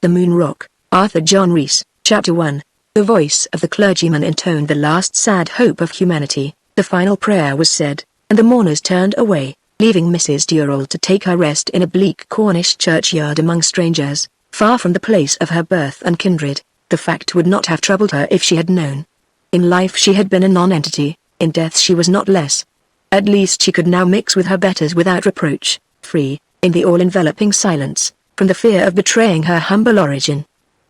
The Moon Rock, Arthur John Rees, Chapter 1. The voice of the clergyman intoned the last sad hope of humanity. The final prayer was said, and the mourners turned away, leaving Mrs. Durold to take her rest in a bleak Cornish churchyard among strangers, far from the place of her birth and kindred. The fact would not have troubled her if she had known. In life she had been a non-entity, in death she was not less. At least she could now mix with her betters without reproach, free, in the all-enveloping silence, from the fear of betraying her humble origin.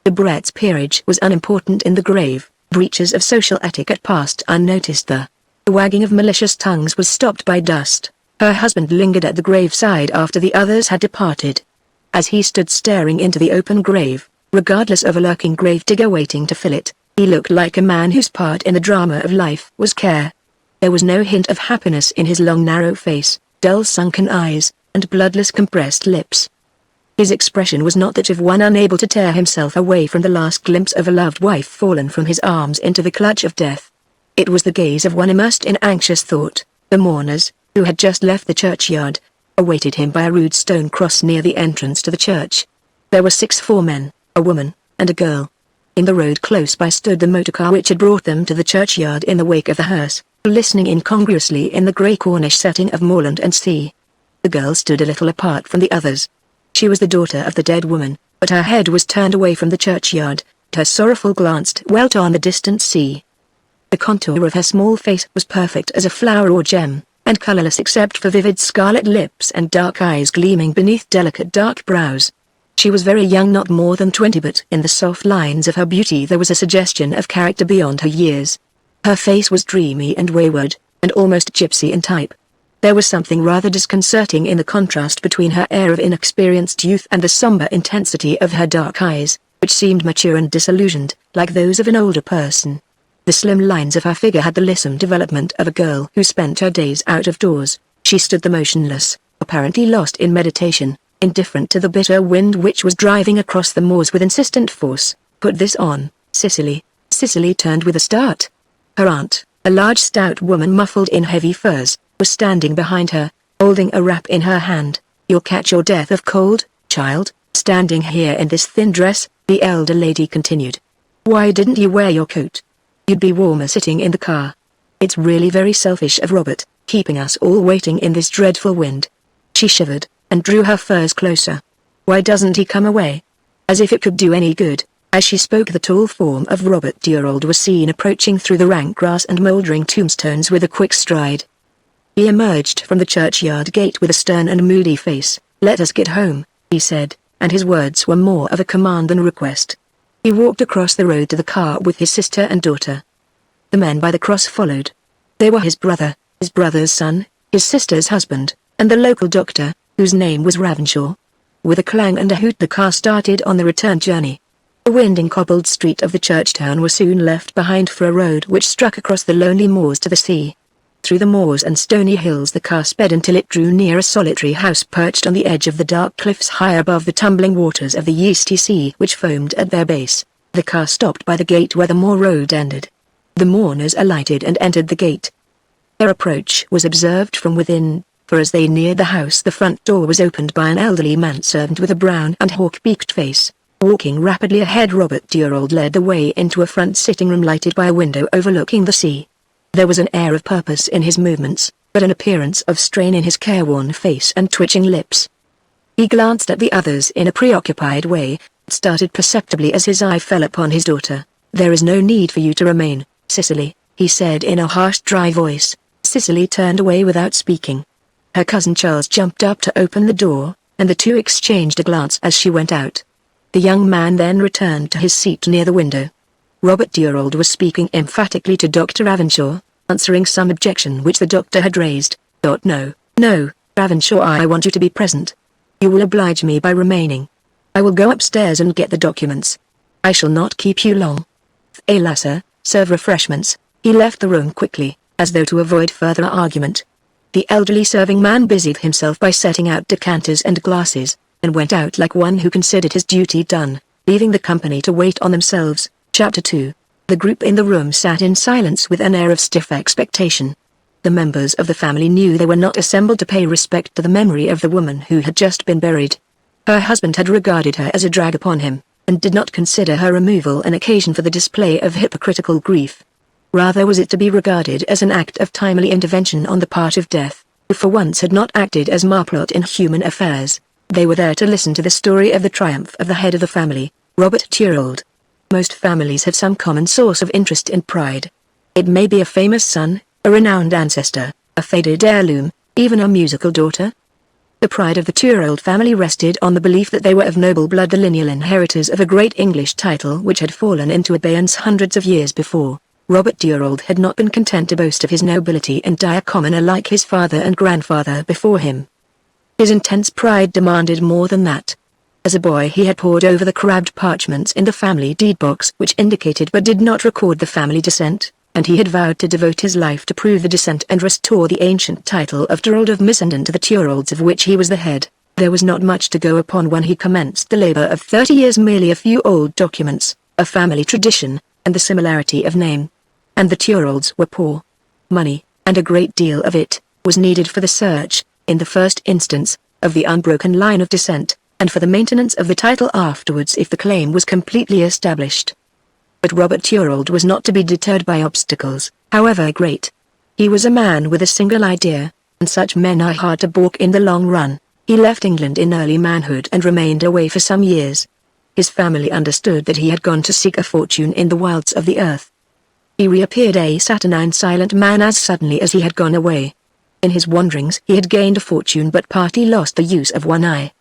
The Bret's peerage was unimportant in the grave, breaches of social etiquette passed unnoticed there. The wagging of malicious tongues was stopped by dust. Her husband lingered at the graveside after the others had departed. As he stood staring into the open grave, regardless of a lurking gravedigger waiting to fill it, he looked like a man whose part in the drama of life was care. There was no hint of happiness in his long narrow face, dull sunken eyes, and bloodless compressed lips. His expression was not that of one unable to tear himself away from the last glimpse of a loved wife fallen from his arms into the clutch of death. It was the gaze of one immersed in anxious thought. The mourners, who had just left the churchyard, awaited him by a rude stone cross near the entrance to the church. There were 4 men, a woman, and a girl. In the road close by stood the motorcar which had brought them to the churchyard in the wake of the hearse, listening incongruously in the grey Cornish setting of moorland and sea. The girl stood a little apart from the others. She was the daughter of the dead woman, but her head was turned away from the churchyard, and her sorrowful glance dwelt on the distant sea. The contour of her small face was perfect as a flower or gem, and colourless except for vivid scarlet lips and dark eyes gleaming beneath delicate dark brows. She was very young, not more than 20, but in the soft lines of her beauty there was a suggestion of character beyond her years. Her face was dreamy and wayward, and almost gypsy in type. There was something rather disconcerting in the contrast between her air of inexperienced youth and the somber intensity of her dark eyes, which seemed mature and disillusioned, like those of an older person. The slim lines of her figure had the lissom development of a girl who spent her days out of doors. She stood there motionless, apparently lost in meditation, indifferent to the bitter wind which was driving across the moors with insistent force. "Put this on, Cicely." Cicely turned with a start. Her aunt, a large stout woman muffled in heavy furs, was standing behind her, holding a wrap in her hand. "You'll catch your death of cold, child, standing here in this thin dress," the elder lady continued. "Why didn't you wear your coat? You'd be warmer sitting in the car. It's really very selfish of Robert, keeping us all waiting in this dreadful wind." She shivered, and drew her furs closer. "Why doesn't he come away? As if it could do any good." As she spoke the tall form of Robert Durold was seen approaching through the rank grass and mouldering tombstones with a quick stride. He emerged from the churchyard gate with a stern and moody face. "Let us get home," he said, and his words were more of a command than a request. He walked across the road to the car with his sister and daughter. The men by the cross followed. They were his brother, his brother's son, his sister's husband, and the local doctor, whose name was Ravenshaw. With a clang and a hoot the car started on the return journey. The winding cobbled street of the church town was soon left behind for a road which struck across the lonely moors to the sea. Through the moors and stony hills the car sped until it drew near a solitary house perched on the edge of the dark cliffs high above the tumbling waters of the yeasty sea which foamed at their base. The car stopped by the gate where the moor road ended. The mourners alighted and entered the gate. Their approach was observed from within, for as they neared the house the front door was opened by an elderly manservant with a brown and hawk-beaked face. Walking rapidly ahead, Robert Durold led the way into a front sitting room lighted by a window overlooking the sea. There was an air of purpose in his movements, but an appearance of strain in his careworn face and twitching lips. He glanced at the others in a preoccupied way, started perceptibly as his eye fell upon his daughter. "There is no need for you to remain, Cicely," he said in a harsh dry voice. Cicely turned away without speaking. Her cousin Charles jumped up to open the door, and the two exchanged a glance as she went out. The young man then returned to his seat near the window. Robert Durold was speaking emphatically to Dr. Ravenshaw, answering some objection which the doctor had raised. "No, Ravenshaw, I want you to be present. You will oblige me by remaining. I will go upstairs and get the documents. I shall not keep you long." "Lasser, serve refreshments." He left the room quickly, as though to avoid further argument. The elderly serving man busied himself by setting out decanters and glasses, and went out like one who considered his duty done, leaving the company to wait on themselves. Chapter 2. The group in the room sat in silence with an air of stiff expectation. The members of the family knew they were not assembled to pay respect to the memory of the woman who had just been buried. Her husband had regarded her as a drag upon him, and did not consider her removal an occasion for the display of hypocritical grief. Rather was it to be regarded as an act of timely intervention on the part of death, who for once had not acted as marplot in human affairs. They were there to listen to the story of the triumph of the head of the family, Robert Thorold. Most families have some common source of interest and pride. It may be a famous son, a renowned ancestor, a faded heirloom, even a musical daughter. The pride of the Thorold family rested on the belief that they were of noble blood, the lineal inheritors of a great English title which had fallen into abeyance hundreds of years before. Robert Thorold had not been content to boast of his nobility and die a commoner like his father and grandfather before him. His intense pride demanded more than that. As a boy he had pored over the crabbed parchments in the family deed box which indicated but did not record the family descent, and he had vowed to devote his life to prove the descent and restore the ancient title of Thorold of Missenden to the Thorolds of which he was the head. There was not much to go upon when he commenced the labor of 30 years, merely a few old documents, a family tradition, and the similarity of name. And the Thorolds were poor. Money, and a great deal of it, was needed for the search, in the first instance, of the unbroken line of descent, and for the maintenance of the title afterwards if the claim was completely established. But Robert Thorold was not to be deterred by obstacles, however great. He was a man with a single idea, and such men are hard to balk in the long run. He left England in early manhood and remained away for some years. His family understood that he had gone to seek a fortune in the wilds of the earth. He reappeared a saturnine silent man as suddenly as he had gone away. In his wanderings he had gained a fortune but partly lost the use of one eye.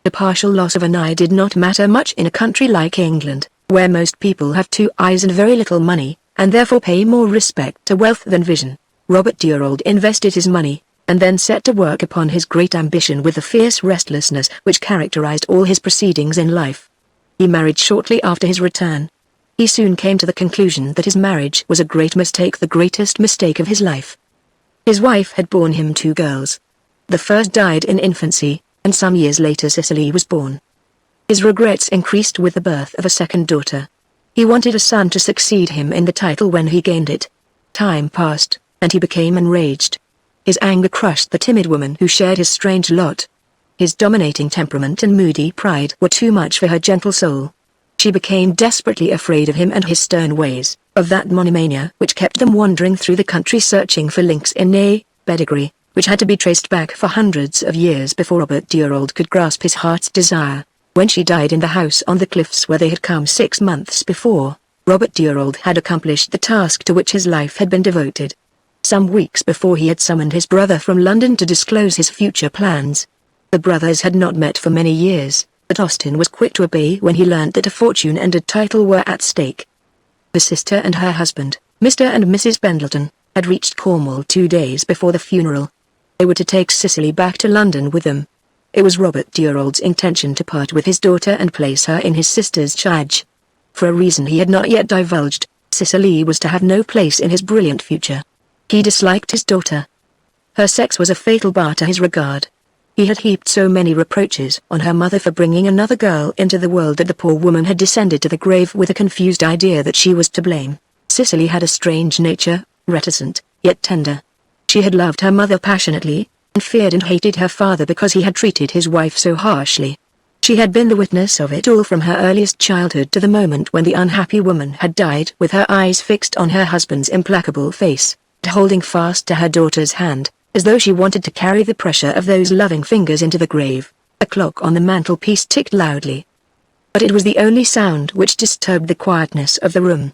The partial loss of an eye did not matter much in a country like England, where most people have two eyes and very little money, and therefore pay more respect to wealth than vision. Robert Thorold invested his money, and then set to work upon his great ambition with the fierce restlessness which characterized all his proceedings in life. He married shortly after his return. He soon came to the conclusion that his marriage was a great mistake, the greatest mistake of his life. His wife had borne him 2 girls. The first died in infancy, and some years later Cicely was born. His regrets increased with the birth of a second daughter. He wanted a son to succeed him in the title when he gained it. Time passed, and he became enraged. His anger crushed the timid woman who shared his strange lot. His dominating temperament and moody pride were too much for her gentle soul. She became desperately afraid of him and his stern ways, of that monomania which kept them wandering through the country searching for links in a pedigree, which had to be traced back for hundreds of years before Robert Thorold could grasp his heart's desire. When she died in the house on the cliffs where they had come 6 months before, Robert Thorold had accomplished the task to which his life had been devoted. Some weeks before he had summoned his brother from London to disclose his future plans. The brothers had not met for many years, but Austin was quick to obey when he learnt that a fortune and a title were at stake. The sister and her husband, Mr. and Mrs. Pendleton, had reached Cornwall 2 days before the funeral. They were to take Cicely back to London with them. It was Robert Thorold's intention to part with his daughter and place her in his sister's charge. For a reason he had not yet divulged, Cicely was to have no place in his brilliant future. He disliked his daughter. Her sex was a fatal bar to his regard. He had heaped so many reproaches on her mother for bringing another girl into the world that the poor woman had descended to the grave with a confused idea that she was to blame. Cicely had a strange nature, reticent, yet tender. She had loved her mother passionately, and feared and hated her father because he had treated his wife so harshly. She had been the witness of it all from her earliest childhood to the moment when the unhappy woman had died, with her eyes fixed on her husband's implacable face, holding fast to her daughter's hand, as though she wanted to carry the pressure of those loving fingers into the grave. A clock on the mantelpiece ticked loudly. But it was the only sound which disturbed the quietness of the room.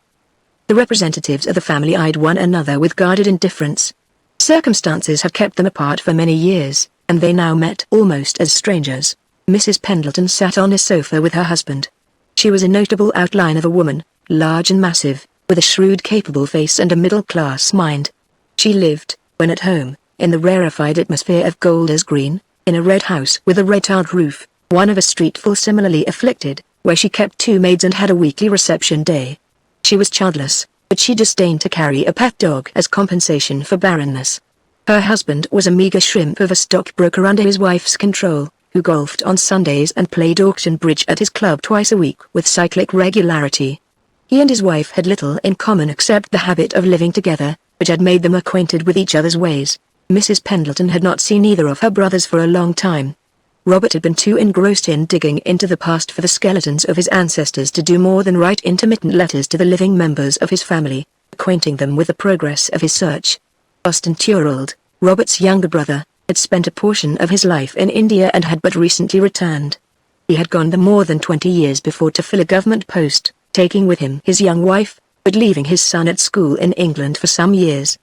The representatives of the family eyed one another with guarded indifference. Circumstances had kept them apart for many years, and they now met almost as strangers. Mrs. Pendleton sat on a sofa with her husband. She was a notable outline of a woman, large and massive, with a shrewd capable face and a middle-class mind. She lived, when at home, in the rarefied atmosphere of Golders Green, in a red house with a red-tiled roof, one of a street full similarly afflicted, where she kept 2 maids and had a weekly reception day. She was childless, but she disdained to carry a pet dog as compensation for barrenness. Her husband was a meager shrimp of a stockbroker under his wife's control, who golfed on Sundays and played auction bridge at his club twice a week with cyclic regularity. He and his wife had little in common except the habit of living together, which had made them acquainted with each other's ways. Mrs. Pendleton had not seen either of her brothers for a long time. Robert had been too engrossed in digging into the past for the skeletons of his ancestors to do more than write intermittent letters to the living members of his family, acquainting them with the progress of his search. Austin Thorold, Robert's younger brother, had spent a portion of his life in India and had but recently returned. He had gone there more than 20 years before to fill a government post, taking with him his young wife, but leaving his son at school in England for some years.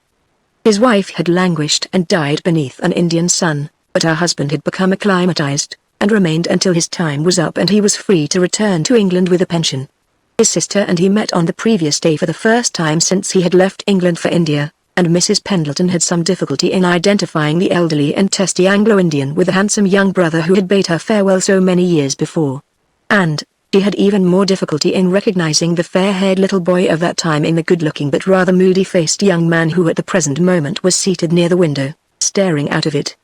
His wife had languished and died beneath an Indian sun, but her husband had become acclimatized, and remained until his time was up and he was free to return to England with a pension. His sister and he met on the previous day for the first time since he had left England for India, and Mrs. Pendleton had some difficulty in identifying the elderly and testy Anglo-Indian with the handsome young brother who had bade her farewell so many years before. And she had even more difficulty in recognizing the fair-haired little boy of that time in the good-looking but rather moody-faced young man who at the present moment was seated near the window, staring out of it.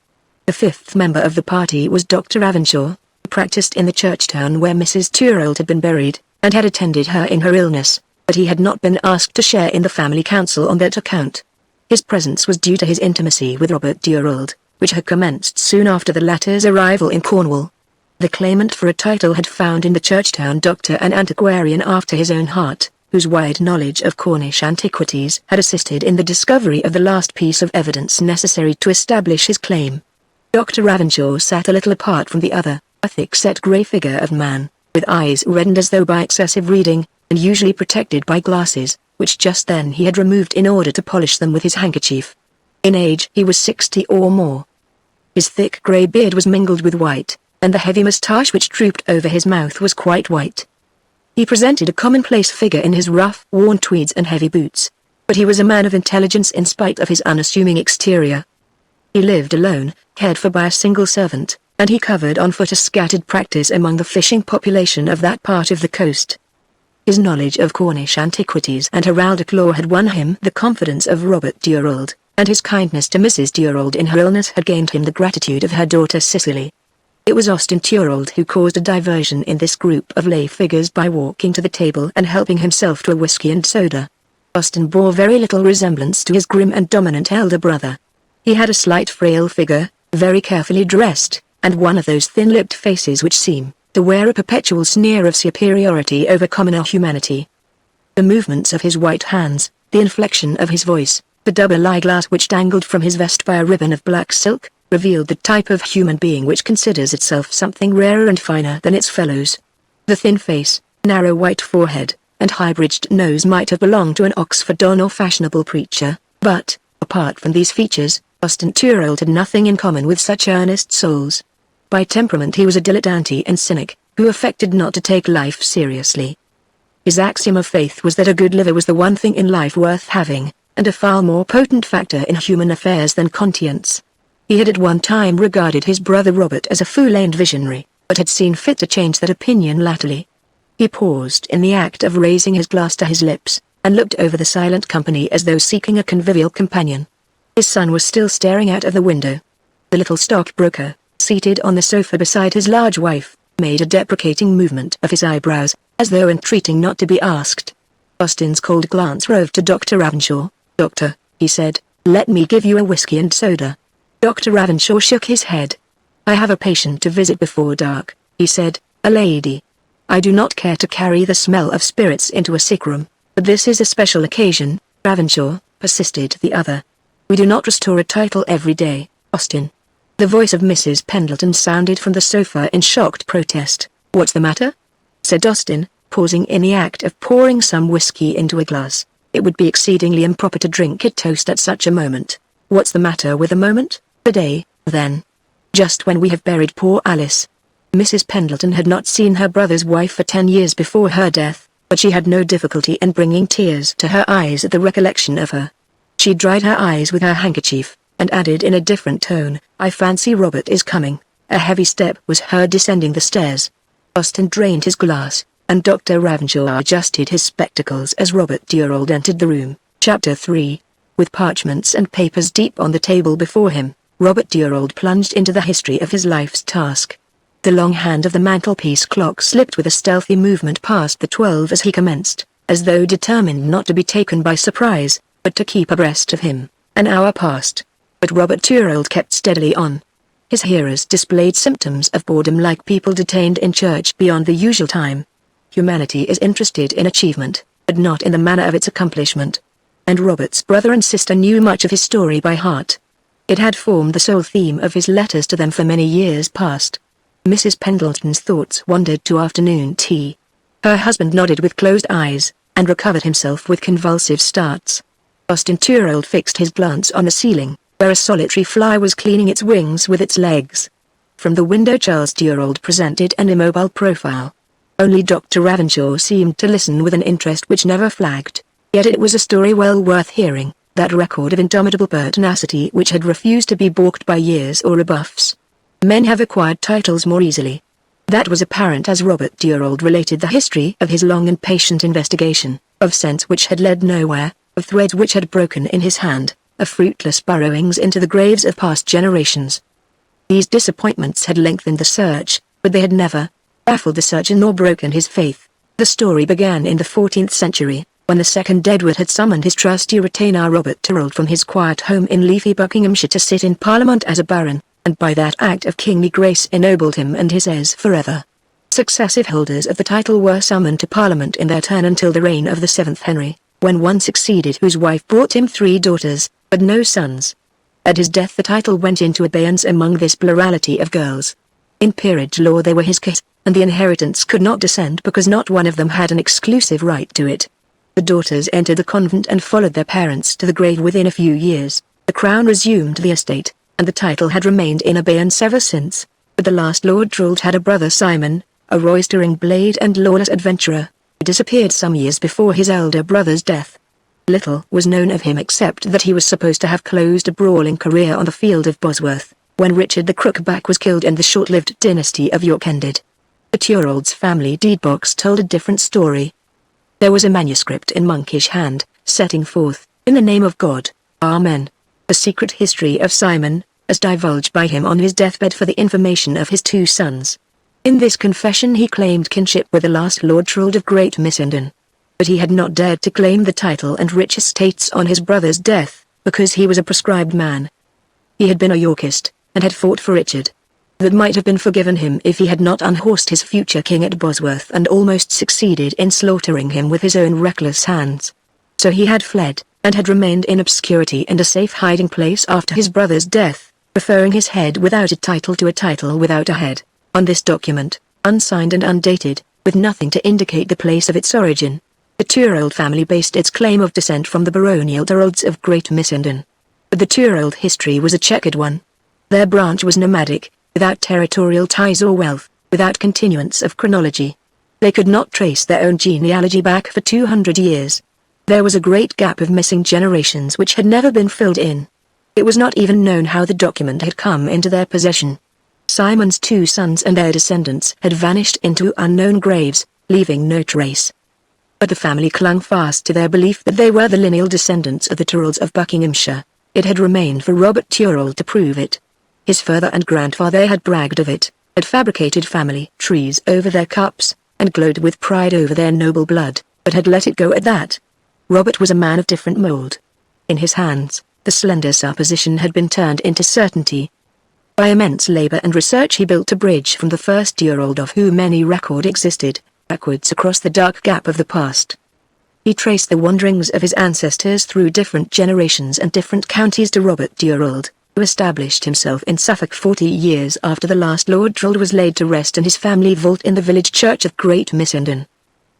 The fifth member of the party was Dr. Ravenshaw, who practiced in the church town where Mrs. Thorold had been buried, and had attended her in her illness, but he had not been asked to share in the family council on that account. His presence was due to his intimacy with Robert Thorold, which had commenced soon after the latter's arrival in Cornwall. The claimant for a title had found in the church-town doctor an antiquarian after his own heart, whose wide knowledge of Cornish antiquities had assisted in the discovery of the last piece of evidence necessary to establish his claim. Dr. Ravenshaw sat a little apart from the other, a thick-set grey figure of man, with eyes reddened as though by excessive reading, and usually protected by glasses, which just then he had removed in order to polish them with his handkerchief. In age he was 60 or more. His thick grey beard was mingled with white, and the heavy moustache which drooped over his mouth was quite white. He presented a commonplace figure in his rough, worn tweeds and heavy boots, but he was a man of intelligence in spite of his unassuming exterior. He lived alone, cared for by a single servant, and he covered on foot a scattered practice among the fishing population of that part of the coast. His knowledge of Cornish antiquities and heraldic lore had won him the confidence of Robert Thorold, and his kindness to Mrs. Thorold in her illness had gained him the gratitude of her daughter Cicely. It was Austin Thorold who caused a diversion in this group of lay figures by walking to the table and helping himself to a whiskey and soda. Austin bore very little resemblance to his grim and dominant elder brother. He had a slight frail figure, very carefully dressed, and one of those thin-lipped faces which seem to wear a perpetual sneer of superiority over commoner humanity. The movements of his white hands, the inflection of his voice, the double eyeglass which dangled from his vest by a ribbon of black silk, revealed the type of human being which considers itself something rarer and finer than its fellows. The thin face, narrow white forehead, and high-bridged nose might have belonged to an Oxford don or fashionable preacher, but, apart from these features, Austin Thorold had nothing in common with such earnest souls. By temperament he was a dilettante and cynic, who affected not to take life seriously. His axiom of faith was that a good liver was the one thing in life worth having, and a far more potent factor in human affairs than conscience. He had at one time regarded his brother Robert as a fool and visionary, but had seen fit to change that opinion latterly. He paused in the act of raising his glass to his lips, and looked over the silent company as though seeking a convivial companion. His son was still staring out of the window. The little stockbroker, seated on the sofa beside his large wife, made a deprecating movement of his eyebrows, as though entreating not to be asked. Austin's cold glance roved to Dr. Ravenshaw. "Doctor," he said, "let me give you a whiskey and soda." Dr. Ravenshaw shook his head. "I have a patient to visit before dark," he said, "a lady. I do not care to carry the smell of spirits into a sick room, but this is a special occasion." "Ravenshaw," persisted the other, "we do not restore a title every day, Austin." The voice of Mrs. Pendleton sounded from the sofa in shocked protest. "What's the matter?" said Austin, pausing in the act of pouring some whiskey into a glass. It would be exceedingly improper to drink it toast at such a moment. "What's the matter with the moment? The day, then. Just when we have buried poor Alice." Mrs. Pendleton had not seen her brother's wife for 10 years before her death, but she had no difficulty in bringing tears to her eyes at the recollection of her. She dried her eyes with her handkerchief, and added in a different tone, "I fancy Robert is coming." A heavy step was heard descending the stairs. Austin drained his glass, and Dr. Ravenshaw adjusted his spectacles as Robert Thorold entered the room. Chapter 3. With parchments and papers deep on the table before him, Robert Thorold plunged into the history of his life's task. The long hand of the mantelpiece clock slipped with a stealthy movement past the 12 as he commenced, as though determined not to be taken by surprise, but to keep abreast of him. An hour passed, but Robert Thorold kept steadily on. His hearers displayed symptoms of boredom like people detained in church beyond the usual time. Humanity is interested in achievement, but not in the manner of its accomplishment. And Robert's brother and sister knew much of his story by heart. It had formed the sole theme of his letters to them for many years past. Mrs. Pendleton's thoughts wandered to afternoon tea. Her husband nodded with closed eyes, and recovered himself with convulsive starts. Austin Turold fixed his glance on the ceiling, where a solitary fly was cleaning its wings with its legs. From the window Charles Turold presented an immobile profile. Only Dr. Ravenshaw seemed to listen with an interest which never flagged, yet it was a story well worth hearing, that record of indomitable pertinacity which had refused to be balked by years or rebuffs. Men have acquired titles more easily. That was apparent as Robert Turold related the history of his long and patient investigation, of scents which had led nowhere, of threads which had broken in his hand, of fruitless burrowings into the graves of past generations. These disappointments had lengthened the search, but they had never baffled the searcher nor broken his faith. The story began in the 14th century, when the second Edward had summoned his trusty retainer Robert Turold from his quiet home in leafy Buckinghamshire to sit in Parliament as a baron, and by that act of kingly grace ennobled him and his heirs forever. Successive holders of the title were summoned to Parliament in their turn until the reign of the 7th Henry, when one succeeded whose wife brought him 3 daughters, but no sons. At his death the title went into abeyance among this plurality of girls. In peerage law they were his kiss, and the inheritance could not descend because not one of them had an exclusive right to it. The daughters entered the convent and followed their parents to the grave within a few years. The crown resumed the estate, and the title had remained in abeyance ever since. But the last Lord Turold had a brother Simon, a roistering blade and lawless adventurer, who disappeared some years before his elder brother's death. Little was known of him except that he was supposed to have closed a brawling career on the field of Bosworth, when Richard the Crookback was killed and the short-lived dynasty of York ended. The Turold's family deed box told a different story. There was a manuscript in monkish hand, setting forth, in the name of God, Amen, the secret history of Simon, as divulged by him on his deathbed for the information of his 2 sons. In this confession he claimed kinship with the last Lord Turold of Great Missenden. But he had not dared to claim the title and rich estates on his brother's death, because he was a proscribed man. He had been a Yorkist, and had fought for Richard. That might have been forgiven him if he had not unhorsed his future king at Bosworth and almost succeeded in slaughtering him with his own reckless hands. So he had fled, and had remained in obscurity and a safe hiding place after his brother's death, preferring his head without a title to a title without a head. On this document, unsigned and undated, with nothing to indicate the place of its origin, the Turold family based its claim of descent from the baronial Turolds of Great Missenden. But the Turold history was a checkered one. Their branch was nomadic, without territorial ties or wealth, without continuance of chronology. They could not trace their own genealogy back for 200 years. There was a great gap of missing generations which had never been filled in. It was not even known how the document had come into their possession. Simon's 2 sons and their descendants had vanished into unknown graves, leaving no trace. But the family clung fast to their belief that they were the lineal descendants of the Turolds of Buckinghamshire. It had remained for Robert Turold to prove it. His father and grandfather had bragged of it, had fabricated family trees over their cups, and glowed with pride over their noble blood, but had let it go at that. Robert was a man of different mould. In his hands, the slender supposition had been turned into certainty. By immense labour and research he built a bridge from the first Turold of whom any record existed, backwards across the dark gap of the past. He traced the wanderings of his ancestors through different generations and different counties to Robert Turold, who established himself in Suffolk 40 years after the last Lord Turold was laid to rest in his family vault in the village church of Great Missenden.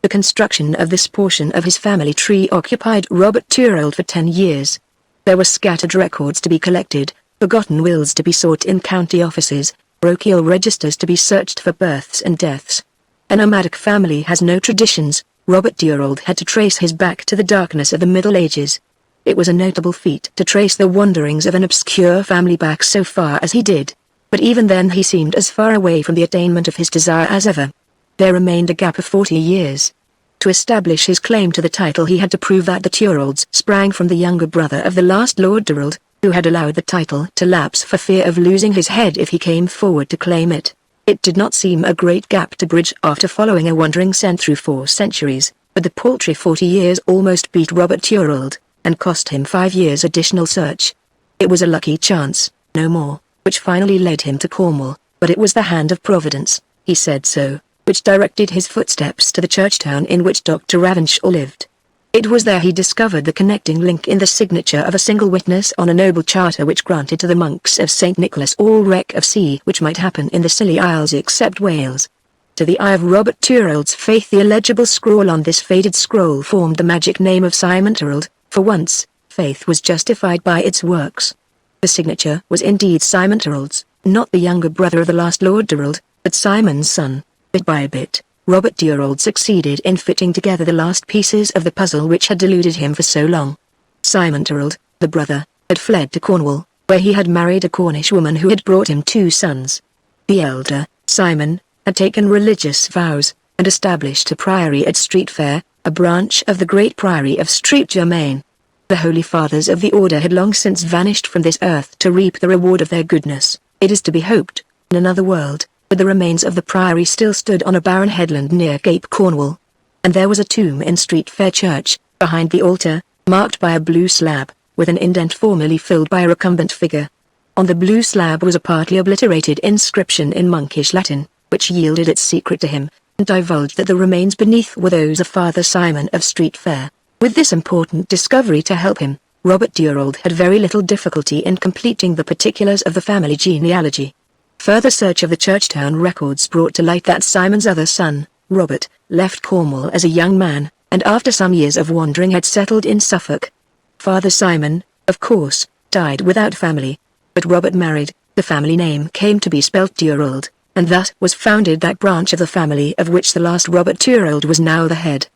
The construction of this portion of his family tree occupied Robert Turold for 10 years. There were scattered records to be collected, forgotten wills to be sought in county offices, parochial registers to be searched for births and deaths. A nomadic family has no traditions. Robert Turold had to trace his back to the darkness of the Middle Ages. It was a notable feat to trace the wanderings of an obscure family back so far as he did, but even then he seemed as far away from the attainment of his desire as ever. There remained a gap of 40 years. To establish his claim to the title he had to prove that the Turolds sprang from the younger brother of the last Lord Turold, who had allowed the title to lapse for fear of losing his head if he came forward to claim it. It did not seem a great gap to bridge after following a wandering scent through 4 centuries, but the paltry 40 years almost beat Robert Turold, and cost him 5 years additional search. It was a lucky chance, no more. which finally led him to Cornwall, but it was the hand of Providence, he said so, which directed his footsteps to the church town in which Dr. Ravenshaw lived. It was there he discovered the connecting link in the signature of a single witness on a noble charter which granted to the monks of St. Nicholas all wreck of sea which might happen in the Scilly Isles except Wales. To the eye of Robert Turrald's faith the illegible scrawl on this faded scroll formed the magic name of Simon Turrald. For once, faith was justified by its works. The signature was indeed Simon Turrald's, not the younger brother of the last Lord Turrald, but Simon's son. Bit by bit, Robert Turrald succeeded in fitting together the last pieces of the puzzle which had deluded him for so long. Simon Turrald, the brother, had fled to Cornwall, where he had married a Cornish woman who had brought him 2 sons. The elder, Simon, had taken religious vows, and established a priory at Street Fair, a branch of the great priory of Street Germain. The holy fathers of the order had long since vanished from this earth to reap the reward of their goodness, it is to be hoped, in another world, but the remains of the priory still stood on a barren headland near Cape Cornwall. And there was a tomb in Street Fair Church, behind the altar, marked by a blue slab, with an indent formerly filled by a recumbent figure. On the blue slab was a partly obliterated inscription in monkish Latin, which yielded its secret to him, and divulged that the remains beneath were those of Father Simon of Street Fair. With this important discovery to help him, Robert Turrald had very little difficulty in completing the particulars of the family genealogy. Further search of the Churchtown records brought to light that Simon's other son, Robert, left Cornwall as a young man, and after some years of wandering had settled in Suffolk. Father Simon, of course, died without family, but Robert married, the family name came to be spelt Turrald, and thus was founded that branch of the family of which the last Robert Turrald was now the head.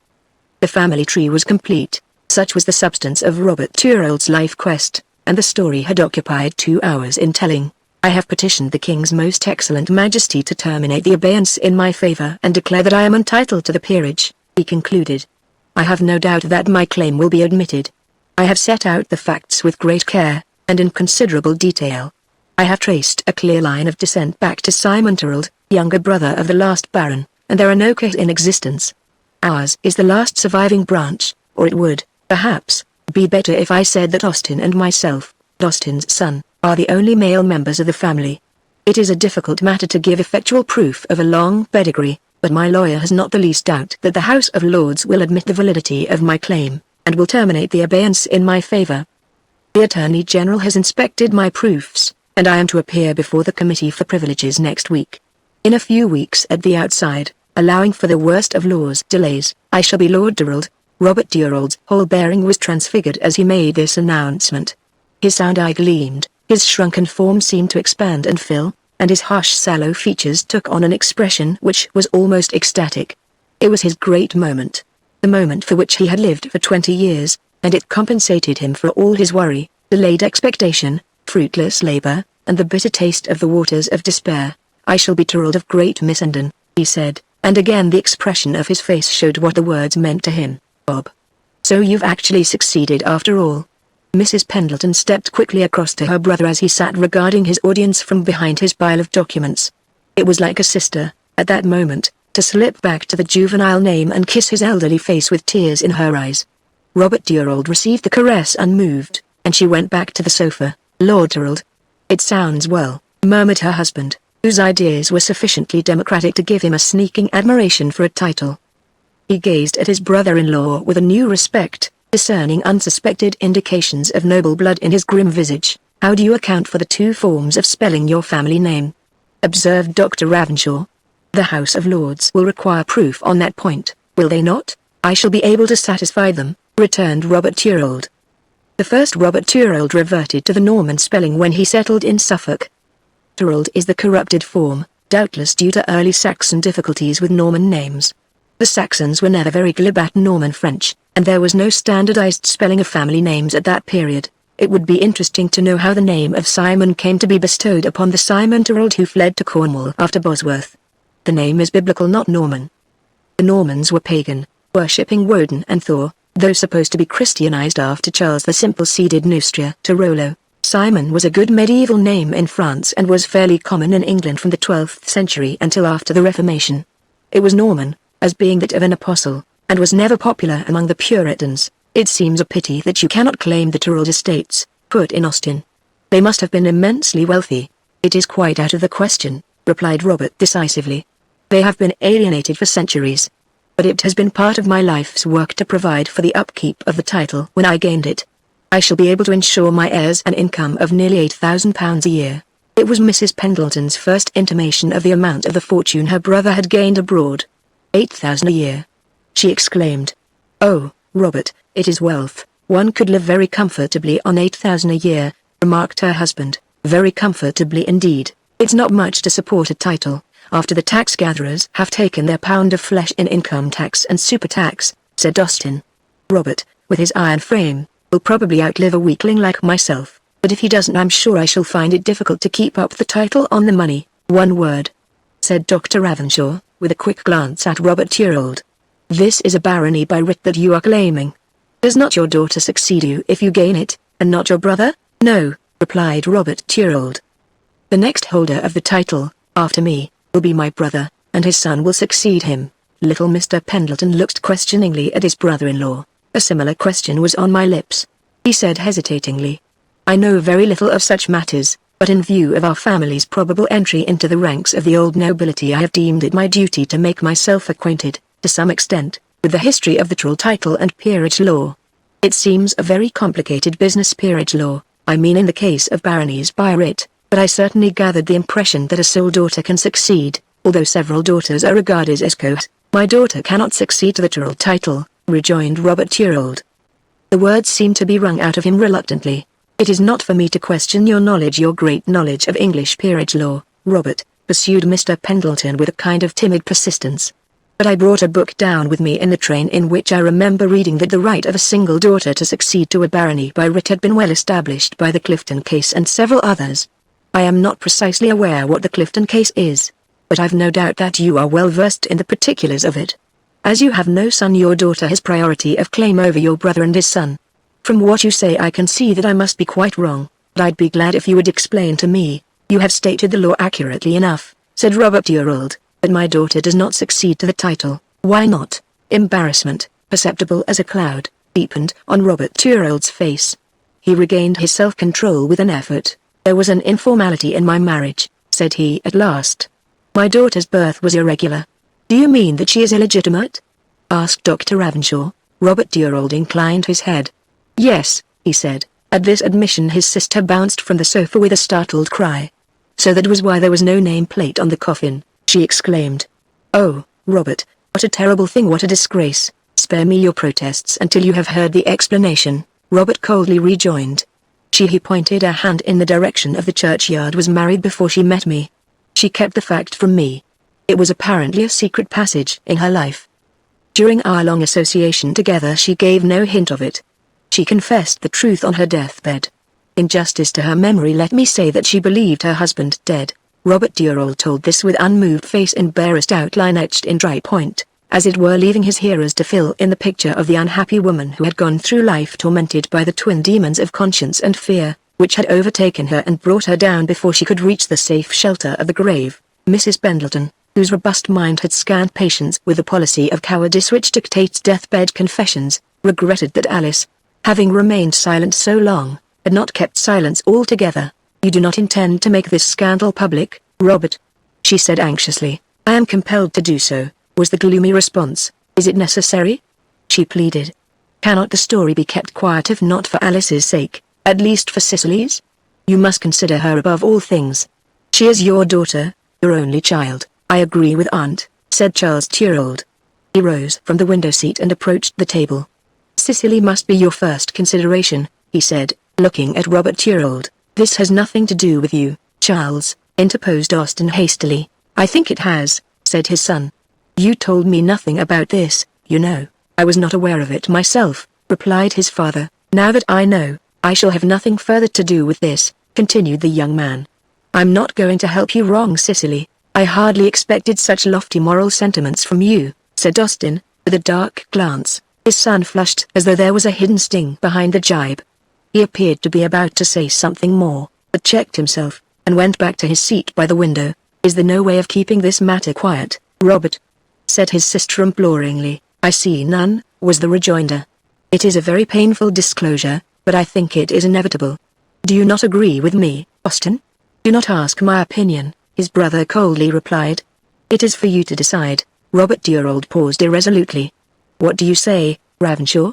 The family tree was complete, such was the substance of Robert Turrald's life quest, and the story had occupied 2 hours in telling. I have petitioned the King's most excellent Majesty to terminate the abeyance in my favour and declare that I am entitled to the peerage, he concluded. I have no doubt that my claim will be admitted. I have set out the facts with great care, and in considerable detail. I have traced a clear line of descent back to Simon Turrald, younger brother of the last Baron, and there are no heirs in existence. Ours is the last surviving branch, or it would, perhaps, be better if I said that Austin and myself, Austin's son, are the only male members of the family. It is a difficult matter to give effectual proof of a long pedigree, but my lawyer has not the least doubt that the House of Lords will admit the validity of my claim, and will terminate the abeyance in my favour. The Attorney General has inspected my proofs, and I am to appear before the Committee for Privileges next week. In a few weeks at the outside, allowing for the worst of law's delays, I shall be Lord Turrald. Robert Turrald's whole bearing was transfigured as he made this announcement. His sound eye gleamed, his shrunken form seemed to expand and fill, and his harsh sallow features took on an expression which was almost ecstatic. It was his great moment, the moment for which he had lived for 20 years, and it compensated him for all his worry, delayed expectation, fruitless labour, and the bitter taste of the waters of despair. I shall be Turrald of Great Missenden, he said, and again the expression of his face showed what the words meant to him. Bob. So you've actually succeeded after all. Mrs. Pendleton stepped quickly across to her brother as he sat regarding his audience from behind his pile of documents. It was like a sister, at that moment, to slip back to the juvenile name and kiss his elderly face with tears in her eyes. Robert Turrald received the caress unmoved, and she went back to the sofa. Lord Turrald. It sounds well, murmured her husband, whose ideas were sufficiently democratic to give him a sneaking admiration for a title. He gazed at his brother-in-law with a new respect, discerning unsuspected indications of noble blood in his grim visage. How do you account for the 2 forms of spelling your family name? Observed Dr. Ravenshaw. The House of Lords will require proof on that point, will they not? I shall be able to satisfy them, returned Robert Turrald. The first Robert Turrald reverted to the Norman spelling when he settled in Suffolk. Turrald is the corrupted form, doubtless due to early Saxon difficulties with Norman names. The Saxons were never very glib at Norman French, and there was no standardized spelling of family names at that period. It would be interesting to know how the name of Simon came to be bestowed upon the Simon Turrald who fled to Cornwall after Bosworth. The name is biblical, not Norman. The Normans were pagan, worshipping Woden and Thor, though supposed to be Christianized after Charles the Simple ceded Neustria to Rollo. Simon was a good medieval name in France and was fairly common in England from the 12th century until after the Reformation. It was Norman, as being that of an apostle, and was never popular among the Puritans. It seems a pity that you cannot claim the Turrald estates, put in Austin. They must have been immensely wealthy. It is quite out of the question, replied Robert decisively. They have been alienated for centuries. But it has been part of my life's work to provide for the upkeep of the title when I gained it. I shall be able to ensure my heirs an income of nearly £8,000 a year. It was Mrs. Pendleton's first intimation of the amount of the fortune her brother had gained abroad. 8,000 a year, she exclaimed. Oh, Robert, it is wealth. One could live very comfortably on 8,000 a year, remarked her husband. Very comfortably indeed. It's not much to support a title, after the tax gatherers have taken their pound of flesh in income tax and super tax, said Austin. Robert, with his iron frame, will probably outlive a weakling like myself, but if he doesn't I'm sure I shall find it difficult to keep up the title on the money. One word, said Dr. Ravenshaw, with a quick glance at Robert Thorold. This is a barony by writ that you are claiming. Does not your daughter succeed you if you gain it, and not your brother? No, replied Robert Thorold. The next holder of the title, after me, will be my brother, and his son will succeed him. Little Mr. Pendleton looked questioningly at his brother-in-law. A similar question was on my lips. He said hesitatingly, I know very little of such matters, but in view of our family's probable entry into the ranks of the old nobility I have deemed it my duty to make myself acquainted, to some extent, with the history of the titular title and peerage law. It seems a very complicated business, peerage law, I mean in the case of baronies by writ, but I certainly gathered the impression that a sole daughter can succeed, although several daughters are regarded as cohort. My daughter cannot succeed to the titular title, rejoined Robert Thorold. The words seemed to be wrung out of him reluctantly. It is not for me to question your great knowledge of English peerage law, Robert, pursued Mr. Pendleton with a kind of timid persistence. But I brought a book down with me in the train in which I remember reading that the right of a single daughter to succeed to a barony by writ had been well established by the Clifton case and several others. I am not precisely aware what the Clifton case is, but I've no doubt that you are well versed in the particulars of it. As you have no son, your daughter has priority of claim over your brother and his son. From what you say I can see that I must be quite wrong, but I'd be glad if you would explain to me. You have stated the law accurately enough, said Robert Thorold, but my daughter does not succeed to the title. Why not? Embarrassment, perceptible as a cloud, deepened on Robert Thorold's face. He regained his self-control with an effort. There was an informality in my marriage, said he at last. My daughter's birth was irregular. Do you mean that she is illegitimate? Asked Dr. Ravenshaw. Robert Thorold inclined his head. Yes, he said. At this admission his sister bounced from the sofa with a startled cry. So that was why there was no name plate on the coffin, she exclaimed. Oh, Robert, what a terrible thing, what a disgrace. Spare me your protests until you have heard the explanation, Robert coldly rejoined. He pointed a hand in the direction of the churchyard, was married before she met me. She kept the fact from me. It was apparently a secret passage in her life. During our long association together she gave no hint of it. She confessed the truth on her deathbed. In justice to her memory let me say that she believed her husband dead. Robert Thorold told this with unmoved face in barest outline etched in dry point, as it were leaving his hearers to fill in the picture of the unhappy woman who had gone through life tormented by the twin demons of conscience and fear, which had overtaken her and brought her down before she could reach the safe shelter of the grave. Mrs. Pendleton, whose robust mind had scant patience with the policy of cowardice which dictates deathbed confessions, regretted that Alice, having remained silent so long, had not kept silence altogether. You do not intend to make this scandal public, Robert? She said anxiously. I am compelled to do so, was the gloomy response. Is it necessary? She pleaded. Cannot the story be kept quiet if not for Alice's sake, at least for Cicely's? You must consider her above all things. She is your daughter, your only child. I agree with Aunt, said Charles Thorold. He rose from the window seat and approached the table. Cicely must be your first consideration, he said, looking at Robert Thorold. This has nothing to do with you, Charles, interposed Austin hastily. I think it has, said his son. You told me nothing about this, you know. I was not aware of it myself, replied his father. Now that I know, I shall have nothing further to do with this, continued the young man. I'm not going to help you wrong, Cicely. I hardly expected such lofty moral sentiments from you, said Austin, with a dark glance. His son flushed as though there was a hidden sting behind the jibe. He appeared to be about to say something more, but checked himself, and went back to his seat by the window. Is there no way of keeping this matter quiet, Robert? Said his sister imploringly. I see none, was the rejoinder. It is a very painful disclosure, but I think it is inevitable. Do you not agree with me, Austin? "Do not ask my opinion," his brother coldly replied. "It is for you to decide." Robert dear old paused irresolutely. "What do you say, Ravenshaw?"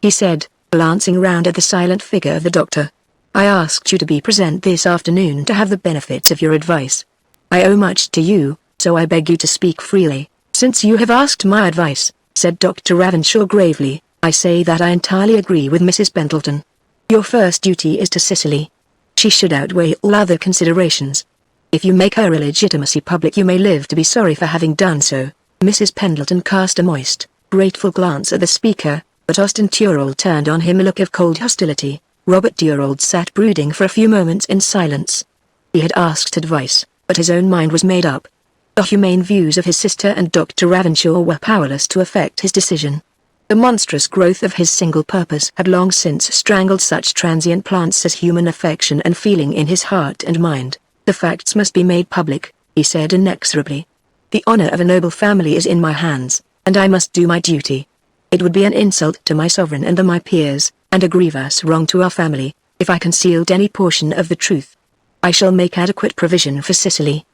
he said, glancing round at the silent figure of the doctor. "I asked you to be present this afternoon to have the benefits of your advice. I owe much to you, so I beg you to speak freely." "Since you have asked my advice," said Dr. Ravenshaw gravely, "I say that I entirely agree with Mrs. Pendleton. Your first duty is to Cicely. She should outweigh all other considerations. If you make her illegitimacy public, you may live to be sorry for having done so." Mrs. Pendleton cast a moist, grateful glance at the speaker, but Austin Turold turned on him a look of cold hostility. Robert Turold sat brooding for a few moments in silence. He had asked advice, but his own mind was made up. The humane views of his sister and Dr. Ravenshaw were powerless to affect his decision. The monstrous growth of his single purpose had long since strangled such transient plants as human affection and feeling in his heart and mind. "The facts must be made public," he said inexorably. "The honor of a noble family is in my hands, and I must do my duty. It would be an insult to my sovereign and my peers, and a grievous wrong to our family, if I concealed any portion of the truth. I shall make adequate provision for Cicely.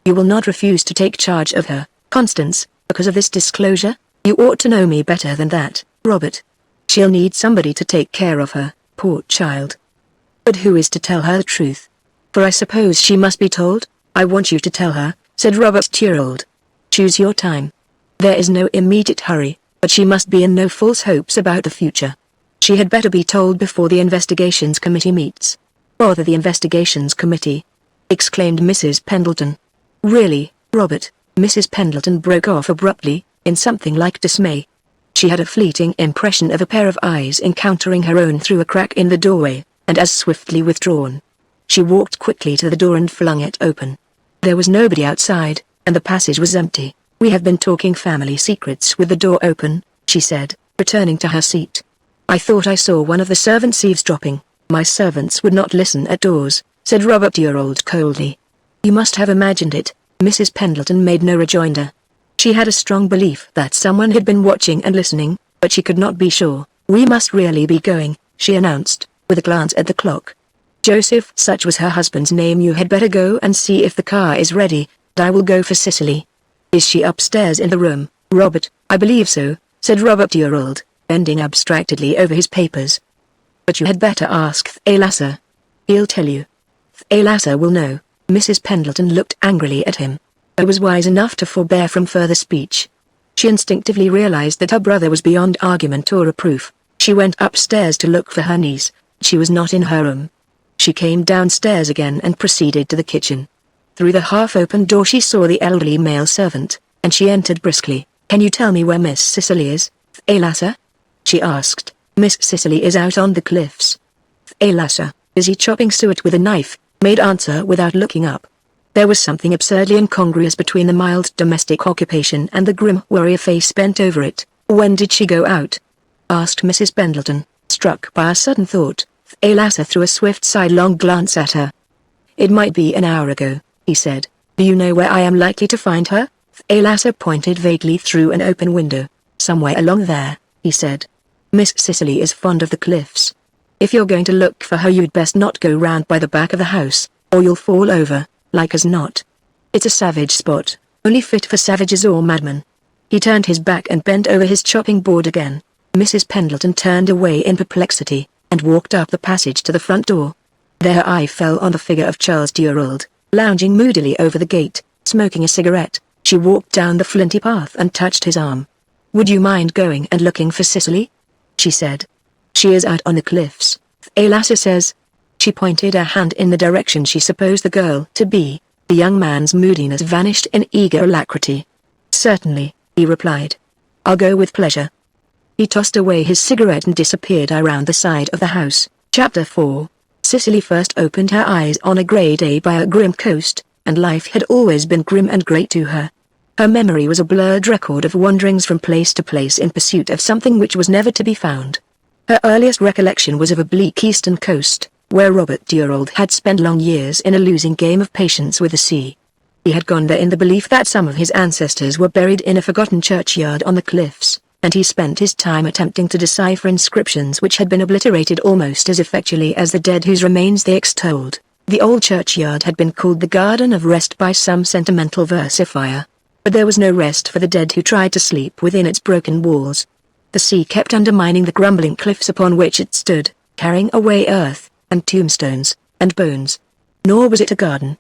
You will not refuse to take charge of her, Constance, because of this disclosure? You ought to know me better than that, Robert. She'll need somebody to take care of her, poor child." "But who is to tell her the truth? For I suppose she must be told." "I want you to tell her," said Robert Turold. "Choose your time. There is no immediate hurry, but she must be in no false hopes about the future. She had better be told before the Investigations Committee meets." "Bother the Investigations Committee!" exclaimed Mrs. Pendleton. "Really, Robert," Mrs. Pendleton broke off abruptly, in something like dismay. She had a fleeting impression of a pair of eyes encountering her own through a crack in the doorway, and as swiftly withdrawn. She walked quickly to the door and flung it open. There was nobody outside, and the passage was empty. "We have been talking family secrets with the door open," she said, returning to her seat. "I thought I saw one of the servants eavesdropping." "My servants would not listen at doors," said Robert Turold coldly. "You must have imagined it." Mrs. Pendleton made no rejoinder. She had a strong belief that someone had been watching and listening, but she could not be sure. "We must really be going," she announced, with a glance at the clock. "Joseph, such was her husband's name. You had better go and see if the car is ready, and I will go for Cicely." "Is she upstairs in the room, Robert?" "I believe so," said Robert Turold, bending abstractedly over his papers. "But you had better ask Thalasser. He'll tell you." "Thalasser will know." Mrs. Pendleton looked angrily at him. I was wise enough to forbear from further speech. She instinctively realized that her brother was beyond argument or reproof. She went upstairs to look for her niece. She was not in her room. She came downstairs again and proceeded to the kitchen. Through the half-open door she saw the elderly male servant, and she entered briskly. "Can you tell me where Miss Cicely is, Thalasser?" she asked. "Miss Cicely is out on the cliffs." Thalasser, busy chopping suet with a knife, made answer without looking up. There was something absurdly incongruous between the mild domestic occupation and the grim warrior face bent over it. "When did she go out?" asked Mrs. Pendleton, struck by a sudden thought. Thalasser threw a swift sidelong glance at her. "It might be an hour ago," he said. "Do you know where I am likely to find her?" Thalasser pointed vaguely through an open window. "Somewhere along there," he said. "Miss Cicely is fond of the cliffs. If you're going to look for her, you'd best not go round by the back of the house, or you'll fall over, like as not. It's a savage spot, only fit for savages or madmen." He turned his back and bent over his chopping board again. Mrs. Pendleton turned away in perplexity, and walked up the passage to the front door. There her eye fell on the figure of Charles Turold, lounging moodily over the gate, smoking a cigarette. She walked down the flinty path and touched his arm. "Would you mind going and looking for Cicely?" she said. "She is out on the cliffs, Thalasser says." She pointed a hand in the direction she supposed the girl to be. The young man's moodiness vanished in eager alacrity. "Certainly," he replied. "I'll go with pleasure." He tossed away his cigarette and disappeared around the side of the house. Chapter 4. Cicely first opened her eyes on a grey day by a grim coast, and life had always been grim and grey to her. Her memory was a blurred record of wanderings from place to place in pursuit of something which was never to be found. Her earliest recollection was of a bleak eastern coast, where Robert Turold had spent long years in a losing game of patience with the sea. He had gone there in the belief that some of his ancestors were buried in a forgotten churchyard on the cliffs, and he spent his time attempting to decipher inscriptions which had been obliterated almost as effectually as the dead whose remains they extolled. The old churchyard had been called the Garden of Rest by some sentimental versifier. But there was no rest for the dead who tried to sleep within its broken walls. The sea kept undermining the crumbling cliffs upon which it stood, carrying away earth, and tombstones, and bones. Nor was it a garden.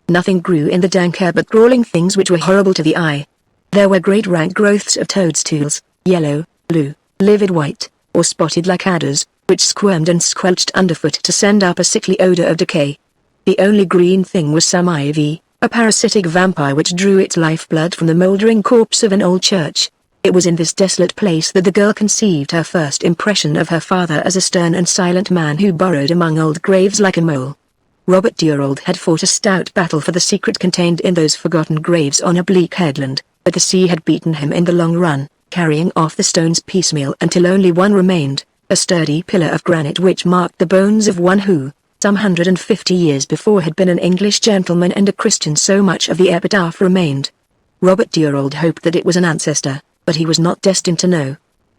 Nothing grew in the dank air but crawling things which were horrible to the eye. There were great rank growths of toadstools, yellow, blue, livid white, or spotted like adders, which squirmed and squelched underfoot to send up a sickly odor of decay. The only green thing was some ivy, a parasitic vampire which drew its lifeblood from the mouldering corpse of an old church. It was in this desolate place that the girl conceived her first impression of her father as a stern and silent man who burrowed among old graves like a mole. Robert Durald had fought a stout battle for the secret contained in those forgotten graves on a bleak headland, but the sea had beaten him in the long run, carrying off the stones piecemeal until only one remained, a sturdy pillar of granite which marked the bones of one who, some 150 years before, had been an English gentleman and a Christian. So much of the epitaph remained. Robert Durald hoped that it was an ancestor, but he was not destined to know.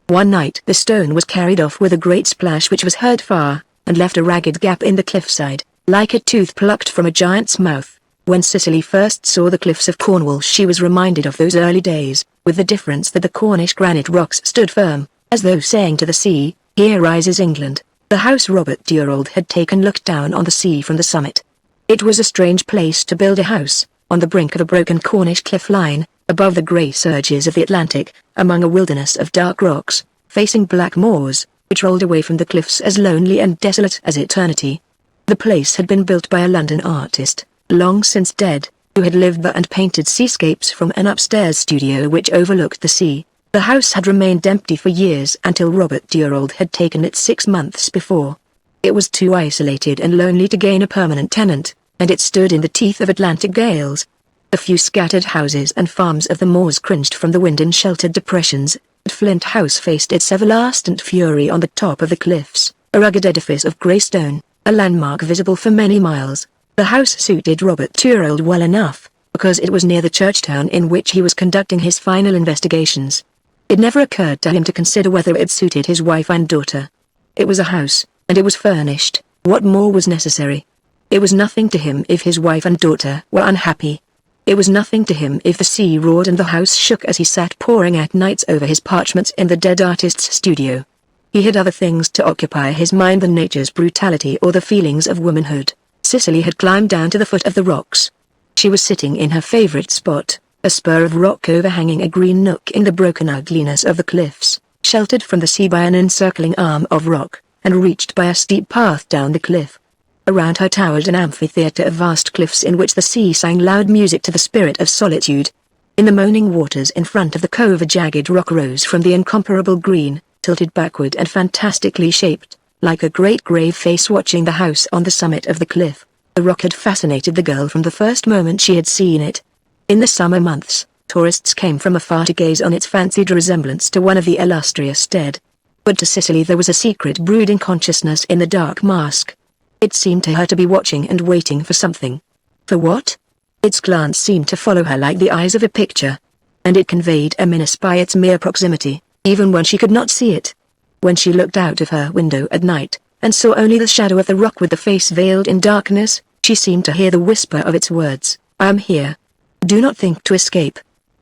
One night the stone was carried off with a great splash which was heard far, and left a ragged gap in the cliffside, like a tooth plucked from a giant's mouth. When Cicely first saw the cliffs of Cornwall she was reminded of those early days, with the difference that the Cornish granite rocks stood firm, as though saying to the sea, "Here rises England." The house Robert Durald had taken looked down on the sea from the summit. It was a strange place to build a house, on the brink of a broken Cornish cliff line, above the grey surges of the Atlantic, among a wilderness of dark rocks, facing black moors, which rolled away from the cliffs as lonely and desolate as eternity. The place had been built by a London artist, long since dead, who had lived there and painted seascapes from an upstairs studio which overlooked the sea. The house had remained empty for years until Robert Durald had taken it 6 months before. It was too isolated and lonely to gain a permanent tenant, and it stood in the teeth of Atlantic gales. The few scattered houses and farms of the moors cringed from the wind in sheltered depressions, but Flint House faced its everlasting fury on the top of the cliffs, a rugged edifice of grey stone, a landmark visible for many miles. The house suited Robert Durald well enough, because it was near the church town in which he was conducting his final investigations. It never occurred to him to consider whether it suited his wife and daughter. It was a house, and it was furnished. What more was necessary? It was nothing to him if his wife and daughter were unhappy. It was nothing to him if the sea roared and the house shook as he sat poring at nights over his parchments in the dead artist's studio. He had other things to occupy his mind than nature's brutality or the feelings of womanhood. Cicely had climbed down to the foot of the rocks. She was sitting in her favorite spot, a spur of rock overhanging a green nook in the broken ugliness of the cliffs, sheltered from the sea by an encircling arm of rock, and reached by a steep path down the cliff. Around her towered an amphitheatre of vast cliffs in which the sea sang loud music to the spirit of solitude. In the moaning waters in front of the cove a jagged rock rose from the incomparable green, tilted backward and fantastically shaped, like a great grave face watching the house on the summit of the cliff. The rock had fascinated the girl from the first moment she had seen it. In the summer months, tourists came from afar to gaze on its fancied resemblance to one of the illustrious dead. But to Cicely there was a secret brooding consciousness in the dark mask. It seemed to her to be watching and waiting for something. For what? Its glance seemed to follow her like the eyes of a picture. And it conveyed a menace by its mere proximity, even when she could not see it. When she looked out of her window at night, and saw only the shadow of the rock with the face veiled in darkness, she seemed to hear the whisper of its words, "I am here. Do not think to escape.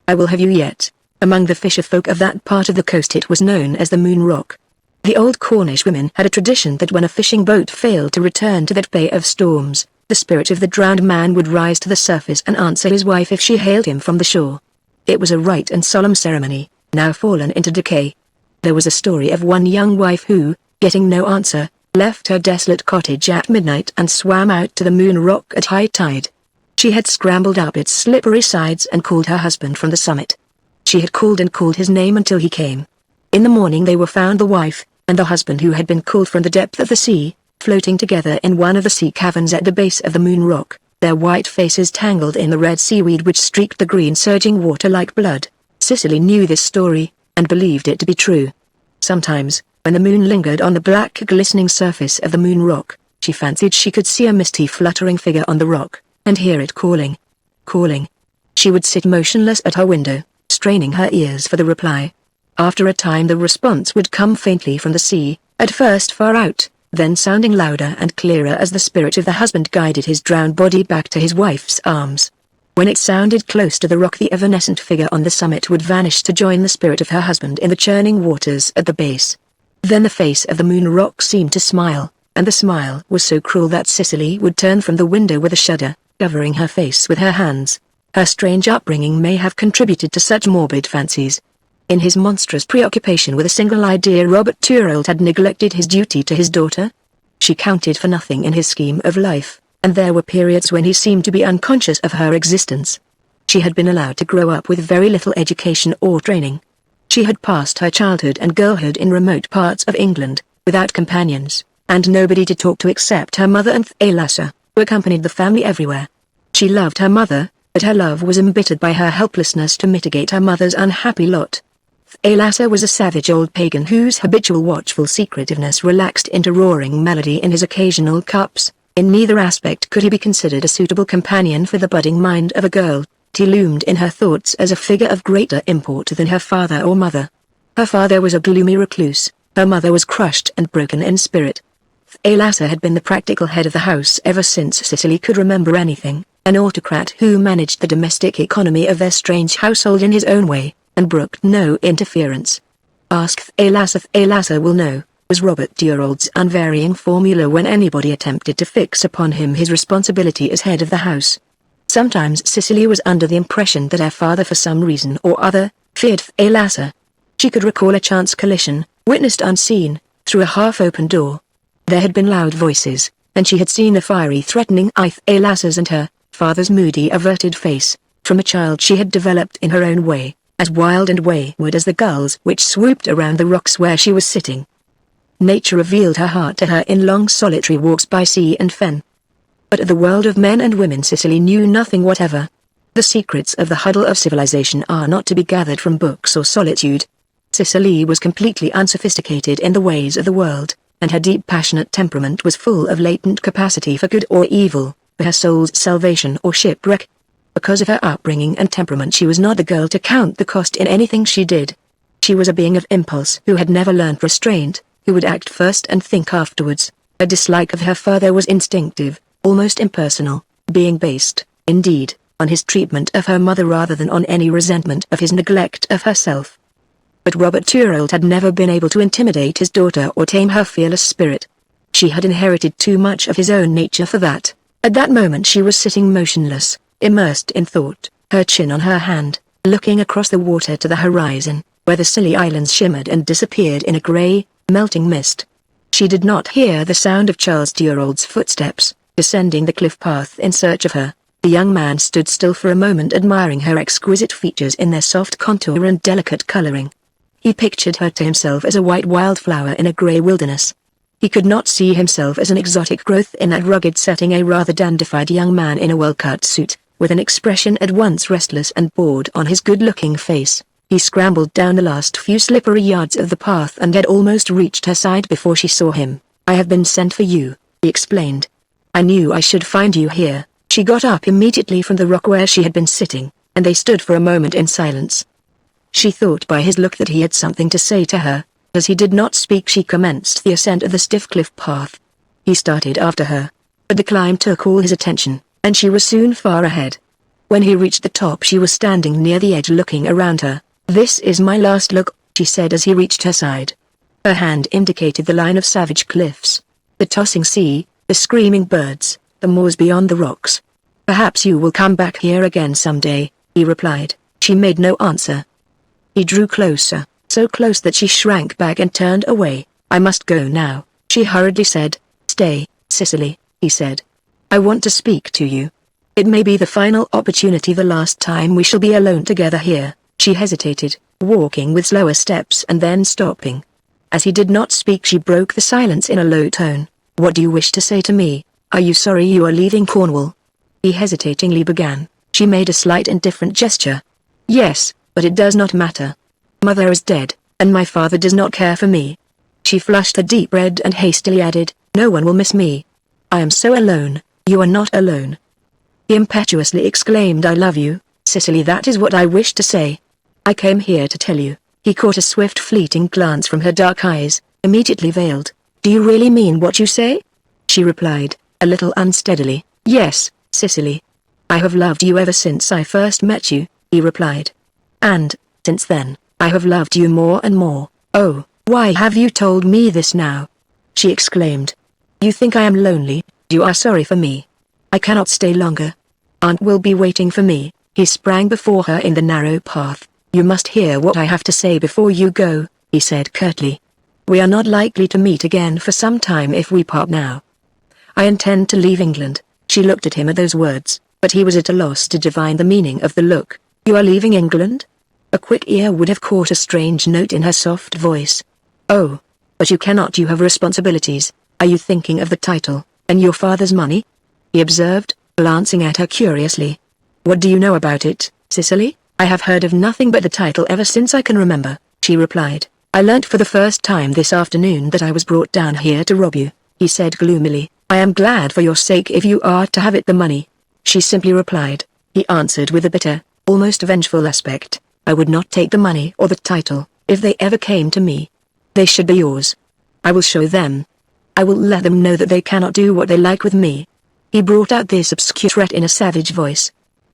I will have you yet." Among the fisher folk of that part of the coast it was known as the Moon Rock. The old Cornish women had a tradition that when a fishing boat failed to return to that bay of storms, the spirit of the drowned man would rise to the surface and answer his wife if she hailed him from the shore. It was a right and solemn ceremony, now fallen into decay. There was a story of one young wife who, getting no answer, left her desolate cottage at midnight and swam out to the Moon Rock at high tide. She had scrambled up its slippery sides and called her husband from the summit. She had called and called his name until he came. In the morning they were found, the wife and the husband who had been called from the depth of the sea, floating together in one of the sea caverns at the base of the Moon Rock, their white faces tangled in the red seaweed which streaked the green surging water like blood. Cicely knew this story, and believed it to be true. Sometimes, when the moon lingered on the black glistening surface of the Moon Rock, she fancied she could see a misty fluttering figure on the rock, and hear it calling. Calling. She would sit motionless at her window, straining her ears for the reply. After a time the response would come faintly from the sea, at first far out, then sounding louder and clearer as the spirit of the husband guided his drowned body back to his wife's arms. When it sounded close to the rock, the evanescent figure on the summit would vanish to join the spirit of her husband in the churning waters at the base. Then the face of the moon rock seemed to smile, and the smile was so cruel that Cicely would turn from the window with a shudder, covering her face with her hands. Her strange upbringing may have contributed to such morbid fancies. In his monstrous preoccupation with a single idea, Robert Turrell had neglected his duty to his daughter. She counted for nothing in his scheme of life, and there were periods when he seemed to be unconscious of her existence. She had been allowed to grow up with very little education or training. She had passed her childhood and girlhood in remote parts of England, without companions, and nobody to talk to except her mother and Thalassa, who accompanied the family everywhere. She loved her mother, but her love was embittered by her helplessness to mitigate her mother's unhappy lot. Thalassa was a savage old pagan whose habitual watchful secretiveness relaxed into roaring melody in his occasional cups. In neither aspect could he be considered a suitable companion for the budding mind of a girl. He loomed in her thoughts as a figure of greater import than her father or mother. Her father was a gloomy recluse, her mother was crushed and broken in spirit. Thalassa had been the practical head of the house ever since Cicely could remember anything, an autocrat who managed the domestic economy of their strange household in his own way, and brooked no interference. "Ask Thalassa, Thalassa will know," was Robert Turrell's unvarying formula when anybody attempted to fix upon him his responsibility as head of the house. Sometimes Cicely was under the impression that her father, for some reason or other, feared Thalassa. She could recall a chance collision, witnessed unseen, through a half-open door. There had been loud voices, and she had seen the fiery threatening eye Thalassa's and her father's moody averted face. From a child she had developed in her own way, as wild and wayward as the gulls which swooped around the rocks where she was sitting. Nature revealed her heart to her in long solitary walks by sea and fen. But of the world of men and women Cicely knew nothing whatever. The secrets of the huddle of civilization are not to be gathered from books or solitude. Cicely was completely unsophisticated in the ways of the world, and her deep passionate temperament was full of latent capacity for good or evil, for her soul's salvation or shipwreck. Because of her upbringing and temperament she was not the girl to count the cost in anything she did. She was a being of impulse who had never learned restraint, who would act first and think afterwards. Her dislike of her father was instinctive, almost impersonal, being based, indeed, on his treatment of her mother rather than on any resentment of his neglect of herself. But Robert Turrell had never been able to intimidate his daughter or tame her fearless spirit. She had inherited too much of his own nature for that. At that moment she was sitting motionless, immersed in thought, her chin on her hand, looking across the water to the horizon, where the Scilly Islands shimmered and disappeared in a grey, melting mist. She did not hear the sound of Charles Turrell's footsteps, descending the cliff path in search of her. The young man stood still for a moment admiring her exquisite features in their soft contour and delicate coloring. He pictured her to himself as a white wildflower in a grey wilderness. He could not see himself as an exotic growth in that rugged setting, a rather dandified young man in a well-cut suit, with an expression at once restless and bored on his good-looking face. He scrambled down the last few slippery yards of the path and had almost reached her side before she saw him. "I have been sent for you," he explained. "I knew I should find you here." She got up immediately from the rock where she had been sitting, and they stood for a moment in silence. She thought by his look that he had something to say to her. As he did not speak she commenced the ascent of the stiff cliff path. He started after her, but the climb took all his attention, and she was soon far ahead. When he reached the top she was standing near the edge looking around her. "This is my last look," she said as he reached her side. Her hand indicated the line of savage cliffs, the tossing sea, the screaming birds, the moors beyond the rocks. "Perhaps you will come back here again someday," he replied. She made no answer. He drew closer, so close that she shrank back and turned away. "I must go now," she hurriedly said. "Stay, Cicely," he said. "I want to speak to you. It may be the final opportunity, the last time we shall be alone together here." She hesitated, walking with slower steps and then stopping. As he did not speak she broke the silence in a low tone. "What do you wish to say to me? Are you sorry you are leaving Cornwall?" He hesitatingly began. She made a slight indifferent gesture. "Yes, but it does not matter. Mother is dead, and my father does not care for me." She flushed a deep red and hastily added, "No one will miss me. I am so alone." "You are not alone," he impetuously exclaimed. "I love you, Cicely, that is what I wish to say. I came here to tell you." He caught a swift fleeting glance from her dark eyes, immediately veiled. "Do you really mean what you say?" She replied, a little unsteadily, "Yes, Cicely. I have loved you ever since I first met you," he replied. "And, since then, I have loved you more and more." "Oh, why have you told me this now?" she exclaimed. "You think I am lonely, you are sorry for me. I cannot stay longer. Aunt will be waiting for me." He sprang before her in the narrow path. "You must hear what I have to say before you go," he said curtly. "We are not likely to meet again for some time if we part now. I intend to leave England." She looked at him at those words, but he was at a loss to divine the meaning of the look. "You are leaving England?" A quick ear would have caught a strange note in her soft voice. "Oh, but you cannot, you have responsibilities. Are you thinking of the title, and your father's money?" he observed, glancing at her curiously. "What do you know about it, Cicely?" "I have heard of nothing but the title ever since I can remember," she replied. "I learnt for the first time this afternoon that I was brought down here to rob you," he said gloomily. "I am glad for your sake if you are to have it, the money," she simply replied. He answered with a bitter, almost vengeful aspect. "I would not take the money or the title, if they ever came to me. They should be yours. I will show them. I will let them know that they cannot do what they like with me." He brought out this obscure threat in a savage voice.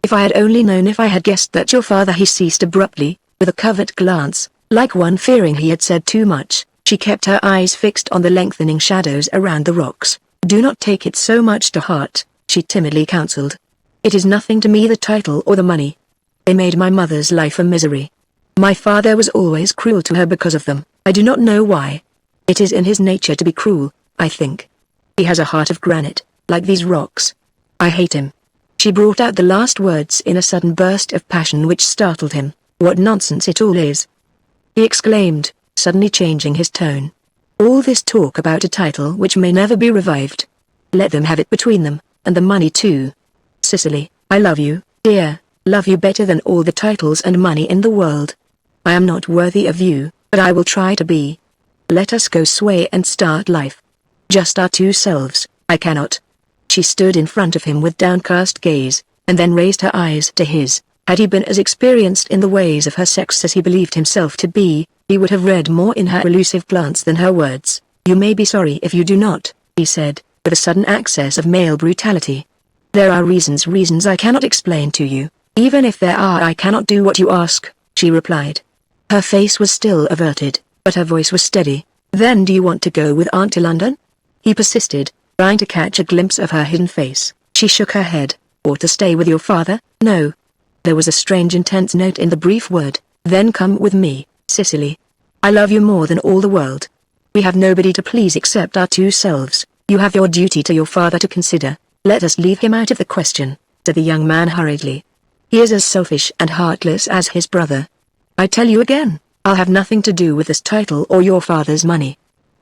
"If I had only known, if I had guessed that your father—" He ceased abruptly, with a covert glance, like one fearing he had said too much. She kept her eyes fixed on the lengthening shadows around the rocks. "Do not take it so much to heart," she timidly counseled. "It is nothing to me, the title or the money. They made my mother's life a misery. My father was always cruel to her because of them. I do not know why. It is in his nature to be cruel, I think. He has a heart of granite, like these rocks. I hate him." She brought out the last words in a sudden burst of passion which startled him. "What nonsense it all is!" he exclaimed, suddenly changing his tone. "All this talk about a title which may never be revived. Let them have it between them, and the money too. Cicely, I love you, dear, love you better than all the titles and money in the world. I am not worthy of you, but I will try to be. Let us go sway and start life. Just our two selves." "I cannot." She stood in front of him with downcast gaze, and then raised her eyes to his. Had he been as experienced in the ways of her sex as he believed himself to be, he would have read more in her elusive glance than her words. "You may be sorry if you do not," he said, with a sudden access of male brutality. "There are reasons I cannot explain to you. Even if there are, I cannot do what you ask," she replied. Her face was still averted, but her voice was steady. "Then do you want to go with Aunt to London?" he persisted, trying to catch a glimpse of her hidden face. She shook her head. "Or to stay with your father?" "No." There was a strange intense note in the brief word. "Then come with me, Cicely. I love you more than all the world. We have nobody to please except our two selves. You have your duty to your father to consider. Let us leave him out of the question," said the young man hurriedly. "He is as selfish and heartless as his brother. I tell you again, I'll have nothing to do with this title or your father's money.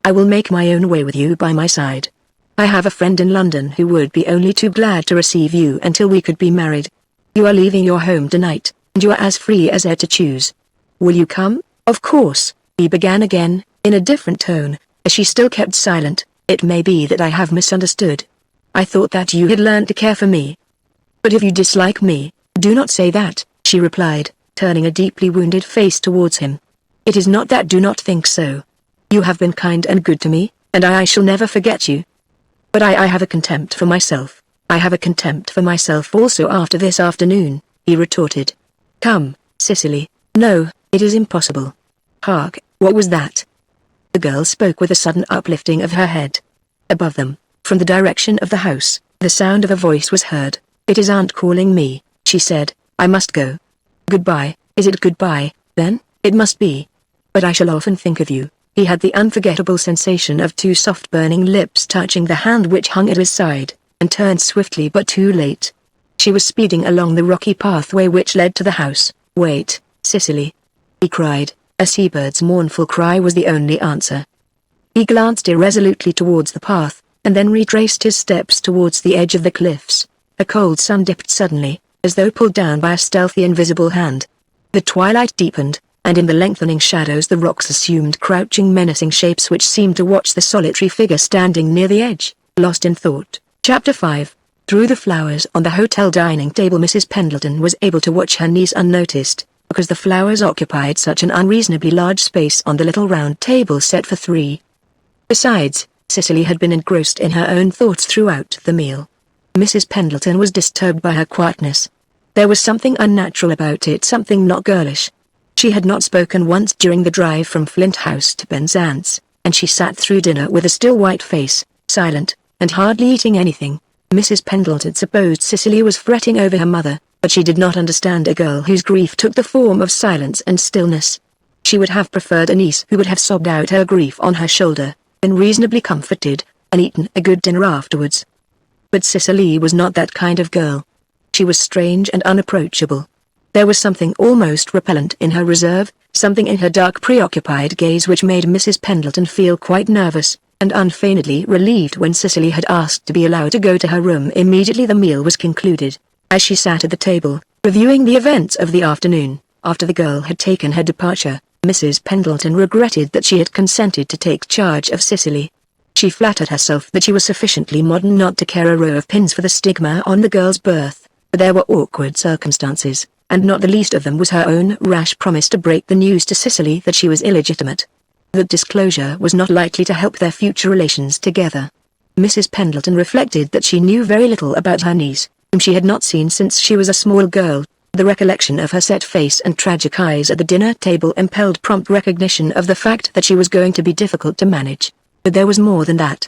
I will make my own way with you by my side. I have a friend in London who would be only too glad to receive you until we could be married. You are leaving your home tonight, and you are as free as air to choose. Will you come?" "Of course," he began again, in a different tone, as she still kept silent. "It may be that I have misunderstood. I thought that you had learned to care for me. But if you dislike me, do not say that," she replied, turning a deeply wounded face towards him. "It is not that, do not think so. You have been kind and good to me, and I shall never forget you. But I have a contempt for myself. I have a contempt for myself also after this afternoon," he retorted. "Come, Cicely." "No, it is impossible." "Hark, what was that?" The girl spoke with a sudden uplifting of her head. Above them, from the direction of the house, the sound of a voice was heard. "It is Aunt calling me," she said. "I must go." "Goodbye." "Is it goodbye, then?" "It must be. But I shall often think of you." He had the unforgettable sensation of two soft burning lips touching the hand which hung at his side, and turned swiftly but too late. She was speeding along the rocky pathway which led to the house. "Wait, Cicely," he cried. A seabird's mournful cry was the only answer. He glanced irresolutely towards the path, and then retraced his steps towards the edge of the cliffs. A cold sun dipped suddenly, as though pulled down by a stealthy invisible hand. The twilight deepened, and in the lengthening shadows the rocks assumed crouching menacing shapes which seemed to watch the solitary figure standing near the edge, lost in thought. Chapter 5. Through the flowers on the hotel dining table, Mrs. Pendleton was able to watch her niece unnoticed, because the flowers occupied such an unreasonably large space on the little round table set for three. Besides, Cicely had been engrossed in her own thoughts throughout the meal. Mrs. Pendleton was disturbed by her quietness. There was something unnatural about it, something not girlish. She had not spoken once during the drive from Flint House to Penzance, and she sat through dinner with a still white face, silent, and hardly eating anything. Mrs. Pendleton supposed Cicely was fretting over her mother, but she did not understand a girl whose grief took the form of silence and stillness. She would have preferred a niece who would have sobbed out her grief on her shoulder, been reasonably comforted, and eaten a good dinner afterwards. But Cicely was not that kind of girl. She was strange and unapproachable. There was something almost repellent in her reserve, something in her dark preoccupied gaze which made Mrs. Pendleton feel quite nervous, and unfeignedly relieved when Cicely had asked to be allowed to go to her room immediately the meal was concluded. As she sat at the table, reviewing the events of the afternoon, after the girl had taken her departure, Mrs. Pendleton regretted that she had consented to take charge of Cicely. She flattered herself that she was sufficiently modern not to care a row of pins for the stigma on the girl's birth, but there were awkward circumstances, and not the least of them was her own rash promise to break the news to Cicely that she was illegitimate. That disclosure was not likely to help their future relations together. Mrs. Pendleton reflected that she knew very little about her niece, whom she had not seen since she was a small girl. The recollection of her set face and tragic eyes at the dinner table impelled prompt recognition of the fact that she was going to be difficult to manage. But there was more than that.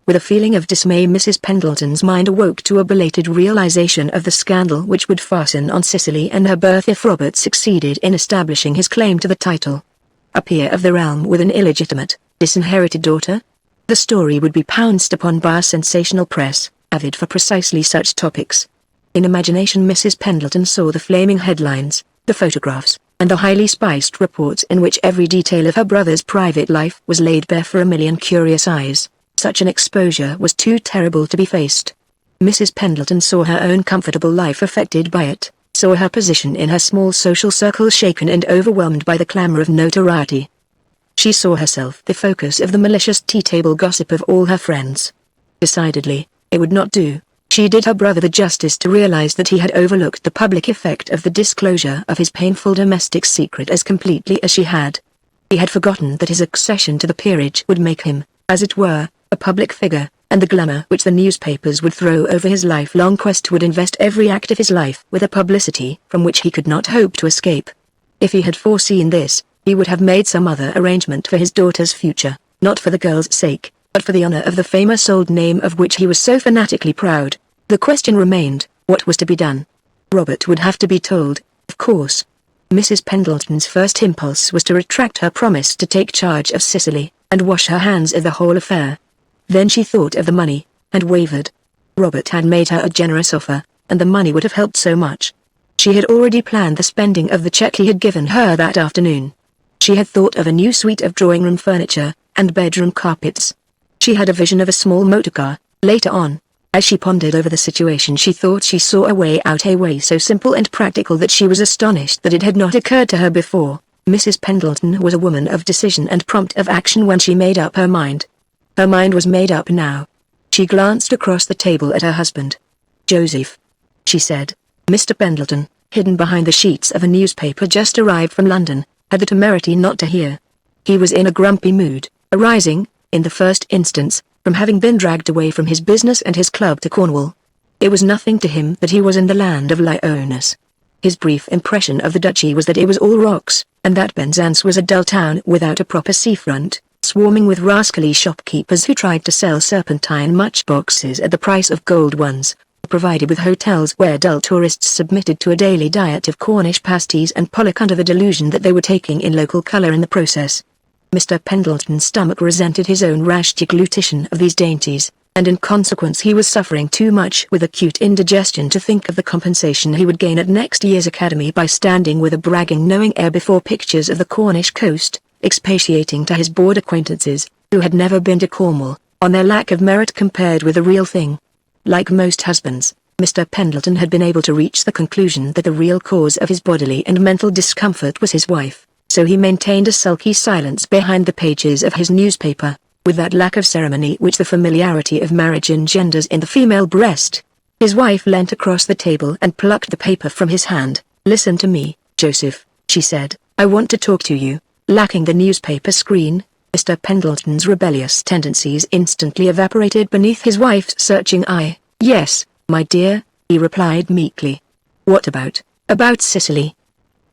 With a feeling of dismay, Mrs. Pendleton's mind awoke to a belated realization of the scandal which would fasten on Cicely and her birth if Robert succeeded in establishing his claim to the title. A peer of the realm with an illegitimate, disinherited daughter? The story would be pounced upon by a sensational press, avid for precisely such topics. In imagination Mrs. Pendleton saw the flaming headlines, the photographs, and the highly spiced reports in which every detail of her brother's private life was laid bare for a million curious eyes. Such an exposure was too terrible to be faced. Mrs. Pendleton saw her own comfortable life affected by it, saw her position in her small social circle shaken and overwhelmed by the clamor of notoriety. She saw herself the focus of the malicious tea-table gossip of all her friends. Decidedly, it would not do. She did her brother the justice to realize that he had overlooked the public effect of the disclosure of his painful domestic secret as completely as she had. He had forgotten that his accession to the peerage would make him, as it were, a public figure, and the glamour which the newspapers would throw over his lifelong quest would invest every act of his life with a publicity from which he could not hope to escape. If he had foreseen this, he would have made some other arrangement for his daughter's future, not for the girl's sake, but for the honor of the famous old name of which he was so fanatically proud. The question remained, what was to be done? Robert would have to be told, of course. Mrs. Pendleton's first impulse was to retract her promise to take charge of Cicely, and wash her hands of the whole affair. Then she thought of the money, and wavered. Robert had made her a generous offer, and the money would have helped so much. She had already planned the spending of the check he had given her that afternoon. She had thought of a new suite of drawing-room furniture, and bedroom carpets. She had a vision of a small motor car, later on. As she pondered over the situation she thought she saw a way out, a way so simple and practical that she was astonished that it had not occurred to her before. Mrs. Pendleton was a woman of decision and prompt of action when she made up her mind. Her mind was made up now. She glanced across the table at her husband. "Joseph," she said. Mr. Pendleton, hidden behind the sheets of a newspaper just arrived from London, had the temerity not to hear. He was in a grumpy mood, arising, in the first instance, from having been dragged away from his business and his club to Cornwall. It was nothing to him that he was in the land of Lyoness. His brief impression of the duchy was that it was all rocks, and that Penzance was a dull town without a proper seafront, swarming with rascally shopkeepers who tried to sell serpentine matchboxes at the price of gold ones, provided with hotels where dull tourists submitted to a daily diet of Cornish pasties and Pollock under the delusion that they were taking in local colour in the process. Mr. Pendleton's stomach resented his own rash deglutition of these dainties, and in consequence he was suffering too much with acute indigestion to think of the compensation he would gain at next year's academy by standing with a bragging knowing air before pictures of the Cornish coast, expatiating to his bored acquaintances, who had never been to Cornwall, on their lack of merit compared with the real thing. Like most husbands, Mr. Pendleton had been able to reach the conclusion that the real cause of his bodily and mental discomfort was his wife, so he maintained a sulky silence behind the pages of his newspaper, with that lack of ceremony which the familiarity of marriage engenders in the female breast. His wife leant across the table and plucked the paper from his hand. "Listen to me, Joseph," she said. "I want to talk to you." Lacking the newspaper screen, Mr. Mr. Pendleton's rebellious tendencies instantly evaporated beneath his wife's searching eye. "Yes, my dear," he replied meekly. "What about Cicely?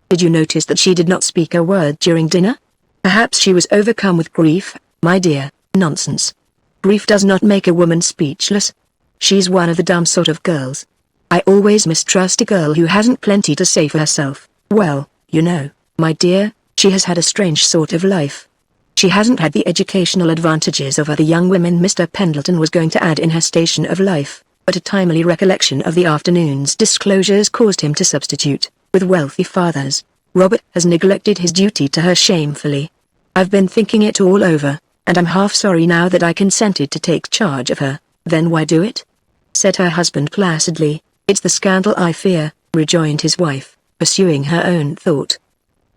Did you notice that she did not speak a word during dinner? Perhaps she was overcome with grief, my dear." "Nonsense. Grief does not make a woman speechless. She's one of the dumb sort of girls. I always mistrust a girl who hasn't plenty to say for herself." "Well, you know, my dear, she has had a strange sort of life. She hasn't had the educational advantages of other young women," Mr. Pendleton was going to add, "in her station of life, but a timely recollection of the afternoon's disclosures caused him to substitute, with wealthy fathers. "Robert has neglected his duty to her shamefully. I've been thinking it all over, and I'm half sorry now that I consented to take charge of her." "Then why do it?" said her husband placidly. "It's the scandal I fear," rejoined his wife, pursuing her own thought.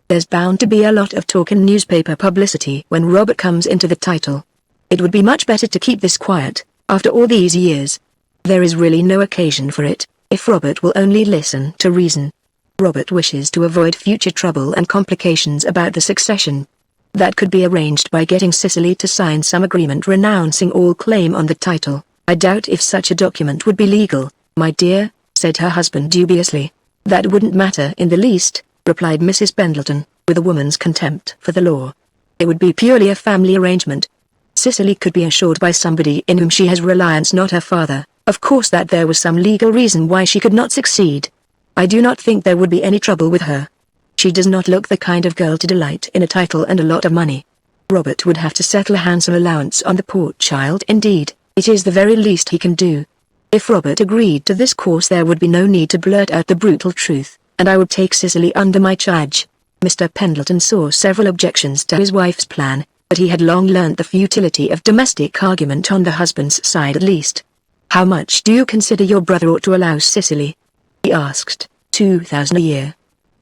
"There's bound to be a lot of talk and newspaper publicity when Robert comes into the title. It would be much better to keep this quiet, after all these years. There is really no occasion for it, if Robert will only listen to reason. Robert wishes to avoid future trouble and complications about the succession. That could be arranged by getting Cicely to sign some agreement renouncing all claim on the title. I doubt if such a document would be legal, my dear," said her husband dubiously. "That wouldn't matter in the least," replied Mrs. Pendleton, with a woman's contempt for the law. "It would be purely a family arrangement. Cicely could be assured by somebody in whom she has reliance, not her father, of course, that there was some legal reason why she could not succeed. I do not think there would be any trouble with her. She does not look the kind of girl to delight in a title and a lot of money. Robert would have to settle a handsome allowance on the poor child. Indeed, it is the very least he can do. If Robert agreed to this course, there would be no need to blurt out the brutal truth, and I would take Cicely under my charge." Mr. Pendleton saw several objections to his wife's plan, but he had long learnt the futility of domestic argument on the husband's side at least. "How much do you consider your brother ought to allow Cicely?" he asked. "2,000 a year.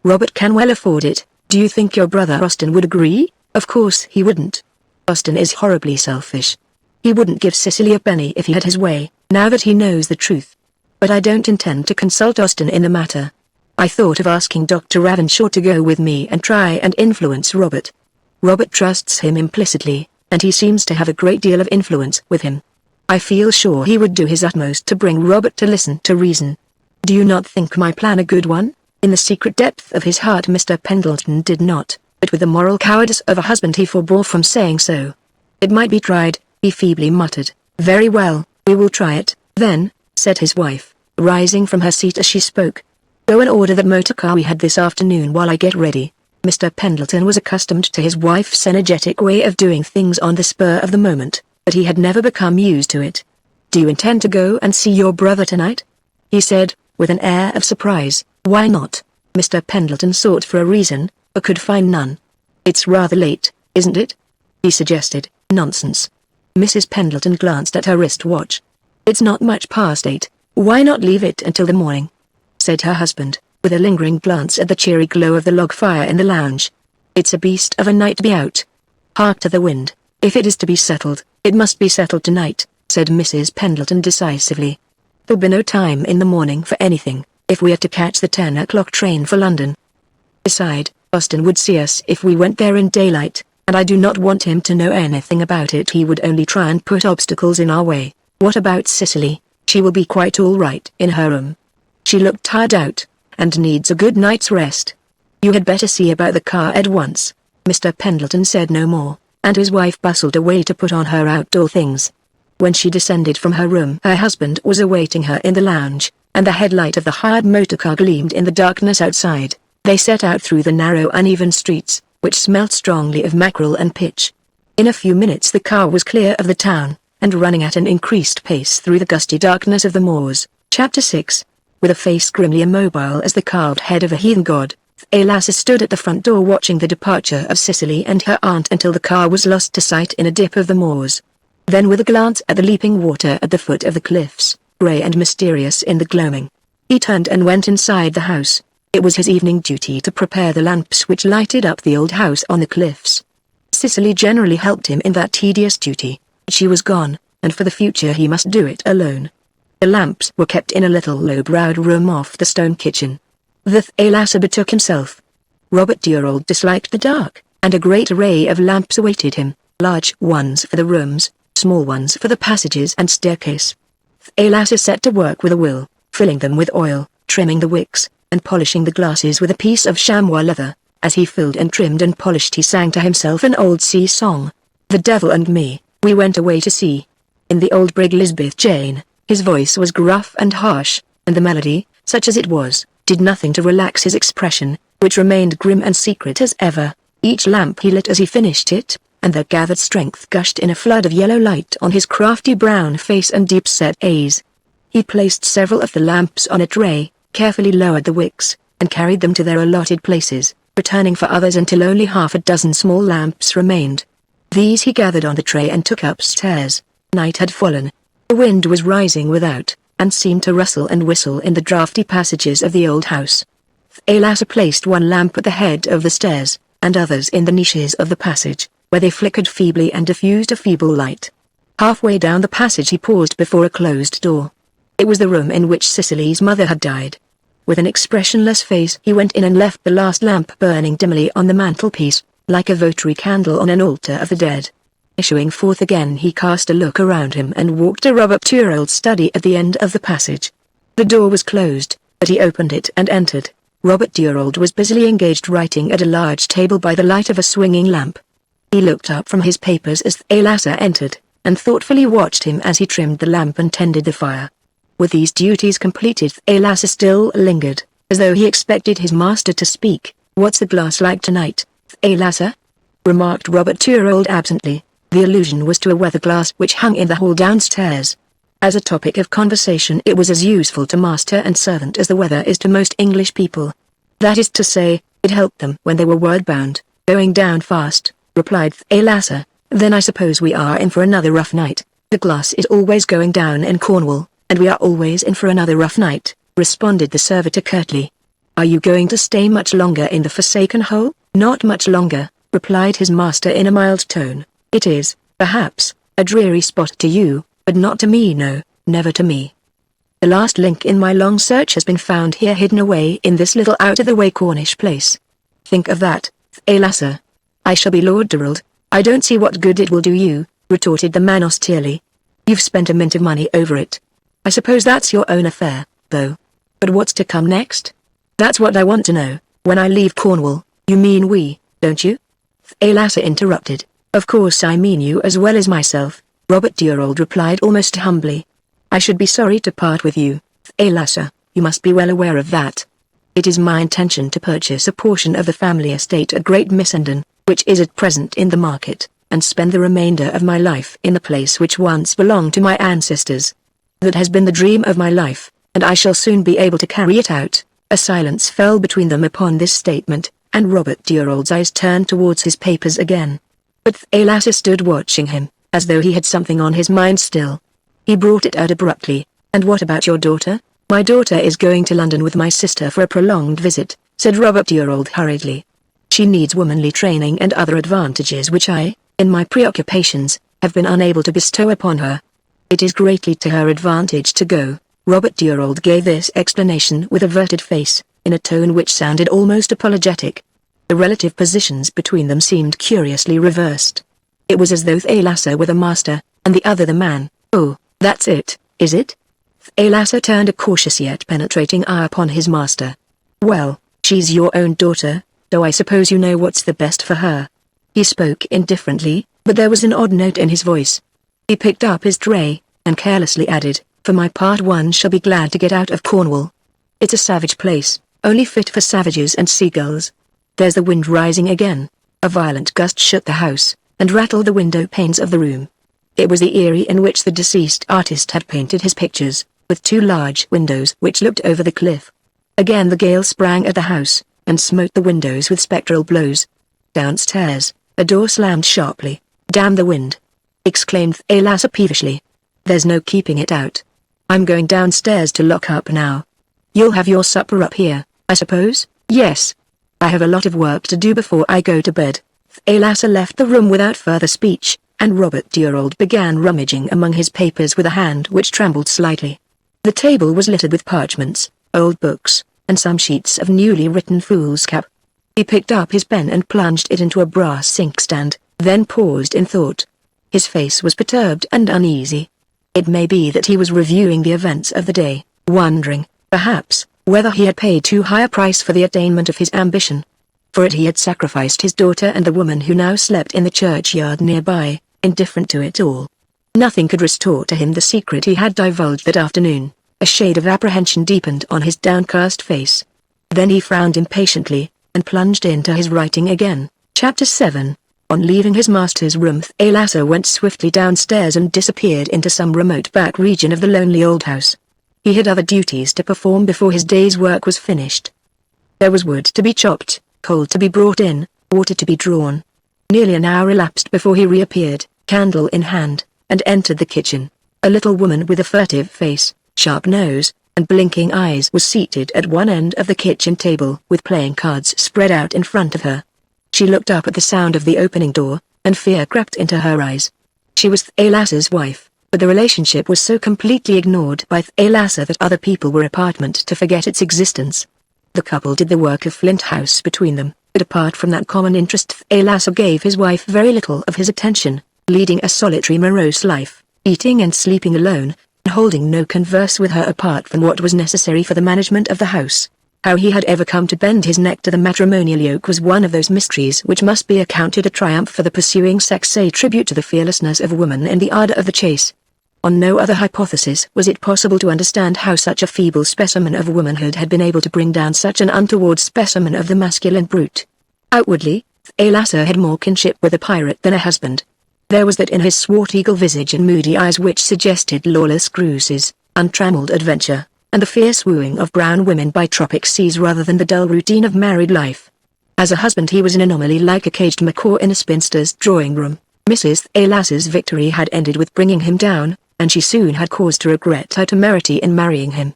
Robert can well afford it. Do you think your brother Austin would agree?" "Of course he wouldn't. Austin is horribly selfish. He wouldn't give Cicely a penny if he had his way, now that he knows the truth. But I don't intend to consult Austin in the matter. I thought of asking Dr. Ravenshaw to go with me and try and influence Robert. Robert trusts him implicitly, and he seems to have a great deal of influence with him. I feel sure he would do his utmost to bring Robert to listen to reason. Do you not think my plan a good one?" In the secret depth of his heart Mr. Pendleton did not, but with the moral cowardice of a husband he forbore from saying so. "It might be tried," he feebly muttered. "Very well, we will try it, then," said his wife, rising from her seat as she spoke. "Go and order that motor car we had this afternoon while I get ready." Mr. Pendleton was accustomed to his wife's energetic way of doing things on the spur of the moment, but he had never become used to it. "Do you intend to go and see your brother tonight?" he said, with an air of surprise. "Why not?" Mr. Pendleton sought for a reason, but could find none. "It's rather late, isn't it?" he suggested. "Nonsense." Mrs. Pendleton glanced at her wristwatch. "It's not much past 8. Why not leave it until the morning?" said her husband, with a lingering glance at the cheery glow of the log fire in the lounge. "It's a beast of a night to be out. Hark to the wind. If it is to be settled, it must be settled tonight," said Mrs. Pendleton decisively. "There'll be no time in the morning for anything, if we are to catch the 10 o'clock train for London. Besides, Austin would see us if we went there in daylight, and I do not want him to know anything about it. He would only try and put obstacles in our way. What about Cicely? She will be quite all right in her room. She looked tired out, and needs a good night's rest. You had better see about the car at once." Mr. Pendleton said no more, and his wife bustled away to put on her outdoor things. When she descended from her room, her husband was awaiting her in the lounge, and the headlight of the hired motor car gleamed in the darkness outside. They set out through the narrow uneven streets, which smelt strongly of mackerel and pitch. In a few minutes the car was clear of the town, and running at an increased pace through the gusty darkness of the moors. Chapter 6. With a face grimly immobile as the carved head of a heathen god, Thalassa stood at the front door watching the departure of Cicely and her aunt until the car was lost to sight in a dip of the moors. Then with a glance at the leaping water at the foot of the cliffs, grey and mysterious in the gloaming, he turned and went inside the house. It was his evening duty to prepare the lamps which lighted up the old house on the cliffs. Cicely generally helped him in that tedious duty, but she was gone, and for the future he must do it alone. The lamps were kept in a little low-browed room off the stone kitchen. The Thalassa betook himself. Robert Durald disliked the dark, and a great array of lamps awaited him. large ones for the rooms, small ones for the passages and staircase. Thalassa set to work with a will, filling them with oil, trimming the wicks, and polishing the glasses with a piece of chamois leather. As he filled and trimmed and polished he sang to himself an old sea song. The devil and me, we went away to sea. In the old brig Lisbeth Jane, his voice was gruff and harsh, and the melody, such as it was, did nothing to relax his expression, which remained grim and secret as ever. Each lamp he lit as he finished it, and their gathered strength gushed in a flood of yellow light on his crafty brown face and deep-set eyes. He placed several of the lamps on a tray, carefully lowered the wicks, and carried them to their allotted places, returning for others until only half a dozen small lamps remained. These he gathered on the tray and took upstairs. Night had fallen. The wind was rising without, and seemed to rustle and whistle in the draughty passages of the old house. Thalassa placed one lamp at the head of the stairs, and others in the niches of the passage, where they flickered feebly and diffused a feeble light. Halfway down the passage he paused before a closed door. It was the room in which Cicely's mother had died. With an expressionless face he went in and left the last lamp burning dimly on the mantelpiece, like a votary candle on an altar of the dead. Issuing forth again he cast a look around him and walked to Robert Turrell's study at the end of the passage. The door was closed, but he opened it and entered. Robert Durald was busily engaged writing at a large table by the light of a swinging lamp. He looked up from his papers as Thalassa entered, and thoughtfully watched him as he trimmed the lamp and tended the fire. With these duties completed Thalassa still lingered, as though he expected his master to speak. "What's the glass like tonight, Thalassa?" remarked Robert Turrell absently. The allusion was to a weather glass which hung in the hall downstairs. As a topic of conversation it was as useful to master and servant as the weather is to most English people. That is to say, it helped them when they were word-bound. "Going down fast," replied Thalassa. "Then I suppose we are in for another rough night." "The glass is always going down in Cornwall, and we are always in for another rough night," responded the servitor curtly. "Are you going to stay much longer in the forsaken hole?" "Not much longer," replied his master in a mild tone. "It is, perhaps, a dreary spot to you, but not to me. No, never to me. The last link in my long search has been found here hidden away in this little out-of-the-way Cornish place. Think of that, Thalassa. I shall be Lord Durald." "I don't see what good it will do you," retorted the man austerely. "You've spent a mint of money over it. I suppose that's your own affair, though. But what's to come next? That's what I want to know. When I leave Cornwall." "You mean we, don't you?" Thalassa interrupted. "Of course I mean you as well as myself," Robert Durald replied almost humbly. "I should be sorry to part with you, Thalassa, you must be well aware of that. It is my intention to purchase a portion of the family estate at Great Missenden, which is at present in the market, and spend the remainder of my life in the place which once belonged to my ancestors. That has been the dream of my life, and I shall soon be able to carry it out." A silence fell between them upon this statement, and Robert Durald's eyes turned towards his papers again. But Thalassa stood watching him, as though he had something on his mind still. He brought it out abruptly. "And what about your daughter?" "My daughter is going to London with my sister for a prolonged visit," said Robert Durald hurriedly. "She needs womanly training and other advantages which I, in my preoccupations, have been unable to bestow upon her. It is greatly to her advantage to go." Robert Durald gave this explanation with averted face, in a tone which sounded almost apologetic. The relative positions between them seemed curiously reversed. It was as though Thalassa were the master, and the other the man. "Oh, that's it, is it?" Thalassa turned a cautious yet penetrating eye upon his master. "Well, she's your own daughter, so I suppose you know what's the best for her." He spoke indifferently, but there was an odd note in his voice. He picked up his tray, and carelessly added, "For my part one shall be glad to get out of Cornwall. It's a savage place, only fit for savages and seagulls." There's the wind rising again. A violent gust shook the house, and rattled the window panes of the room. It was the eyrie in which the deceased artist had painted his pictures, with two large windows which looked over the cliff. Again the gale sprang at the house, and smote the windows with spectral blows. Downstairs, a door slammed sharply. "Damn the wind!" exclaimed Thalassa peevishly. "There's no keeping it out. I'm going downstairs to lock up now." "You'll have your supper up here, I suppose?" "Yes. I have a lot of work to do before I go to bed." Thalassa left the room without further speech, and Robert Durald began rummaging among his papers with a hand which trembled slightly. The table was littered with parchments, old books, and some sheets of newly written foolscap. He picked up his pen and plunged it into a brass inkstand, then paused in thought. His face was perturbed and uneasy. It may be that he was reviewing the events of the day, wondering, perhaps, whether he had paid too high a price for the attainment of his ambition. For it he had sacrificed his daughter and the woman who now slept in the churchyard nearby, indifferent to it all. Nothing could restore to him the secret he had divulged that afternoon. A shade of apprehension deepened on his downcast face. Then he frowned impatiently, and plunged into his writing again. Chapter 7. On leaving his master's room, Thalassa went swiftly downstairs and disappeared into some remote back region of the lonely old house. He had other duties to perform before his day's work was finished. There was wood to be chopped, coal to be brought in, water to be drawn. Nearly an hour elapsed before he reappeared, candle in hand, and entered the kitchen. A little woman with a furtive face, sharp nose, and blinking eyes was seated at one end of the kitchen table with playing cards spread out in front of her. She looked up at the sound of the opening door, and fear crept into her eyes. She was Thalassa's wife, but the relationship was so completely ignored by Thalassa that other people were apartment to forget its existence. The couple did the work of Flint House between them, but apart from that common interest Thalassa gave his wife very little of his attention, leading a solitary morose life, eating and sleeping alone, and holding no converse with her apart from what was necessary for the management of the house. How he had ever come to bend his neck to the matrimonial yoke was one of those mysteries which must be accounted a triumph for the pursuing sex, a tribute to the fearlessness of woman and the ardor of the chase. On no other hypothesis was it possible to understand how such a feeble specimen of womanhood had been able to bring down such an untoward specimen of the masculine brute. Outwardly, Thalassa had more kinship with a pirate than a husband. There was that in his swart-eagle visage and moody eyes which suggested lawless cruises, untrammeled adventure, and the fierce wooing of brown women by tropic seas rather than the dull routine of married life. As a husband he was an anomaly, like a caged macaw in a spinster's drawing room. Mrs. Thalassa's victory had ended with bringing him down, and she soon had cause to regret her temerity in marrying him.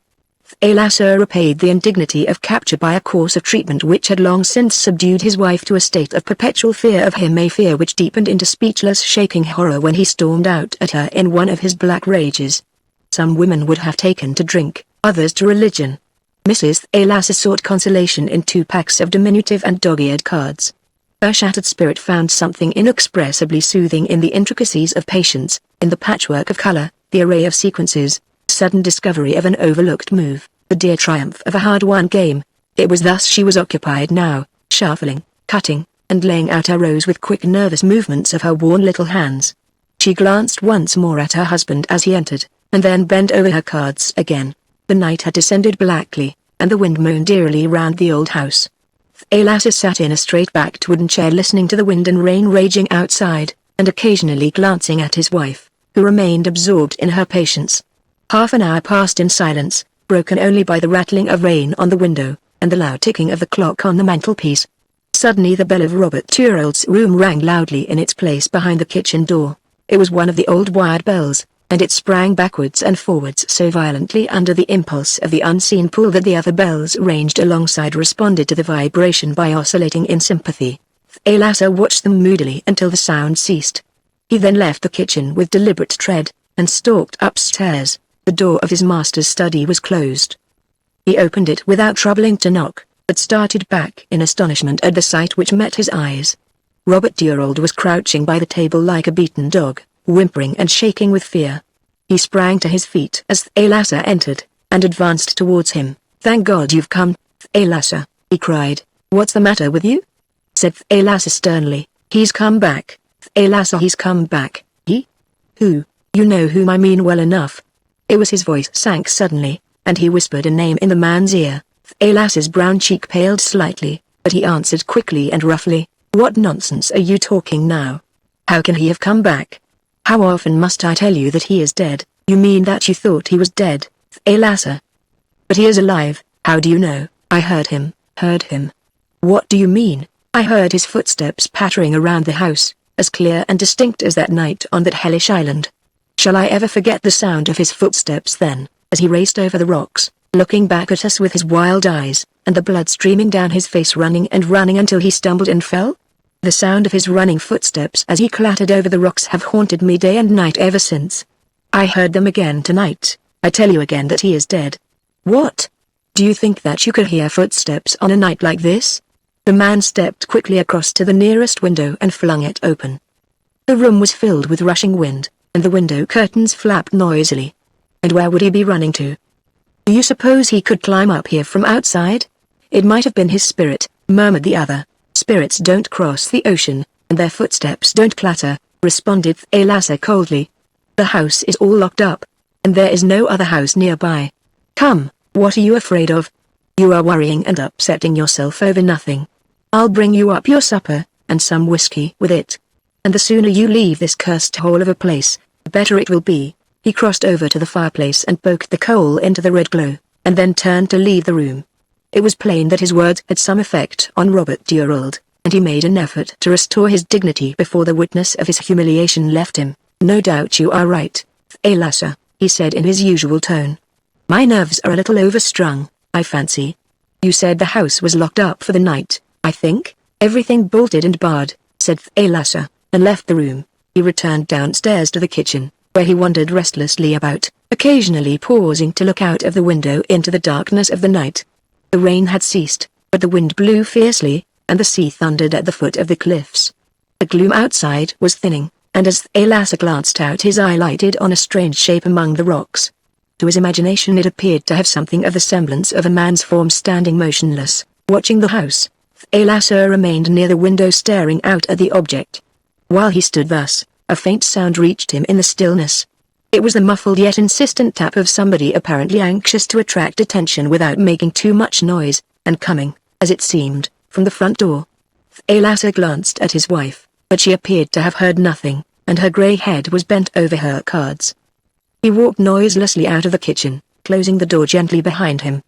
Thalassa repaid the indignity of capture by a course of treatment which had long since subdued his wife to a state of perpetual fear of him, a fear which deepened into speechless shaking horror when he stormed out at her in one of his black rages. Some women would have taken to drink, others to religion. Mrs. Thalassa sought consolation in 2 packs of diminutive and dog-eared cards. Her shattered spirit found something inexpressibly soothing in the intricacies of patience, in the patchwork of color, the array of sequences, sudden discovery of an overlooked move, the dear triumph of a hard-won game. It was thus she was occupied now, shuffling, cutting, and laying out her rows with quick nervous movements of her worn little hands. She glanced once more at her husband as he entered, and then bent over her cards again. The night had descended blackly, and the wind moaned eerily round the old house. Thalassa sat in a straight-backed wooden chair listening to the wind and rain raging outside, and occasionally glancing at his wife, who remained absorbed in her patience. Half an hour passed in silence, broken only by the rattling of rain on the window, and the loud ticking of the clock on the mantelpiece. Suddenly the bell of Robert Turrell's room rang loudly in its place behind the kitchen door. It was one of the old wired bells, and it sprang backwards and forwards so violently under the impulse of the unseen pull that the other bells ranged alongside responded to the vibration by oscillating in sympathy. Thalassa watched them moodily until the sound ceased. He then left the kitchen with deliberate tread, and stalked upstairs. The door of his master's study was closed. He opened it without troubling to knock, but started back in astonishment at the sight which met his eyes. Robert Durald was crouching by the table like a beaten dog, whimpering and shaking with fear. He sprang to his feet as Thalassa entered, and advanced towards him. "Thank God you've come, Thalassa," he cried. "What's the matter with you?" said Thalassa sternly. "He's come back, Thalassa, he's come back." "He? Who?" "You know whom I mean well enough." It was his voice sank suddenly, and he whispered a name in the man's ear. Thalassa's brown cheek paled slightly, but he answered quickly and roughly, "What nonsense are you talking now? How can he have come back? How often must I tell you that he is dead?" "You mean that you thought he was dead, Thalassa?" "But he is alive." "How do you know?" "I heard him." "Heard him? What do you mean?" "I heard his footsteps pattering around the house, as clear and distinct as that night on that hellish island." "Shall I ever forget the sound of his footsteps then, as he raced over the rocks, looking back at us with his wild eyes, and the blood streaming down his face, running and running until he stumbled and fell? The sound of his running footsteps as he clattered over the rocks have haunted me day and night ever since. I heard them again tonight. I tell you again that he is dead." "What? Do you think that you could hear footsteps on a night like this?" The man stepped quickly across to the nearest window and flung it open. The room was filled with rushing wind, and the window curtains flapped noisily. And where would he be running to? Do you suppose he could climb up here from outside? It might have been his spirit, murmured the other. Spirits don't cross the ocean, and their footsteps don't clatter, responded Thalassa coldly. The house is all locked up, and there is no other house nearby. Come, what are you afraid of? You are worrying and upsetting yourself over nothing. I'll bring you up your supper, and some whiskey with it. And the sooner you leave this cursed hole of a place, the better it will be. He crossed over to the fireplace and poked the coal into the red glow, and then turned to leave the room. It was plain that his words had some effect on Robert Durald, and he made an effort to restore his dignity before the witness of his humiliation left him. No doubt you are right, Thalassa, he said in his usual tone. My nerves are a little overstrung, I fancy. You said the house was locked up for the night, I think? Everything bolted and barred, said Thalassa, and left the room. He returned downstairs to the kitchen, where he wandered restlessly about, occasionally pausing to look out of the window into the darkness of the night. The rain had ceased, but the wind blew fiercely, and the sea thundered at the foot of the cliffs. The gloom outside was thinning, and as Thalassa glanced out his eye lighted on a strange shape among the rocks. To his imagination it appeared to have something of the semblance of a man's form standing motionless, watching the house. Thalassa remained near the window staring out at the object. While he stood thus, a faint sound reached him in the stillness. It was the muffled yet insistent tap of somebody apparently anxious to attract attention without making too much noise, and coming, as it seemed, from the front door. Thalassa glanced at his wife, but she appeared to have heard nothing, and her grey head was bent over her cards. He walked noiselessly out of the kitchen, closing the door gently behind him.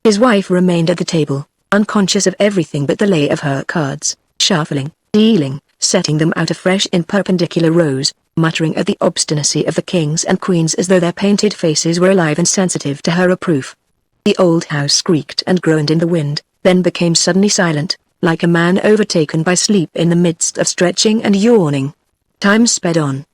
His wife remained at the table, unconscious of everything but the lay of her cards, shuffling, dealing, setting them out afresh in perpendicular rows, muttering at the obstinacy of the kings and queens as though their painted faces were alive and sensitive to her reproof. The old house creaked and groaned in the wind, then became suddenly silent, like a man overtaken by sleep in the midst of stretching and yawning. Time sped on.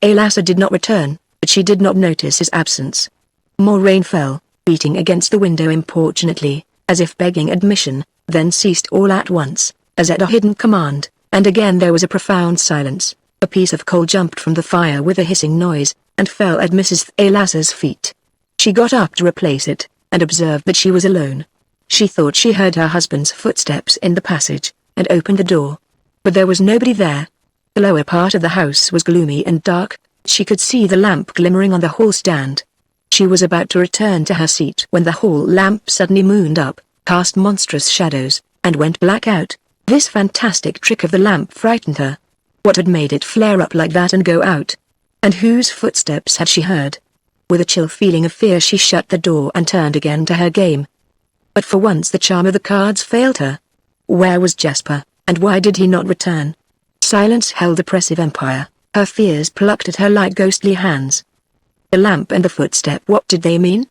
Thalassa did not return, but she did not notice his absence. More rain fell, beating against the window importunately, as if begging admission, then ceased all at once, as at a hidden command, and again there was a profound silence. A piece of coal jumped from the fire with a hissing noise, and fell at Mrs. Thalassa's feet. She got up to replace it, and observed that she was alone. She thought she heard her husband's footsteps in the passage, and opened the door. But there was nobody there. The lower part of the house was gloomy and dark. She could see the lamp glimmering on the hall stand. She was about to return to her seat when the hall lamp suddenly mooned up, cast monstrous shadows, and went black out. This fantastic trick of the lamp frightened her. What had made it flare up like that and go out? And whose footsteps had she heard? With a chill feeling of fear she shut the door and turned again to her game. But for once the charm of the cards failed her. Where was Jasper, and why did he not return? Silence held oppressive empire. Her fears plucked at her like ghostly hands. The lamp and the footstep, what did they mean?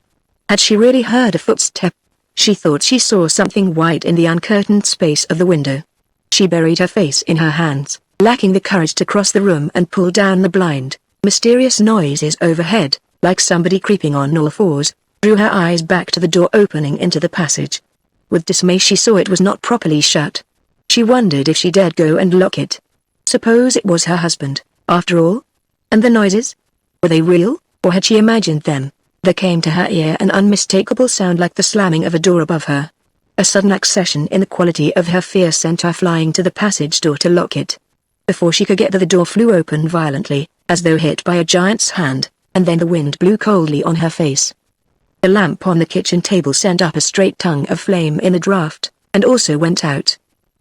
Had she really heard a footstep? She thought she saw something white in the uncurtained space of the window. She buried her face in her hands, lacking the courage to cross the room and pull down the blind. Mysterious noises overhead, like somebody creeping on all fours, drew her eyes back to the door opening into the passage. With dismay she saw it was not properly shut. She wondered if she dared go and lock it. Suppose it was her husband, after all? And the noises? Were they real, or had she imagined them? There came to her ear an unmistakable sound like the slamming of a door above her. A sudden accession in the quality of her fear sent her flying to the passage door to lock it. Before she could get there the door flew open violently, as though hit by a giant's hand, and then the wind blew coldly on her face. The lamp on the kitchen table sent up a straight tongue of flame in a draught, and also went out.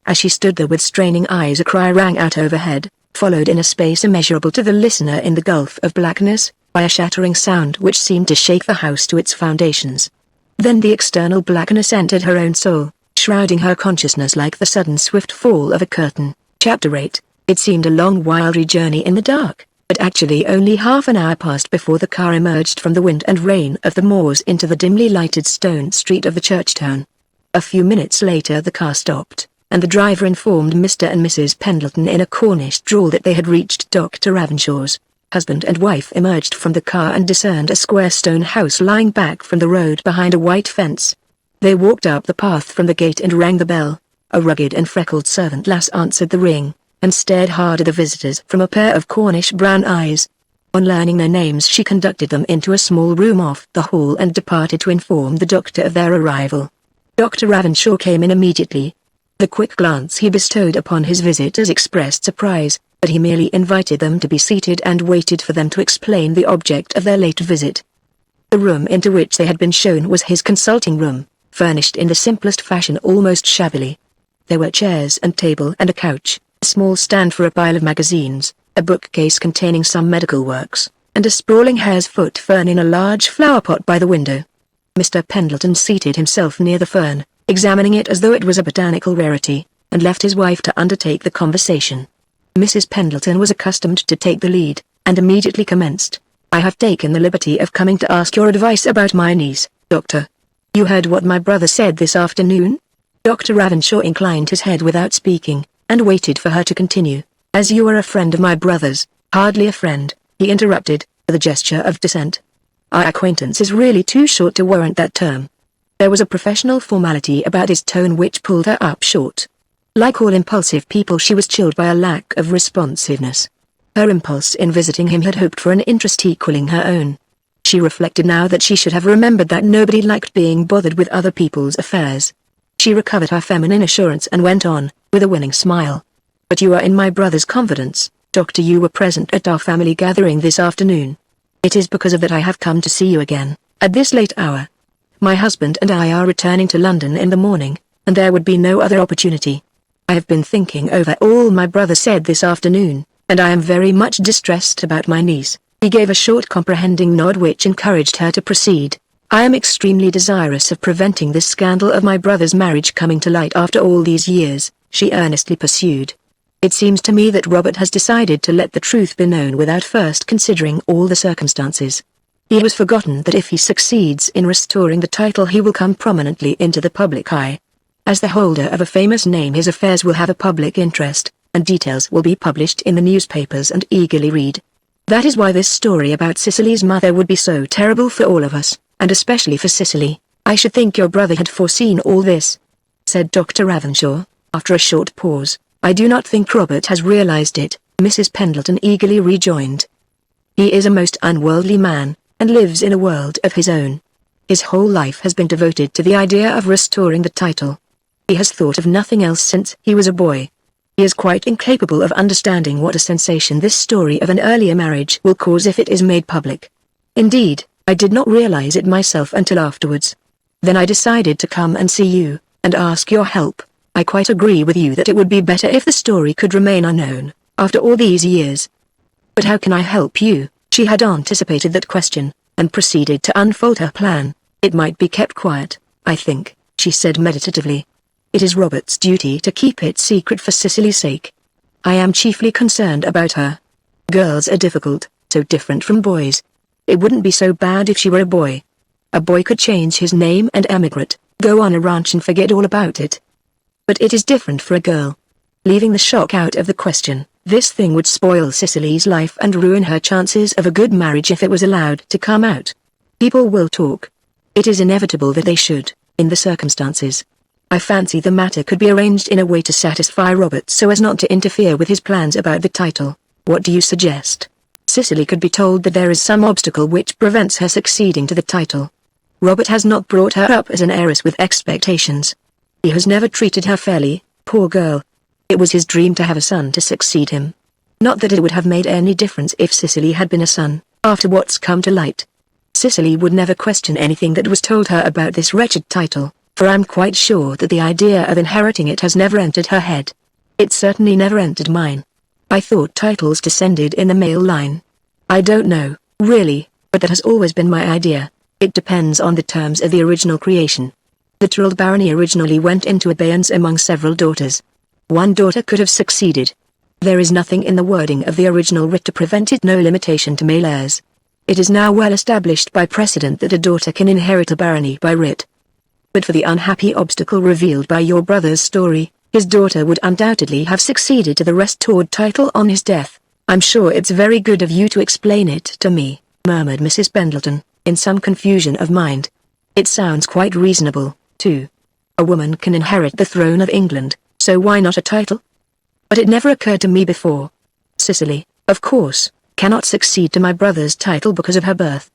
As she stood there with straining eyes a cry rang out overhead, followed in a space immeasurable to the listener in the gulf of blackness, by a shattering sound which seemed to shake the house to its foundations. Then the external blackness entered her own soul, shrouding her consciousness like the sudden swift fall of a curtain. Chapter 8. It seemed a long wild journey in the dark, but actually only half an hour passed before the car emerged from the wind and rain of the moors into the dimly lighted stone street of the church town. A few minutes later the car stopped, and the driver informed Mr. and Mrs. Pendleton in a Cornish drawl that they had reached Dr. Ravenshaw's. Husband and wife emerged from the car and discerned a square stone house lying back from the road behind a white fence. They walked up the path from the gate and rang the bell. A rugged and freckled servant lass answered the ring. and stared hard at the visitors from a pair of Cornish brown eyes. On learning their names, she conducted them into a small room off the hall and departed to inform the doctor of their arrival. Dr. Ravenshaw came in immediately. The quick glance he bestowed upon his visitors expressed surprise, but he merely invited them to be seated and waited for them to explain the object of their late visit. The room into which they had been shown was his consulting room, furnished in the simplest fashion, almost shabbily. There were chairs and table and a couch, a small stand for a pile of magazines, a bookcase containing some medical works, and a sprawling hare's foot fern in a large flower pot by the window. Mr. Pendleton seated himself near the fern, examining it as though it was a botanical rarity, and left his wife to undertake the conversation. Mrs. Pendleton was accustomed to take the lead, and immediately commenced. "I have taken the liberty of coming to ask your advice about my niece, Doctor. You heard what my brother said this afternoon?" Dr. Ravenshaw inclined his head without speaking, and waited for her to continue. "As you are a friend of my brother's." "Hardly a friend," he interrupted, with a gesture of dissent. "Our acquaintance is really too short to warrant that term." There was a professional formality about his tone which pulled her up short. Like all impulsive people, she was chilled by a lack of responsiveness. Her impulse in visiting him had hoped for an interest equaling her own. She reflected now that she should have remembered that nobody liked being bothered with other people's affairs. She recovered her feminine assurance and went on, with a winning smile. "But you are in my brother's confidence, Doctor. You were present at our family gathering this afternoon. It is because of that I have come to see you again, at this late hour. My husband and I are returning to London in the morning, and there would be no other opportunity. I have been thinking over all my brother said this afternoon, and I am very much distressed about my niece." He gave a short comprehending nod which encouraged her to proceed. "I am extremely desirous of preventing this scandal of my brother's marriage coming to light after all these years," she earnestly pursued. "It seems to me that Robert has decided to let the truth be known without first considering all the circumstances. He has forgotten that if he succeeds in restoring the title he will come prominently into the public eye. As the holder of a famous name, his affairs will have a public interest, and details will be published in the newspapers and eagerly read. That is why this story about Cicely's mother would be so terrible for all of us, and especially for Cicely." "I should think your brother had foreseen all this," said Dr. Ravenshaw, after a short pause. "I do not think Robert has realized it," Mrs. Pendleton eagerly rejoined. "He is a most unworldly man, and lives in a world of his own. His whole life has been devoted to the idea of restoring the title. He has thought of nothing else since he was a boy. He is quite incapable of understanding what a sensation this story of an earlier marriage will cause if it is made public. Indeed, I did not realize it myself until afterwards. Then I decided to come and see you, and ask your help. I quite agree with you that it would be better if the story could remain unknown, after all these years. But how can I help you?" She had anticipated that question, and proceeded to unfold her plan. "It might be kept quiet, I think," she said meditatively. "It is Robert's duty to keep it secret for Cicely's sake. I am chiefly concerned about her. Girls are difficult, so different from boys. It wouldn't be so bad if she were a boy. A boy could change his name and emigrate, go on a ranch and forget all about it. But it is different for a girl. Leaving the shock out of the question, this thing would spoil Cicely's life and ruin her chances of a good marriage if it was allowed to come out. People will talk. It is inevitable that they should, in the circumstances. I fancy the matter could be arranged in a way to satisfy Robert so as not to interfere with his plans about the title. What do you suggest? Cicely could be told that there is some obstacle which prevents her succeeding to the title. Robert has not brought her up as an heiress with expectations. He has never treated her fairly, poor girl. It was his dream to have a son to succeed him. Not that it would have made any difference if Cicely had been a son, after what's come to light. Cicely would never question anything that was told her about this wretched title, for I'm quite sure that the idea of inheriting it has never entered her head. It certainly never entered mine. I thought titles descended in the male line. I don't know, really, but that has always been my idea. It depends on the terms of the original creation. The Tyrrell barony originally went into abeyance among several daughters. One daughter could have succeeded. There is nothing in the wording of the original writ to prevent it, no limitation to male heirs. It is now well established by precedent that a daughter can inherit a barony by writ. But for the unhappy obstacle revealed by your brother's story, his daughter would undoubtedly have succeeded to the restored title on his death. I'm sure it's very good of you to explain it to me, murmured Mrs. Pendleton, in some confusion of mind. It sounds quite reasonable, too. A woman can inherit the throne of England, so why not a title? but it never occurred to me before. Cicely, of course, cannot succeed to my brother's title because of her birth.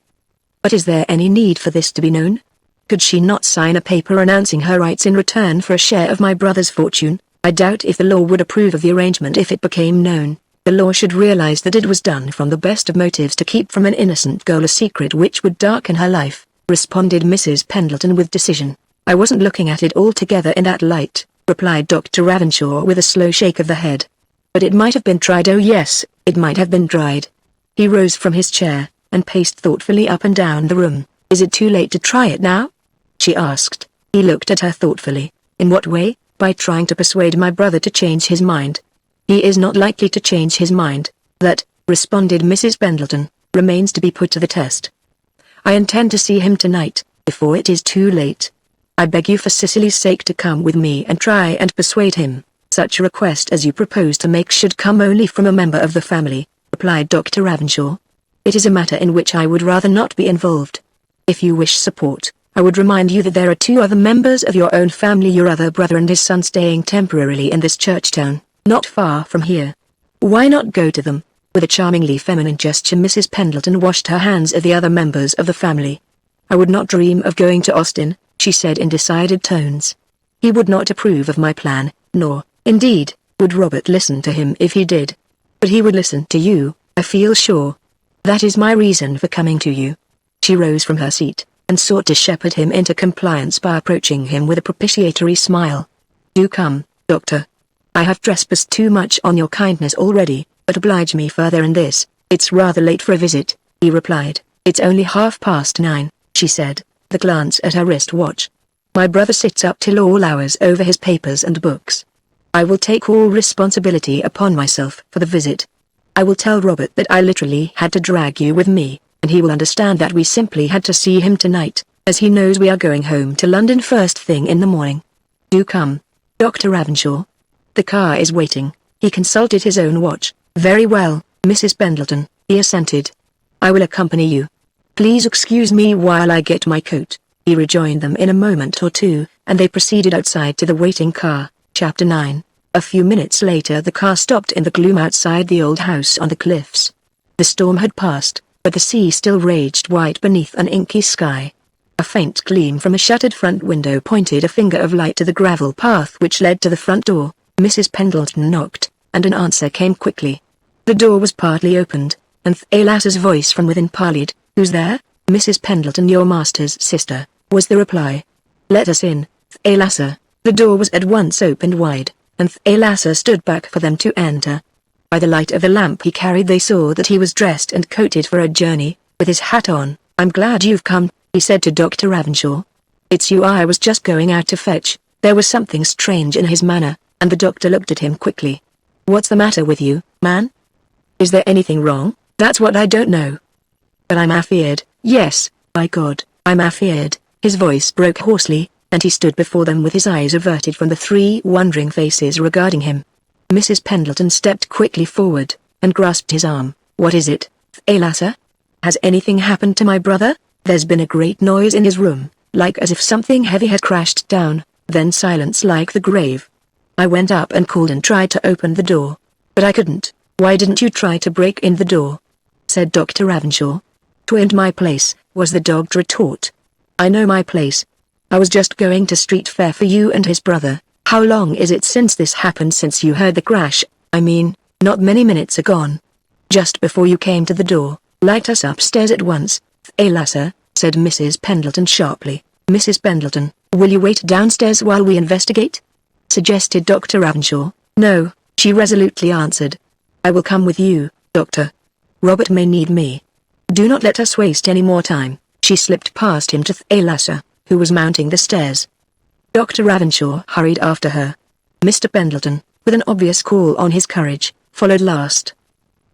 But is there any need for this to be known? Could she not sign a paper announcing her rights in return for a share of my brother's fortune? I doubt if the law would approve of the arrangement if it became known. The law should realize that it was done from the best of motives to keep from an innocent girl a secret which would darken her life, responded Mrs. Pendleton with decision. I wasn't looking at it altogether in that light, replied Dr. Ravenshaw with a slow shake of the head. But it might have been tried. Oh yes, it might have been tried. He rose from his chair, and paced thoughtfully up and down the room. Is it too late to try it now? She asked. He looked at her thoughtfully. In what way? By trying to persuade my brother to change his mind. He is not likely to change his mind. That, responded Mrs. Pendleton, remains to be put to the test. I intend to see him tonight, before it is too late. I beg you for Cicely's sake to come with me and try and persuade him. Such a request as you propose to make should come only from a member of the family, replied Dr. Ravenshaw. It is a matter in which I would rather not be involved. If you wish support, I would remind you that there are 2 other members of your own family, your other brother and his son, staying temporarily in this church town, not far from here. Why not go to them? With a charmingly feminine gesture Mrs. Pendleton washed her hands of the other members of the family. I would not dream of going to Austin, she said in decided tones. He would not approve of my plan, nor, indeed, would Robert listen to him if he did. But he would listen to you, I feel sure. That is my reason for coming to you. She rose from her seat, and sought to shepherd him into compliance by approaching him with a propitiatory smile. Do come, Doctor. I have trespassed too much on your kindness already, but oblige me further in this. It's rather late for a visit, he replied. It's only 9:30, she said, with a glance at her wristwatch. My brother sits up till all hours over his papers and books. I will take all responsibility upon myself for the visit. I will tell Robert that I literally had to drag you with me, and he will understand that we simply had to see him tonight, as he knows we are going home to London first thing in the morning. Do come, Dr. Ravenshaw. The car is waiting. He consulted his own watch. Very well, Mrs. Pendleton, he assented. I will accompany you. Please excuse me while I get my coat. He rejoined them in a moment or two, and they proceeded outside to the waiting car. Chapter 9. A few minutes later the car stopped in the gloom outside the old house on the cliffs. The storm had passed, but the sea still raged white beneath an inky sky. A faint gleam from a shuttered front window pointed a finger of light to the gravel path which led to the front door. Mrs. Pendleton knocked, and an answer came quickly. The door was partly opened, and Thalassa's voice from within parleyed. Who's there? Mrs. Pendleton, your master's sister, was the reply. Let us in, Thalassa. The door was at once opened wide, and Thalassa stood back for them to enter. By the light of the lamp he carried they saw that he was dressed and coated for a journey, with his hat on. I'm glad you've come, he said to Dr. Ravenshaw. It's you I was just going out to fetch. There was something strange in his manner, and the doctor looked at him quickly. What's the matter with you, man? Is there anything wrong? That's what I don't know. But I'm afeared. Yes, by God, I'm afeared. His voice broke hoarsely, and he stood before them with his eyes averted from the 3 wondering faces regarding him. Mrs. Pendleton stepped quickly forward, and grasped his arm. What is it, Thalassa? Has anything happened to my brother? There's been a great noise in his room, like as if something heavy had crashed down, then silence like the grave. I went up and called and tried to open the door, but I couldn't. Why didn't you try to break in the door? Said Dr. Ravenshaw. 'Twa'n't my place, was the dogged retort. I know my place. I was just going to street fair for you and his brother. How long is it since this happened? Since you heard the crash, I mean, not many minutes agone. Just before you came to the door. Light us upstairs at once, Thalassa, said Mrs. Pendleton sharply. Mrs. Pendleton, will you wait downstairs while we investigate? Suggested Dr. Ravenshaw. No, she resolutely answered. I will come with you, Doctor. Robert may need me. Do not let us waste any more time. She slipped past him to Thalassa, who was mounting the stairs. Dr. Ravenshaw hurried after her. Mr. Pendleton, with an obvious call on his courage, followed last.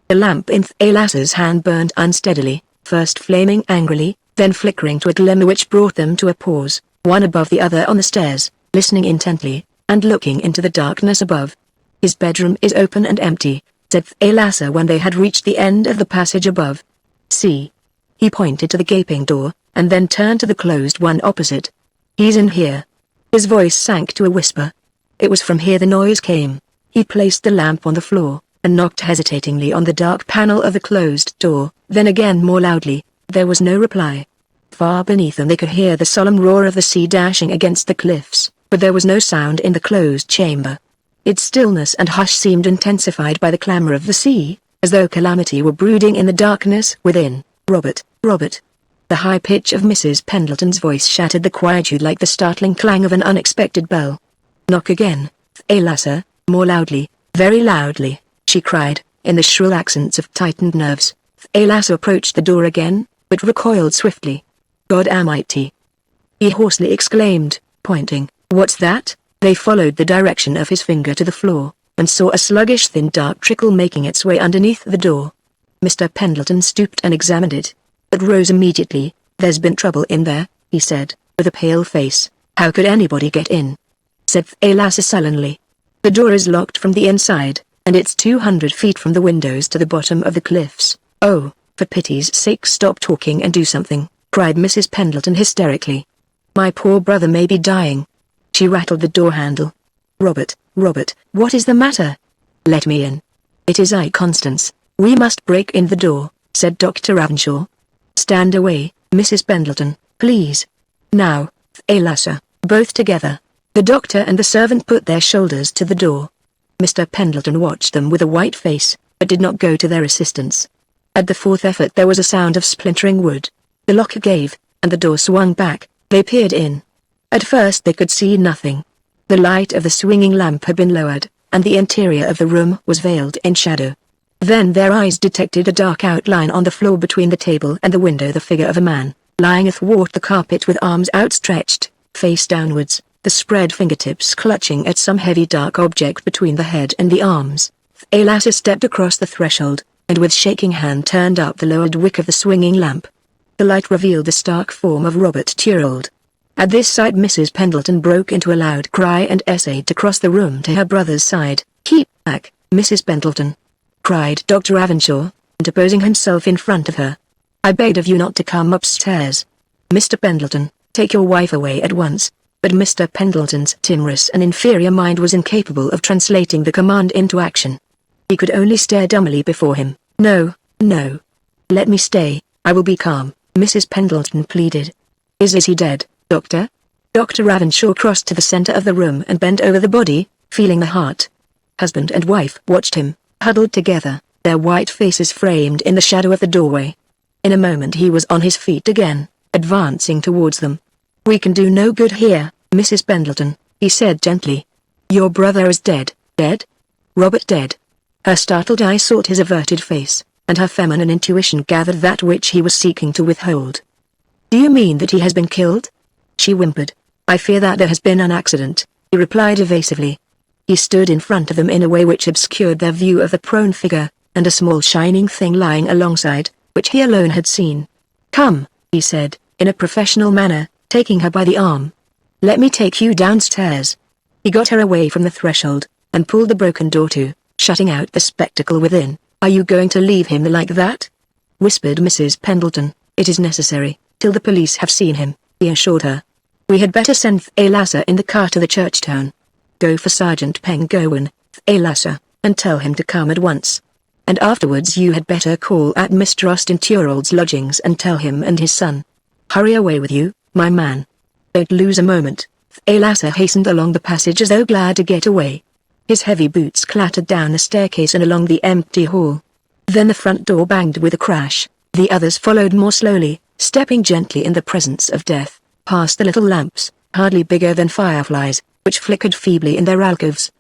The lamp in Thalassa's hand burned unsteadily, first flaming angrily, then flickering to a glimmer which brought them to a pause, one above the other on the stairs, listening intently, and looking into the darkness above. His bedroom is open and empty, said Thalassa when they had reached the end of the passage above. See. He pointed to the gaping door, and then turned to the closed one opposite. He's in here. His voice sank to a whisper. It was from here the noise came. He placed the lamp on the floor, and knocked hesitatingly on the dark panel of the closed door, then again more loudly. There was no reply. Far beneath them they could hear the solemn roar of the sea dashing against the cliffs, but there was no sound in the closed chamber. Its stillness and hush seemed intensified by the clamor of the sea, as though calamity were brooding in the darkness within. Robert, Robert. The high pitch of Mrs. Pendleton's voice shattered the quietude like the startling clang of an unexpected bell. Knock again, Thalassa, more loudly, very loudly, she cried, in the shrill accents of tightened nerves. Thalassa approached the door again, but recoiled swiftly. God Almighty! He hoarsely exclaimed, pointing. What's that? They followed the direction of his finger to the floor, and saw a sluggish thin dark trickle making its way underneath the door. Mr. Pendleton stooped and examined it, but rose immediately. There's been trouble in there, he said, with a pale face. How could anybody get in? Said Thalassa sullenly. The door is locked from the inside, and it's 200 feet from the windows to the bottom of the cliffs. Oh, for pity's sake stop talking and do something, cried Mrs. Pendleton hysterically. My poor brother may be dying. She rattled the door handle. Robert, Robert, what is the matter? Let me in. It is I, Constance. We must break in the door, said Dr. Ravenshaw. Stand away, Mrs. Pendleton, please. Now, Thalassa, both together. The doctor and the servant put their shoulders to the door. Mr. Pendleton watched them with a white face, but did not go to their assistance. At the fourth effort there was a sound of splintering wood. The lock gave, and the door swung back. They peered in. At first they could see nothing. The light of the swinging lamp had been lowered, and the interior of the room was veiled in shadow. Then their eyes detected a dark outline on the floor between the table and the window, the figure of a man, lying athwart the carpet with arms outstretched, face downwards, the spread fingertips clutching at some heavy dark object between the head and the arms. Thalassa stepped across the threshold, and with shaking hand turned up the lowered wick of the swinging lamp. The light revealed the stark form of Robert Thorold. At this sight Mrs. Pendleton broke into a loud cry and essayed to cross the room to her brother's side. Keep back, Mrs. Pendleton, cried Dr. Ravenshaw, interposing himself in front of her. I begged of you not to come upstairs. Mr. Pendleton, take your wife away at once. But Mr. Pendleton's timorous and inferior mind was incapable of translating the command into action. He could only stare dumbly before him. No, no. Let me stay, I will be calm, Mrs. Pendleton pleaded. Is he dead, doctor? Dr. Ravenshaw crossed to the center of the room and bent over the body, feeling the heart. Husband and wife watched him, huddled together, their white faces framed in the shadow of the doorway. In a moment he was on his feet again, advancing towards them. We can do no good here, Mrs. Pendleton, he said gently. Your brother is dead. Dead? Robert dead? Her startled eyes sought his averted face, and her feminine intuition gathered that which he was seeking to withhold. Do you mean that he has been killed? She whimpered. I fear that there has been an accident, he replied evasively. He stood in front of them in a way which obscured their view of the prone figure, and a small shining thing lying alongside, which he alone had seen. Come, he said, in a professional manner, taking her by the arm. Let me take you downstairs. He got her away from the threshold, and pulled the broken door to, shutting out the spectacle within. Are you going to leave him like that? Whispered Mrs. Pendleton. It is necessary, till the police have seen him, he assured her. We had better send Thalassa in the car to the church town. Go for Sergeant Pengowan, Thalassa, and tell him to come at once. And afterwards you had better call at Mr. Austin Thorold's lodgings and tell him and his son. Hurry away with you, my man. Don't lose a moment. Thalassa hastened along the passage as though glad to get away. His heavy boots clattered down the staircase and along the empty hall. Then the front door banged with a crash. The others followed more slowly, stepping gently in the presence of death, past the little lamps, hardly bigger than fireflies, which flickered feebly in their alcoves.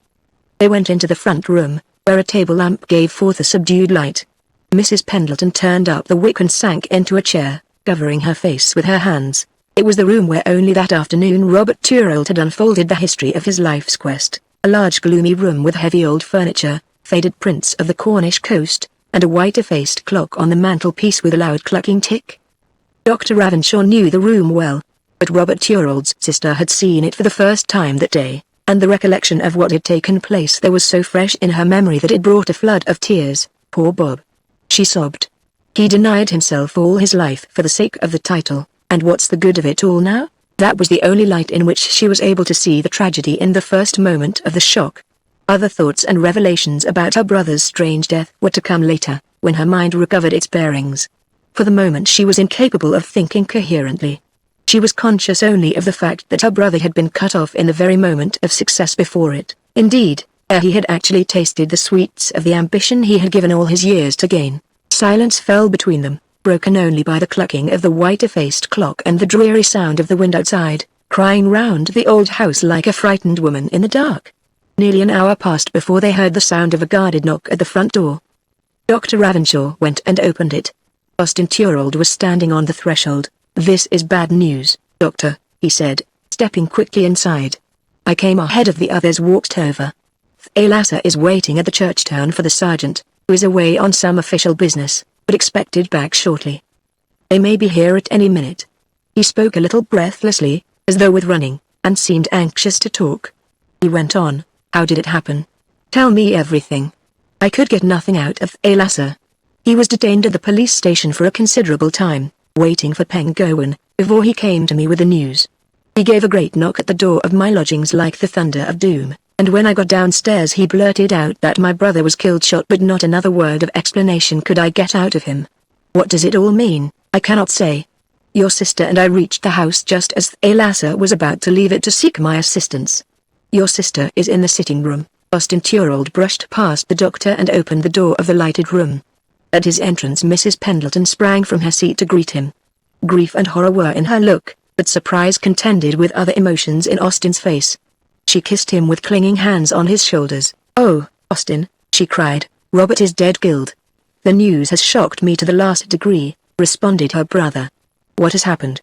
They went into the front room, where a table lamp gave forth a subdued light. Mrs. Pendleton turned up the wick and sank into a chair, covering her face with her hands. It was the room where only that afternoon Robert Thorold had unfolded the history of his life's quest, a large gloomy room with heavy old furniture, faded prints of the Cornish coast, and a white-effaced clock on the mantelpiece with a loud clucking tick. Dr. Ravenshaw knew the room well, but Robert Thorold's sister had seen it for the first time that day, and the recollection of what had taken place there was so fresh in her memory that it brought a flood of tears. Poor Bob. She sobbed. He denied himself all his life for the sake of the title. And what's the good of it all now? That was the only light in which she was able to see the tragedy in the first moment of the shock. Other thoughts and revelations about her brother's strange death were to come later, when her mind recovered its bearings. For the moment she was incapable of thinking coherently. She was conscious only of the fact that her brother had been cut off in the very moment of success before it. Indeed, ere he had actually tasted the sweets of the ambition he had given all his years to gain. Silence fell between them, broken only by the clucking of the white-effaced clock and the dreary sound of the wind outside, crying round the old house like a frightened woman in the dark. Nearly an hour passed before they heard the sound of a guarded knock at the front door. Dr. Ravenshaw went and opened it. Austin Thorold was standing on the threshold. "This is bad news, Doctor," he said, stepping quickly inside. I came ahead of the others, walked over. Thalassa is waiting at the church town for the sergeant, who is away on some official business, but expected back shortly. They may be here at any minute. He spoke a little breathlessly, as though with running, and seemed anxious to talk. He went on, "How did it happen? Tell me everything." I could get nothing out of Thalassa. He was detained at the police station for a considerable time, waiting for Penguin, before he came to me with the news. He gave a great knock at the door of my lodgings like the thunder of doom, and when I got downstairs he blurted out that my brother was killed, shot, but not another word of explanation could I get out of him. What does it all mean? I cannot say. Your sister and I reached the house just as Thalassa was about to leave it to seek my assistance. Your sister is in the sitting room. Austin Thorold brushed past the doctor and opened the door of the lighted room. At his entrance Mrs. Pendleton sprang from her seat to greet him. Grief and horror were in her look, but surprise contended with other emotions in Austin's face. She kissed him with clinging hands on his shoulders. "Oh, Austin," she cried, "Robert is dead, killed." "The news has shocked me to the last degree," responded her brother. "What has happened?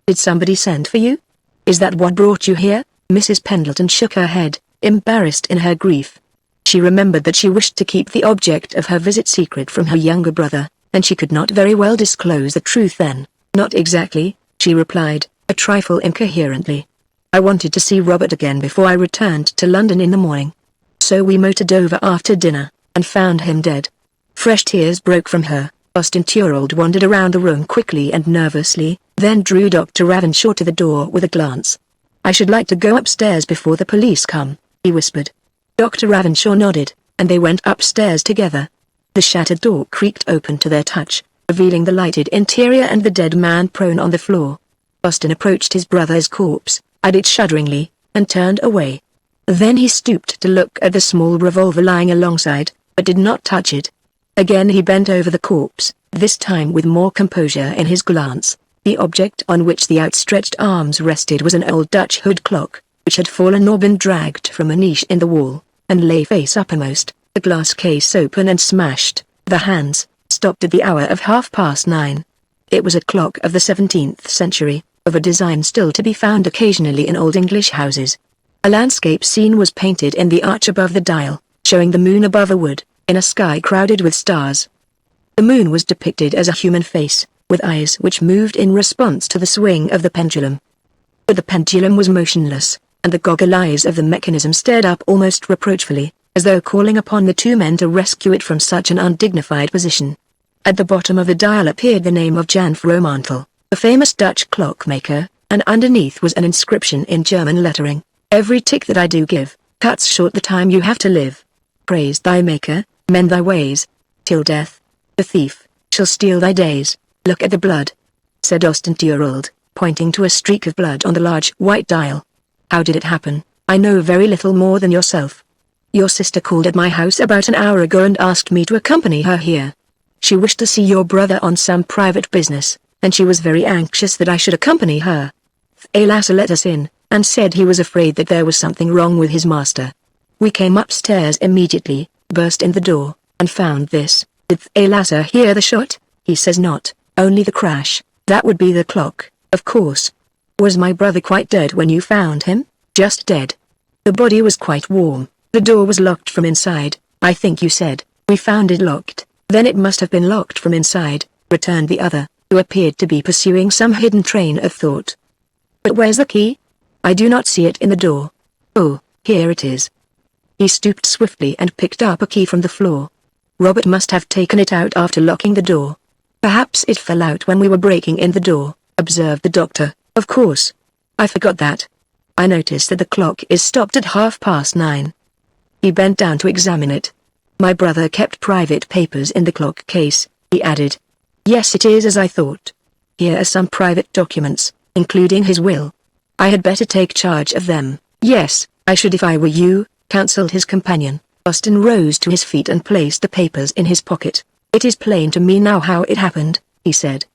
Did somebody send for you? Is that what brought you here?" Mrs. Pendleton shook her head, embarrassed in her grief. She remembered that she wished to keep the object of her visit secret from her younger brother, and she could not very well disclose the truth then. "Not exactly," she replied, a trifle incoherently. "I wanted to see Robert again before I returned to London in the morning. So we motored over after dinner, and found him dead." Fresh tears broke from her. Austin Thorold wandered around the room quickly and nervously, then drew Dr. Ravenshaw to the door with a glance. "I should like to go upstairs before the police come," he whispered. Dr. Ravenshaw nodded, and they went upstairs together. The shattered door creaked open to their touch, revealing the lighted interior and the dead man prone on the floor. Austin approached his brother's corpse, eyed it shudderingly, and turned away. Then he stooped to look at the small revolver lying alongside, but did not touch it. Again he bent over the corpse, this time with more composure in his glance. The object on which the outstretched arms rested was an old Dutch hood clock, which had fallen or been dragged from a niche in the wall, and lay face uppermost, the glass case open and smashed. The hands stopped at the hour of 9:30. It was a clock of the 17th century, of a design still to be found occasionally in old English houses. A landscape scene was painted in the arch above the dial, showing the moon above a wood, in a sky crowded with stars. The moon was depicted as a human face, with eyes which moved in response to the swing of the pendulum. But the pendulum was motionless, and the goggle eyes of the mechanism stared up almost reproachfully, as though calling upon the two men to rescue it from such an undignified position. At the bottom of the dial appeared the name of Jan Fromantel, a famous Dutch clockmaker, and underneath was an inscription in German lettering: "Every tick that I do give, cuts short the time you have to live. Praise thy Maker, mend thy ways, till death, the thief, shall steal thy days. Look at the blood," said Austin Thorold, pointing to a streak of blood on the large white dial. "How did it happen? I know very little more than yourself. Your sister called at my house about an hour ago and asked me to accompany her here. She wished to see your brother on some private business, and she was very anxious that I should accompany her. Thalassa let us in, and said he was afraid that there was something wrong with his master. We came upstairs immediately, burst in the door, and found this." "Did Thalassa hear the shot?" "He says not, only the crash. That would be the clock, of course." "Was my brother quite dead when you found him?" "Just dead. The body was quite warm. The door was locked from inside, I think you said." "We found it locked." "Then it must have been locked from inside," returned the other, who appeared to be pursuing some hidden train of thought. "But where's the key?" "I do not see it in the door." "Oh, here it is." He stooped swiftly and picked up a key from the floor. "Robert must have taken it out after locking the door." "Perhaps it fell out when we were breaking in the door," observed the doctor. "Of course. I forgot that. I noticed that the clock is stopped at 9:30. He bent down to examine it. My brother kept private papers in the clock case, he added. Yes, it is as I thought. Here are some private documents, including his will. I had better take charge of them. Yes, I should if I were you, counseled his companion. Austin rose to his feet and placed the papers in his pocket. It is plain to me now how it happened, he said.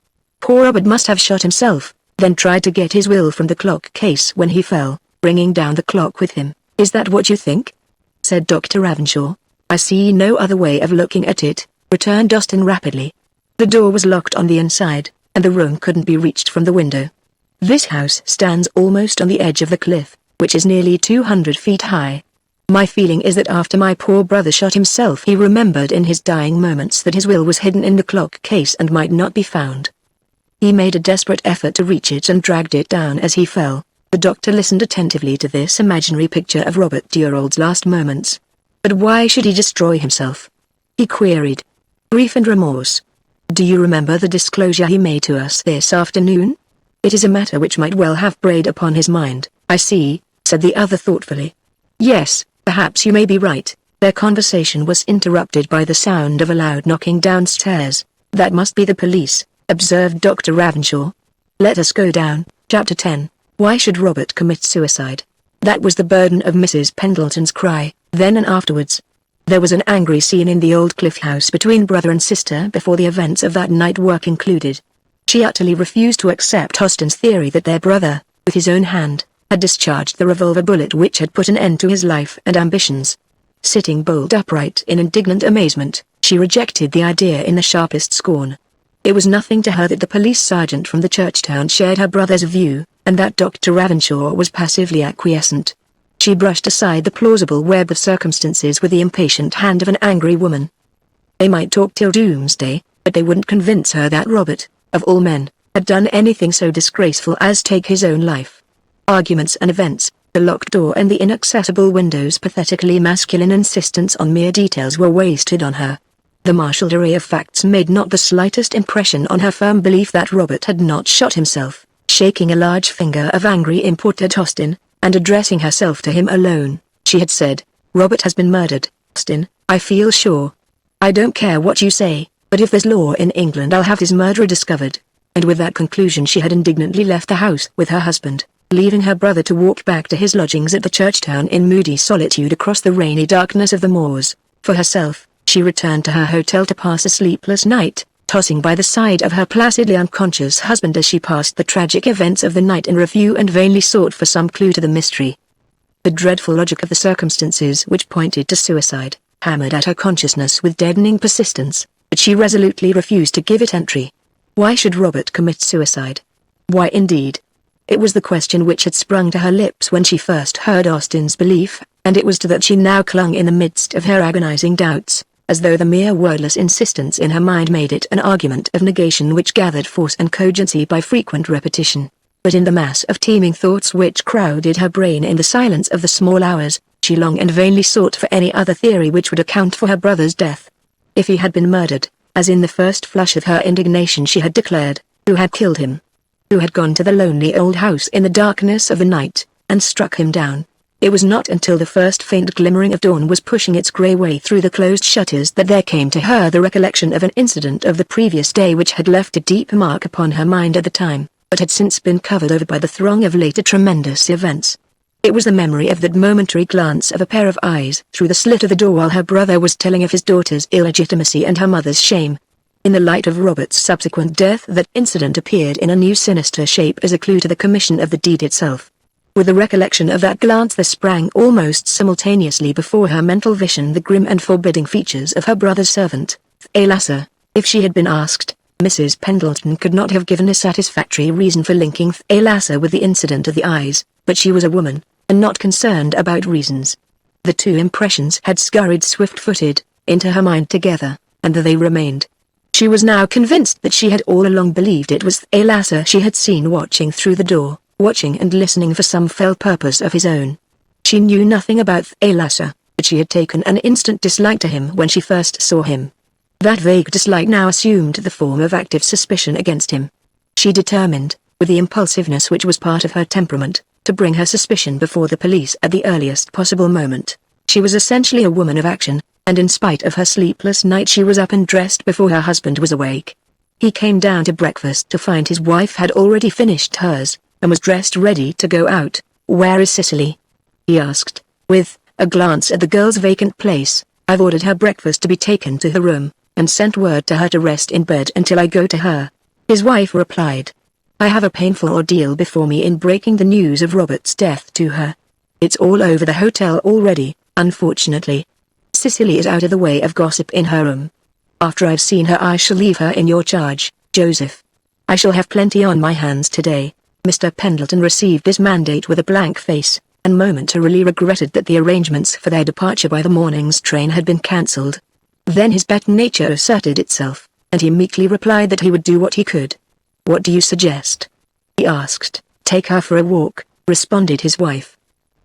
Poor Robert must have shot himself, then tried to get his will from the clock case when he fell, bringing down the clock with him. Is that what you think? Said Dr. Ravenshaw. I see no other way of looking at it, returned Austin rapidly. The door was locked on the inside, and the room couldn't be reached from the window. This house stands almost on the edge of the cliff, which is nearly 200 feet high. My feeling is that after my poor brother shot himself he remembered in his dying moments that his will was hidden in the clock case and might not be found. He made a desperate effort to reach it and dragged it down as he fell. The doctor listened attentively to this imaginary picture of Robert Durald's last moments. But why should he destroy himself? He queried. Grief and remorse. Do you remember the disclosure he made to us this afternoon? It is a matter which might well have preyed upon his mind. I see, said the other thoughtfully. Yes, perhaps you may be right. Their conversation was interrupted by the sound of a loud knocking downstairs. That must be the police, observed Dr. Ravenshaw. Let us go down. Chapter 10. Why should Robert commit suicide? That was the burden of Mrs. Pendleton's cry, then and afterwards. There was an angry scene in the old cliff house between brother and sister before the events of that night were concluded. She utterly refused to accept Austin's theory that their brother, with his own hand, had discharged the revolver bullet which had put an end to his life and ambitions. Sitting bolt upright in indignant amazement, she rejected the idea in the sharpest scorn. It was nothing to her that the police sergeant from the church town shared her brother's view, and that Dr. Ravenshaw was passively acquiescent. She brushed aside the plausible web of circumstances with the impatient hand of an angry woman. They might talk till doomsday, but they wouldn't convince her that Robert, of all men, had done anything so disgraceful as take his own life. Arguments and events, the locked door and the inaccessible window's pathetically masculine insistence on mere details were wasted on her. The marshaled array of facts made not the slightest impression on her firm belief that Robert had not shot himself. Shaking a large finger of angry import at Austin, and addressing herself to him alone, she had said, Robert has been murdered, Austin, I feel sure. I don't care what you say, but if there's law in England I'll have his murderer discovered. And with that conclusion she had indignantly left the house with her husband, leaving her brother to walk back to his lodgings at the church town in moody solitude across the rainy darkness of the moors. For herself, she returned to her hotel to pass a sleepless night, tossing by the side of her placidly unconscious husband as she passed the tragic events of the night in review and vainly sought for some clue to the mystery. The dreadful logic of the circumstances which pointed to suicide, hammered at her consciousness with deadening persistence, but she resolutely refused to give it entry. Why should Robert commit suicide? Why indeed? It was the question which had sprung to her lips when she first heard Austin's belief, and it was to that she now clung in the midst of her agonizing doubts, as though the mere wordless insistence in her mind made it an argument of negation which gathered force and cogency by frequent repetition. But in the mass of teeming thoughts which crowded her brain in the silence of the small hours, she long and vainly sought for any other theory which would account for her brother's death. If he had been murdered, as in the first flush of her indignation she had declared, who had killed him? Who had gone to the lonely old house in the darkness of the night, and struck him down? It was not until the first faint glimmering of dawn was pushing its grey way through the closed shutters that there came to her the recollection of an incident of the previous day which had left a deep mark upon her mind at the time, but had since been covered over by the throng of later tremendous events. It was the memory of that momentary glance of a pair of eyes through the slit of the door while her brother was telling of his daughter's illegitimacy and her mother's shame. In the light of Robert's subsequent death that incident appeared in a new sinister shape as a clue to the commission of the deed itself. With the recollection of that glance there sprang almost simultaneously before her mental vision the grim and forbidding features of her brother's servant, Thalassa. If she had been asked, Mrs. Pendleton could not have given a satisfactory reason for linking Thalassa with the incident of the eyes, but she was a woman, and not concerned about reasons. The two impressions had scurried swift-footed into her mind together, and there they remained. She was now convinced that she had all along believed it was Thalassa she had seen watching through the door, watching and listening for some fell purpose of his own. She knew nothing about Thalassa, but she had taken an instant dislike to him when she first saw him. That vague dislike now assumed the form of active suspicion against him. She determined, with the impulsiveness which was part of her temperament, to bring her suspicion before the police at the earliest possible moment. She was essentially a woman of action, and in spite of her sleepless night she was up and dressed before her husband was awake. He came down to breakfast to find his wife had already finished hers, and was dressed ready to go out. "Where is Cicely?" he asked, with a glance at the girl's vacant place. "I've ordered her breakfast to be taken to her room, and sent word to her to rest in bed until I go to her." His wife replied, "I have a painful ordeal before me in breaking the news of Robert's death to her. It's all over the hotel already, unfortunately. Cicely is out of the way of gossip in her room. After I've seen her I shall leave her in your charge, Joseph. I shall have plenty on my hands today." Mr. Pendleton received this mandate with a blank face, and momentarily regretted that the arrangements for their departure by the morning's train had been cancelled. Then his better nature asserted itself, and he meekly replied that he would do what he could. "What do you suggest?" he asked. "Take her for a walk," responded his wife.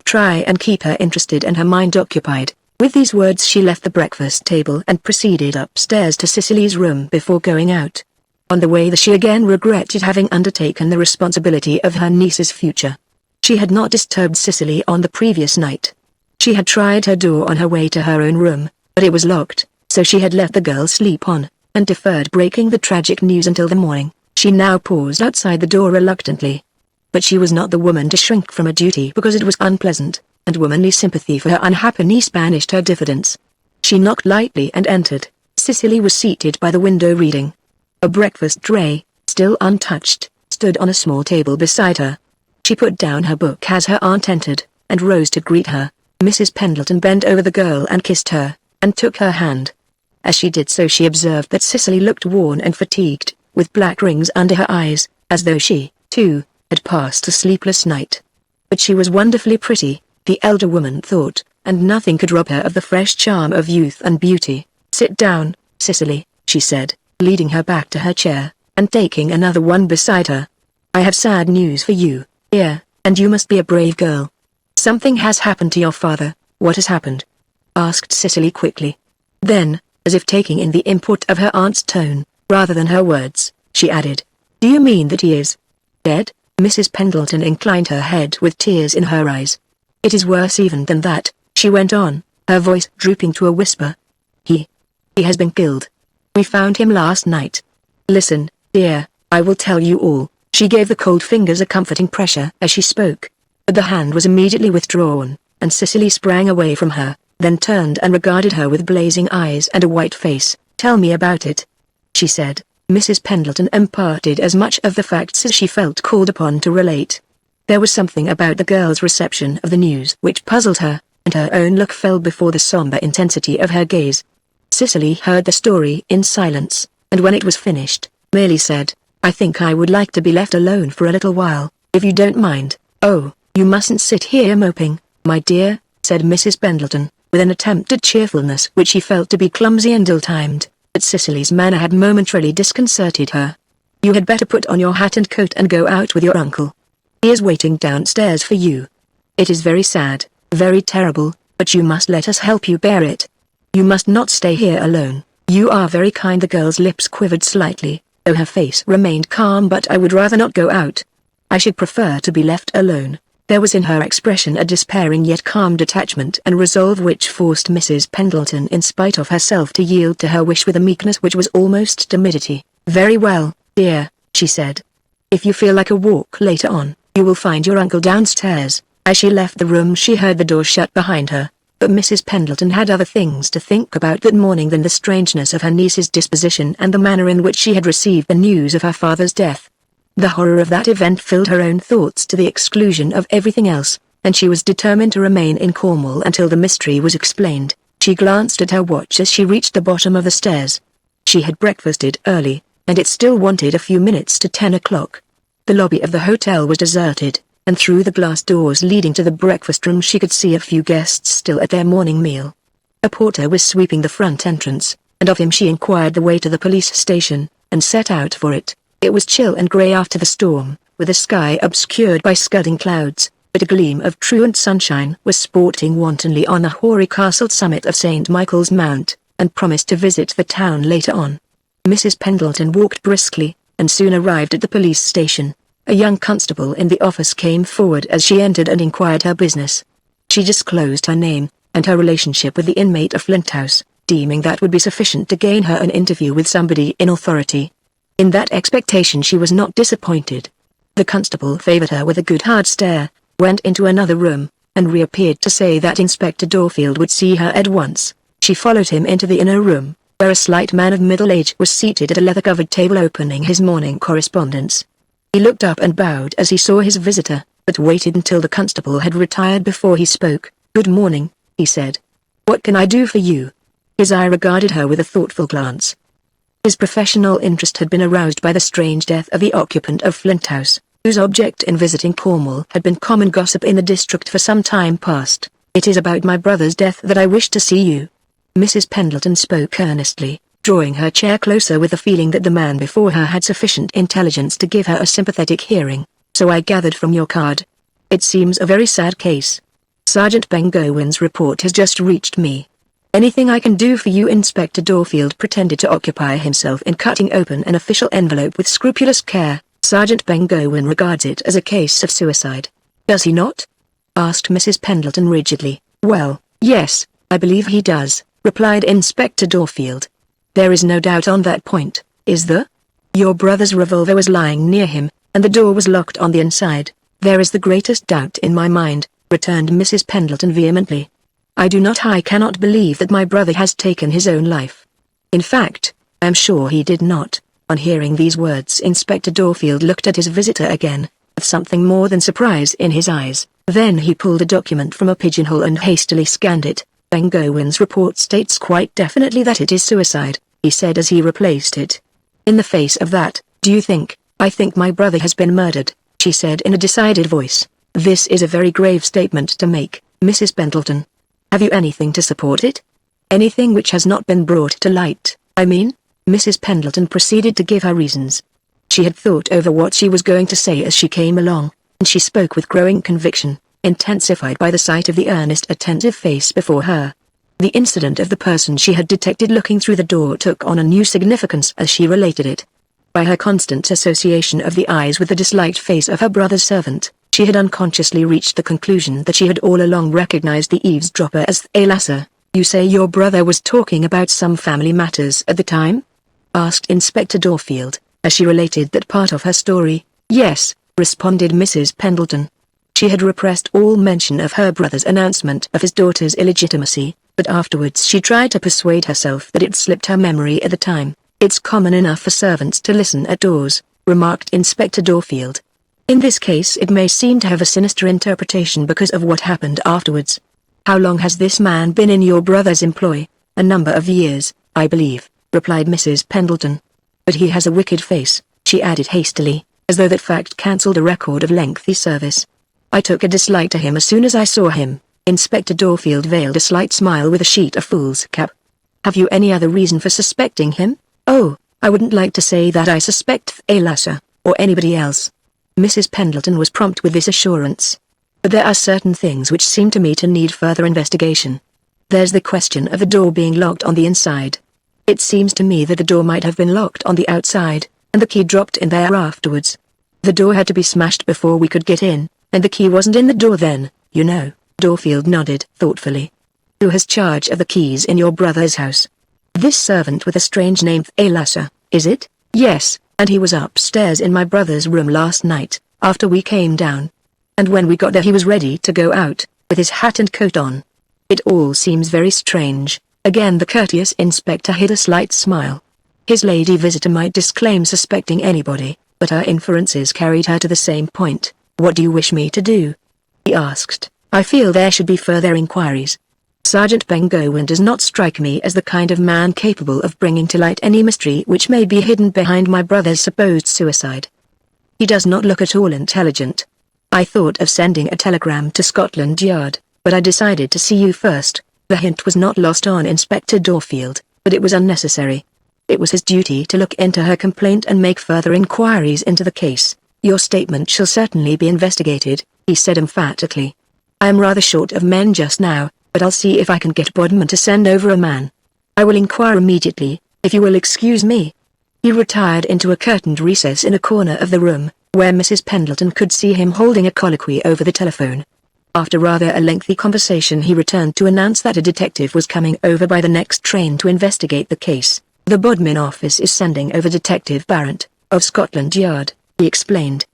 "Try and keep her interested and her mind occupied." With these words she left the breakfast table and proceeded upstairs to Cicely's room before going out. On the way she again regretted having undertaken the responsibility of her niece's future. She had not disturbed Cicely on the previous night. She had tried her door on her way to her own room, but it was locked, so she had let the girl sleep on, and deferred breaking the tragic news until the morning. She now paused outside the door reluctantly. But she was not the woman to shrink from a duty because it was unpleasant, and womanly sympathy for her unhappy niece banished her diffidence. She knocked lightly and entered. Cicely was seated by the window reading. A breakfast tray, still untouched, stood on a small table beside her. She put down her book as her aunt entered, and rose to greet her. Mrs. Pendleton bent over the girl and kissed her, and took her hand. As she did so she observed that Cicely looked worn and fatigued, with black rings under her eyes, as though she, too, had passed a sleepless night. But she was wonderfully pretty, the elder woman thought, and nothing could rob her of the fresh charm of youth and beauty. "Sit down, Cicely," she said, leading her back to her chair, and taking another one beside her. "I have sad news for you, dear, and you must be a brave girl. Something has happened to your father." "What has happened?" asked Cicely quickly. Then, as if taking in the import of her aunt's tone, rather than her words, she added, "Do you mean that he is dead?" Mrs. Pendleton inclined her head with tears in her eyes. "It is worse even than that," she went on, her voice drooping to a whisper. He has been killed. We found him last night. Listen, dear, I will tell you all." She gave the cold fingers a comforting pressure as she spoke. But the hand was immediately withdrawn, and Cicely sprang away from her, then turned and regarded her with blazing eyes and a white face. "Tell me about it," she said. Mrs. Pendleton imparted as much of the facts as she felt called upon to relate. There was something about the girl's reception of the news which puzzled her, and her own look fell before the somber intensity of her gaze. Cicely heard the story in silence, and when it was finished, merely said, "I think I would like to be left alone for a little while, if you don't mind." "Oh, you mustn't sit here moping, my dear," said Mrs. Pendleton, with an attempt at cheerfulness which she felt to be clumsy and ill-timed, but Cicely's manner had momentarily disconcerted her. "You had better put on your hat and coat and go out with your uncle. He is waiting downstairs for you. It is very sad, very terrible, but you must let us help you bear it. You must not stay here alone." "You are very kind." The girl's lips quivered slightly, though her face remained calm. "But I would rather not go out. I should prefer to be left alone." There was in her expression a despairing yet calm detachment and resolve which forced Mrs. Pendleton in spite of herself to yield to her wish with a meekness which was almost timidity. "Very well, dear," she said. "If you feel like a walk later on, you will find your uncle downstairs." As she left the room she heard the door shut behind her, but Mrs. Pendleton had other things to think about that morning than the strangeness of her niece's disposition and the manner in which she had received the news of her father's death. The horror of that event filled her own thoughts to the exclusion of everything else, and she was determined to remain in Cornwall until the mystery was explained. She glanced at her watch as she reached the bottom of the stairs. She had breakfasted early, and it still wanted a few minutes to 10 o'clock. The lobby of the hotel was deserted, and through the glass doors leading to the breakfast room she could see a few guests still at their morning meal. A porter was sweeping the front entrance, and of him she inquired the way to the police station, and set out for it. It was chill and grey after the storm, with the sky obscured by scudding clouds, but a gleam of truant sunshine was sporting wantonly on the hoary castled summit of St. Michael's Mount, and promised to visit the town later on. Mrs. Pendleton walked briskly, and soon arrived at the police station. A young constable in the office came forward as she entered and inquired her business. She disclosed her name, and her relationship with the inmate of Flint House, deeming that would be sufficient to gain her an interview with somebody in authority. In that expectation she was not disappointed. The constable favored her with a good hard stare, went into another room, and reappeared to say that Inspector Dorfield would see her at once. She followed him into the inner room, where a slight man of middle age was seated at a leather-covered table opening his morning correspondence. He looked up and bowed as he saw his visitor, but waited until the constable had retired before he spoke. "Good morning," he said. "What can I do for you?" His eye regarded her with a thoughtful glance. His professional interest had been aroused by the strange death of the occupant of Flint House, whose object in visiting Cornwall had been common gossip in the district for some time past. "It is about my brother's death that I wish to see you." Mrs. Pendleton spoke earnestly, drawing her chair closer with the feeling that the man before her had sufficient intelligence to give her a sympathetic hearing. "So I gathered from your card. It seems a very sad case. Sergeant Bengowen's report has just reached me. Anything I can do for you?" Inspector Dorfield pretended to occupy himself in cutting open an official envelope with scrupulous care. "Sergeant Bengowen regards it as a case of suicide. Does he not?" asked Mrs. Pendleton rigidly. "Well, yes, I believe he does," replied Inspector Dorfield. "There is no doubt on that point, is there? Your brother's revolver was lying near him, and the door was locked on the inside." "There is the greatest doubt in my mind," returned Mrs. Pendleton vehemently. I cannot believe that my brother has taken his own life. In fact, I am sure he did not." On hearing these words, Inspector Dorfield looked at his visitor again, with something more than surprise in his eyes. Then he pulled a document from a pigeonhole and hastily scanned it. "Bengowen's report states quite definitely that it is suicide," he said as he replaced it. "In the face of that, do you think?" "I think my brother has been murdered," she said in a decided voice. "This is a very grave statement to make, Mrs. Pendleton. Have you anything to support it? Anything which has not been brought to light, I mean?" Mrs. Pendleton proceeded to give her reasons. She had thought over what she was going to say as she came along, and she spoke with growing conviction, intensified by the sight of the earnest, attentive face before her. The incident of the person she had detected looking through the door took on a new significance as she related it. By her constant association of the eyes with the disliked face of her brother's servant, she had unconsciously reached the conclusion that she had all along recognized the eavesdropper as Thalassa. "You say your brother was talking about some family matters at the time?" asked Inspector Dorfield, as she related that part of her story. "Yes," responded Mrs. Pendleton. She had repressed all mention of her brother's announcement of his daughter's illegitimacy, but afterwards she tried to persuade herself that it slipped her memory at the time. "It's common enough for servants to listen at doors," remarked Inspector Dorfield. "In this case it may seem to have a sinister interpretation because of what happened afterwards. How long has this man been in your brother's employ?" "A number of years, I believe," replied Mrs. Pendleton. "But he has a wicked face," she added hastily, as though that fact cancelled a record of lengthy service. "I took a dislike to him as soon as I saw him." Inspector Dorfield veiled a slight smile with a sheet of foolscap. "Have you any other reason for suspecting him?" "Oh, I wouldn't like to say that I suspect Thalassa, or anybody else." Mrs. Pendleton was prompt with this assurance. "But there are certain things which seem to me to need further investigation. There's the question of the door being locked on the inside. It seems to me that the door might have been locked on the outside, and the key dropped in there afterwards. The door had to be smashed before we could get in, and the key wasn't in the door then, you know." Dorfield nodded thoughtfully. "Who has charge of the keys in your brother's house?" "This servant with a strange name, Thalassa, is it?" "Yes, and he was upstairs in my brother's room last night, after we came down. And when we got there he was ready to go out, with his hat and coat on. It all seems very strange." Again the courteous inspector hid a slight smile. His lady visitor might disclaim suspecting anybody, but her inferences carried her to the same point. "What do you wish me to do?" he asked. "I feel there should be further inquiries. Sergeant Bengowen does not strike me as the kind of man capable of bringing to light any mystery which may be hidden behind my brother's supposed suicide. He does not look at all intelligent. I thought of sending a telegram to Scotland Yard, but I decided to see you first." The hint was not lost on Inspector Dorfield, but it was unnecessary. It was his duty to look into her complaint and make further inquiries into the case. "Your statement shall certainly be investigated," he said emphatically. "I am rather short of men just now, but I'll see if I can get Bodman to send over a man. I will inquire immediately, if you will excuse me." He retired into a curtained recess in a corner of the room, where Mrs. Pendleton could see him holding a colloquy over the telephone. After rather a lengthy conversation, he returned to announce that a detective was coming over by the next train to investigate the case. The Bodmin office is sending over Detective Barrett, of Scotland Yard, he explained.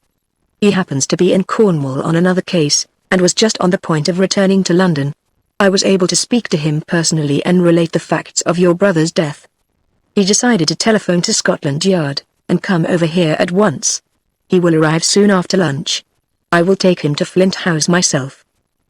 He happens to be in Cornwall on another case, and was just on the point of returning to London. I was able to speak to him personally and relate the facts of your brother's death. He decided to telephone to Scotland Yard, and come over here at once. He will arrive soon after lunch. I will take him to Flint House myself.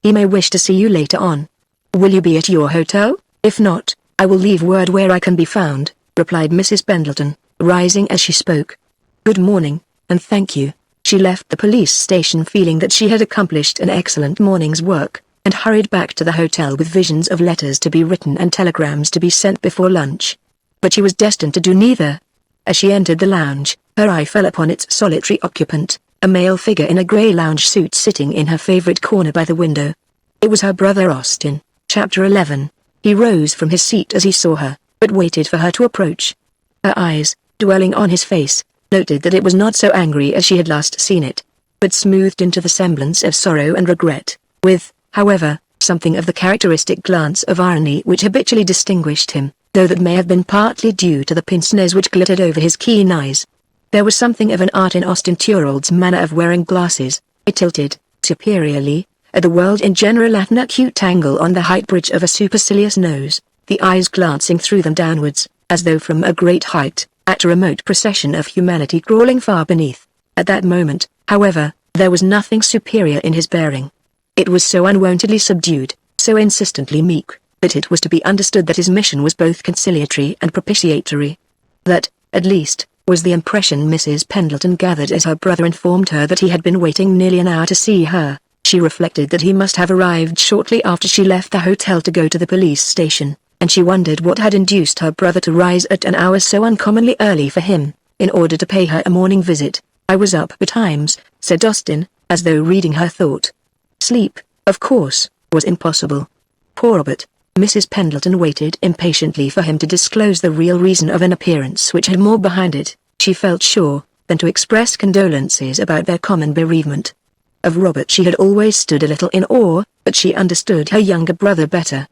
He may wish to see you later on. Will you be at your hotel? If not, I will leave word where I can be found, replied Mrs. Pendleton, rising as she spoke. Good morning, and thank you. She left the police station feeling that she had accomplished an excellent morning's work, and hurried back to the hotel with visions of letters to be written and telegrams to be sent before lunch. But she was destined to do neither. As she entered the lounge, her eye fell upon its solitary occupant, a male figure in a grey lounge suit sitting in her favourite corner by the window. It was her brother Austin. Chapter 11. He rose from his seat as he saw her, but waited for her to approach. Her eyes, dwelling on his face, noted that it was not so angry as she had last seen it, but smoothed into the semblance of sorrow and regret, with, however, something of the characteristic glance of irony which habitually distinguished him, though that may have been partly due to the pince-nez which glittered over his keen eyes. There was something of an art in Austin Turald's manner of wearing glasses. It tilted, superiorly, at the world in general at an acute angle on the height bridge of a supercilious nose, the eyes glancing through them downwards, as though from a great height, at a remote procession of humanity crawling far beneath. At that moment, however, there was nothing superior in his bearing. It was so unwontedly subdued, so insistently meek, that it was to be understood that his mission was both conciliatory and propitiatory. That, at least, was the impression Mrs. Pendleton gathered as her brother informed her that he had been waiting nearly an hour to see her. She reflected that he must have arrived shortly after she left the hotel to go to the police station, and she wondered what had induced her brother to rise at an hour so uncommonly early for him, in order to pay her a morning visit. I was up betimes, said Austin, as though reading her thought. Sleep, of course, was impossible. Poor Robert. Mrs. Pendleton waited impatiently for him to disclose the real reason of an appearance which had more behind it, she felt sure, than to express condolences about their common bereavement. Of Robert she had always stood a little in awe, but she understood her younger brother better.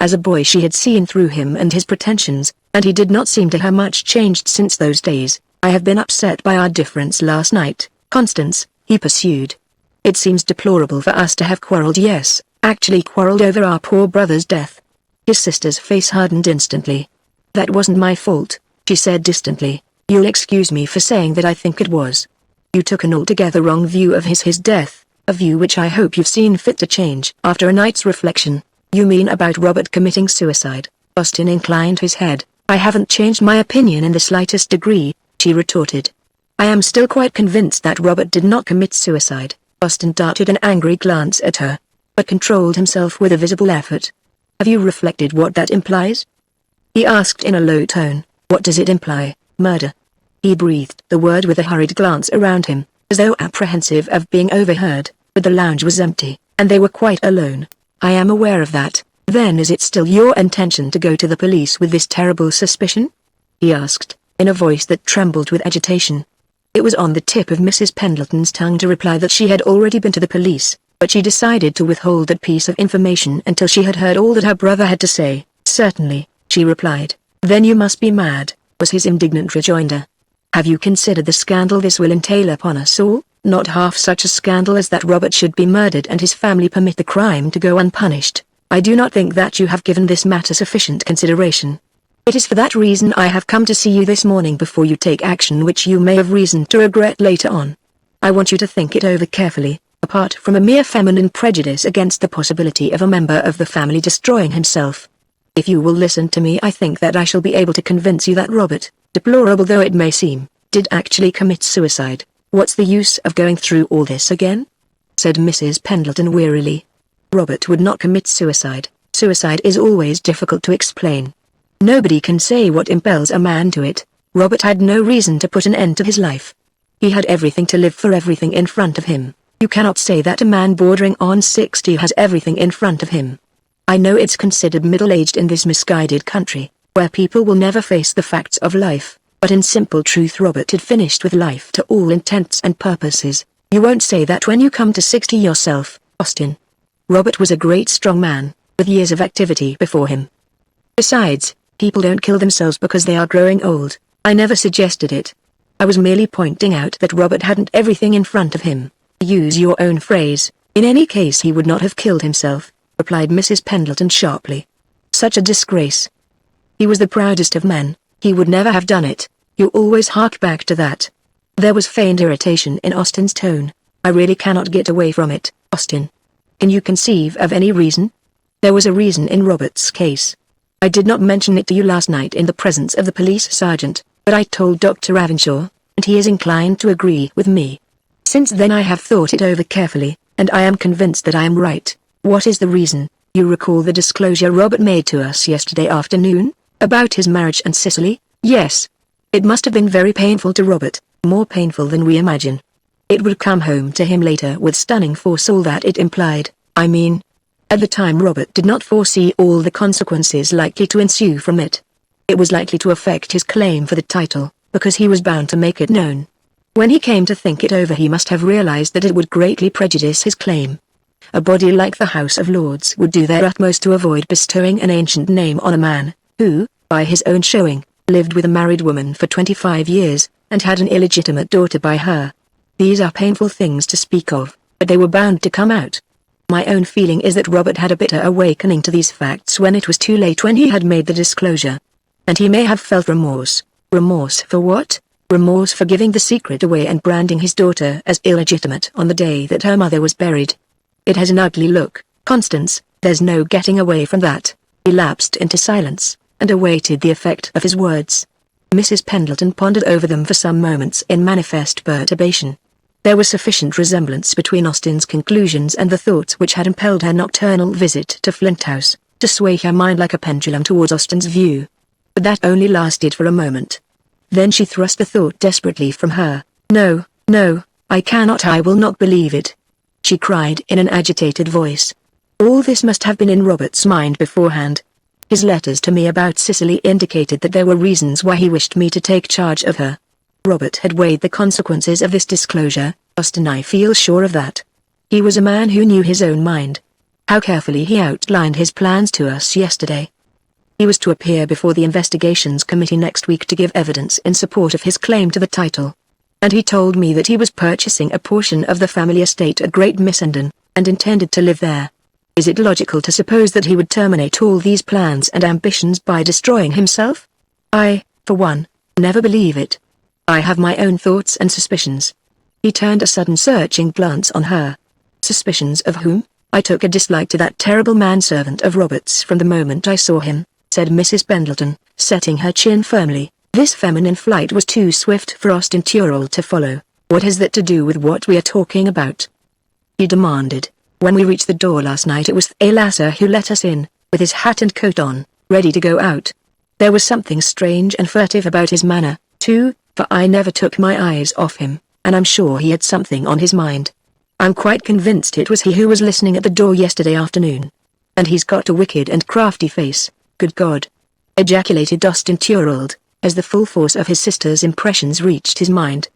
As a boy she had seen through him and his pretensions, and he did not seem to her much changed since those days. I have been upset by our difference last night, Constance, he pursued. It seems deplorable for us to have quarrelled, yes, actually quarrelled over our poor brother's death. His sister's face hardened instantly. That wasn't my fault, she said distantly. You'll excuse me for saying that I think it was. You took an altogether wrong view of his death, a view which I hope you've seen fit to change after a night's reflection. You mean about Robert committing suicide? Austin inclined his head. I haven't changed my opinion in the slightest degree, she retorted. I am still quite convinced that Robert did not commit suicide. Austin darted an angry glance at her, but controlled himself with a visible effort. Have you reflected what that implies? He asked in a low tone. What does it imply? Murder. He breathed the word with a hurried glance around him, as though apprehensive of being overheard, but the lounge was empty, and they were quite alone. I am aware of that. Then is it still your intention to go to the police with this terrible suspicion? He asked, in a voice that trembled with agitation. It was on the tip of Mrs. Pendleton's tongue to reply that she had already been to the police, but she decided to withhold that piece of information until she had heard all that her brother had to say. Certainly, she replied. Then you must be mad, was his indignant rejoinder. Have you considered the scandal this will entail upon us all? Not half such a scandal as that Robert should be murdered and his family permit the crime to go unpunished. I do not think that you have given this matter sufficient consideration. It is for that reason I have come to see you this morning before you take action which you may have reason to regret later on. I want you to think it over carefully. Apart from a mere feminine prejudice against the possibility of a member of the family destroying himself. If you will listen to me, I think that I shall be able to convince you that Robert, deplorable though it may seem, did actually commit suicide. What's the use of going through all this again? Said Mrs. Pendleton wearily. Robert would not commit suicide. Suicide is always difficult to explain. Nobody can say what impels a man to it. Robert had no reason to put an end to his life. He had everything to live for, everything in front of him. You cannot say that a man bordering on 60 has everything in front of him. I know it's considered middle-aged in this misguided country, where people will never face the facts of life, but in simple truth Robert had finished with life to all intents and purposes. You won't say that when you come to 60 yourself, Austin. Robert was a great strong man, with years of activity before him. Besides, people don't kill themselves because they are growing old. I never suggested it. I was merely pointing out that Robert hadn't everything in front of him. Use your own phrase. In any case he would not have killed himself, replied Mrs. Pendleton sharply. Such a disgrace. He was the proudest of men. He would never have done it. You always hark back to that. There was feigned irritation in Austen's tone. I really cannot get away from it, Austen. Can you conceive of any reason? There was a reason in Robert's case. I did not mention it to you last night in the presence of the police sergeant, but I told Dr. Ravenshaw, and he is inclined to agree with me. Since then I have thought it over carefully, and I am convinced that I am right. What is the reason? You recall the disclosure Robert made to us yesterday afternoon? About his marriage and Cicely? Yes. It must have been very painful to Robert, more painful than we imagine. It would come home to him later with stunning force all that it implied. I mean, at the time Robert did not foresee all the consequences likely to ensue from it. It was likely to affect his claim for the title, because he was bound to make it known. When he came to think it over he must have realized that it would greatly prejudice his claim. A body like the House of Lords would do their utmost to avoid bestowing an ancient name on a man, who, by his own showing, lived with a married woman for 25 years, and had an illegitimate daughter by her. These are painful things to speak of, but they were bound to come out. My own feeling is that Robert had a bitter awakening to these facts when it was too late, when he had made the disclosure. And he may have felt remorse. Remorse for what? Remorse for giving the secret away and branding his daughter as illegitimate on the day that her mother was buried. It has an ugly look, Constance, there's no getting away from that. He lapsed into silence, and awaited the effect of his words. Mrs. Pendleton pondered over them for some moments in manifest perturbation. There was sufficient resemblance between Austen's conclusions and the thoughts which had impelled her nocturnal visit to Flint House, to sway her mind like a pendulum towards Austen's view. But that only lasted for a moment. Then she thrust the thought desperately from her. No, no, I cannot, I will not believe it, she cried in an agitated voice. All this must have been in Robert's mind beforehand. His letters to me about Cicely indicated that there were reasons why he wished me to take charge of her. Robert had weighed the consequences of this disclosure, Austen, I feel sure of that. He was a man who knew his own mind. How carefully he outlined his plans to us yesterday. He was to appear before the investigations committee next week to give evidence in support of his claim to the title. And he told me that he was purchasing a portion of the family estate at Great Missenden, and intended to live there. Is it logical to suppose that he would terminate all these plans and ambitions by destroying himself? I, for one, never believe it. I have my own thoughts and suspicions. He turned a sudden searching glance on her. Suspicions of whom? I took a dislike to that terrible manservant of Robert's from the moment I saw him, said Mrs. Pendleton, setting her chin firmly. This feminine flight was too swift for Austen Turrell to follow. What has that to do with what we are talking about? He demanded. When we reached the door last night it was a lasser who let us in, with his hat and coat on, ready to go out. There was something strange and furtive about his manner, too, for I never took my eyes off him, and I'm sure he had something on his mind. I'm quite convinced it was he who was listening at the door yesterday afternoon. And he's got a wicked and crafty face, good God! Ejaculated Austen Turrell, as the full force of his sister's impressions reached his mind.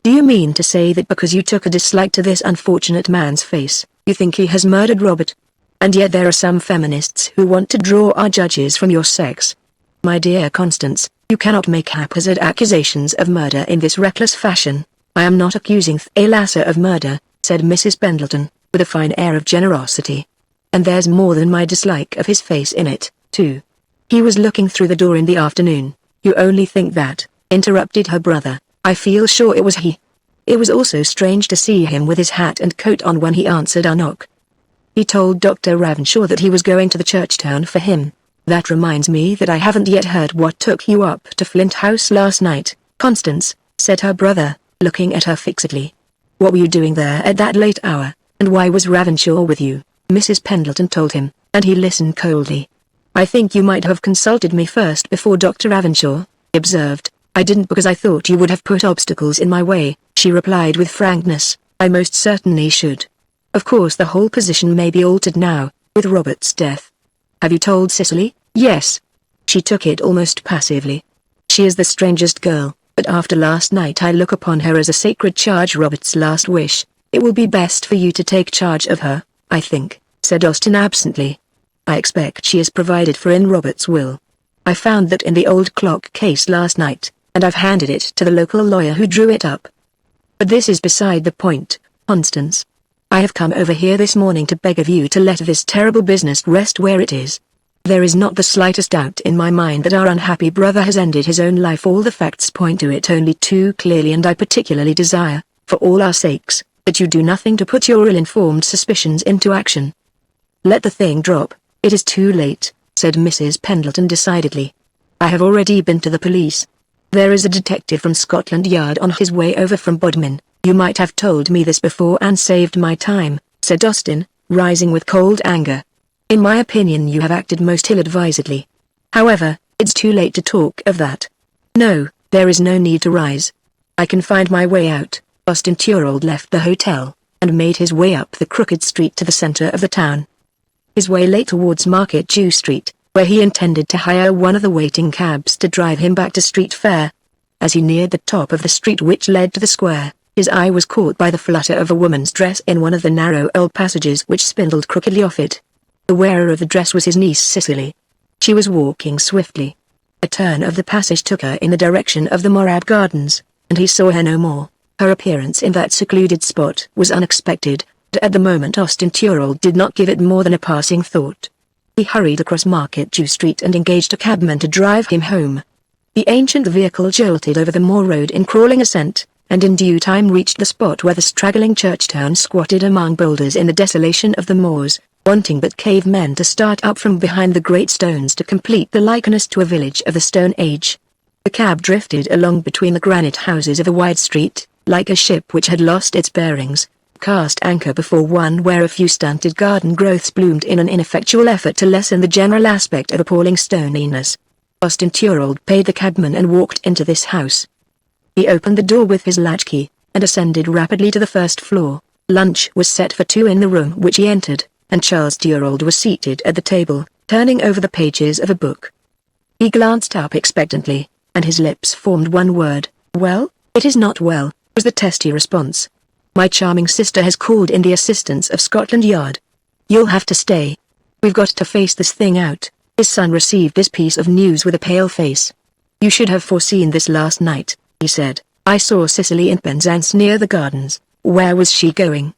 Do you mean to say that because you took a dislike to this unfortunate man's face, you think he has murdered Robert? And yet there are some feminists who want to draw our judges from your sex. My dear Constance, you cannot make haphazard accusations of murder in this reckless fashion. I am not accusing a lasser of murder, said Mrs. Pendleton, with a fine air of generosity. And there's more than my dislike of his face in it, too. He was looking through the door in the afternoon. You only think that, interrupted her brother. I feel sure it was he. It was also strange to see him with his hat and coat on when he answered our knock. He told Dr. Ravenshaw that he was going to the church town for him. That reminds me that I haven't yet heard what took you up to Flint House last night, Constance, said her brother, looking at her fixedly. What were you doing there at that late hour, and why was Ravenshaw with you? Mrs. Pendleton told him, and he listened coldly. I think you might have consulted me first before Dr. Ravenshaw, he observed. I didn't because I thought you would have put obstacles in my way, she replied with frankness. I most certainly should. Of course the whole position may be altered now, with Robert's death. Have you told Cicely? Yes. She took it almost passively. She is the strangest girl, but after last night I look upon her as a sacred charge, Robert's last wish. It will be best for you to take charge of her, I think, said Austin absently. I expect she is provided for in Robert's will. I found that in the old clock case last night, and I've handed it to the local lawyer who drew it up. But this is beside the point, Constance. I have come over here this morning to beg of you to let this terrible business rest where it is. There is not the slightest doubt in my mind that our unhappy brother has ended his own life. All the facts point to it only too clearly, and I particularly desire, for all our sakes, that you do nothing to put your ill-informed suspicions into action. Let the thing drop. It is too late, said Mrs. Pendleton decidedly. I have already been to the police. There is a detective from Scotland Yard on his way over from Bodmin. You might have told me this before and saved my time, said Austin, rising with cold anger. In my opinion you have acted most ill-advisedly. However, it's too late to talk of that. No, there is no need to rise. I can find my way out. Austin Thorold left the hotel, and made his way up the crooked street to the center of the town. His way lay towards Market Jew Street, where he intended to hire one of the waiting cabs to drive him back to Street Fair. As he neared the top of the street which led to the square, his eye was caught by the flutter of a woman's dress in one of the narrow old passages which spindled crookedly off it. The wearer of the dress was his niece Cicely. She was walking swiftly. A turn of the passage took her in the direction of the Morab Gardens, and he saw her no more. Her appearance in that secluded spot was unexpected, but at the moment Austin Thorold did not give it more than a passing thought. He hurried across Market Jew Street and engaged a cabman to drive him home. The ancient vehicle jolted over the moor road in crawling ascent, and in due time reached the spot where the straggling church town squatted among boulders in the desolation of the moors, wanting but cavemen to start up from behind the great stones to complete the likeness to a village of the Stone Age. The cab drifted along between the granite houses of a wide street, like a ship which had lost its bearings, cast anchor before one where a few stunted garden growths bloomed in an ineffectual effort to lessen the general aspect of appalling stoniness. Austin Thorold paid the cabman and walked into this house. He opened the door with his latchkey, and ascended rapidly to the first floor. Lunch was set for two in the room which he entered, and Charles Thorold was seated at the table, turning over the pages of a book. He glanced up expectantly, and his lips formed one word. "Well, it is not well," was the testy response. "My charming sister has called in the assistance of Scotland Yard. You'll have to stay. We've got to face this thing out." His son received this piece of news with a pale face. "You should have foreseen this last night," he said. "I saw Cicely in Penzance near the gardens." "Where was she going?"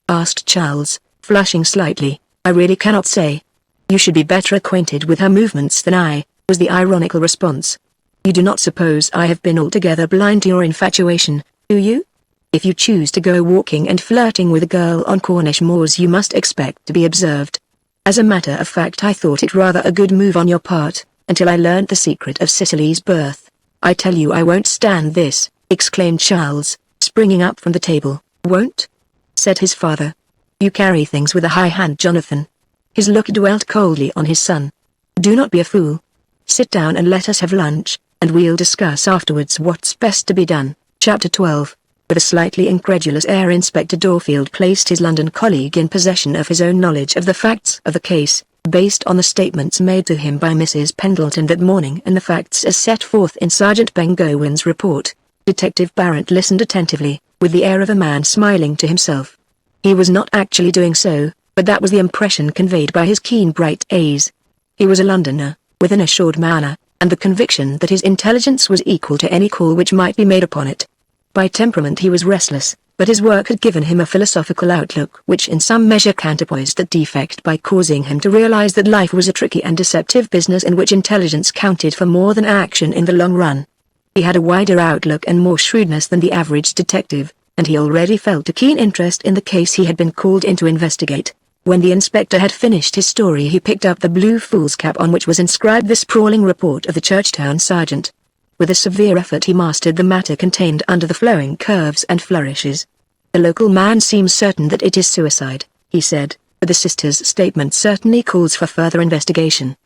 asked Charles, flushing slightly. "I really cannot say." "You should be better acquainted with her movements than I," was the ironical response. "You do not suppose I have been altogether blind to your infatuation, do you? If you choose to go walking and flirting with a girl on Cornish moors you must expect to be observed. As a matter of fact I thought it rather a good move on your part, until I learned the secret of Cicely's birth. I tell you I won't stand this," exclaimed Charles, springing up from the table. "Won't?" said his father. "You carry things with a high hand, Jonathan." His look dwelt coldly on his son. "Do not be a fool. Sit down and let us have lunch, and we'll discuss afterwards what's best to be done." Chapter 12. With a slightly incredulous air Inspector Dorfield placed his London colleague in possession of his own knowledge of the facts of the case, based on the statements made to him by Mrs. Pendleton that morning and the facts as set forth in Sergeant Pengowen's report. Detective Barrett listened attentively, with the air of a man smiling to himself. He was not actually doing so, but that was the impression conveyed by his keen bright eyes. He was a Londoner, with an assured manner, and the conviction that his intelligence was equal to any call which might be made upon it. By temperament he was restless, but his work had given him a philosophical outlook which in some measure counterpoised that defect by causing him to realize that life was a tricky and deceptive business in which intelligence counted for more than action in the long run. He had a wider outlook and more shrewdness than the average detective, and he already felt a keen interest in the case he had been called in to investigate. When the inspector had finished his story he picked up the blue foolscap on which was inscribed the sprawling report of the Churchtown sergeant. With a severe effort he mastered the matter contained under the flowing curves and flourishes. "The local man seems certain that it is suicide," he said, "but the sister's statement certainly calls for further investigation."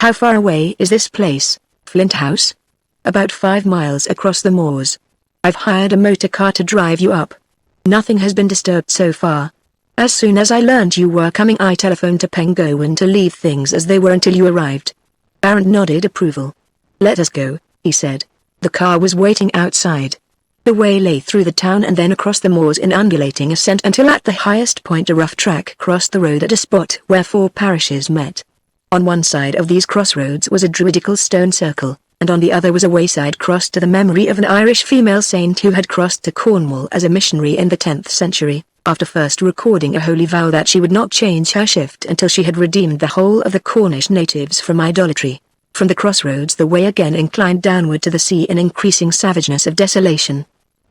"How far away is this place, Flint House?" "About 5 miles across the moors. I've hired a motor car to drive you up. Nothing has been disturbed so far. As soon as I learned you were coming I telephoned to Pengowen to leave things as they were until you arrived." Barrett nodded approval. "Let us go," he said. The car was waiting outside. The way lay through the town and then across the moors in undulating ascent until at the highest point a rough track crossed the road at a spot where 4 parishes met. On one side of these crossroads was a druidical stone circle, and on the other was a wayside cross to the memory of an Irish female saint who had crossed to Cornwall as a missionary in the 10th century, after first recording a holy vow that she would not change her shift until she had redeemed the whole of the Cornish natives from idolatry. From the crossroads the way again inclined downward to the sea in increasing savageness of desolation.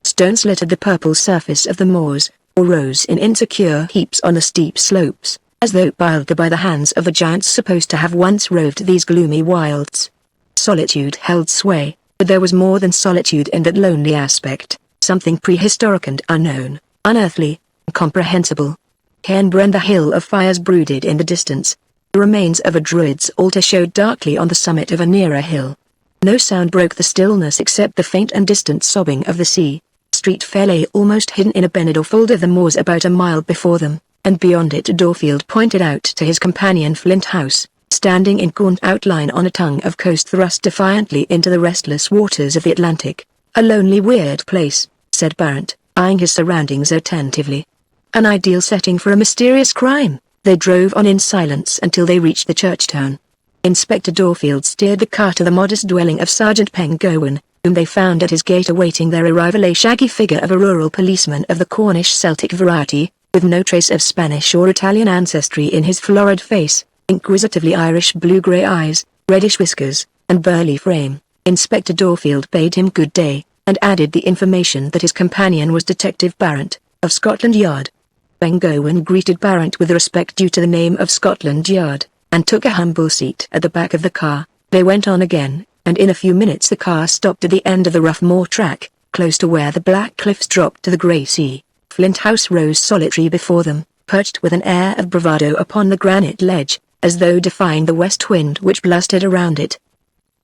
Stones littered the purple surface of the moors, or rose in insecure heaps on the steep slopes, as though piled there by the hands of the giants supposed to have once roved these gloomy wilds. Solitude held sway, but there was more than solitude in that lonely aspect, something prehistoric and unknown, unearthly, incomprehensible. Canberra and the Hill of Fires brooded in the distance. The remains of a druid's altar showed darkly on the summit of a nearer hill. No sound broke the stillness except the faint and distant sobbing of the sea. Street fair lay almost hidden in a bend or fold of the moors about a mile before them, and beyond it Dorfield pointed out to his companion Flint House, standing in gaunt outline on a tongue of coast thrust defiantly into the restless waters of the Atlantic. "A lonely weird place," said Barrett, eyeing his surroundings attentively. "An ideal setting for a mysterious crime." They drove on in silence until they reached the church town. Inspector Dorfield steered the car to the modest dwelling of Sergeant Pengowan, whom they found at his gate awaiting their arrival, a shaggy figure of a rural policeman of the Cornish Celtic variety, with no trace of Spanish or Italian ancestry in his florid face, inquisitively Irish blue-grey eyes, reddish whiskers, and burly frame. Inspector Dorfield bade him good day, and added the information that his companion was Detective Barrett, of Scotland Yard. Pengowan greeted Barrett with the respect due to the name of Scotland Yard, and took a humble seat at the back of the car. They went on again, and in a few minutes the car stopped at the end of the rough moor track, close to where the black cliffs dropped to the grey sea. Flint House rose solitary before them, perched with an air of bravado upon the granite ledge, as though defying the west wind which blustered around it.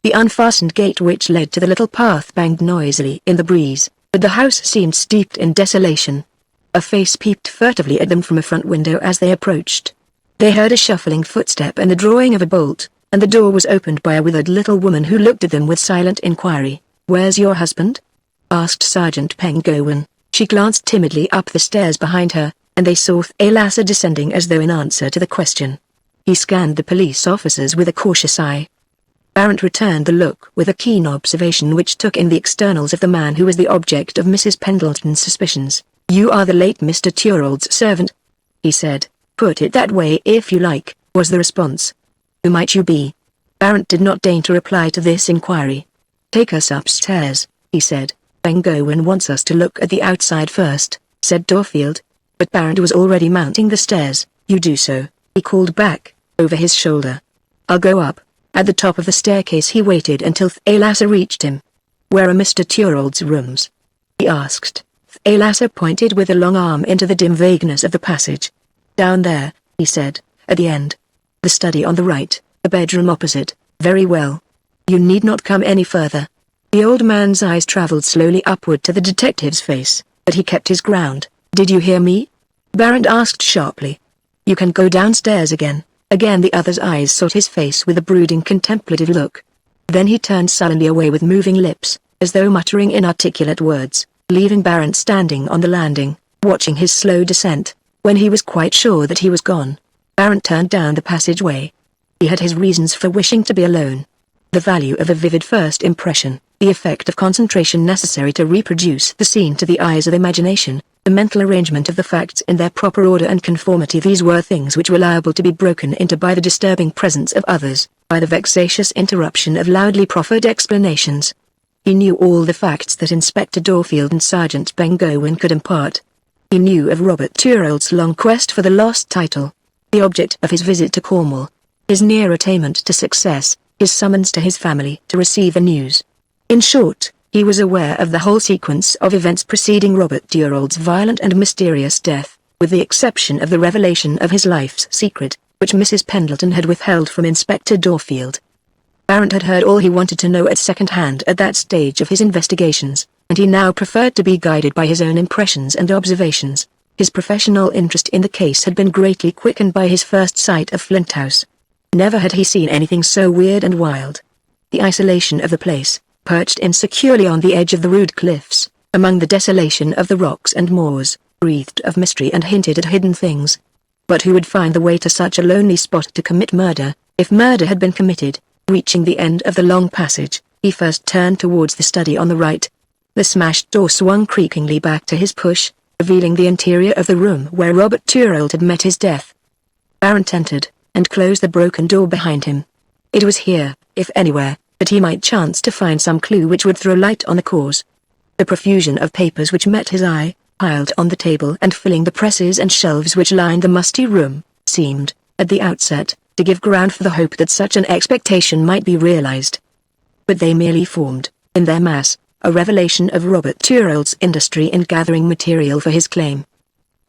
The unfastened gate which led to the little path banged noisily in the breeze, but the house seemed steeped in desolation. A face peeped furtively at them from a front window as they approached. They heard a shuffling footstep and the drawing of a bolt, and the door was opened by a withered little woman who looked at them with silent inquiry. "Where's your husband?" asked Sergeant Pengowan. She glanced timidly up the stairs behind her, and they saw Thalassa descending as though in answer to the question. He scanned the police officers with a cautious eye. Barrett returned the look with a keen observation which took in the externals of the man who was the object of Mrs. Pendleton's suspicions. "You are the late Mr. Turold's servant?" he said. "Put it that way if you like," was the response. "Who might you be?" Barrett did not deign to reply to this inquiry. "Take us upstairs," he said. "Pengowan wants us to look at the outside first," said Dorfield. But Barrett was already mounting the stairs. "You do so," he called back, over his shoulder. "I'll go up." At the top of the staircase he waited until Thalassa reached him. "Where are Mr. Turold's rooms?" he asked. Thalassa pointed with a long arm into the dim vagueness of the passage. "Down there," he said, "at the end. The study on the right, the bedroom opposite." "Very well. You need not come any further." The old man's eyes traveled slowly upward to the detective's face, but he kept his ground. "Did you hear me?" Barrett asked sharply. "You can go downstairs again." Again the other's eyes sought his face with a brooding contemplative look. Then he turned sullenly away with moving lips, as though muttering inarticulate words, leaving Barrett standing on the landing, watching his slow descent. When he was quite sure that he was gone, Barrett turned down the passageway. He had his reasons for wishing to be alone. The value of a vivid first impression, the effect of concentration necessary to reproduce the scene to the eyes of imagination, the mental arrangement of the facts in their proper order and conformity, these were things which were liable to be broken into by the disturbing presence of others, by the vexatious interruption of loudly proffered explanations. He knew all the facts that Inspector Dorfield and Sergeant Pengowan could impart. He knew of Robert Turold's long quest for the lost title, the object of his visit to Cornwall, his near attainment to success, his summons to his family to receive the news. In short, he was aware of the whole sequence of events preceding Robert Turold's violent and mysterious death, with the exception of the revelation of his life's secret, which Mrs. Pendleton had withheld from Inspector Dorfield. Barrett had heard all he wanted to know at second hand at that stage of his investigations, and he now preferred to be guided by his own impressions and observations. His professional interest in the case had been greatly quickened by his first sight of Flint House. Never had he seen anything so weird and wild. The isolation of the place, perched insecurely on the edge of the rude cliffs, among the desolation of the rocks and moors, breathed of mystery and hinted at hidden things. But who would find the way to such a lonely spot to commit murder, if murder had been committed? Reaching the end of the long passage, he first turned towards the study on the right. The smashed door swung creakingly back to his push, revealing the interior of the room where Robert Thorold had met his death. Barrett entered, and closed the broken door behind him. It was here, if anywhere, that he might chance to find some clue which would throw light on the cause. The profusion of papers which met his eye, piled on the table and filling the presses and shelves which lined the musty room, seemed, at the outset, to give ground for the hope that such an expectation might be realized. But they merely formed, in their mass, a revelation of Robert Thorold's industry in gathering material for his claim.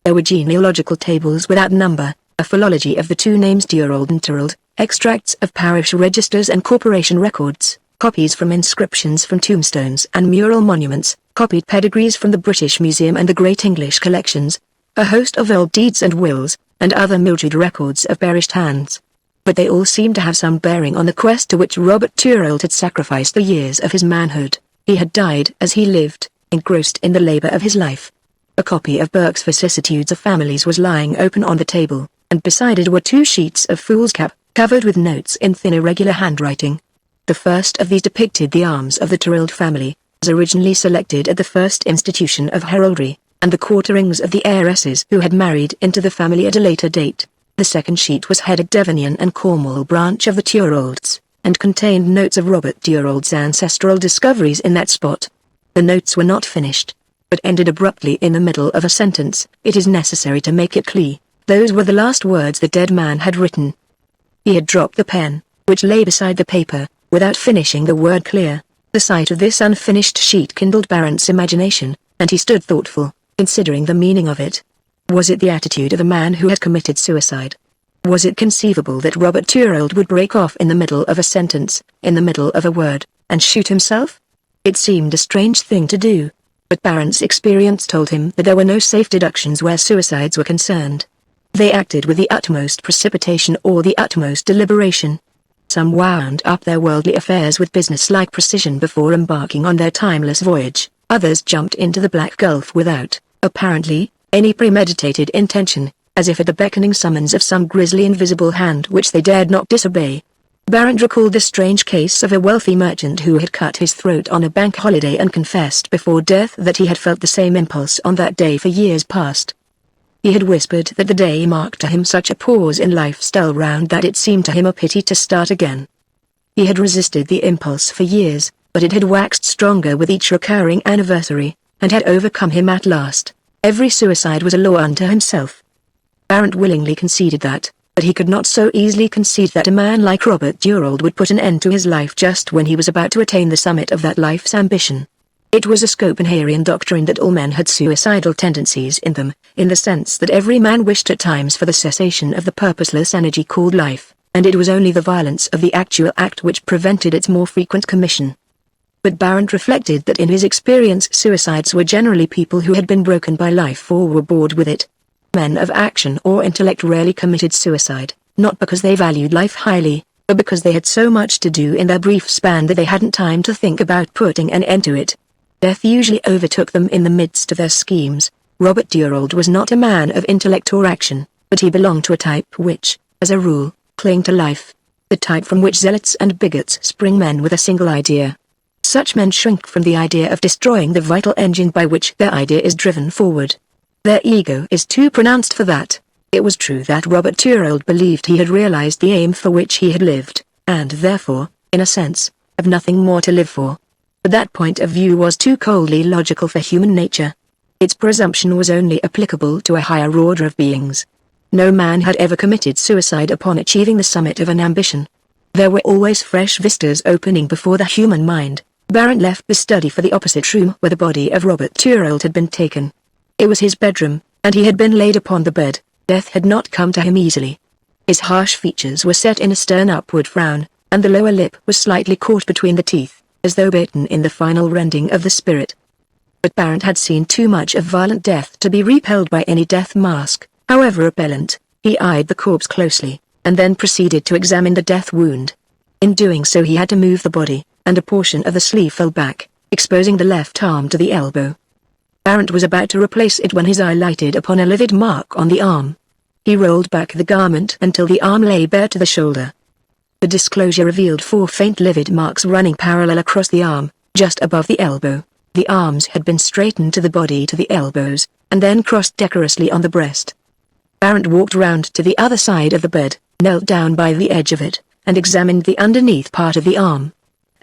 There were genealogical tables without number, a philology of the two names Thorold and Thorold, extracts of parish registers and corporation records, copies from inscriptions from tombstones and mural monuments, copied pedigrees from the British Museum and the Great English Collections, a host of old deeds and wills, and other mildewed records of perished hands. But they all seemed to have some bearing on the quest to which Robert Thorold had sacrificed the years of his manhood. He had died as he lived, engrossed in the labor of his life. A copy of Burke's Vicissitudes of Families was lying open on the table, and beside it were 2 sheets of foolscap, covered with notes in thin irregular handwriting. The first of these depicted the arms of the Thorold family, as originally selected at the first institution of heraldry, and the quarterings of the heiresses who had married into the family at a later date. The second sheet was headed Devonian and Cornwall branch of the Thorolds, and contained notes of Robert Thorold's ancestral discoveries in that spot. The notes were not finished, but ended abruptly in the middle of a sentence. It is necessary to make it clear. Those were the last words the dead man had written. He had dropped the pen, which lay beside the paper, without finishing the word clear. The sight of this unfinished sheet kindled Barrett's imagination, and he stood thoughtful, considering the meaning of it. Was it the attitude of a man who had committed suicide? Was it conceivable that Robert Thorold would break off in the middle of a sentence, in the middle of a word, and shoot himself? It seemed a strange thing to do, but Barrett's experience told him that there were no safe deductions where suicides were concerned. They acted with the utmost precipitation or the utmost deliberation. Some wound up their worldly affairs with business-like precision before embarking on their timeless voyage. Others jumped into the black gulf without, apparently, any premeditated intention, as if at the beckoning summons of some grisly invisible hand which they dared not disobey. Barrett recalled the strange case of a wealthy merchant who had cut his throat on a bank holiday and confessed before death that he had felt the same impulse on that day for years past. He had whispered that the day marked to him such a pause in life's dull round that it seemed to him a pity to start again. He had resisted the impulse for years, but it had waxed stronger with each recurring anniversary, and had overcome him at last. Every suicide was a law unto himself. Barrett willingly conceded that, but he could not so easily concede that a man like Robert Thorold would put an end to his life just when he was about to attain the summit of that life's ambition. It was a Schopenhauerian doctrine that all men had suicidal tendencies in them, in the sense that every man wished at times for the cessation of the purposeless energy called life, and it was only the violence of the actual act which prevented its more frequent commission. But Barrett reflected that in his experience suicides were generally people who had been broken by life or were bored with it. Men of action or intellect rarely committed suicide, not because they valued life highly, but because they had so much to do in their brief span that they hadn't time to think about putting an end to it. Death usually overtook them in the midst of their schemes. Robert Thorold was not a man of intellect or action, but he belonged to a type which, as a rule, cling to life. The type from which zealots and bigots spring, men with a single idea. Such men shrink from the idea of destroying the vital engine by which their idea is driven forward. Their ego is too pronounced for that. It was true that Robert Thorold believed he had realized the aim for which he had lived, and therefore, in a sense, have nothing more to live for. But that point of view was too coldly logical for human nature. Its presumption was only applicable to a higher order of beings. No man had ever committed suicide upon achieving the summit of an ambition. There were always fresh vistas opening before the human mind. Barrett left the study for the opposite room where the body of Robert Thorold had been taken. It was his bedroom, and he had been laid upon the bed. Death had not come to him easily. His harsh features were set in a stern upward frown, and the lower lip was slightly caught between the teeth, as though bitten in the final rending of the spirit. But Barrett had seen too much of violent death to be repelled by any death mask, however repellent. He eyed the corpse closely, and then proceeded to examine the death wound. In doing so he had to move the body, and a portion of the sleeve fell back, exposing the left arm to the elbow. Barrett was about to replace it when his eye lighted upon a livid mark on the arm. He rolled back the garment until the arm lay bare to the shoulder. The disclosure revealed 4 faint livid marks running parallel across the arm, just above the elbow. The arms had been straightened to the body to the elbows, and then crossed decorously on the breast. Barrett walked round to the other side of the bed, knelt down by the edge of it, and examined the underneath part of the arm.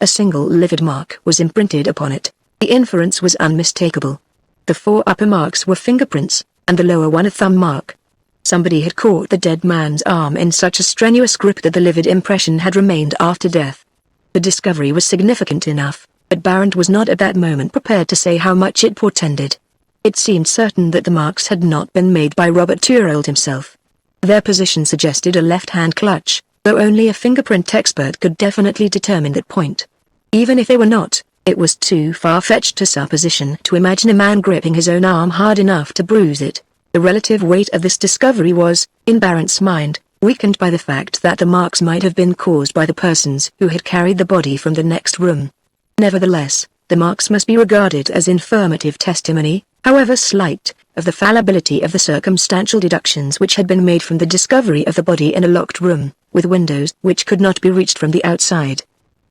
A single livid mark was imprinted upon it. The inference was unmistakable. The 4 upper marks were fingerprints, and the lower one a thumb mark. Somebody had caught the dead man's arm in such a strenuous grip that the livid impression had remained after death. The discovery was significant enough, but Barrett was not at that moment prepared to say how much it portended. It seemed certain that the marks had not been made by Robert Thorold himself. Their position suggested a left-hand clutch, though only a fingerprint expert could definitely determine that point. Even if they were not, it was too far-fetched a supposition to imagine a man gripping his own arm hard enough to bruise it. The relative weight of this discovery was, in Barrett's mind, weakened by the fact that the marks might have been caused by the persons who had carried the body from the next room. Nevertheless, the marks must be regarded as informative testimony, however slight, of the fallibility of the circumstantial deductions which had been made from the discovery of the body in a locked room, with windows which could not be reached from the outside.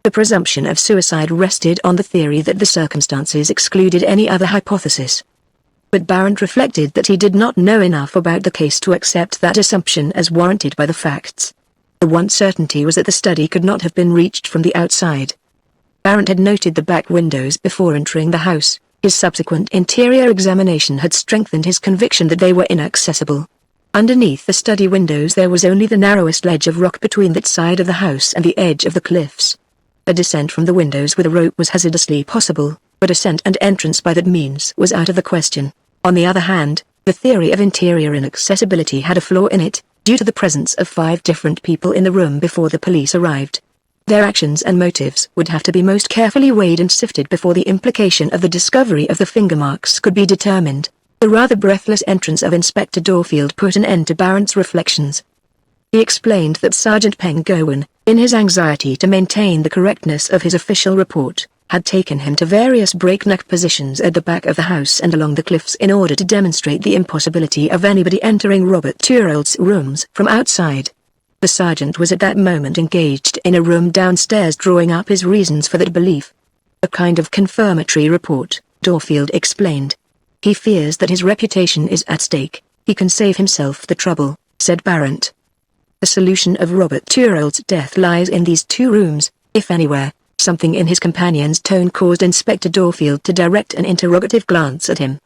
The presumption of suicide rested on the theory that the circumstances excluded any other hypothesis. But Barrett reflected that he did not know enough about the case to accept that assumption as warranted by the facts. The one certainty was that the study could not have been reached from the outside. Barrett had noted the back windows before entering the house. His subsequent interior examination had strengthened his conviction that they were inaccessible. Underneath the study windows there was only the narrowest ledge of rock between that side of the house and the edge of the cliffs. A descent from the windows with a rope was hazardously possible, but ascent and entrance by that means was out of the question. On the other hand, the theory of interior inaccessibility had a flaw in it, due to the presence of 5 different people in the room before the police arrived. Their actions and motives would have to be most carefully weighed and sifted before the implication of the discovery of the finger marks could be determined. The rather breathless entrance of Inspector Dorfield put an end to Barrett's reflections. He explained that Sergeant Pengowen, in his anxiety to maintain the correctness of his official report, had taken him to various breakneck positions at the back of the house and along the cliffs in order to demonstrate the impossibility of anybody entering Robert Thorold's rooms from outside. The sergeant was at that moment engaged in a room downstairs drawing up his reasons for that belief. A kind of confirmatory report, Dorfield explained. He fears that his reputation is at stake. He can save himself the trouble, said Barrett. The solution of Robert Thorold's death lies in these 2 rooms, if anywhere. Something in his companion's tone caused Inspector Dorfield to direct an interrogative glance at him.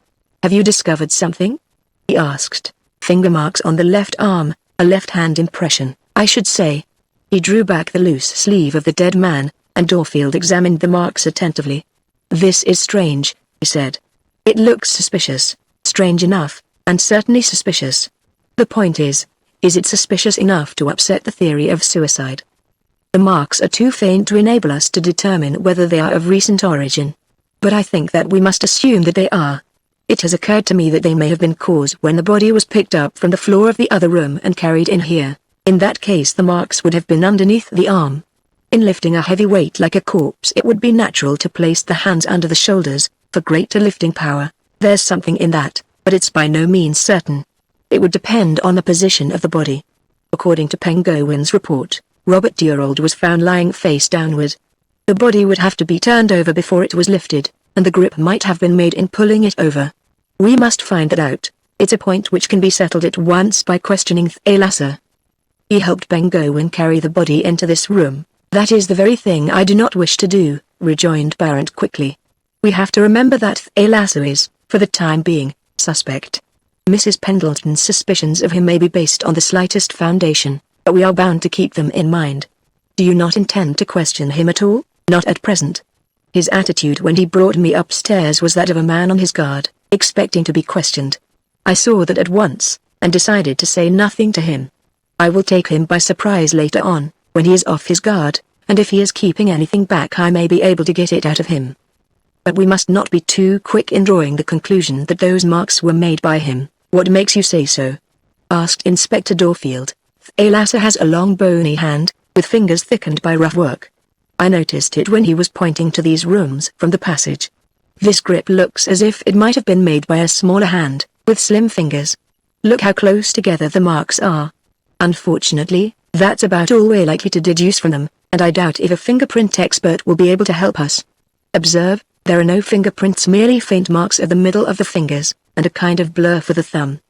Have you discovered something? He asked. Finger marks on the left arm, a left-hand impression, I should say. He drew back the loose sleeve of the dead man, and Dorfield examined the marks attentively. This is strange, he said. It looks suspicious, strange enough, and certainly suspicious. The point is it suspicious enough to upset the theory of suicide? The marks are too faint to enable us to determine whether they are of recent origin. But I think that we must assume that they are. It has occurred to me that they may have been caused when the body was picked up from the floor of the other room and carried in here. In that case the marks would have been underneath the arm. In lifting a heavy weight like a corpse it would be natural to place the hands under the shoulders, for greater lifting power. There's something in that, but it's by no means certain. It would depend on the position of the body. According to Pengowen's report, Robert Thorold was found lying face downward. The body would have to be turned over before it was lifted, and the grip might have been made in pulling it over. We must find that out. It's a point which can be settled at once by questioning Thalassa. He helped Pengowen carry the body into this room. That is the very thing I do not wish to do, rejoined Barrett quickly. We have to remember that Thalassa is, for the time being, suspect. Mrs. Pendleton's suspicions of him may be based on the slightest foundation, but we are bound to keep them in mind. Do you not intend to question him at all? Not at present. His attitude when he brought me upstairs was that of a man on his guard, expecting to be questioned. I saw that at once, and decided to say nothing to him. I will take him by surprise later on, when he is off his guard, and if he is keeping anything back I may be able to get it out of him. But we must not be too quick in drawing the conclusion that those marks were made by him. What makes you say so? Asked Inspector Dorfield. Thalassa has a long bony hand, with fingers thickened by rough work. I noticed it when he was pointing to these rooms from the passage. This grip looks as if it might have been made by a smaller hand, with slim fingers. Look how close together the marks are. Unfortunately, that's about all we're likely to deduce from them, and I doubt if a fingerprint expert will be able to help us. Observe, there are no fingerprints, merely faint marks at the middle of the fingers, and a kind of blur for the thumb.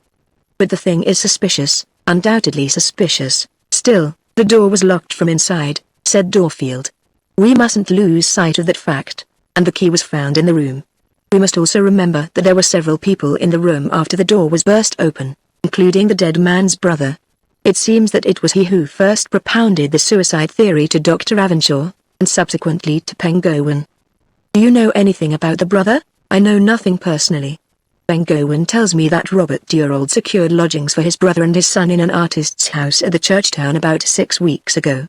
But the thing is suspicious, undoubtedly suspicious. Still, the door was locked from inside, said Dorfield. We mustn't lose sight of that fact, and the key was found in the room. We must also remember that there were several people in the room after the door was burst open, including the dead man's brother. It seems that it was he who first propounded the suicide theory to Dr. Ravenshaw, and subsequently to Penguin. Do you know anything about the brother? I know nothing personally. Penguin tells me that Robert Durold secured lodgings for his brother and his son in an artist's house at the church town about 6 weeks ago.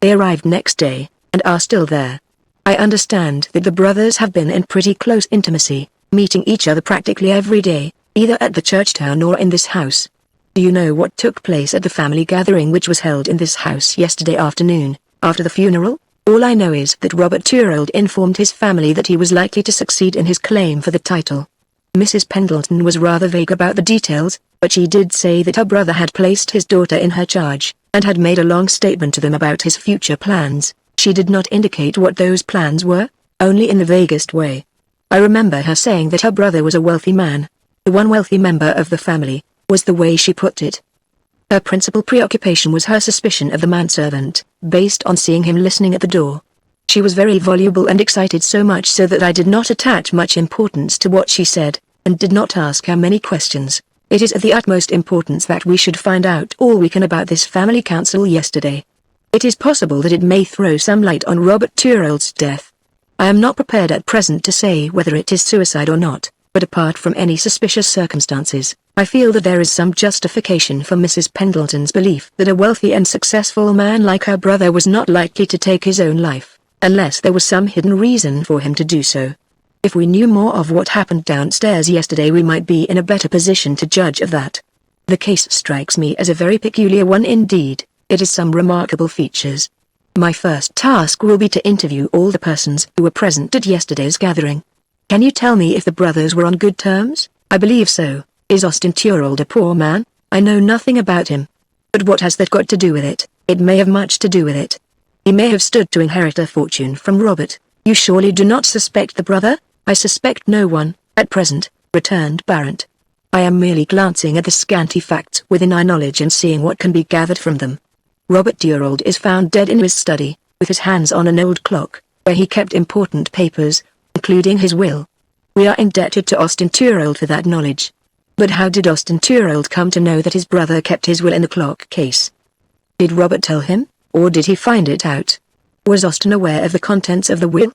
They arrived next day, and are still there. I understand that the brothers have been in pretty close intimacy, meeting each other practically every day, either at the church town or in this house. Do you know what took place at the family gathering which was held in this house yesterday afternoon, after the funeral? All I know is that Robert Durold informed his family that he was likely to succeed in his claim for the title. Mrs. Pendleton was rather vague about the details, but she did say that her brother had placed his daughter in her charge, and had made a long statement to them about his future plans. She did not indicate what those plans were, only in the vaguest way. I remember her saying that her brother was a wealthy man. The one wealthy member of the family, was the way she put it. Her principal preoccupation was her suspicion of the manservant, based on seeing him listening at the door. She was very voluble and excited, so much so that I did not attach much importance to what she said, and did not ask her many questions. It is of the utmost importance that we should find out all we can about this family council yesterday. It is possible that it may throw some light on Robert Durold's death. I am not prepared at present to say whether it is suicide or not, but apart from any suspicious circumstances, I feel that there is some justification for Mrs. Pendleton's belief that a wealthy and successful man like her brother was not likely to take his own life, unless there was some hidden reason for him to do so. If we knew more of what happened downstairs yesterday, we might be in a better position to judge of that. The case strikes me as a very peculiar one indeed. It has some remarkable features. My first task will be to interview all the persons who were present at yesterday's gathering. Can you tell me if the brothers were on good terms? I believe so. Is Austin Durold a poor man? I know nothing about him. But what has that got to do with it? It may have much to do with it. He may have stood to inherit a fortune from Robert. You surely do not suspect the brother? I suspect no one, at present, returned Barrett. I am merely glancing at the scanty facts within our knowledge and seeing what can be gathered from them. Robert Durold is found dead in his study, with his hands on an old clock, where he kept important papers, including his will. We are indebted to Austin Durold for that knowledge. But how did Austin Durold come to know that his brother kept his will in the clock case? Did Robert tell him, or did he find it out? Was Austin aware of the contents of the will?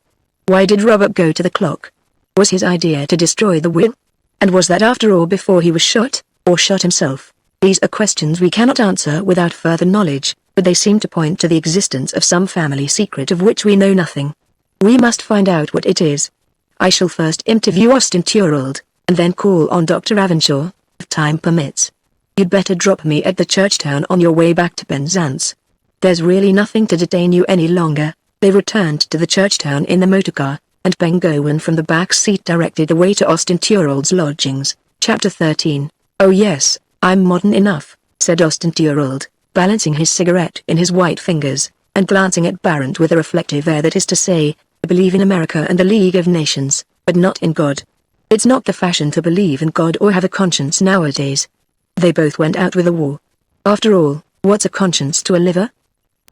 Why did Robert go to the clock? Was his idea to destroy the will? And was that after all before he was shot, or shot himself? These are questions we cannot answer without further knowledge, but they seem to point to the existence of some family secret of which we know nothing. We must find out what it is. I shall first interview Austin Durold, and then call on Dr. Ravenshaw, if time permits. You'd better drop me at the church town on your way back to Penzance. There's really nothing to detain you any longer. They returned to the church town in the motorcar, and Penguin from the back seat directed the way to Austin Durold's lodgings. Chapter 13. Oh yes, I'm modern enough, said Austin Durold, balancing his cigarette in his white fingers, and glancing at Barrett with a reflective air. That is to say, I believe in America and the League of Nations, but not in God. It's not the fashion to believe in God or have a conscience nowadays. They both went out with a war. After all, what's a conscience to a liver?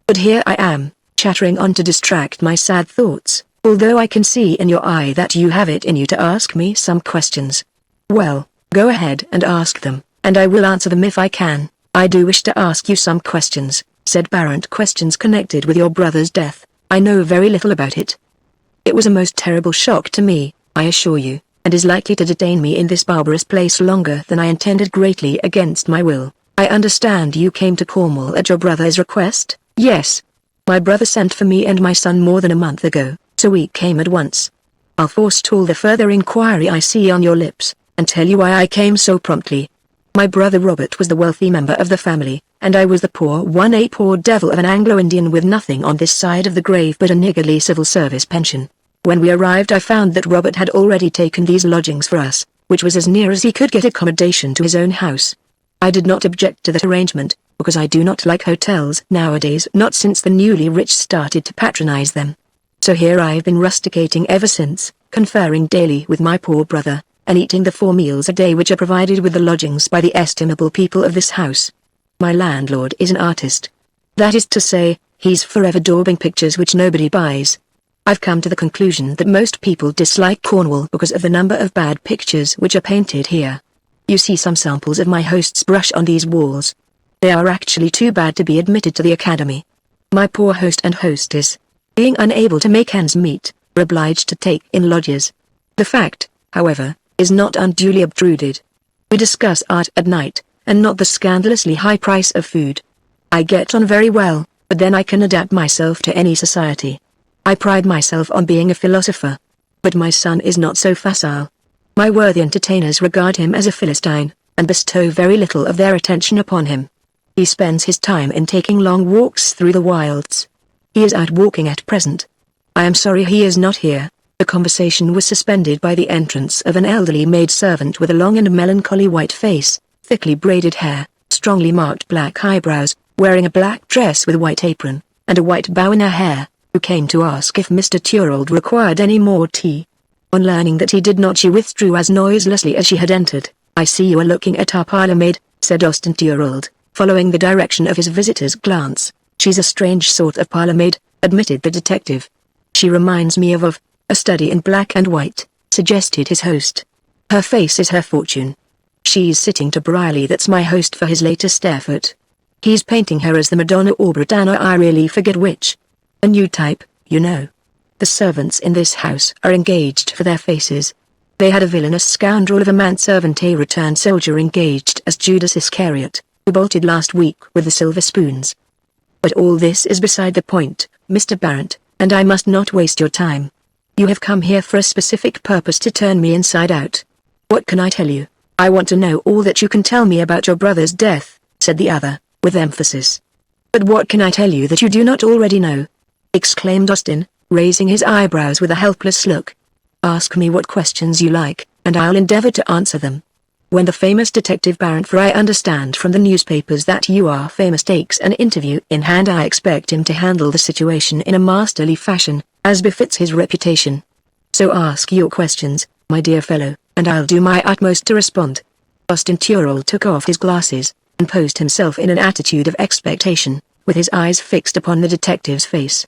But here I am, chattering on to distract my sad thoughts, although I can see in your eye that you have it in you to ask me some questions. Well, go ahead and ask them, and I will answer them if I can. I do wish to ask you some questions, said Barrett. Questions connected with your brother's death. I know very little about it. It was a most terrible shock to me, I assure you, and is likely to detain me in this barbarous place longer than I intended, greatly against my will. I understand you came to Cornwall at your brother's request? Yes. My brother sent for me and my son more than a month ago, so we came at once. I'll forestall the further inquiry I see on your lips, and tell you why I came so promptly. My brother Robert was the wealthy member of the family, and I was the poor one, a poor devil of an Anglo-Indian with nothing on this side of the grave but a niggardly civil service pension. When we arrived I found that Robert had already taken these lodgings for us, which was as near as he could get accommodation to his own house. I did not object to that arrangement, because I do not like hotels nowadays, not since the newly rich started to patronize them. So here I've been rusticating ever since, conferring daily with my poor brother, and eating the 4 meals a day which are provided with the lodgings by the estimable people of this house. My landlord is an artist. That is to say, he's forever daubing pictures which nobody buys. I've come to the conclusion that most people dislike Cornwall because of the number of bad pictures which are painted here. You see some samples of my host's brush on these walls. They are actually too bad to be admitted to the academy. My poor host and hostess, being unable to make ends meet, are obliged to take in lodgers. The fact, however, is not unduly obtruded. We discuss art at night, and not the scandalously high price of food. I get on very well, but then I can adapt myself to any society. I pride myself on being a philosopher. But my son is not so facile. My worthy entertainers regard him as a Philistine, and bestow very little of their attention upon him. He spends his time in taking long walks through the wilds. He is out walking at present. I am sorry he is not here. The conversation was suspended by the entrance of an elderly maidservant with a long and melancholy white face, thickly braided hair, strongly marked black eyebrows, wearing a black dress with a white apron, and a white bow in her hair, who came to ask if Mr. Thorold required any more tea. On learning that he did not, she withdrew as noiselessly as she had entered. "I see you are looking at our parlour maid," said Austin Thorold, following the direction of his visitor's glance. "She's a strange sort of parlour maid," admitted the detective. "She reminds me of a study in black and white," suggested his host. "Her face is her fortune. She's sitting to Briley, that's my host, for his latest effort. He's painting her as the Madonna or Britannia, I really forget which. A new type, you know. The servants in this house are engaged for their faces. They had a villainous scoundrel of a manservant, a returned soldier, engaged as Judas Iscariot, who bolted last week with the silver spoons. But all this is beside the point, Mr. Barrett, and I must not waste your time. You have come here for a specific purpose, to turn me inside out. What can I tell you? I want to know all that you can tell me about your brother's death," said the other, with emphasis. "But what can I tell you that you do not already know?" exclaimed Austin, raising his eyebrows with a helpless look. "Ask me what questions you like, and I'll endeavor to answer them. When the famous detective Barrett, for I understand from the newspapers that you are famous, takes an interview in hand, I expect him to handle the situation in a masterly fashion, as befits his reputation. So ask your questions, my dear fellow, and I'll do my utmost to respond." Austin Thorold took off his glasses, and posed himself in an attitude of expectation, with his eyes fixed upon the detective's face.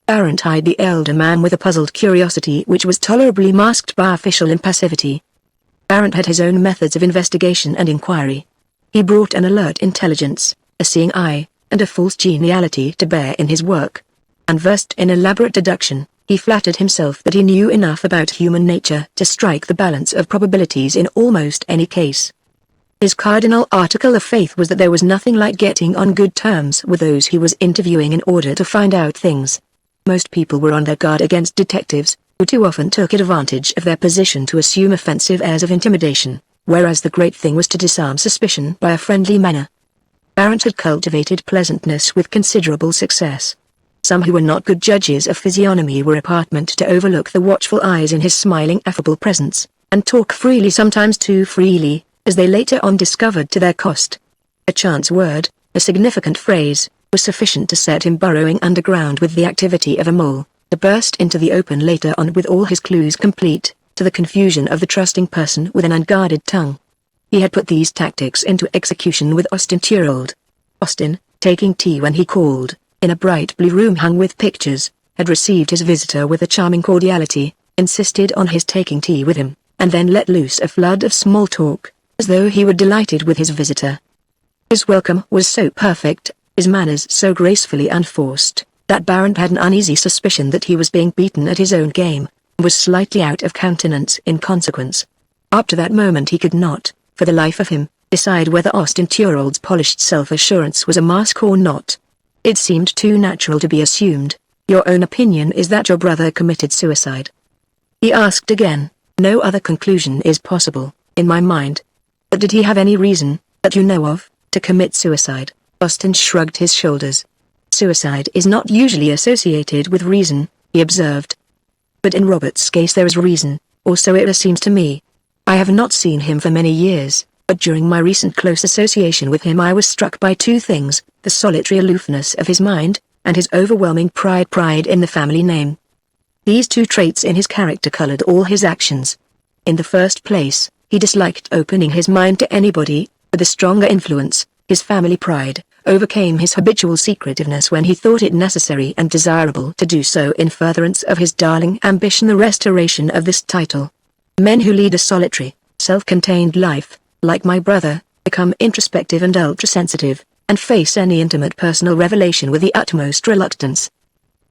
Barrett eyed the elder man with a puzzled curiosity which was tolerably masked by official impassivity. Barrett had his own methods of investigation and inquiry. He brought an alert intelligence, a seeing eye, and a false geniality to bear in his work. Unversed in elaborate deduction, he flattered himself that he knew enough about human nature to strike the balance of probabilities in almost any case. His cardinal article of faith was that there was nothing like getting on good terms with those he was interviewing in order to find out things. Most people were on their guard against detectives, who too often took advantage of their position to assume offensive airs of intimidation, whereas the great thing was to disarm suspicion by a friendly manner. Barrett had cultivated pleasantness with considerable success. Some who were not good judges of physiognomy were apartment to overlook the watchful eyes in his smiling affable presence, and talk freely, sometimes too freely, as they later on discovered to their cost. A chance word, a significant phrase, was sufficient to set him burrowing underground with the activity of a mole, to burst into the open later on with all his clues complete, to the confusion of the trusting person with an unguarded tongue. He had put these tactics into execution with Austin Thorold. Austin, taking tea when he called, in a bright blue room hung with pictures, had received his visitor with a charming cordiality, insisted on his taking tea with him, and then let loose a flood of small talk, as though he were delighted with his visitor. His welcome was so perfect, his manners so gracefully unforced, that Barrett had an uneasy suspicion that he was being beaten at his own game, and was slightly out of countenance in consequence. Up to that moment he could not, for the life of him, decide whether Austin Thorold's polished self-assurance was a mask or not. It seemed too natural to be assumed. "Your own opinion is that your brother committed suicide?" he asked again. "No other conclusion is possible, in my mind." "But did he have any reason, that you know of, to commit suicide?" Austin shrugged his shoulders. "Suicide is not usually associated with reason," he observed. But in Robert's case there is reason, or so it seems to me. I have not seen him for many years, but during my recent close association with him I was struck by two things, the solitary aloofness of his mind, and his overwhelming pride in the family name. These two traits in his character colored all his actions. In the first place, he disliked opening his mind to anybody, but the stronger influence, his family pride, overcame his habitual secretiveness when he thought it necessary and desirable to do so in furtherance of his darling ambition, the restoration of this title. Men who lead a solitary, self-contained life, like my brother, become introspective and ultra-sensitive, and face any intimate personal revelation with the utmost reluctance.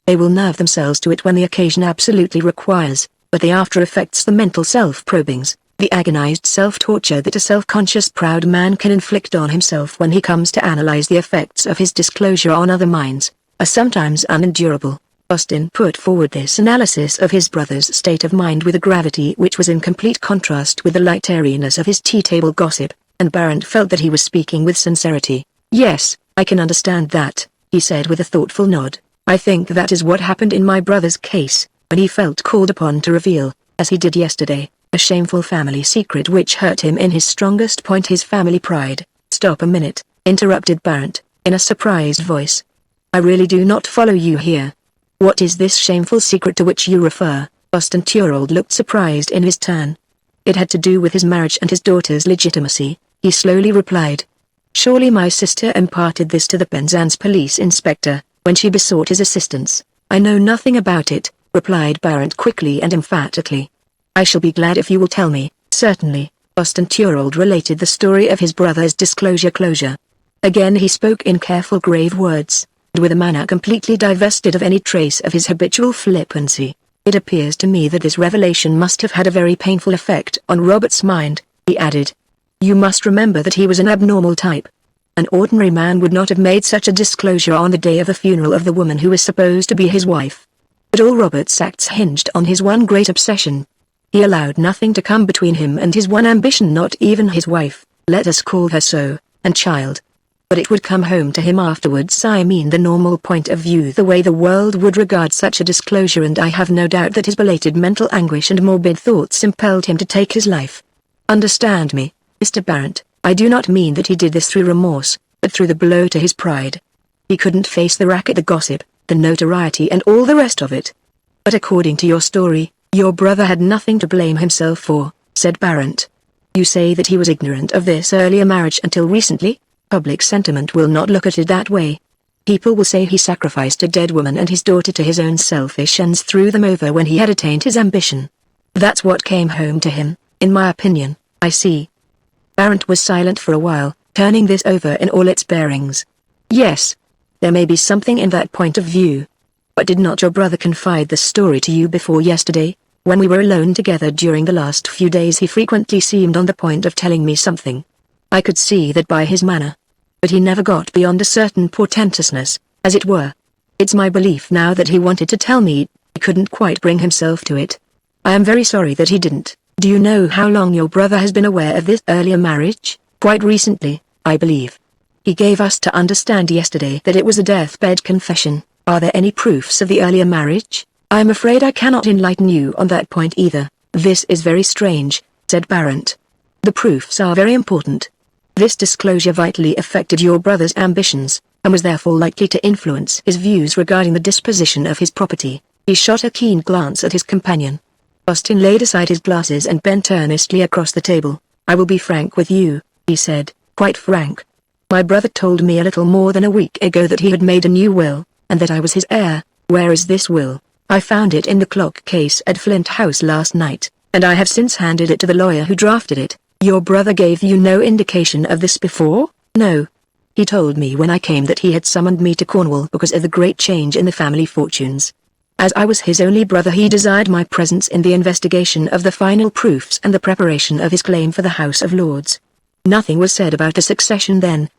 They will nerve themselves to it when the occasion absolutely requires, but the after effects, the mental self-probings, the agonized self-torture that a self-conscious proud man can inflict on himself when he comes to analyze the effects of his disclosure on other minds, are sometimes unendurable. Austin put forward this analysis of his brother's state of mind with a gravity which was in complete contrast with the light airiness of his tea-table gossip, and Barrett felt that he was speaking with sincerity. "Yes, I can understand that," he said with a thoughtful nod. "I think that is what happened in my brother's case, when he felt called upon to reveal, as he did yesterday, a shameful family secret which hurt him in his strongest point, his family pride." "Stop a minute," interrupted Barrett, in a surprised voice. "I really do not follow you here. What is this shameful secret to which you refer?" Austin Turold looked surprised in his turn. "It had to do with his marriage and his daughter's legitimacy," he slowly replied. "Surely my sister imparted this to the Penzance police inspector, when she besought his assistance." "I know nothing about it," replied Barrett quickly and emphatically. "I shall be glad if you will tell me." "Certainly." Austin Turold related the story of his brother's disclosure. Again he spoke in careful, grave words, and with a manner completely divested of any trace of his habitual flippancy. "It appears to me that this revelation must have had a very painful effect on Robert's mind," he added. "You must remember that he was an abnormal type. An ordinary man would not have made such a disclosure on the day of the funeral of the woman who was supposed to be his wife. But all Robert's acts hinged on his one great obsession. He allowed nothing to come between him and his one ambition, not even his wife, let us call her so, and child. But it would come home to him afterwards, I mean the normal point of view, the way the world would regard such a disclosure, and I have no doubt that his belated mental anguish and morbid thoughts impelled him to take his life. Understand me, Mr. Barrett, I do not mean that he did this through remorse, but through the blow to his pride. He couldn't face the racket, the gossip, the notoriety and all the rest of it. But according to your story, your brother had nothing to blame himself for," said Barrett. "You say that he was ignorant of this earlier marriage until recently? Public sentiment will not look at it that way. People will say he sacrificed a dead woman and his daughter to his own selfish ends, threw them over when he had attained his ambition. That's what came home to him, in my opinion." "I see." Barrett was silent for a while, turning this over in all its bearings. "Yes. There may be something in that point of view. But did not your brother confide the story to you before yesterday? When we were alone together during the last few days he frequently seemed on the point of telling me something. I could see that by his manner. But he never got beyond a certain portentousness, as it were. It's my belief now that he wanted to tell me, he couldn't quite bring himself to it. I am very sorry that he didn't." "Do you know how long your brother has been aware of this earlier marriage?" "Quite recently, I believe. He gave us to understand yesterday that it was a deathbed confession." "Are there any proofs of the earlier marriage?" "I am afraid I cannot enlighten you on that point either." "This is very strange," said Barrett. "The proofs are very important. This disclosure vitally affected your brother's ambitions, and was therefore likely to influence his views regarding the disposition of his property." He shot a keen glance at his companion. Austin laid aside his glasses and bent earnestly across the table. "I will be frank with you," he said, "quite frank. My brother told me a little more than a week ago that he had made a new will, and that I was his heir. Where is this will? I found it in the clock case at Flint House last night, and I have since handed it to the lawyer who drafted it." "Your brother gave you no indication of this before?" "No. He told me when I came that he had summoned me to Cornwall because of the great change in the family fortunes. As I was his only brother he desired my presence in the investigation of the final proofs and the preparation of his claim for the House of Lords. Nothing was said about the succession then.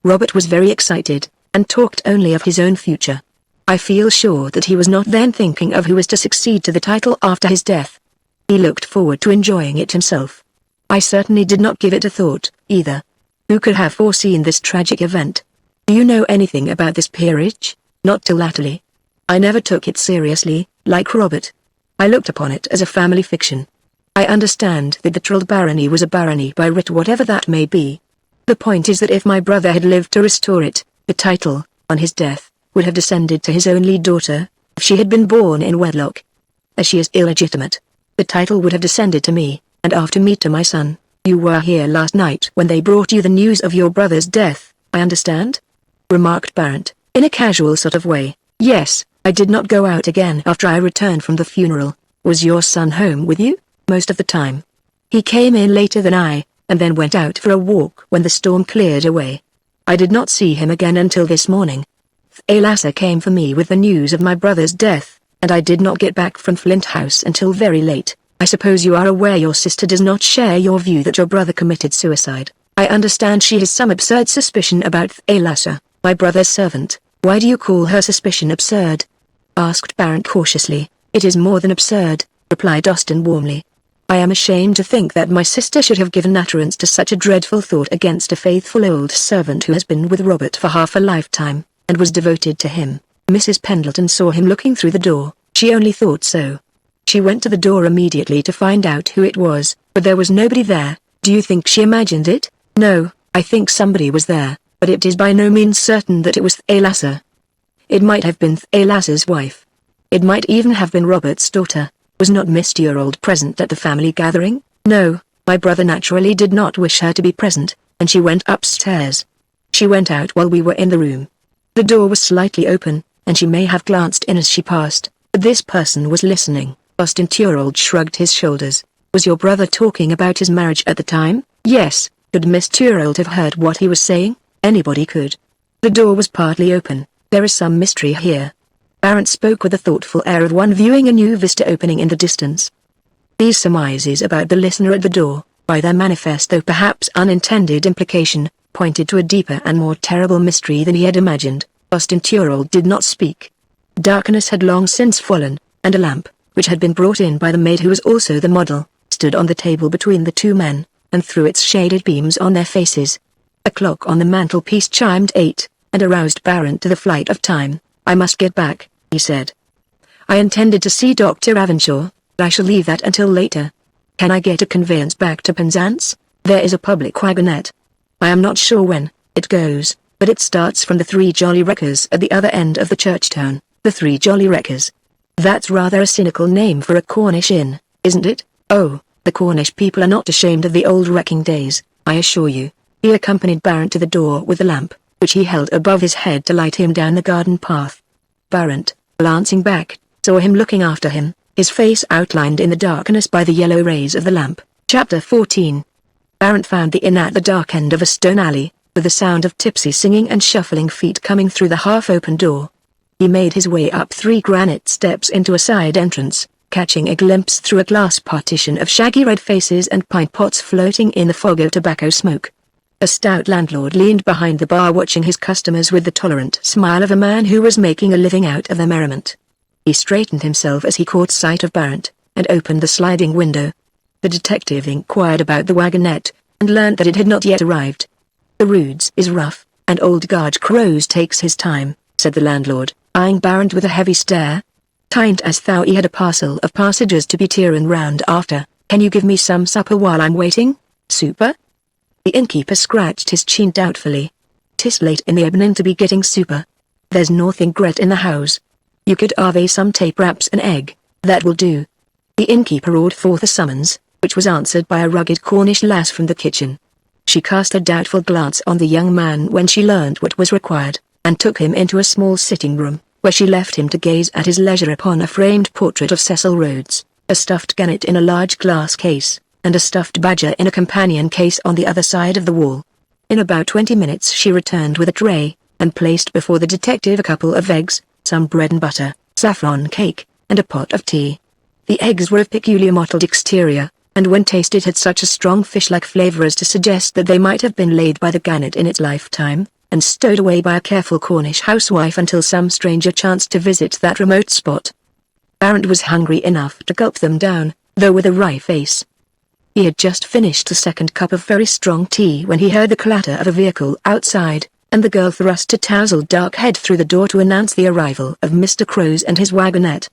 Robert was very excited, and talked only of his own future. I feel sure that he was not then thinking of who was to succeed to the title after his death. He looked forward to enjoying it himself. I certainly did not give it a thought, either. Who could have foreseen this tragic event? Do you know anything about this peerage?" "Not till latterly. I never took it seriously, like Robert. I looked upon it as a family fiction. I understand that the Trolled barony was a barony by writ, whatever that may be. The point is that if my brother had lived to restore it, the title, on his death, would have descended to his only daughter, if she had been born in wedlock. As she is illegitimate, the title would have descended to me, and after me to my son. You were here last night when they brought you the news of your brother's death, I understand? Remarked Barrett, in a casual sort of way. Yes, I did not go out again after I returned from the funeral. Was your son home with you? Most of the time. He came in later than I, and then went out for a walk when the storm cleared away. I did not see him again until this morning. Thalassa came for me with the news of my brother's death, and I did not get back from Flint House until very late. I suppose you are aware your sister does not share your view that your brother committed suicide. I understand she has some absurd suspicion about Thalassa, my brother's servant. Why do you call her suspicion absurd? Asked Barrett cautiously. It is more than absurd, replied Austin warmly. I am ashamed to think that my sister should have given utterance to such a dreadful thought against a faithful old servant who has been with Robert for half a lifetime, and was devoted to him. Mrs. Pendleton saw him looking through the door. She only thought so. She went to the door immediately to find out who it was, but there was nobody there. Do you think she imagined it? No, I think somebody was there, but it is by no means certain that it was Thalassa. It might have been Thalassa's wife. It might even have been Robert's daughter. Was not Miss Durold present at the family gathering? No, my brother naturally did not wish her to be present, and she went upstairs. She went out while we were in the room. The door was slightly open, and she may have glanced in as she passed, but this person was listening. Austin Durold shrugged his shoulders. Was your brother talking about his marriage at the time? Yes. Could Miss Durold have heard what he was saying? Anybody could. The door was partly open. There is some mystery here. Barrett spoke with a thoughtful air of one viewing a new vista opening in the distance. These surmises about the listener at the door, by their manifest though perhaps unintended implication, pointed to a deeper and more terrible mystery than he had imagined. Austin Durold did not speak. Darkness had long since fallen, and a lamp, which had been brought in by the maid who was also the model, stood on the table between the two men, and threw its shaded beams on their faces. A clock on the mantelpiece chimed 8, and aroused Barrett to the flight of time. I must get back, he said. I intended to see Dr. Ravenshaw, but I shall leave that until later. Can I get a conveyance back to Penzance? There is a public wagonette. I am not sure when it goes, but it starts from the Three Jolly Wreckers at the other end of the church town. The Three Jolly Wreckers. That's rather a cynical name for a Cornish inn, isn't it? Oh, the Cornish people are not ashamed of the old wrecking days, I assure you. He accompanied Barrett to the door with the lamp, which he held above his head to light him down the garden path. Barrett, glancing back, saw him looking after him, his face outlined in the darkness by the yellow rays of the lamp. Chapter 14. Barrett found the inn at the dark end of a stone alley, with the sound of tipsy singing and shuffling feet coming through the half-open door. He made his way up 3 granite steps into a side entrance, catching a glimpse through a glass partition of shaggy red faces and pint pots floating in the fog of tobacco smoke. A stout landlord leaned behind the bar watching his customers with the tolerant smile of a man who was making a living out of their merriment. He straightened himself as he caught sight of Barrett, and opened the sliding window. The detective inquired about the wagonette, and learned that it had not yet arrived. The roads is rough, and old Guard Crows takes his time, said the landlord, eyeing Barrett with a heavy stare. Timed as though he had a parcel of passages to be tearing round after. Can you give me some supper while I'm waiting? Super? The innkeeper scratched his chin doubtfully. 'Tis late in the evening to be getting super. There's nothing great in the house. You could have some tape wraps and egg. That will do. The innkeeper roared forth a summons, which was answered by a rugged Cornish lass from the kitchen. She cast a doubtful glance on the young man when she learned what was required, and took him into a small sitting room, where she left him to gaze at his leisure upon a framed portrait of Cecil Rhodes, a stuffed gannet in a large glass case, and a stuffed badger in a companion case on the other side of the wall. In about 20 minutes she returned with a tray, and placed before the detective a couple of eggs, some bread and butter, saffron cake, and a pot of tea. The eggs were of peculiar mottled exterior, and when tasted had such a strong fish-like flavor as to suggest that they might have been laid by the gannet in its lifetime, and stowed away by a careful Cornish housewife until some stranger chanced to visit that remote spot. Barrett was hungry enough to gulp them down, though with a wry face. He had just finished a second cup of very strong tea when he heard the clatter of a vehicle outside, and the girl thrust a tousled dark head through the door to announce the arrival of Mr. Crows and his wagonette.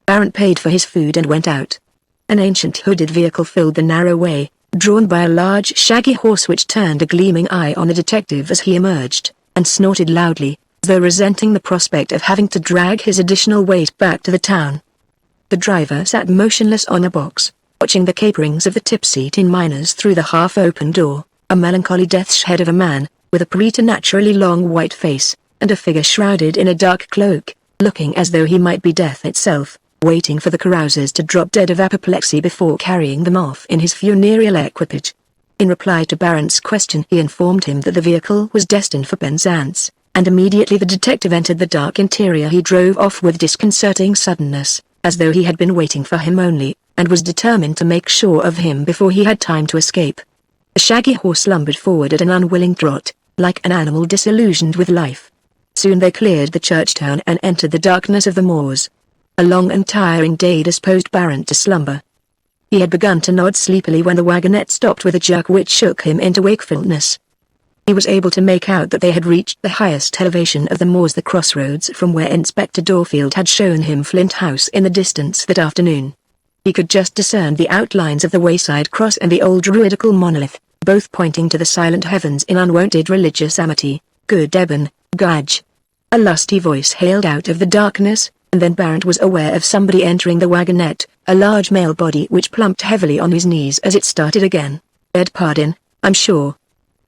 Barrett paid for his food and went out. An ancient hooded vehicle filled the narrow way, drawn by a large shaggy horse which turned a gleaming eye on the detective as he emerged, and snorted loudly, as though resenting the prospect of having to drag his additional weight back to the town. The driver sat motionless on a box, watching the caperings of the tipsy-teen miners through the half-open door, a melancholy death's head of a man, with a preternaturally long white face, and a figure shrouded in a dark cloak, looking as though he might be death itself, waiting for the carousers to drop dead of apoplexy before carrying them off in his funereal equipage. In reply to Barrett's question, he informed him that the vehicle was destined for Penzance, and immediately the detective entered the dark interior he drove off with disconcerting suddenness, as though he had been waiting for him only, and was determined to make sure of him before he had time to escape. The shaggy horse lumbered forward at an unwilling trot, like an animal disillusioned with life. Soon they cleared the church town and entered the darkness of the moors. A long and tiring day disposed Barrett to slumber. He had begun to nod sleepily when the wagonette stopped with a jerk which shook him into wakefulness. He was able to make out that they had reached the highest elevation of the moors, the crossroads from where Inspector Dorfield had shown him Flint House in the distance that afternoon. He could just discern the outlines of the wayside cross and the old druidical monolith, both pointing to the silent heavens in unwonted religious amity. "Good Eben, Gudge." A lusty voice hailed out of the darkness, and then Barrett was aware of somebody entering the wagonette, a large male body which plumped heavily on his knees as it started again. "Beg pardon, I'm sure.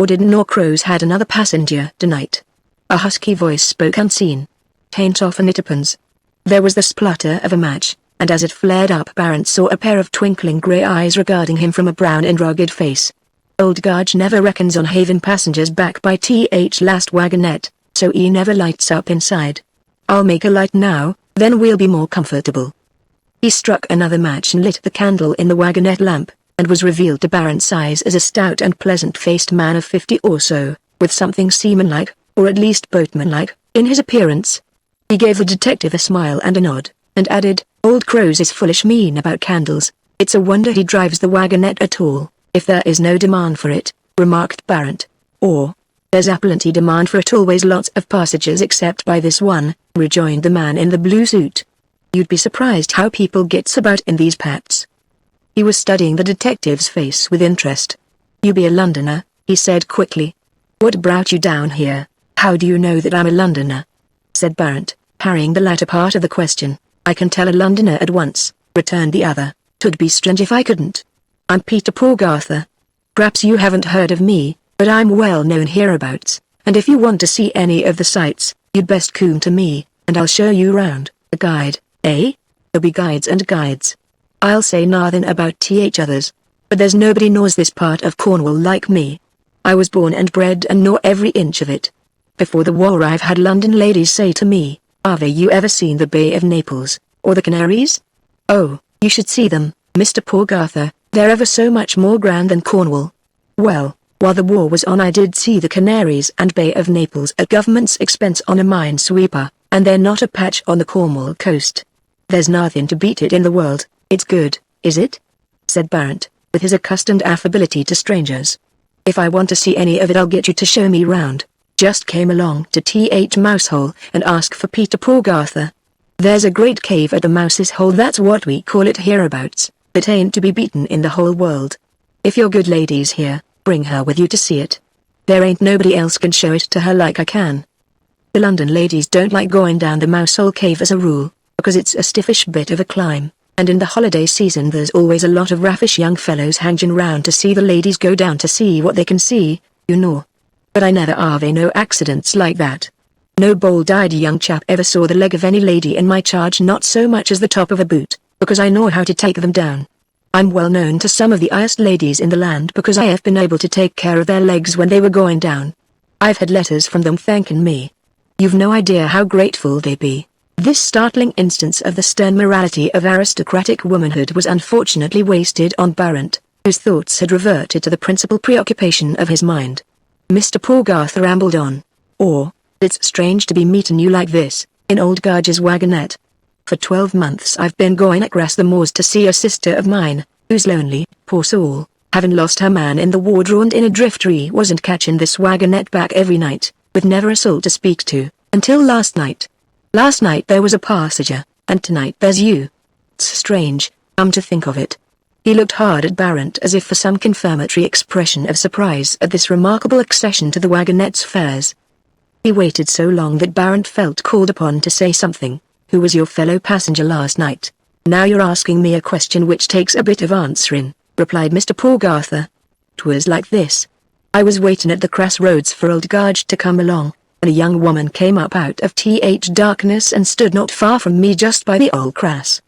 Or didn't know Crows had another passenger tonight?" A husky voice spoke unseen. "Tain't often it happens." There was the splutter of a match, and as it flared up Barrett saw a pair of twinkling grey eyes regarding him from a brown and rugged face. "Old Gudge never reckons on having passengers back by last wagonette, so he never lights up inside. I'll make a light now, then we'll be more comfortable." He struck another match and lit the candle in the wagonette lamp, and was revealed to Barrett's eyes as a stout and pleasant-faced man of 50 or so, with something seaman-like, or at least boatman-like, in his appearance. He gave the detective a smile and a nod, and added, "Old Crows is foolish mean about candles. It's a wonder he drives the wagonette at all, if there is no demand for it," remarked Barrett. "Or, there's a plenty demand for it, always lots of passengers except by this one," rejoined the man in the blue suit. "You'd be surprised how people gets about in these parts." He was studying the detective's face with interest. "You be a Londoner," he said quickly. "What brought you down here? How do you know that I'm a Londoner?" said Barrett, parrying the latter part of the question. "I can tell a Londoner at once," returned the other. "'Twould be strange if I couldn't. I'm Peter Porgarther. Perhaps you haven't heard of me, but I'm well known hereabouts, and if you want to see any of the sights, you'd best come to me, and I'll show you round. A guide, eh?" "There'll be guides and guides. I'll say nothing about others, but there's nobody knows this part of Cornwall like me. I was born and bred and know every inch of it. Before the war I've had London ladies say to me, 'Have you ever seen the Bay of Naples, or the Canaries?' Oh, you should see them, Mr. Porgarther, they're ever so much more grand than Cornwall. Well, while the war was on I did see the Canaries and Bay of Naples at government's expense on a minesweeper, and they're not a patch on the Cornwall coast. There's nothing to beat it in the world. It's good, is it?" said Barrett, with his accustomed affability to strangers. "If I want to see any of it I'll get you to show me round. Just came along to Mousehole and ask for Peter Porgarther. There's a great cave at the Mouse's Hole, that's what we call it hereabouts, that ain't to be beaten in the whole world. If your good lady's here, bring her with you to see it. There ain't nobody else can show it to her like I can." The London ladies don't like going down the Mousehole cave as a rule, because it's a stiffish bit of a climb, and in the holiday season there's always a lot of raffish young fellows hanging round to see the ladies go down to see what they can see, you know. But I never have no accidents like that. No bold-eyed young chap ever saw the leg of any lady in my charge, not so much as the top of a boot, because I know how to take them down. I'm well known to some of the highest ladies in the land because I have been able to take care of their legs when they were going down. I've had letters from them thanking me. You've no idea how grateful they be." This startling instance of the stern morality of aristocratic womanhood was unfortunately wasted on Barrett, whose thoughts had reverted to the principal preoccupation of his mind. Mr. Porgarther rambled on. "Or, it's strange to be meeting you like this, in old Gudge's wagonette. For 12 months I've been going across the moors to see a sister of mine, who's lonely, poor soul, having lost her man in the war, drowned in a drift-tree, wasn't catching this wagonette back every night, with never a soul to speak to, until last night. Last night there was a passenger, and tonight there's you. That's strange, come to think of it. He looked hard at Barrett as if for some confirmatory expression of surprise at this remarkable accession to the wagonette's fares. He waited so long that Barrett felt called upon to say something. Who was your fellow passenger last night? Now you're asking me a question which takes a bit of answering, replied Mr. Porgarther. "'Twas like this. I was waiting at the crossroads for old Garge to come along, and a young woman came up out of darkness and stood not far from me just by the old cross.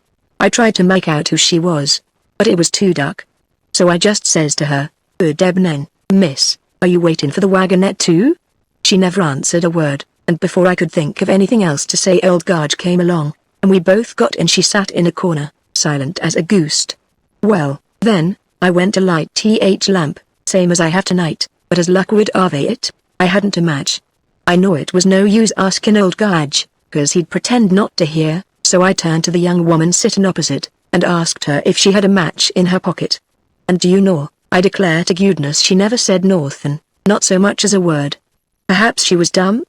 I tried to make out who she was, but it was too dark. So I just says to her, 'Good evening, miss, are you waiting for the wagonette too?' She never answered a word, and before I could think of anything else to say old Garge came along, and we both got in. She sat in a corner, silent as a ghost. Well, then, I went to light lamp, same as I have tonight, but as luck would have it, I hadn't a match. I knew it was no use asking old Garge, 'cause he'd pretend not to hear, so I turned to the young woman sitting opposite, and asked her if she had a match in her pocket. And do you know, I declare to goodness she never said northin', not so much as a word. Perhaps she was dumb?"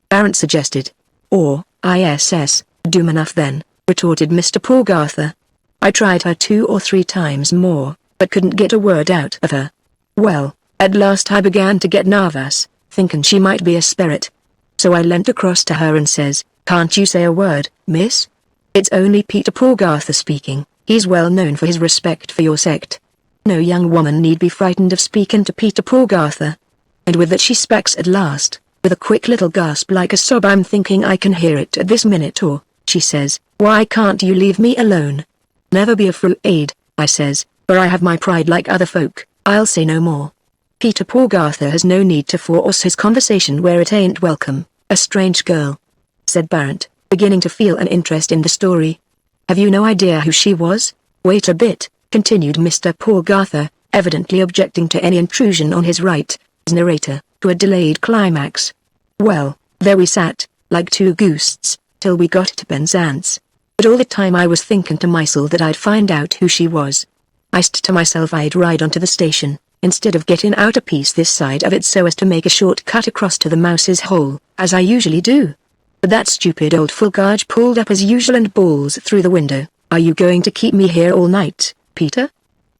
Barrett suggested. "Or, ISS, dumb enough then," retorted Mr. Porgarther. "I tried her 2 or 3 times more, but couldn't get a word out of her. Well, at last I began to get nervous, thinking she might be a spirit. So I leant across to her and says, 'Can't you say a word, miss?' It's only Peter Porgarther speaking. He's well known for his respect for your sect. No young woman need be frightened of speaking to Peter Porgarther." And with that she speaks at last, with a quick little gasp like a sob. "I'm thinking I can hear it at this minute or," she says, "why can't you leave me alone?" "Never be afraid," I says, "for I have my pride like other folk." I'll say no more. Peter Porgarther has no need to force his conversation where it ain't welcome. "A strange girl," said Barrett, beginning to feel an interest in the story. "Have you no idea who she was?" "Wait a bit," continued Mr. Porgarther, evidently objecting to any intrusion on his right, as narrator, to a delayed climax. "Well, there we sat, like 2 ghosts, till we got to Penzance. But all the time I was thinking to myself that I'd find out who she was. I said to myself I'd ride on to the station, instead of getting out a piece this side of it so as to make a short cut across to the Mouse's Hole, as I usually do. But that stupid old fool Garge pulled up as usual and bawls through the window, 'Are you going to keep me here all night, Peter?'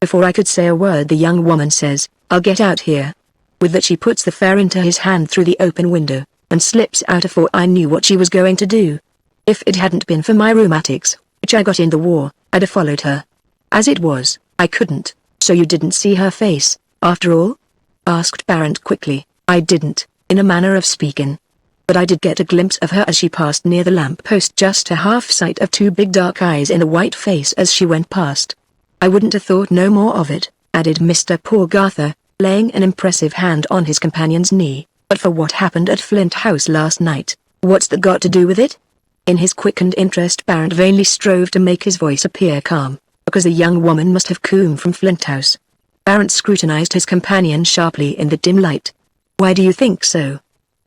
Before I could say a word the young woman says, 'I'll get out here.' With that she puts the fare into his hand through the open window, and slips out before I knew what she was going to do. If it hadn't been for my rheumatics, which I got in the war, I'd have followed her. As it was, I couldn't." "So you didn't see her face, after all?" asked Barrett quickly. "I didn't, in a manner of speaking. But I did get a glimpse of her as she passed near the lamp post, just a half sight of 2 big dark eyes in a white face as she went past. I wouldn't have thought no more of it," added Mr. Porgarther, laying an impressive hand on his companion's knee, "but for what happened at Flint House last night, what's that got to do with it?" In his quickened interest Barrett vainly strove to make his voice appear calm, because the young woman must have come from Flint House. Barrett scrutinized his companion sharply in the dim light. "Why do you think so?"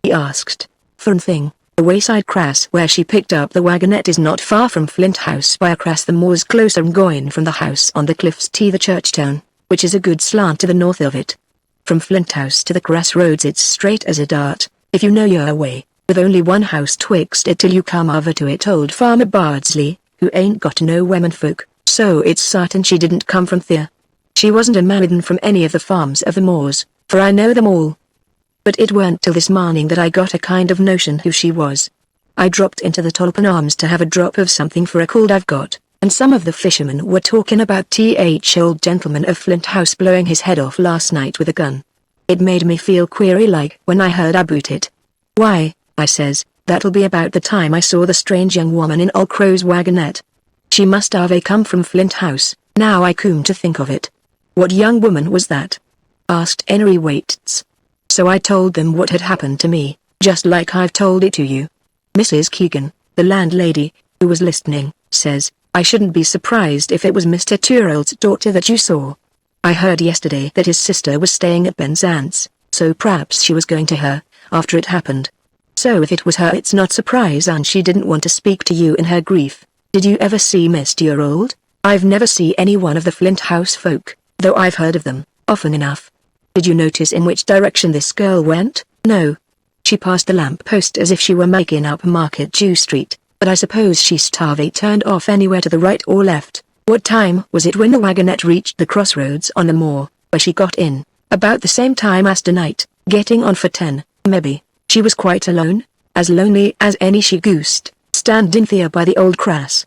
he asked. "For one thing, the wayside cross where she picked up the wagonette is not far from Flint House by across the moors closer going from the house on the cliffs to the church town, which is a good slant to the north of it. From Flint House to the crossroads it's straight as a dart, if you know your way, with only one house twixt it till you come over to it old Farmer Bardsley, who ain't got no womenfolk, so it's certain she didn't come from there. She wasn't a married from any of the farms of the moors, for I know them all. But it weren't till this morning that I got a kind of notion who she was. I dropped into the Tolpan Arms to have a drop of something for a cold I've got, and some of the fishermen were talking about old gentleman of Flint House blowing his head off last night with a gun. It made me feel queery like when I heard about it. 'Why,' I says, 'that'll be about the time I saw the strange young woman in Old Crow's wagonette. She must have come from Flint House, now I come to think of it.'" "What young woman was that?" asked Henry Waits. So I told them what had happened to me, just like I've told it to you. Mrs. Keegan, the landlady, who was listening, says, "I shouldn't be surprised if it was Mr. Turrell's daughter that you saw. I heard yesterday that his sister was staying at Penzance, so perhaps she was going to her, after it happened. So if it was her it's not surprising she didn't want to speak to you in her grief. Did you ever see Miss Turrell?" "I've never seen any one of the Flint House folk, though I've heard of them, often enough." "Did you notice in which direction this girl went?" "No. She passed the lamp post as if she were making up Market Jew Street. but I suppose she starved turned off anywhere to the right or left. What time was it when the wagonette reached the crossroads on the moor, where she got in? About the same time as tonight, getting on for 10, maybe. She was quite alone, as lonely as any she-goosed, standing there by the old crass.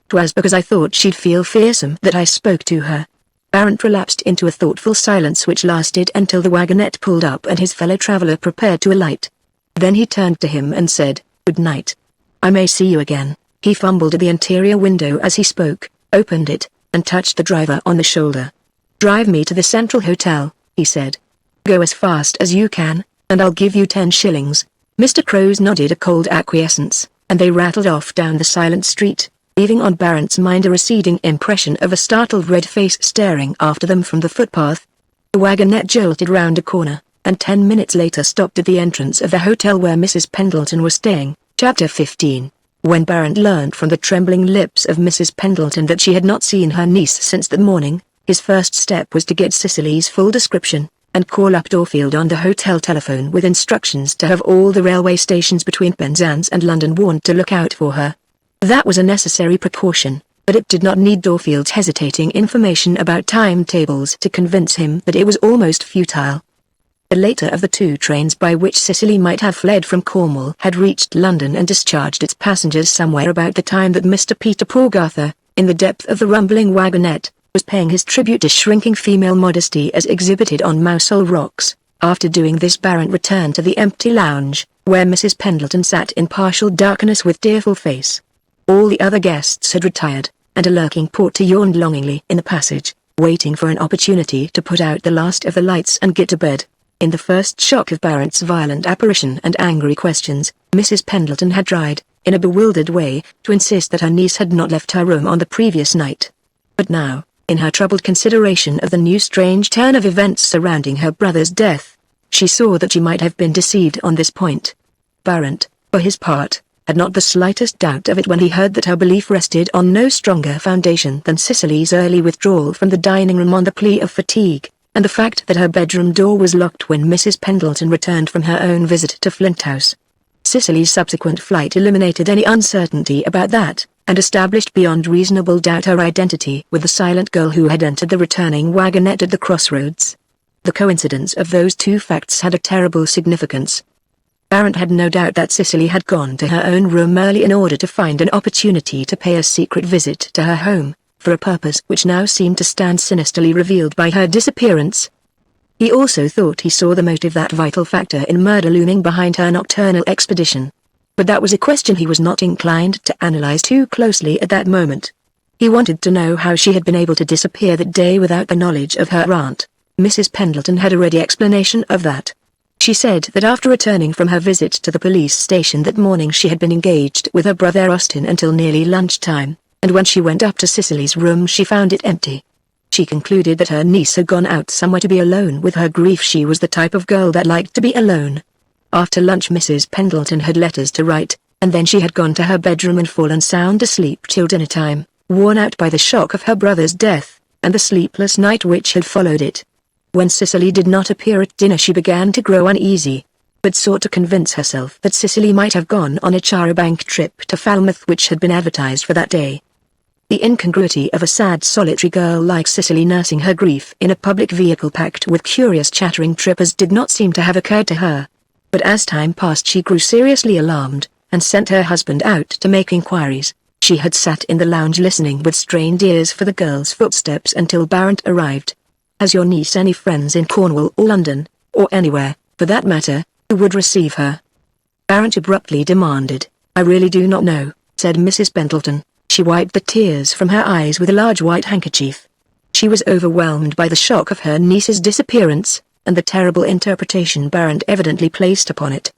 'Twas because I thought she'd feel fearsome that I spoke to her. Barrett relapsed into a thoughtful silence which lasted until the wagonette pulled up and his fellow traveler prepared to alight. Then he turned to him and said, "Good night. I may see you again." He fumbled at the interior window as he spoke, opened it, and touched the driver on the shoulder. "Drive me to the Central Hotel," he said. "Go as fast as you can, and I'll give you 10 shillings. Mr. Crowes nodded a cold acquiescence, and they rattled off down the silent street, leaving on Barrett's mind a receding impression of a startled red face staring after them from the footpath. The wagonette jolted round a corner, and 10 minutes later stopped at the entrance of the hotel where Mrs. Pendleton was staying. Chapter 15. When Barrett learned from the trembling lips of Mrs. Pendleton that she had not seen her niece since that morning, his first step was to get Cicely's full description, and call up Dorfield on the hotel telephone with instructions to have all the railway stations between Penzance and London warned to look out for her. That was a necessary precaution, but it did not need Dorfield's hesitating information about timetables to convince him that it was almost futile. The later of the 2 trains by which Cicely might have fled from Cornwall had reached London and discharged its passengers somewhere about the time that Mr. Peter Porgarther, in the depth of the rumbling wagonette, was paying his tribute to shrinking female modesty as exhibited on Mousehole Rocks. After doing this, Barrett returned to the empty lounge, where Mrs. Pendleton sat in partial darkness with tearful face. All the other guests had retired, and a lurking porter yawned longingly in the passage, waiting for an opportunity to put out the last of the lights and get to bed. In the first shock of Barrett's violent apparition and angry questions, Mrs. Pendleton had tried, in a bewildered way, to insist that her niece had not left her room on the previous night. But now, in her troubled consideration of the new strange turn of events surrounding her brother's death, she saw that she might have been deceived on this point. Barrett, for his part, had not the slightest doubt of it when he heard that her belief rested on no stronger foundation than Cicely's early withdrawal from the dining room on the plea of fatigue, and the fact that her bedroom door was locked when Mrs. Pendleton returned from her own visit to Flint House. Cicely's subsequent flight eliminated any uncertainty about that, and established beyond reasonable doubt her identity with the silent girl who had entered the returning wagonette at the crossroads. The coincidence of those 2 facts had a terrible significance. Barrett had no doubt that Cicely had gone to her own room early in order to find an opportunity to pay a secret visit to her home, for a purpose which now seemed to stand sinisterly revealed by her disappearance. He also thought he saw the motive, that vital factor in murder, looming behind her nocturnal expedition. But that was a question he was not inclined to analyze too closely at that moment. He wanted to know how she had been able to disappear that day without the knowledge of her aunt. Mrs. Pendleton had a ready explanation of that. She said that after returning from her visit to the police station that morning she had been engaged with her brother Austin until nearly lunchtime, and when she went up to Cicely's room she found it empty. She concluded that her niece had gone out somewhere to be alone with her grief. She was the type of girl that liked to be alone. After lunch Mrs. Pendleton had letters to write, and then she had gone to her bedroom and fallen sound asleep till dinner time, worn out by the shock of her brother's death, and the sleepless night which had followed it. When Cicely did not appear at dinner she began to grow uneasy, but sought to convince herself that Cicely might have gone on a charabanc trip to Falmouth which had been advertised for that day. The incongruity of a sad solitary girl like Cicely nursing her grief in a public vehicle packed with curious chattering trippers did not seem to have occurred to her. But as time passed she grew seriously alarmed, and sent her husband out to make inquiries. She had sat in the lounge listening with strained ears for the girl's footsteps until Barrett arrived. "Has your niece any friends in Cornwall or London, or anywhere, for that matter, who would receive her?" Barrett abruptly demanded. "I really do not know," said Mrs. Pendleton. She wiped the tears from her eyes with a large white handkerchief. She was overwhelmed by the shock of her niece's disappearance, and the terrible interpretation Barrett evidently placed upon it.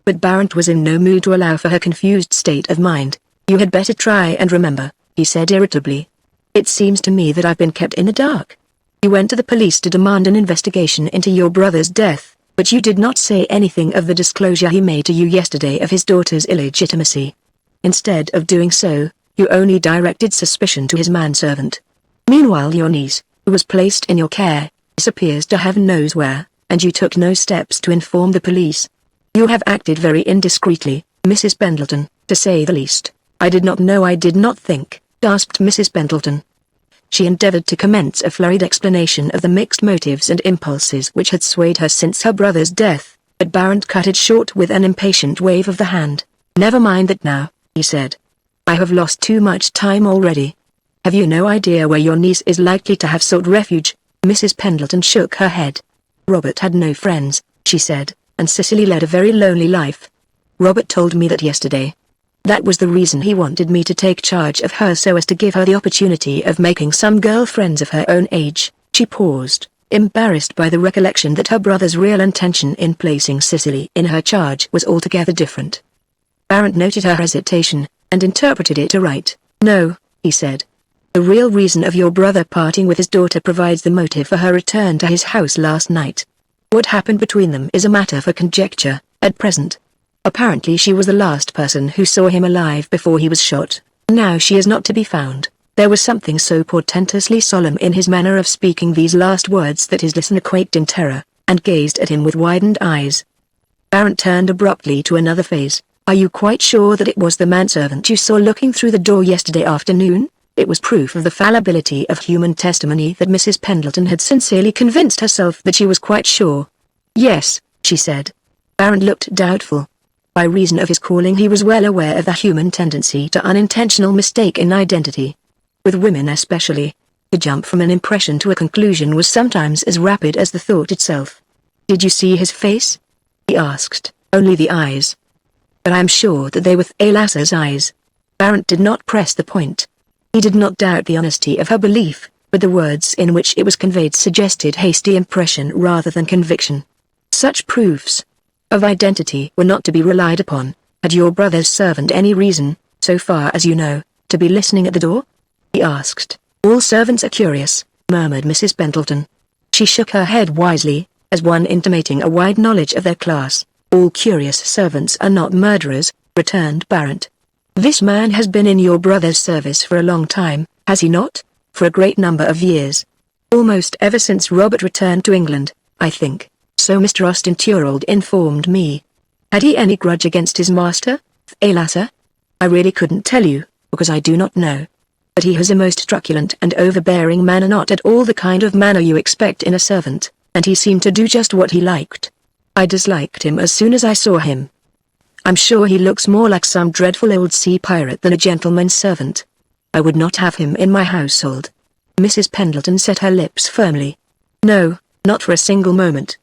But Barrett was in no mood to allow for her confused state of mind. "You had better try and remember," he said irritably. "It seems to me that I've been kept in the dark. You went to the police to demand an investigation into your brother's death, but you did not say anything of the disclosure he made to you yesterday of his daughter's illegitimacy. Instead of doing so, you only directed suspicion to his manservant. Meanwhile your niece, who was placed in your care, disappears to heaven knows where, and you took no steps to inform the police. You have acted very indiscreetly, Mrs. Pendleton," to say the least. I did not know, I did not think, gasped Mrs. Pendleton. She endeavored to commence a flurried explanation of the mixed motives and impulses which had swayed her since her brother's death, but Barrett cut it short with an impatient wave of the hand. "Never mind that now," he said. "I have lost too much time already. Have you no idea where your niece is likely to have sought refuge?" Mrs. Pendleton shook her head. "Robert had no friends," she said, "and Cicely led a very lonely life. Robert told me that yesterday. That was the reason he wanted me to take charge of her, so as to give her the opportunity of making some girlfriends of her own age." She paused, embarrassed by the recollection that her brother's real intention in placing Cicely in her charge was altogether different. Barrett noted her hesitation, and interpreted it aright. "No," he said. "The real reason of your brother parting with his daughter provides the motive for her return to his house last night. What happened between them is a matter for conjecture, at present. Apparently she was the last person who saw him alive before he was shot. Now she is not to be found." There was something so portentously solemn in his manner of speaking these last words that his listener quaked in terror, and gazed at him with widened eyes. Barrett turned abruptly to another phase. "Are you quite sure that it was the manservant you saw looking through the door yesterday afternoon?" It was proof of the fallibility of human testimony that Mrs. Pendleton had sincerely convinced herself that she was quite sure. "Yes," she said. Barrett looked doubtful. By reason of his calling he was well aware of the human tendency to unintentional mistake in identity. With women especially, the jump from an impression to a conclusion was sometimes as rapid as the thought itself. "Did you see his face?" he asked. "Only the eyes." "But I am sure that they were Thalassa's eyes." Barrett did not press the point. He did not doubt the honesty of her belief, but the words in which it was conveyed suggested hasty impression rather than conviction. Such proofs of identity were not to be relied upon. "Had your brother's servant any reason, so far as you know, to be listening at the door?" he asked. "All servants are curious," murmured Mrs. Pendleton. She shook her head wisely, as one intimating a wide knowledge of their class. "All curious servants are not murderers," returned Barrett. "This man has been in your brother's service for a long time, has he not?" "For a great number of years. Almost ever since Robert returned to England, I think. So Mr. Austin Thorold informed me." "Had he any grudge against his master, Thalassa?" "I really couldn't tell you, because I do not know. But he has a most truculent and overbearing manner, not at all the kind of manner you expect in a servant, and he seemed to do just what he liked. I disliked him as soon as I saw him. I'm sure he looks more like some dreadful old sea pirate than a gentleman's servant. I would not have him in my household." Mrs. Pendleton set her lips firmly. "No, not for a single moment.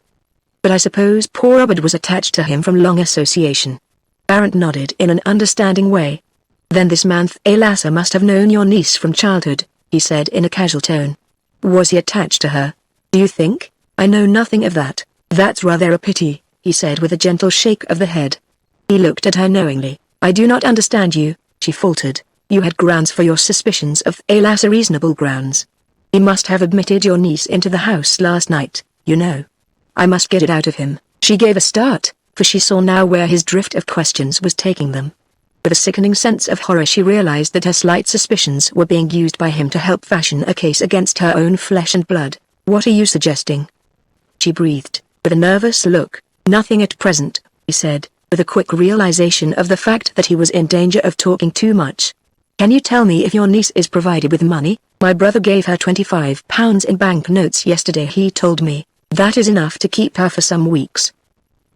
But I suppose poor Robert was attached to him from long association." Barrett nodded in an understanding way. "Then this man Thalassa must have known your niece from childhood," he said in a casual tone. "Was he attached to her, do you think?" "I know nothing of that." "That's rather a pity," he said with a gentle shake of the head. He looked at her knowingly. "I do not understand you," she faltered. "You had grounds for your suspicions of Thalassa, reasonable grounds. He must have admitted your niece into the house last night, you know." "I must get it out of him." She gave a start, for she saw now where his drift of questions was taking them. With a sickening sense of horror she realized that her slight suspicions were being used by him to help fashion a case against her own flesh and blood. "What are you suggesting?" she breathed, with a nervous look. "Nothing at present," he said, with a quick realization of the fact that he was in danger of talking too much. "Can you tell me if your niece is provided with money?" "My brother gave her £25 in bank notes yesterday, he told me. That is enough to keep her for some weeks."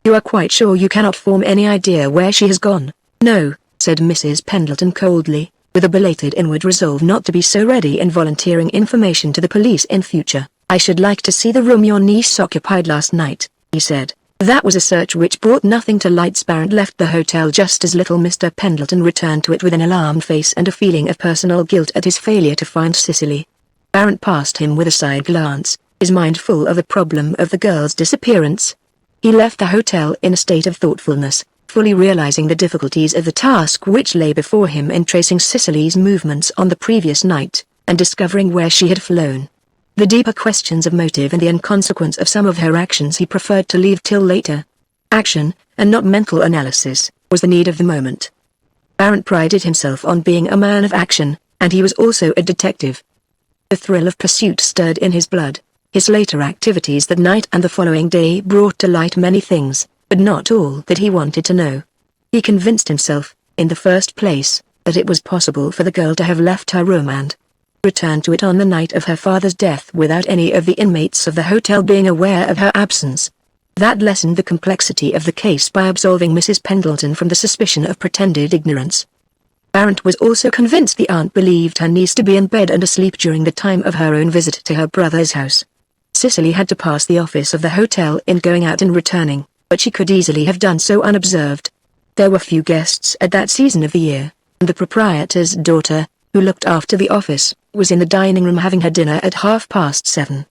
"You are quite sure you cannot form any idea where she has gone?" "No," said Mrs. Pendleton coldly, with a belated inward resolve not to be so ready in volunteering information to the police in future. "I should like to see the room your niece occupied last night," he said. "That was a search which brought nothing to light." Barrett left the hotel just as little Mr. Pendleton returned to it with an alarmed face and a feeling of personal guilt at his failure to find Cicely. Barrett passed him with a side glance, his mind full of the problem of the girl's disappearance. He left the hotel in a state of thoughtfulness, fully realizing the difficulties of the task which lay before him in tracing Cicely's movements on the previous night, and discovering where she had flown. The deeper questions of motive and the inconsequence of some of her actions he preferred to leave till later. Action, and not mental analysis, was the need of the moment. Barrett prided himself on being a man of action, and he was also a detective. The thrill of pursuit stirred in his blood. His later activities that night and the following day brought to light many things, but not all that he wanted to know. He convinced himself, in the first place, that it was possible for the girl to have left her room and returned to it on the night of her father's death without any of the inmates of the hotel being aware of her absence. That lessened the complexity of the case by absolving Mrs. Pendleton from the suspicion of pretended ignorance. Barrett was also convinced the aunt believed her niece to be in bed and asleep during the time of her own visit to her brother's house. Cicely had to pass the office of the hotel in going out and returning, but she could easily have done so unobserved. There were few guests at that season of the year, and the proprietor's daughter, who looked after the office, was in the dining room having her dinner at 7:30.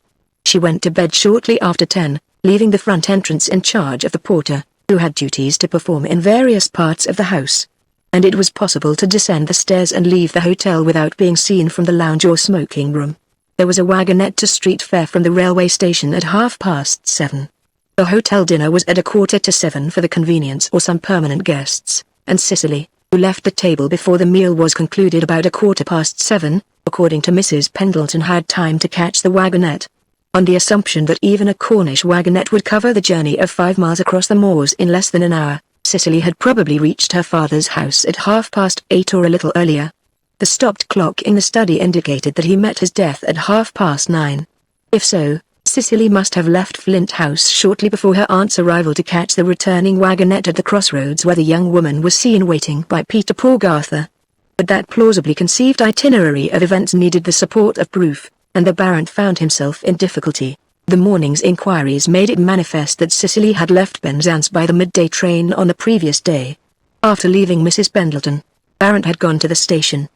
She went to bed shortly after 10, leaving the front entrance in charge of the porter, who had duties to perform in various parts of the house. And it was possible to descend the stairs and leave the hotel without being seen from the lounge or smoking room. There was a wagonette to street fair from the railway station at 7:30. The hotel dinner was at 6:45 for the convenience or some permanent guests, and Cicely, who left the table before the meal was concluded about 7:15, according to Mrs. Pendleton, had time to catch the wagonette. On the assumption that even a Cornish wagonette would cover the journey of 5 miles across the moors in less than an hour, Cicely had probably reached her father's house at 8:30 or a little earlier. The stopped clock in the study indicated that he met his death at 9:30. If so, Cicely must have left Flint House shortly before her aunt's arrival to catch the returning wagonette at the crossroads where the young woman was seen waiting by Peter Porgarther. But that plausibly conceived itinerary of events needed the support of proof, and the Baron found himself in difficulty. The morning's inquiries made it manifest that Cicely had left Penzance by the midday train on the previous day. After leaving Mrs. Pendleton, Baron had gone to the station.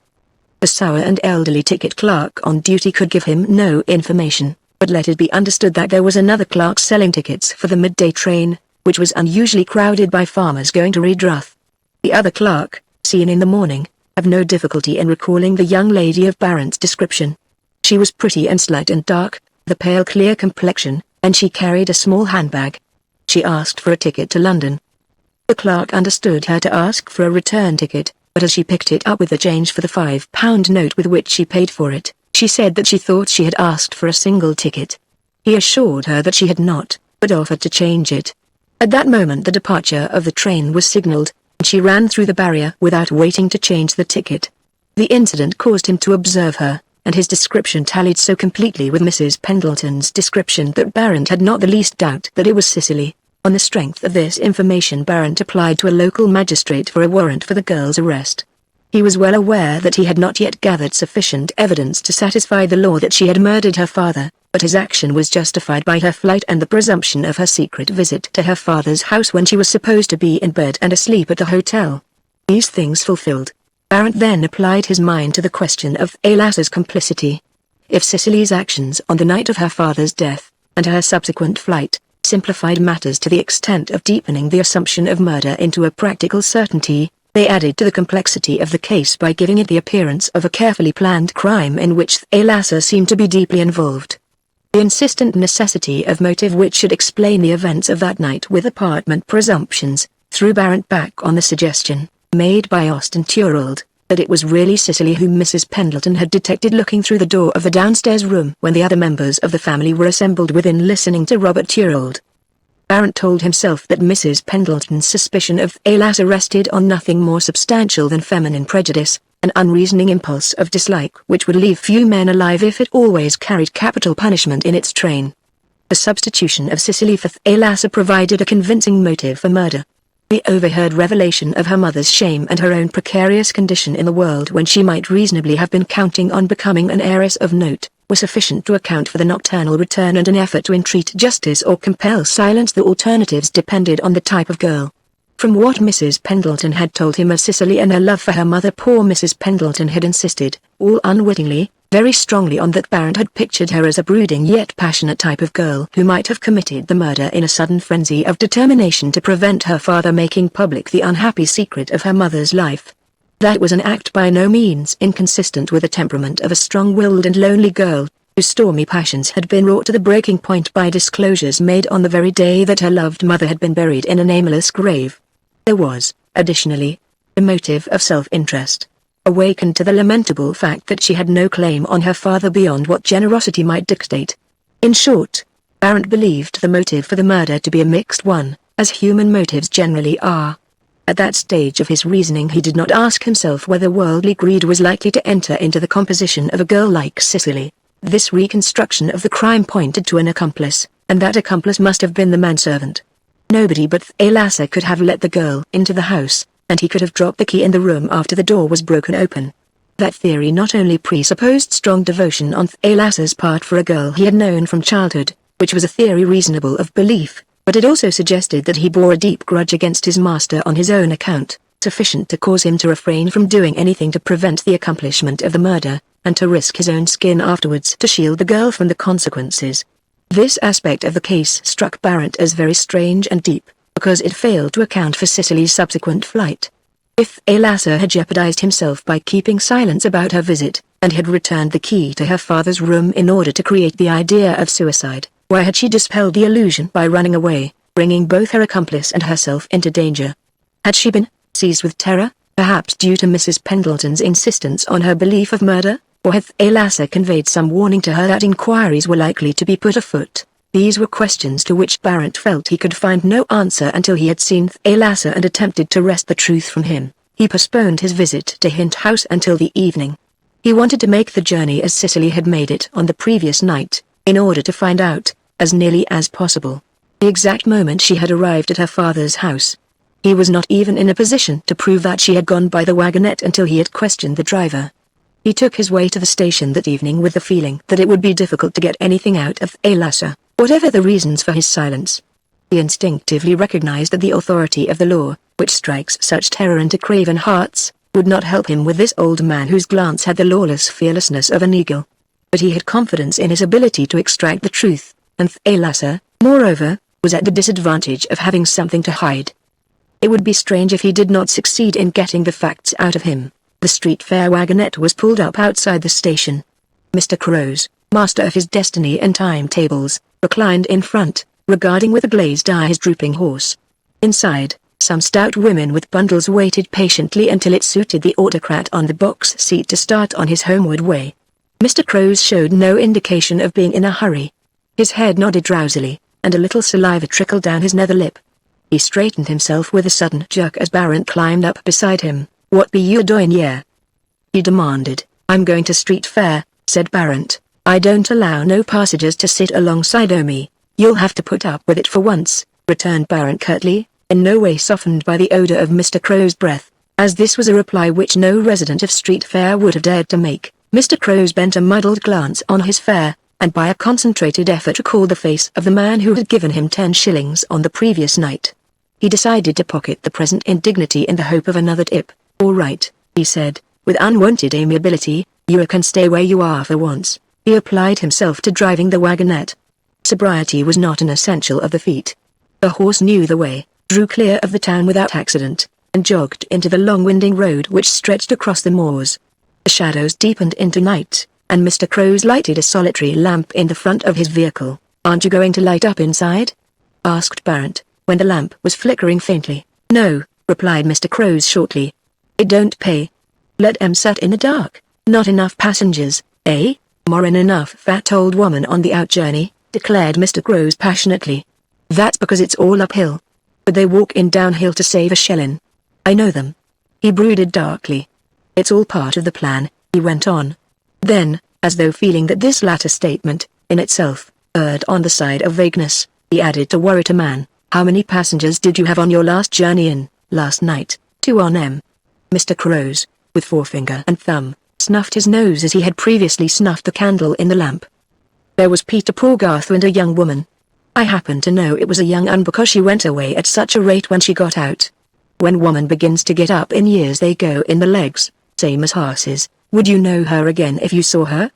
The sour and elderly ticket clerk on duty could give him no information, but let it be understood that there was another clerk selling tickets for the midday train, which was unusually crowded by farmers going to Redruth. The other clerk, seen in the morning, had no difficulty in recalling the young lady of Barrett's description. She was pretty and slight and dark, the pale clear complexion, and she carried a small handbag. She asked for a ticket to London. The clerk understood her to ask for a return ticket, but as she picked it up with the change for the £5 note with which she paid for it, she said that she thought she had asked for a single ticket. He assured her that she had not, but offered to change it. At that moment the departure of the train was signalled, and she ran through the barrier without waiting to change the ticket. The incident caused him to observe her, and his description tallied so completely with Mrs. Pendleton's description that Barrett had not the least doubt that it was Cicely. On the strength of this information Barrett applied to a local magistrate for a warrant for the girl's arrest. He was well aware that he had not yet gathered sufficient evidence to satisfy the law that she had murdered her father, but his action was justified by her flight and the presumption of her secret visit to her father's house when she was supposed to be in bed and asleep at the hotel. These things fulfilled, Barrett then applied his mind to the question of Elissa's complicity. If Cicely's actions on the night of her father's death, and her subsequent flight, simplified matters to the extent of deepening the assumption of murder into a practical certainty, they added to the complexity of the case by giving it the appearance of a carefully planned crime in which Elissa seemed to be deeply involved. The insistent necessity of motive which should explain the events of that night with apartment presumptions, threw Barrett back on the suggestion, made by Austin Thorold, that it was really Cicely whom Mrs. Pendleton had detected looking through the door of the downstairs room when the other members of the family were assembled within listening to Robert Thorold. Barrett told himself that Mrs. Pendleton's suspicion of Elissa rested on nothing more substantial than feminine prejudice, an unreasoning impulse of dislike which would leave few men alive if it always carried capital punishment in its train. The substitution of Cicely for Elissa provided a convincing motive for murder. The overheard revelation of her mother's shame and her own precarious condition in the world when she might reasonably have been counting on becoming an heiress of note, were sufficient to account for the nocturnal return and an effort to entreat justice or compel silence. The alternatives depended on the type of girl. From what Mrs. Pendleton had told him of Cicely and her love for her mother, poor Mrs. Pendleton had insisted, all unwittingly, very strongly on that Barrett had pictured her as a brooding yet passionate type of girl who might have committed the murder in a sudden frenzy of determination to prevent her father making public the unhappy secret of her mother's life. That was an act by no means inconsistent with the temperament of a strong-willed and lonely girl, whose stormy passions had been wrought to the breaking point by disclosures made on the very day that her loved mother had been buried in a nameless grave. There was, additionally, a motive of self-interest, awakened to the lamentable fact that she had no claim on her father beyond what generosity might dictate. In short, Barrett believed the motive for the murder to be a mixed one, as human motives generally are. At that stage of his reasoning he did not ask himself whether worldly greed was likely to enter into the composition of a girl like Cicely. This reconstruction of the crime pointed to an accomplice, and that accomplice must have been the manservant. Nobody but Thalassa could have let the girl into the house, and he could have dropped the key in the room after the door was broken open. That theory not only presupposed strong devotion on Thalassa's part for a girl he had known from childhood, which was a theory reasonable of belief, but it also suggested that he bore a deep grudge against his master on his own account, sufficient to cause him to refrain from doing anything to prevent the accomplishment of the murder, and to risk his own skin afterwards to shield the girl from the consequences. This aspect of the case struck Barrett as very strange and deep, because it failed to account for Cicely's subsequent flight. If Thalassa had jeopardized himself by keeping silence about her visit, and had returned the key to her father's room in order to create the idea of suicide, why had she dispelled the illusion by running away, bringing both her accomplice and herself into danger? Had she been seized with terror, perhaps due to Mrs. Pendleton's insistence on her belief of murder, or had Thalassa conveyed some warning to her that inquiries were likely to be put afoot? These were questions to which Barrett felt he could find no answer until he had seen Thalassa and attempted to wrest the truth from him. He postponed his visit to Hint House until the evening. He wanted to make the journey as Cicely had made it on the previous night, in order to find out, as nearly as possible, the exact moment she had arrived at her father's house. He was not even in a position to prove that she had gone by the wagonette until he had questioned the driver. He took his way to the station that evening with the feeling that it would be difficult to get anything out of Thalassa, whatever the reasons for his silence. He instinctively recognized that the authority of the law, which strikes such terror into craven hearts, would not help him with this old man whose glance had the lawless fearlessness of an eagle. But he had confidence in his ability to extract the truth, and Thalassa, moreover, was at the disadvantage of having something to hide. It would be strange if he did not succeed in getting the facts out of him. The street fair wagonette was pulled up outside the station. Mr. Crows, master of his destiny and timetables, reclined in front, regarding with a glazed eye his drooping horse. Inside, some stout women with bundles waited patiently until it suited the autocrat on the box seat to start on his homeward way. Mr. Crows showed no indication of being in a hurry. His head nodded drowsily, and a little saliva trickled down his nether lip. He straightened himself with a sudden jerk as Barrett climbed up beside him. "What be you doing here?" he demanded. "I'm going to street fair," said Barrett. "I don't allow no passengers to sit alongside o' me." "You'll have to put up with it for once," returned Barrett curtly, in no way softened by the odor of Mr. Crow's breath. As this was a reply which no resident of street fair would have dared to make, Mr. Crows bent a muddled glance on his fare, and by a concentrated effort recalled the face of the man who had given him 10 shillings on the previous night. He decided to pocket the present indignity in the hope of another tip. "All right," he said, with unwanted amiability, "you can stay where you are for once." He applied himself to driving the wagonette. Sobriety was not an essential of the feat. The horse knew the way, drew clear of the town without accident, and jogged into the long winding road which stretched across the moors. The shadows deepened into night, and Mr. Crows lighted a solitary lamp in the front of his vehicle. "Aren't you going to light up inside?" asked Barrett, when the lamp was flickering faintly. "No," replied Mr. Crows shortly. "It don't pay. Let 'em sat in the dark. Not enough passengers, eh?" "More'n enough, fat old woman on the out journey," declared Mr. Crows passionately. "That's because it's all uphill. But they walk in downhill to save a shillin'. I know them." He brooded darkly. "It's all part of the plan," he went on. Then, as though feeling that this latter statement, in itself, erred on the side of vagueness, he added to worry a man, "How many passengers did you have on your last journey in, last night?" "2 on 'em." Mr. Crows, with forefinger and thumb, snuffed his nose as he had previously snuffed the candle in the lamp. "There was Peter Porgarth and a young woman. I happen to know it was a young un because she went away at such a rate when she got out. When woman begins to get up in years they go in the legs, same as horses." "Would you know her again if you saw her?"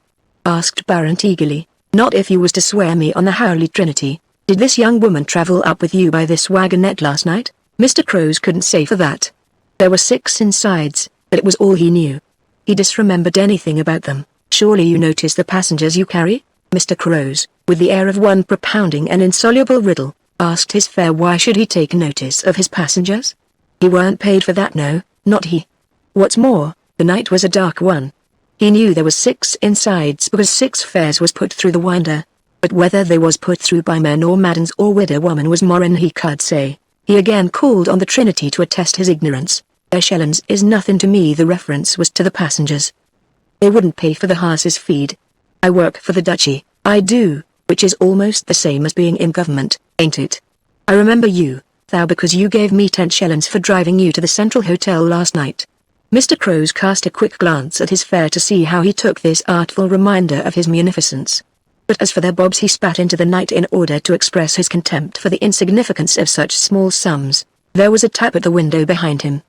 asked Barrett eagerly. "Not if you was to swear me on the Holy Trinity. Did this young woman travel up with you by this wagonette last night?" Mr. Crows couldn't say for that. There were 6 insides, but it was all he knew. He disremembered anything about them. "Surely you notice the passengers you carry?" Mr. Crows, with the air of one propounding an insoluble riddle, asked his fare. Why should he take notice of his passengers? He weren't paid for that, no, not he. What's more, the night was a dark one. He knew there was 6 insides because 6 fares was put through the winder, but whether they was put through by men or maidens or widow woman was more'n he could say. He again called on the Trinity to attest his ignorance. Echelons is nothing to me. The reference was to the passengers. They wouldn't pay for the horse's feed. I work for the duchy, I do, which is almost the same as being in government, ain't it? I remember you, thou, because you gave me 10 shillings for driving you to the Central Hotel last night. Mr. Crows cast a quick glance at his fare to see how he took this artful reminder of his munificence. But as for their bobs, he spat into the night in order to express his contempt for the insignificance of such small sums. There was a tap at the window behind him.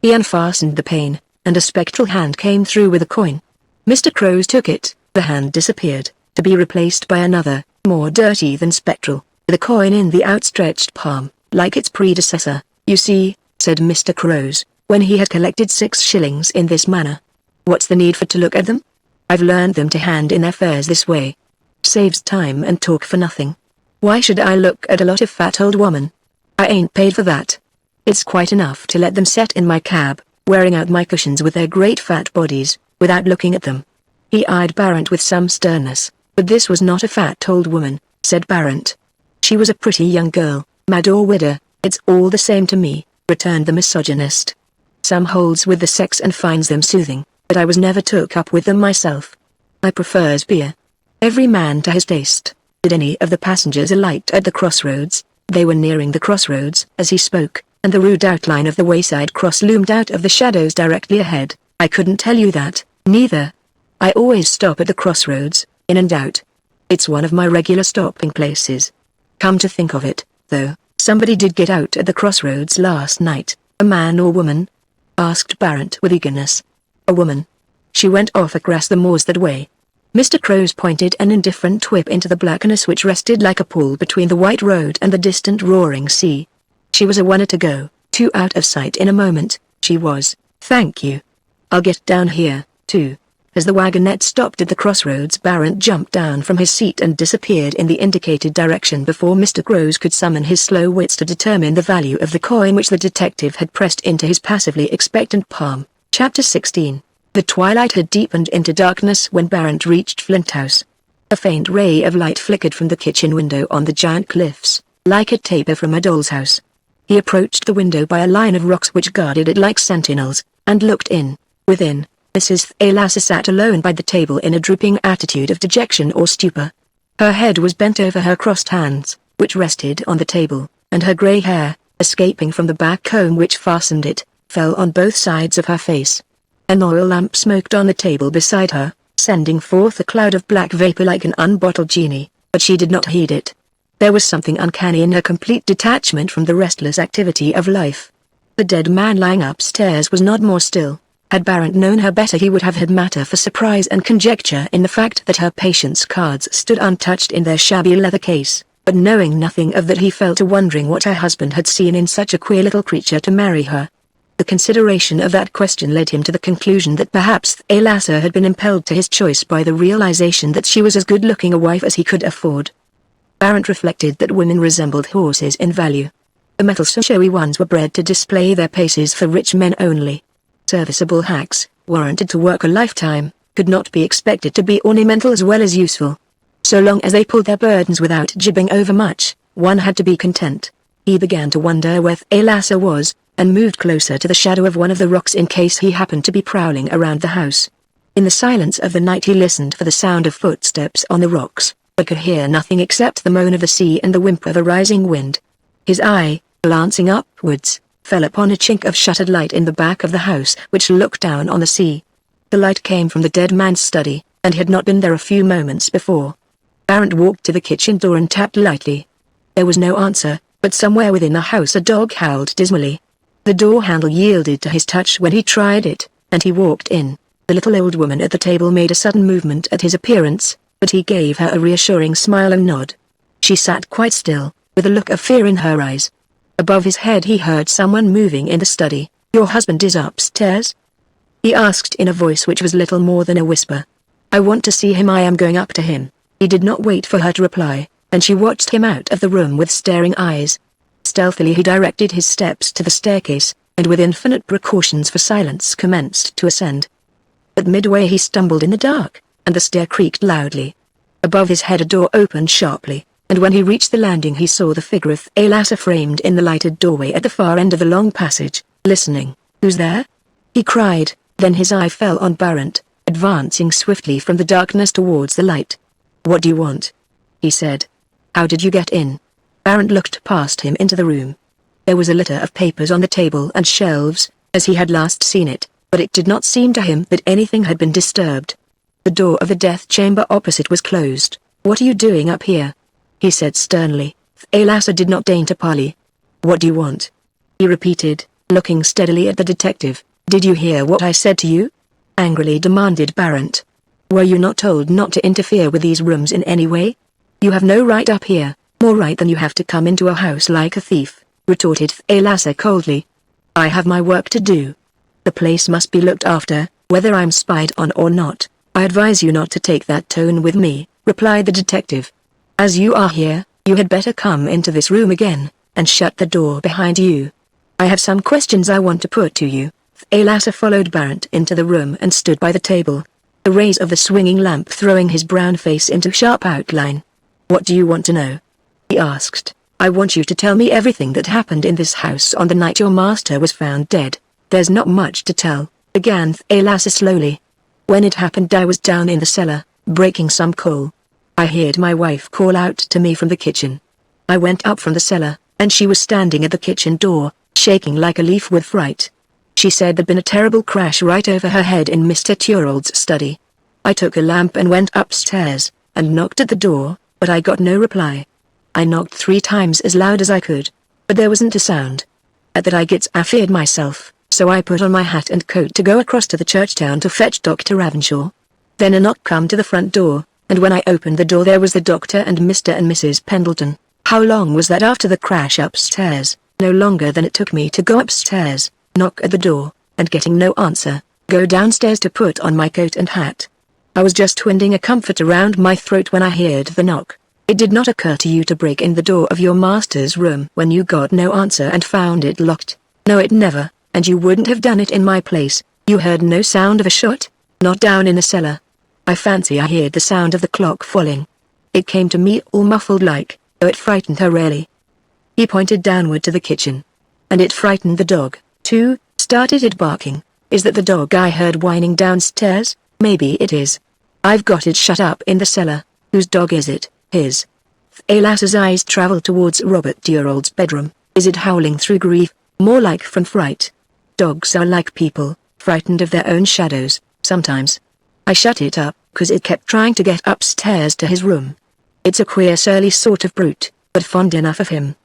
He unfastened the pane, and a spectral hand came through with a coin. Mr. Crows took it, the hand disappeared, to be replaced by another, more dirty than spectral, with a coin in the outstretched palm, like its predecessor. You see, said Mr. Crows, when he had collected 6 shillings in this manner. What's the need for to look at them? I've learned them to hand in their fares this way. Saves time and talk for nothing. Why should I look at a lot of fat old woman? I ain't paid for that. It's quite enough to let them sit in my cab, wearing out my cushions with their great fat bodies, without looking at them. He eyed Barrett with some sternness, but this was not a fat old woman, said Barrett. She was a pretty young girl, mad or widow, it's all the same to me, returned the misogynist. Some holds with the sex and finds them soothing, but I was never took up with them myself. I prefers beer. Every man to his taste. Did any of the passengers alight at the crossroads? They were nearing the crossroads as he spoke, and the rude outline of the wayside cross loomed out of the shadows directly ahead. I couldn't tell you that, neither. I always stop at the crossroads, in and out. It's one of my regular stopping places. Come to think of it, though, somebody did get out at the crossroads last night. A man or woman? Asked Barrett with eagerness. A woman. She went off across the moors that way. Mr. Crows pointed an indifferent whip into the blackness which rested like a pool between the white road and the distant roaring sea. She was a one to go, 2 out of sight in a moment, she was. Thank you. I'll get down here, too. As the wagonette stopped at the crossroads, Barrett jumped down from his seat and disappeared in the indicated direction before Mr. Crows could summon his slow wits to determine the value of the coin which the detective had pressed into his passively expectant palm. Chapter 16. The twilight had deepened into darkness when Barrett reached Flint House. A faint ray of light flickered from the kitchen window on the giant cliffs, like a taper from a doll's house. He approached the window by a line of rocks which guarded it like sentinels, and looked in. Within, Mrs. Thalasser sat alone by the table in a drooping attitude of dejection or stupor. Her head was bent over her crossed hands, which rested on the table, and her grey hair, escaping from the back comb which fastened it, fell on both sides of her face. An oil lamp smoked on the table beside her, sending forth a cloud of black vapor like an unbottled genie, but she did not heed it. There was something uncanny in her complete detachment from the restless activity of life. The dead man lying upstairs was not more still. Had Barrett known her better, he would have had matter for surprise and conjecture in the fact that her patient's cards stood untouched in their shabby leather case, but knowing nothing of that, he fell to wondering what her husband had seen in such a queer little creature to marry her. The consideration of that question led him to the conclusion that perhaps Thalasser had been impelled to his choice by the realization that she was as good-looking a wife as he could afford. Barrett reflected that women resembled horses in value. The mettlesome showy ones were bred to display their paces for rich men only. Serviceable hacks, warranted to work a lifetime, could not be expected to be ornamental as well as useful. So long as they pulled their burdens without jibbing overmuch, one had to be content. He began to wonder where Thalasser was, and moved closer to the shadow of one of the rocks in case he happened to be prowling around the house. In the silence of the night he listened for the sound of footsteps on the rocks, but could hear nothing except the moan of the sea and the whimper of a rising wind. His eye, glancing upwards, fell upon a chink of shuttered light in the back of the house which looked down on the sea. The light came from the dead man's study, and had not been there a few moments before. Barrett walked to the kitchen door and tapped lightly. There was no answer, but somewhere within the house a dog howled dismally. The door handle yielded to his touch when he tried it, and he walked in. The little old woman at the table made a sudden movement at his appearance, but he gave her a reassuring smile and nod. She sat quite still, with a look of fear in her eyes. Above his head he heard someone moving in the study. "Your husband is upstairs?" he asked in a voice which was little more than a whisper. "I want to see him. I am going up to him." He did not wait for her to reply, and she watched him out of the room with staring eyes. Stealthily he directed his steps to the staircase, and with infinite precautions for silence commenced to ascend. But midway he stumbled in the dark, and the stair creaked loudly. Above his head a door opened sharply. and when he reached the landing he saw the figure of Thalassa framed in the lighted doorway at the far end of the long passage, listening. "Who's there?" he cried, then his eye fell on Barrent, advancing swiftly from the darkness towards the light. "What do you want?" he said. "How did you get in?" Barrent looked past him into the room. There was a litter of papers on the table and shelves, as he had last seen it, but it did not seem to him that anything had been disturbed. The door of the death chamber opposite was closed. "What are you doing up here?" he said sternly. Thalassa did not deign to parley. "What do you want?" he repeated, looking steadily at the detective. "Did you hear what I said to you?" angrily demanded Barrent. "Were you not told not to interfere with these rooms in any way? You have no right up here, more right than you have to come into a house like a thief," retorted Thalassa coldly. "I have my work to do. The place must be looked after, whether I'm spied on or not." "I advise you not to take that tone with me," replied the detective. "As you are here, you had better come into this room again, and shut the door behind you. I have some questions I want to put to you." Thalassa followed Barrent into the room and stood by the table, the rays of the swinging lamp throwing his brown face into sharp outline. "What do you want to know?" he asked. "I want you to tell me everything that happened in this house on the night your master was found dead." "There's not much to tell," began Thalassa slowly. "When it happened I was down in the cellar, breaking some coal. I heard my wife call out to me from the kitchen. I went up from the cellar, and she was standing at the kitchen door, shaking like a leaf with fright. She said there'd been a terrible crash right over her head in Mr. Turold's study. I took a lamp and went upstairs, and knocked at the door, but I got no reply. I knocked 3 times as loud as I could, but there wasn't a sound. At that I gets afeared myself, so I put on my hat and coat to go across to the church town to fetch Dr. Ravenshaw. Then a knock come to the front door, and when I opened the door there was the doctor and Mr. and Mrs. Pendleton." "How long was that after the crash upstairs?" "No longer than it took me to go upstairs, knock at the door, and getting no answer, go downstairs to put on my coat and hat. I was just winding a comfort around my throat when I heard the knock. It did not occur to you to break in the door of your master's room when you got no answer and found it locked?" "No, it never, and you wouldn't have done it in my place." "You heard no sound of a shot?" "Not down in the cellar. I fancy I heard the sound of the clock falling. It came to me all muffled like, though it frightened her really." He pointed downward to the kitchen. "And it frightened the dog, too, started it barking. Is that the dog I heard whining downstairs?" "Maybe it is. I've got it shut up in the cellar." "Whose dog is it?" "His." Thalassa's eyes traveled towards Robert Turold's bedroom. "Is it howling through grief?" "More like from fright. Dogs are like people, frightened of their own shadows, sometimes. I shut it up, 'cause it kept trying to get upstairs to his room. It's a queer surly sort of brute, but fond enough of him.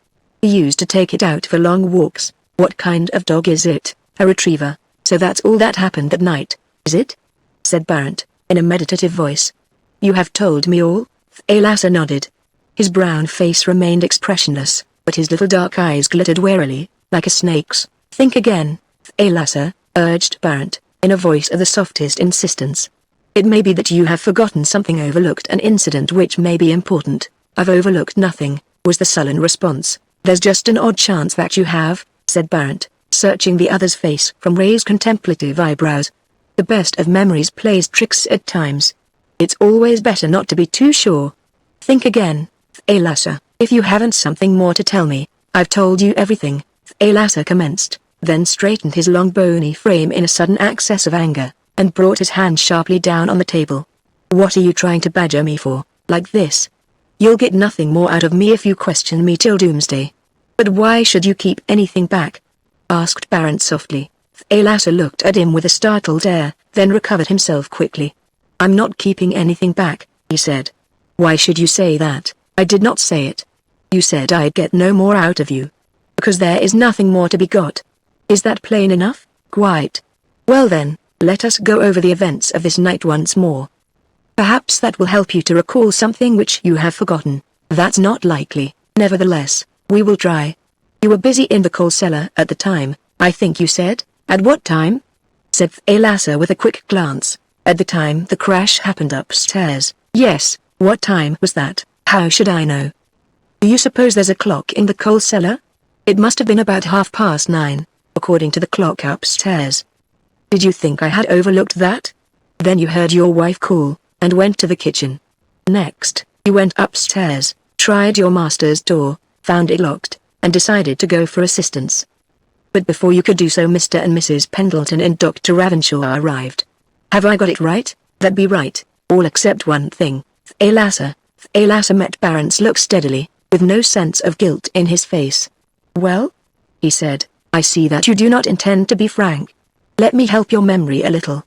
He used to take it out for long walks." "What kind of dog is it?" "A retriever." "So that's all that happened that night, is it?" said Barrent, in a meditative voice. "You have told me all?" Thalassa nodded. His brown face remained expressionless, but his little dark eyes glittered warily, like a snake's. "Think again, Thalassa," urged Barrent, in a voice of the softest insistence. "It may be that you have forgotten something, overlooked an incident which may be important." "I've overlooked nothing," was the sullen response. "There's just an odd chance that you have," said Barrent, searching the other's face from raised contemplative eyebrows. "The best of memories plays tricks at times. It's always better not to be too sure. Think again, Thalassa. If you haven't something more to tell me, I've told you everything," Thalassa commenced, then straightened his long bony frame in a sudden access of anger, and brought his hand sharply down on the table. "What are you trying to badger me for, like this? You'll get nothing more out of me if you question me till doomsday." "But why should you keep anything back?" asked Barrent softly. Thalassa looked at him with a startled air, then recovered himself quickly. "I'm not keeping anything back," he said. "Why should you say that?" "I did not say it. You said I'd get no more out of you. Because there is nothing more to be got. Is that plain enough?" "Quite. Well then, let us go over the events of this night once more. Perhaps that will help you to recall something which you have forgotten." "That's not likely." "Nevertheless, we will try. You were busy in the coal cellar at the time, I think you said?" "At what time?" said Thalassa with a quick glance. "At the time the crash happened upstairs." "Yes, what time was that?" "How should I know?" "Do you suppose there's a clock in the coal cellar?" "It must have been about 9:30, according to the clock upstairs." "Did you think I had overlooked that? Then you heard your wife call, and went to the kitchen. Next, you went upstairs, tried your master's door, found it locked, and decided to go for assistance. But before you could do so, Mr. and Mrs. Pendleton and Dr. Ravenshaw arrived. Have I got it right? That'd be right, all except one thing. Thalasser met Barron's look steadily, with no sense of guilt in his face. Well? He said, I see that you do not intend to be frank. Let me help your memory a little.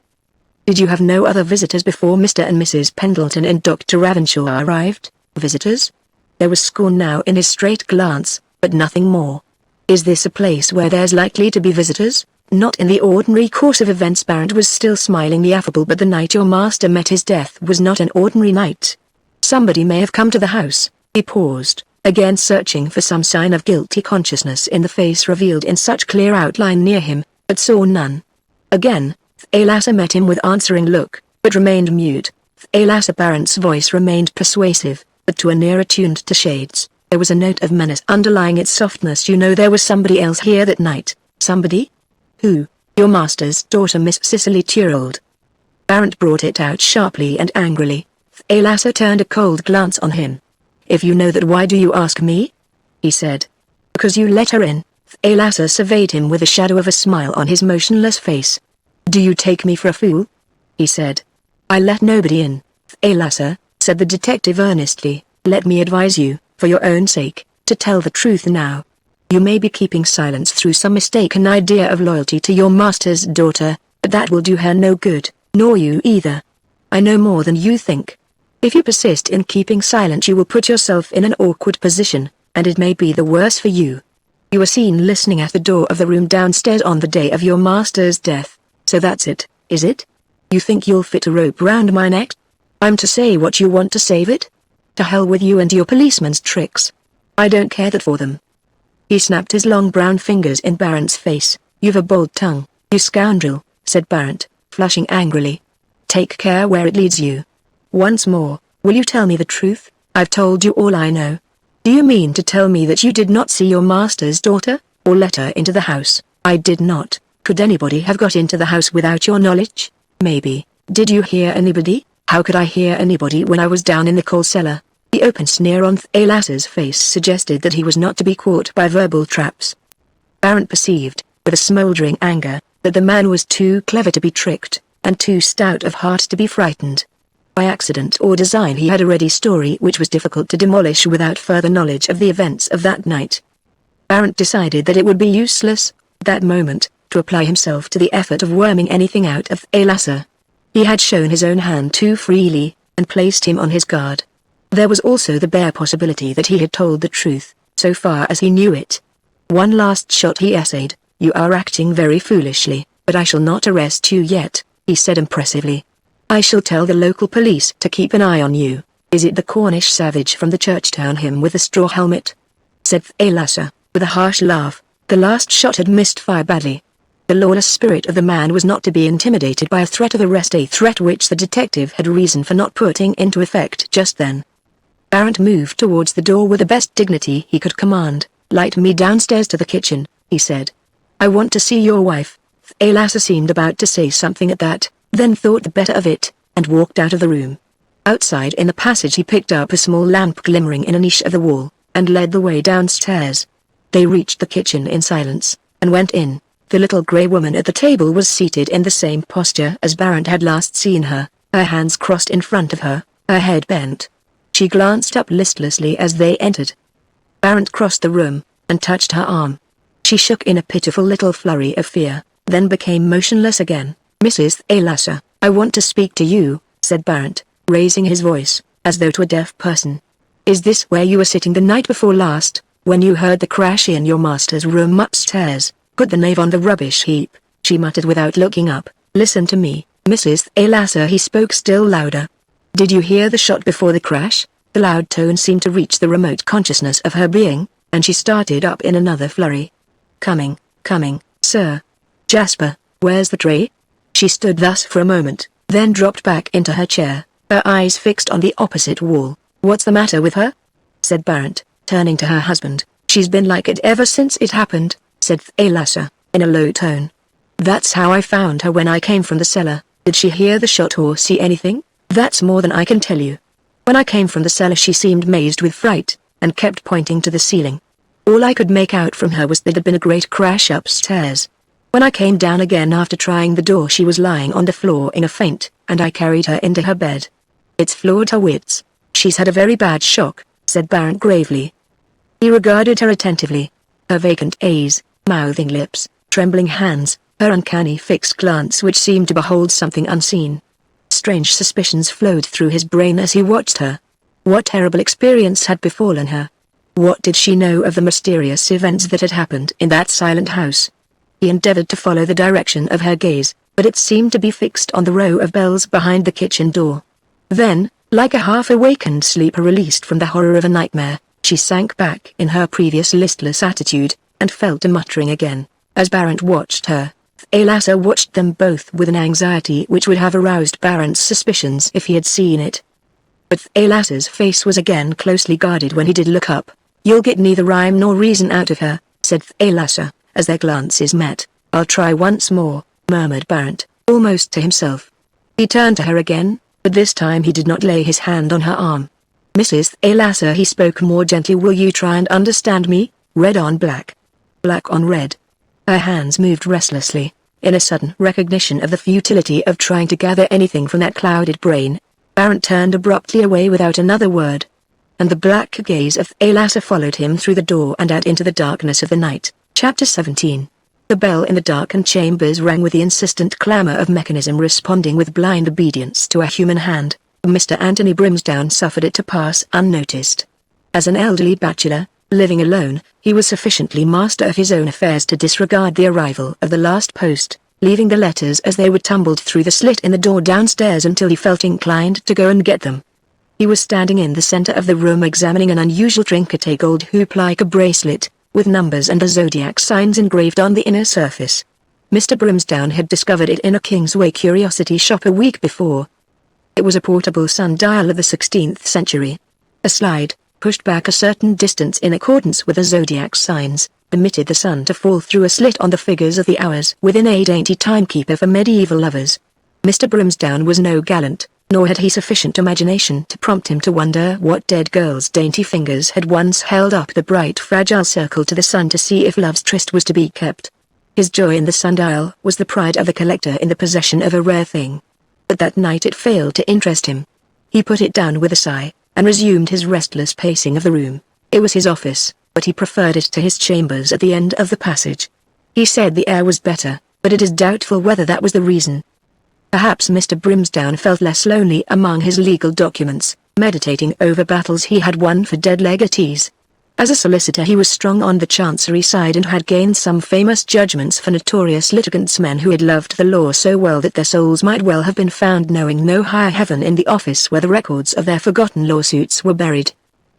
Did you have no other visitors before Mr. and Mrs. Pendleton and Dr. Ravenshaw arrived? Visitors? There was scorn now in his straight glance, but nothing more. Is this a place where there's likely to be visitors? Not in the ordinary course of events. Barrett was still smilingly affable, but the night your master met his death was not an ordinary night. Somebody may have come to the house. He paused, again searching for some sign of guilty consciousness in the face revealed in such clear outline near him, but saw none. Again, Thalasser met him with answering look, but remained mute. Thalasser Barrett's voice remained persuasive, but to an ear attuned to shades, there was a note of menace underlying its softness. You know there was somebody else here that night. Somebody? Who? Your master's daughter, Miss Cicely Thorold. Barrett brought it out sharply and angrily. Thalasser turned a cold glance on him. If you know that, why do you ask me? He said. Because you let her in. Thalasser surveyed him with a shadow of a smile on his motionless face. Do you take me for a fool? He said. I let nobody in. Thalasser, said the detective earnestly, let me advise you, for your own sake, to tell the truth now. You may be keeping silence through some mistaken idea of loyalty to your master's daughter, but that will do her no good, nor you either. I know more than you think. If you persist in keeping silent, you will put yourself in an awkward position, and it may be the worse for you. You were seen listening at the door of the room downstairs on the day of your master's death, so that's it, is it? You think you'll fit a rope round my neck? I'm to say what you want to save it? To hell with you and your policeman's tricks. I don't care that for them. He snapped his long brown fingers in Barrett's face. You've a bold tongue, you scoundrel, said Barrett, flushing angrily. Take care where it leads you. Once more, will you tell me the truth? I've told you all I know. Do you mean to tell me that you did not see your master's daughter, or let her into the house? I did not. Could anybody have got into the house without your knowledge? Maybe. Did you hear anybody? How could I hear anybody when I was down in the coal cellar? The open sneer on Thalasser's face suggested that he was not to be caught by verbal traps. Barrett perceived, with a smouldering anger, that the man was too clever to be tricked, and too stout of heart to be frightened. By accident or design he had a ready story which was difficult to demolish without further knowledge of the events of that night. Barrett decided that it would be useless, at that moment, to apply himself to the effort of worming anything out of Thalasser. He had shown his own hand too freely, and placed him on his guard. There was also the bare possibility that he had told the truth, so far as he knew it. One last shot he essayed. You are acting very foolishly, but I shall not arrest you yet, he said impressively. I shall tell the local police to keep an eye on you. Is it the Cornish savage from the Churchtown hymn with the straw helmet? Said Thalasser, with a harsh laugh. The last shot had missed fire badly. The lawless spirit of the man was not to be intimidated by a threat of arrest, a threat which the detective had reason for not putting into effect just then. Barrett moved towards the door with the best dignity he could command. Light me downstairs to the kitchen, he said. I want to see your wife. Thalasser seemed about to say something at that, then thought the better of it, and walked out of the room. Outside in the passage he picked up a small lamp glimmering in a niche of the wall, and led the way downstairs. They reached the kitchen in silence, and went in. The little grey woman at the table was seated in the same posture as Barrett had last seen her, her hands crossed in front of her, her head bent. She glanced up listlessly as they entered. Barrett crossed the room, and touched her arm. She shook in a pitiful little flurry of fear, then became motionless again. Mrs. Thalasser, I want to speak to you, said Barrett, raising his voice, as though to a deaf person. Is this where you were sitting the night before last, when you heard the crash in your master's room upstairs? Put the knave on the rubbish heap, she muttered without looking up. Listen to me, Mrs. Thalasser. He spoke still louder. Did you hear the shot before the crash? The loud tone seemed to reach the remote consciousness of her being, and she started up in another flurry. Coming, sir. Jasper, where's the tray? She stood thus for a moment, then dropped back into her chair, her eyes fixed on the opposite wall. What's the matter with her? Said Barrett, turning to her husband. She's been like it ever since it happened, said Thalasser, in a low tone. That's how I found her when I came from the cellar. Did she hear the shot or see anything? That's more than I can tell you. When I came from the cellar she seemed mazed with fright. and kept pointing to the ceiling. All I could make out from her was that there had been a great crash upstairs. When I came down again after trying the door, she was lying on the floor in a faint, and I carried her into her bed. It's floored her wits. She's had a very bad shock, said Barrett gravely. He regarded her attentively. Her vacant eyes, mouthing lips, trembling hands, her uncanny fixed glance which seemed to behold something unseen. Strange suspicions flowed through his brain as he watched her. What terrible experience had befallen her? What did she know of the mysterious events that had happened in that silent house? He endeavored to follow the direction of her gaze, but it seemed to be fixed on the row of bells behind the kitchen door. Then, like a half-awakened sleeper released from the horror of a nightmare, she sank back in her previous listless attitude, and fell to muttering again. As Barrett watched her, Thalassa watched them both with an anxiety which would have aroused Barrett's suspicions if he had seen it. But Thalassa's face was again closely guarded when he did look up. "You'll get neither rhyme nor reason out of her," said Thalassa, as their glances met. "I'll try once more," murmured Barrett, almost to himself. He turned to her again, but this time he did not lay his hand on her arm. "Mrs. Thalassa," he spoke more gently, "will you try and understand me? Red on black. Black on red." Her hands moved restlessly, in a sudden recognition of the futility of trying to gather anything from that clouded brain. Barrett turned abruptly away without another word, and the black gaze of Thalassa followed him through the door and out into the darkness of the night. Chapter 17. The bell in the darkened chambers rang with the insistent clamor of mechanism responding with blind obedience to a human hand. Mr. Anthony Brimsdown suffered it to pass unnoticed. As an elderly bachelor, living alone, he was sufficiently master of his own affairs to disregard the arrival of the last post, leaving the letters as they were tumbled through the slit in the door downstairs until he felt inclined to go and get them. He was standing in the center of the room examining an unusual trinket, a gold hoop-like a bracelet, with numbers and the zodiac signs engraved on the inner surface. Mr. Brimsdown had discovered it in a Kingsway curiosity shop a week before. It was a portable sundial of the 16th century. A slide, pushed back a certain distance in accordance with the zodiac signs, permitted the sun to fall through a slit on the figures of the hours within a dainty timekeeper for medieval lovers. Mr. Brimsdown was no gallant, nor had he sufficient imagination to prompt him to wonder what dead girl's dainty fingers had once held up the bright fragile circle to the sun to see if love's tryst was to be kept. His joy in the sundial was the pride of the collector in the possession of a rare thing. But that night it failed to interest him. He put it down with a sigh, and resumed his restless pacing of the room. It was his office, but he preferred it to his chambers at the end of the passage. He said the air was better, but it is doubtful whether that was the reason. Perhaps Mr. Brimsdown felt less lonely among his legal documents, meditating over battles he had won for dead legatees. As a solicitor he was strong on the chancery side and had gained some famous judgments for notorious litigants, men who had loved the law so well that their souls might well have been found knowing no higher heaven in the office where the records of their forgotten lawsuits were buried.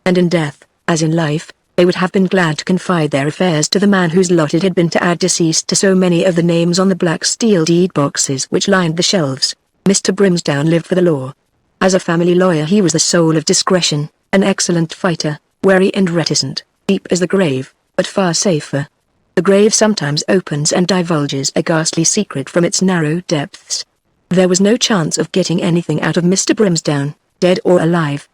And in death, as in life, they would have been glad to confide their affairs to the man whose lot it had been to add deceased to so many of the names on the black steel deed boxes which lined the shelves. Mr. Brimsdown lived for the law. As a family lawyer he was the soul of discretion, an excellent fighter, wary and reticent, deep as the grave, but far safer. The grave sometimes opens and divulges a ghastly secret from its narrow depths. There was no chance of getting anything out of Mr. Brimsdown, dead or alive.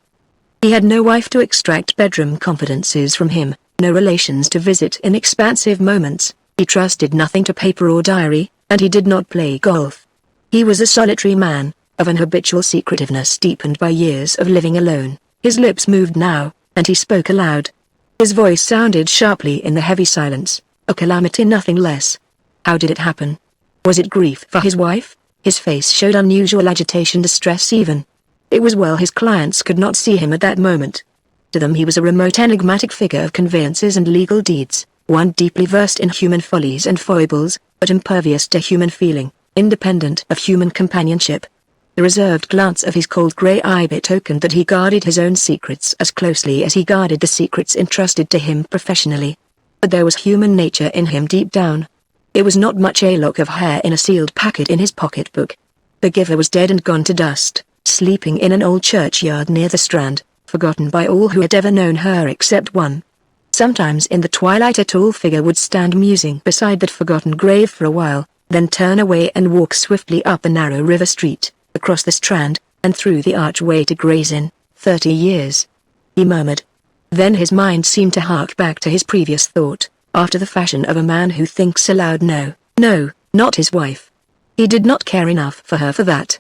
He had no wife to extract bedroom confidences from him, no relations to visit in expansive moments, he trusted nothing to paper or diary, and he did not play golf. He was a solitary man, of an habitual secretiveness deepened by years of living alone. His lips moved now, and he spoke aloud. His voice sounded sharply in the heavy silence, a calamity, nothing less. How did it happen? Was it grief for his wife? His face showed unusual agitation, distress even. It was well his clients could not see him at that moment. To them he was a remote, enigmatic figure of conveyances and legal deeds, one deeply versed in human follies and foibles, but impervious to human feeling, independent of human companionship. The reserved glance of his cold grey eye betokened that he guarded his own secrets as closely as he guarded the secrets entrusted to him professionally. But there was human nature in him deep down. It was not much a lock of hair in a sealed packet in his pocketbook. The giver was dead and gone to dust, sleeping in an old churchyard near the Strand, forgotten by all who had ever known her except one. Sometimes in the twilight a tall figure would stand musing beside that forgotten grave for a while, then turn away and walk swiftly up a narrow river street, across the Strand, and through the archway to Gray's Inn. 30 years. He murmured. Then his mind seemed to hark back to his previous thought, after the fashion of a man who thinks aloud. No, no, not his wife. He did not care enough for her for that.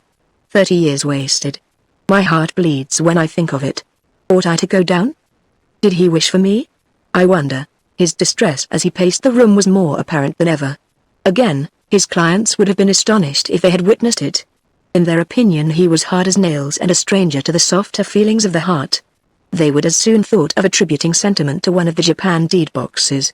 30 years wasted. My heart bleeds when I think of it. Ought I to go down? Did he wish for me? I wonder. His distress as he paced the room was more apparent than ever. Again, his clients would have been astonished if they had witnessed it. In their opinion he was hard as nails and a stranger to the softer feelings of the heart. They would as soon thought of attributing sentiment to one of the Japan deed boxes.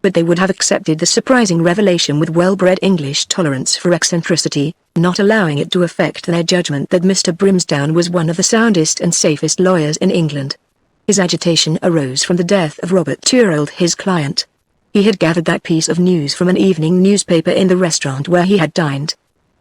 But they would have accepted the surprising revelation with well-bred English tolerance for eccentricity, not allowing it to affect their judgment that Mr. Brimsdown was one of the soundest and safest lawyers in England. His agitation arose from the death of Robert Thorold, his client. He had gathered that piece of news from an evening newspaper in the restaurant where he had dined.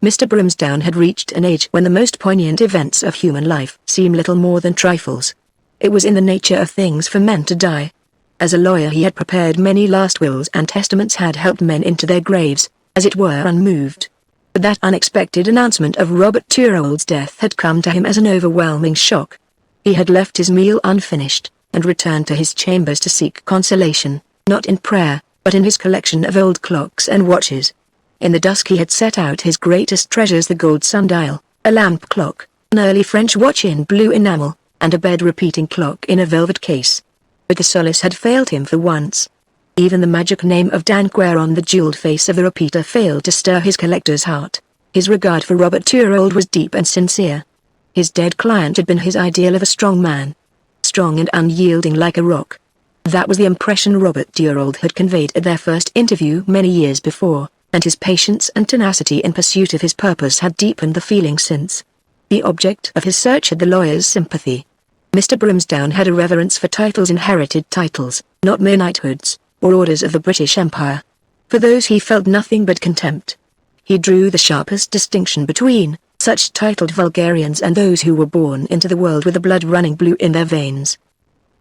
Mr. Brimsdown had reached an age when the most poignant events of human life seem little more than trifles. It was in the nature of things for men to die. As a lawyer he had prepared many last wills and testaments, had helped men into their graves, as it were unmoved. But that unexpected announcement of Robert Thorold's death had come to him as an overwhelming shock. He had left his meal unfinished, and returned to his chambers to seek consolation, not in prayer, but in his collection of old clocks and watches. In the dusk he had set out his greatest treasures: the gold sundial, a lamp clock, an early French watch in blue enamel, and a bed-repeating clock in a velvet case. But the solace had failed him for once. Even the magic name of Danquer on the jeweled face of the repeater failed to stir his collector's heart. His regard for Robert Thorold was deep and sincere. His dead client had been his ideal of a strong man. Strong and unyielding like a rock. That was the impression Robert Thorold had conveyed at their first interview many years before, and his patience and tenacity in pursuit of his purpose had deepened the feeling since. The object of his search had the lawyer's sympathy. Mr. Brimsdown had a reverence for titles, inherited titles, not mere knighthoods, or orders of the British Empire. For those he felt nothing but contempt. He drew the sharpest distinction between such titled vulgarians and those who were born into the world with the blood running blue in their veins.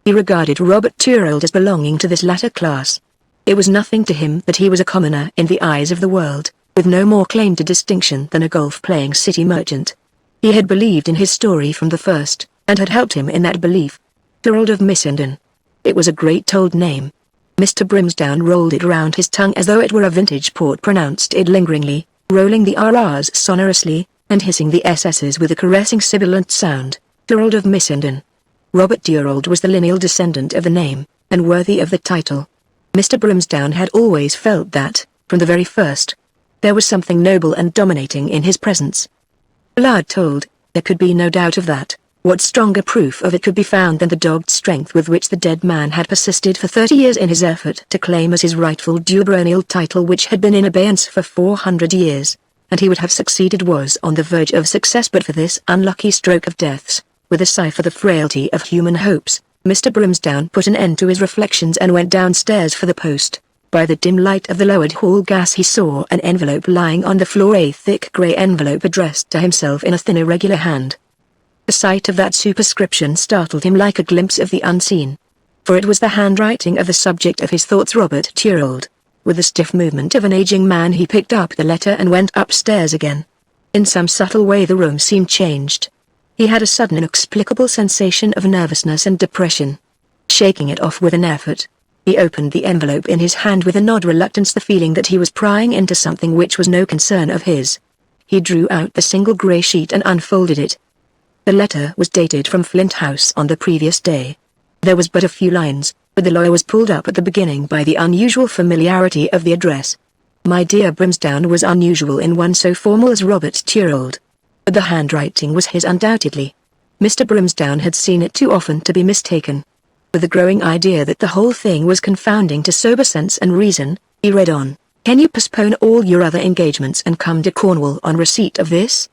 He regarded Robert Thorold as belonging to this latter class. It was nothing to him that he was a commoner in the eyes of the world, with no more claim to distinction than a golf-playing city merchant. He had believed in his story from the first, and had helped him in that belief. Thorold of Missenden. It was a great old name. Mr. Brimsdown rolled it round his tongue as though it were a vintage port, pronounced it lingeringly, rolling the RRs sonorously, and hissing the SSs with a caressing sibilant sound. Thorold of Missenden. Robert Thorold was the lineal descendant of the name, and worthy of the title. Mr. Brimsdown had always felt that, from the very first. There was something noble and dominating in his presence. Allard told, there could be no doubt of that. What stronger proof of it could be found than the dogged strength with which the dead man had persisted for 30 years in his effort to claim as his rightful due baronial title, which had been in abeyance for 400 years, and he would have succeeded, was on the verge of success but for this unlucky stroke of death's. With a sigh for the frailty of human hopes, Mr. Brimsdown put an end to his reflections and went downstairs for the post. By the dim light of the lowered hall gas he saw an envelope lying on the floor, a thick grey envelope addressed to himself in a thin irregular hand. The sight of that superscription startled him like a glimpse of the unseen. For it was the handwriting of the subject of his thoughts, Robert Thorold. With the stiff movement of an aging man he picked up the letter and went upstairs again. In some subtle way the room seemed changed. He had a sudden inexplicable sensation of nervousness and depression. Shaking it off with an effort, he opened the envelope in his hand with an odd reluctance, the feeling that he was prying into something which was no concern of his. He drew out the single grey sheet and unfolded it. The letter was dated from Flint House on the previous day. There was but a few lines, but the lawyer was pulled up at the beginning by the unusual familiarity of the address. My dear Brimsdown was unusual in one so formal as Robert Thorold. But the handwriting was his undoubtedly. Mr. Brimsdown had seen it too often to be mistaken. With the growing idea that the whole thing was confounding to sober sense and reason, he read on. Can you postpone all your other engagements and come to Cornwall on receipt of this?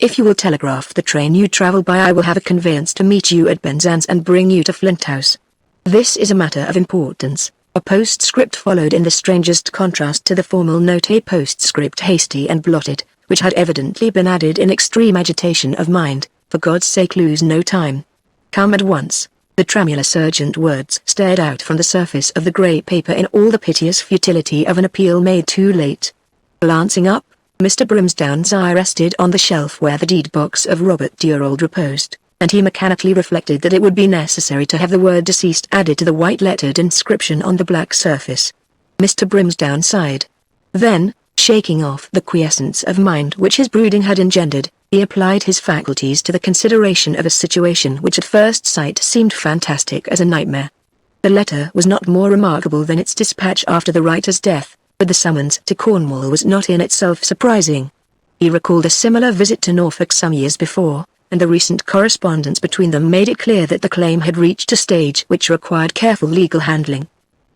If you will telegraph the train you travel by, I will have a conveyance to meet you at Penzance and bring you to Flint House. This is a matter of importance. A postscript followed in the strangest contrast to the formal note, a postscript hasty and blotted, which had evidently been added in extreme agitation of mind. For God's sake, lose no time. Come at once. The tremulous urgent words stared out from the surface of the grey paper in all the piteous futility of an appeal made too late. Glancing up, Mr. Brimsdown's eye rested on the shelf where the deed box of Robert Thorold reposed. and he mechanically reflected that it would be necessary to have the word deceased added to the white-lettered inscription on the black surface. Mr. Brimsdown sighed. Then, shaking off the quiescence of mind which his brooding had engendered, he applied his faculties to the consideration of a situation which at first sight seemed fantastic as a nightmare. The letter was not more remarkable than its dispatch after the writer's death, but the summons to Cornwall was not in itself surprising. He recalled a similar visit to Norfolk some years before, and the recent correspondence between them made it clear that the claim had reached a stage which required careful legal handling.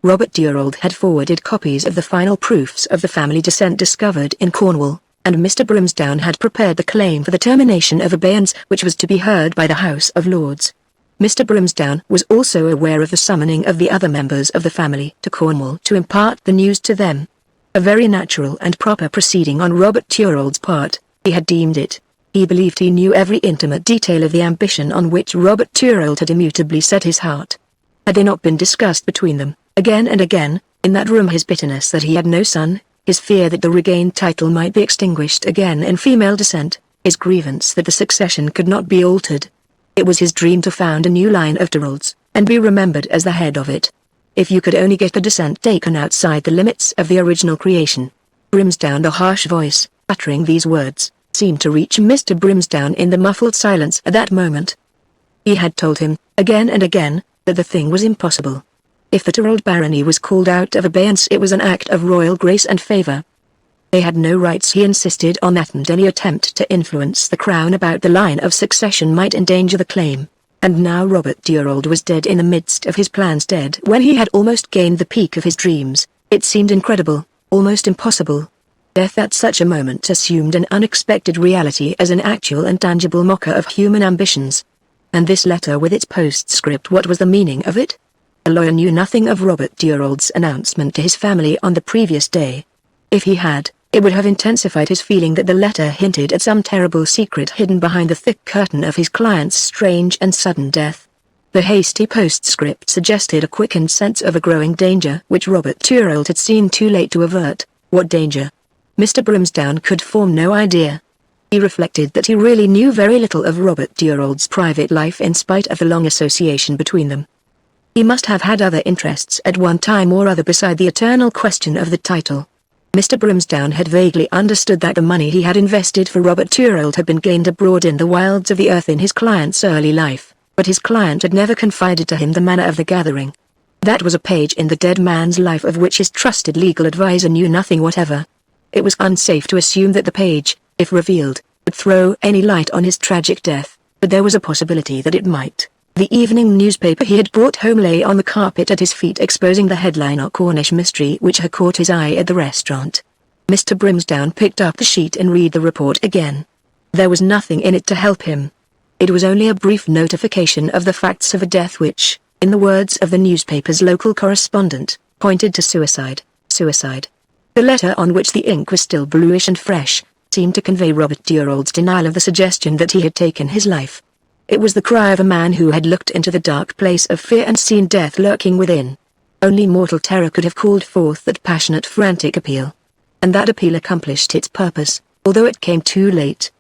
Robert Durold had forwarded copies of the final proofs of the family descent discovered in Cornwall, and Mr. Brimsdown had prepared the claim for the termination of abeyance which was to be heard by the House of Lords. Mr. Brimsdown was also aware of the summoning of the other members of the family to Cornwall to impart the news to them. A very natural and proper proceeding on Robert Durold's part, he had deemed it. He believed he knew every intimate detail of the ambition on which Robert Durold had immutably set his heart. Had they not been discussed between them, again and again, in that room, his bitterness that he had no son, his fear that the regained title might be extinguished again in female descent, his grievance that the succession could not be altered. It was his dream to found a new line of Durolds, and be remembered as the head of it. If you could only get the descent taken outside the limits of the original creation. Brimsdown, the harsh voice, uttering these words, seemed to reach Mr. Brimsdown in the muffled silence at that moment. He had told him, again and again, that the thing was impossible. If the Durold barony was called out of abeyance, it was an act of royal grace and favour. They had no rights, he insisted on that, and any attempt to influence the crown about the line of succession might endanger the claim. And now Robert Durold was dead in the midst of his plans, dead when he had almost gained the peak of his dreams. It seemed incredible, almost impossible. Death at such a moment assumed an unexpected reality as an actual and tangible mocker of human ambitions. And this letter with its postscript, what was the meaning of it? The lawyer knew nothing of Robert Durold's announcement to his family on the previous day. If he had, it would have intensified his feeling that the letter hinted at some terrible secret hidden behind the thick curtain of his client's strange and sudden death. The hasty postscript suggested a quickened sense of a growing danger which Robert Durold had seen too late to avert. What danger? Mr. Brimsdown could form no idea. He reflected that he really knew very little of Robert Durold's private life in spite of the long association between them. He must have had other interests at one time or other beside the eternal question of the title. Mr. Brimsdown had vaguely understood that the money he had invested for Robert Durold had been gained abroad in the wilds of the earth in his client's early life, but his client had never confided to him the manner of the gathering. That was a page in the dead man's life of which his trusted legal adviser knew nothing whatever. It was unsafe to assume that the page, if revealed, would throw any light on his tragic death, but there was a possibility that it might. The evening newspaper he had brought home lay on the carpet at his feet, exposing the headline, "A Cornish Mystery," which had caught his eye at the restaurant. Mr. Brimsdown picked up the sheet and read the report again. There was nothing in it to help him. It was only a brief notification of the facts of a death which, in the words of the newspaper's local correspondent, pointed to suicide. Suicide. The letter, on which the ink was still bluish and fresh, seemed to convey Robert Durold's denial of the suggestion that he had taken his life. It was the cry of a man who had looked into the dark place of fear and seen death lurking within. Only mortal terror could have called forth that passionate, frantic appeal. And that appeal accomplished its purpose, although it came too late.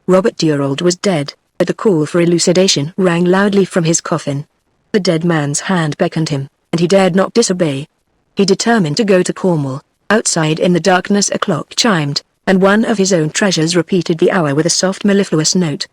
Robert Durold was dead, but the call for elucidation rang loudly from his coffin. The dead man's hand beckoned him, and he dared not disobey. He determined to go to Cornwall. Outside in the darkness a clock chimed, and one of his own treasures repeated the hour with a soft mellifluous note.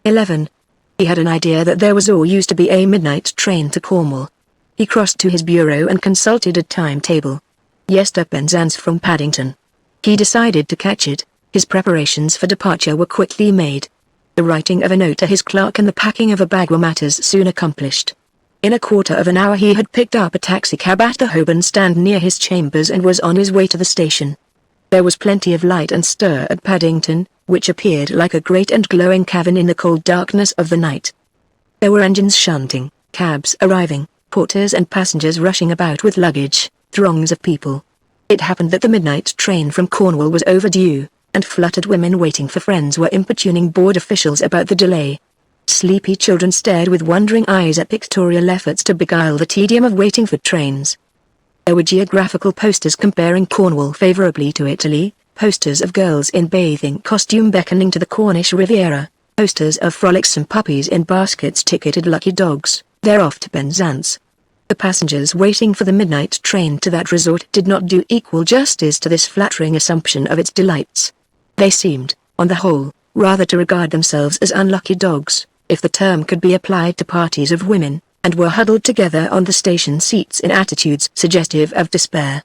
11. He had an idea that there was or used to be a midnight train to Cornwall. He crossed to his bureau and consulted a timetable. Yes, to Penzance from Paddington. He decided to catch it. His preparations for departure were quickly made. The writing of a note to his clerk and the packing of a bag were matters soon accomplished. In a quarter of an hour he had picked up a taxicab at the Holborn stand near his chambers and was on his way to the station. There was plenty of light and stir at Paddington, which appeared like a great and glowing cavern in the cold darkness of the night. There were engines shunting, cabs arriving, porters and passengers rushing about with luggage, throngs of people. It happened that the midnight train from Cornwall was overdue, and fluttered women waiting for friends were importuning board officials about the delay. Sleepy children stared with wondering eyes at pictorial efforts to beguile the tedium of waiting for trains. There were geographical posters comparing Cornwall favorably to Italy, posters of girls in bathing costume beckoning to the Cornish Riviera. Posters of frolicsome puppies in baskets ticketed lucky dogs, they're off to Penzance. The passengers waiting for the midnight train to that resort did not do equal justice to this flattering assumption of its delights. They seemed, on the whole, rather to regard themselves as unlucky dogs, if the term could be applied to parties of women, and were huddled together on the station seats in attitudes suggestive of despair.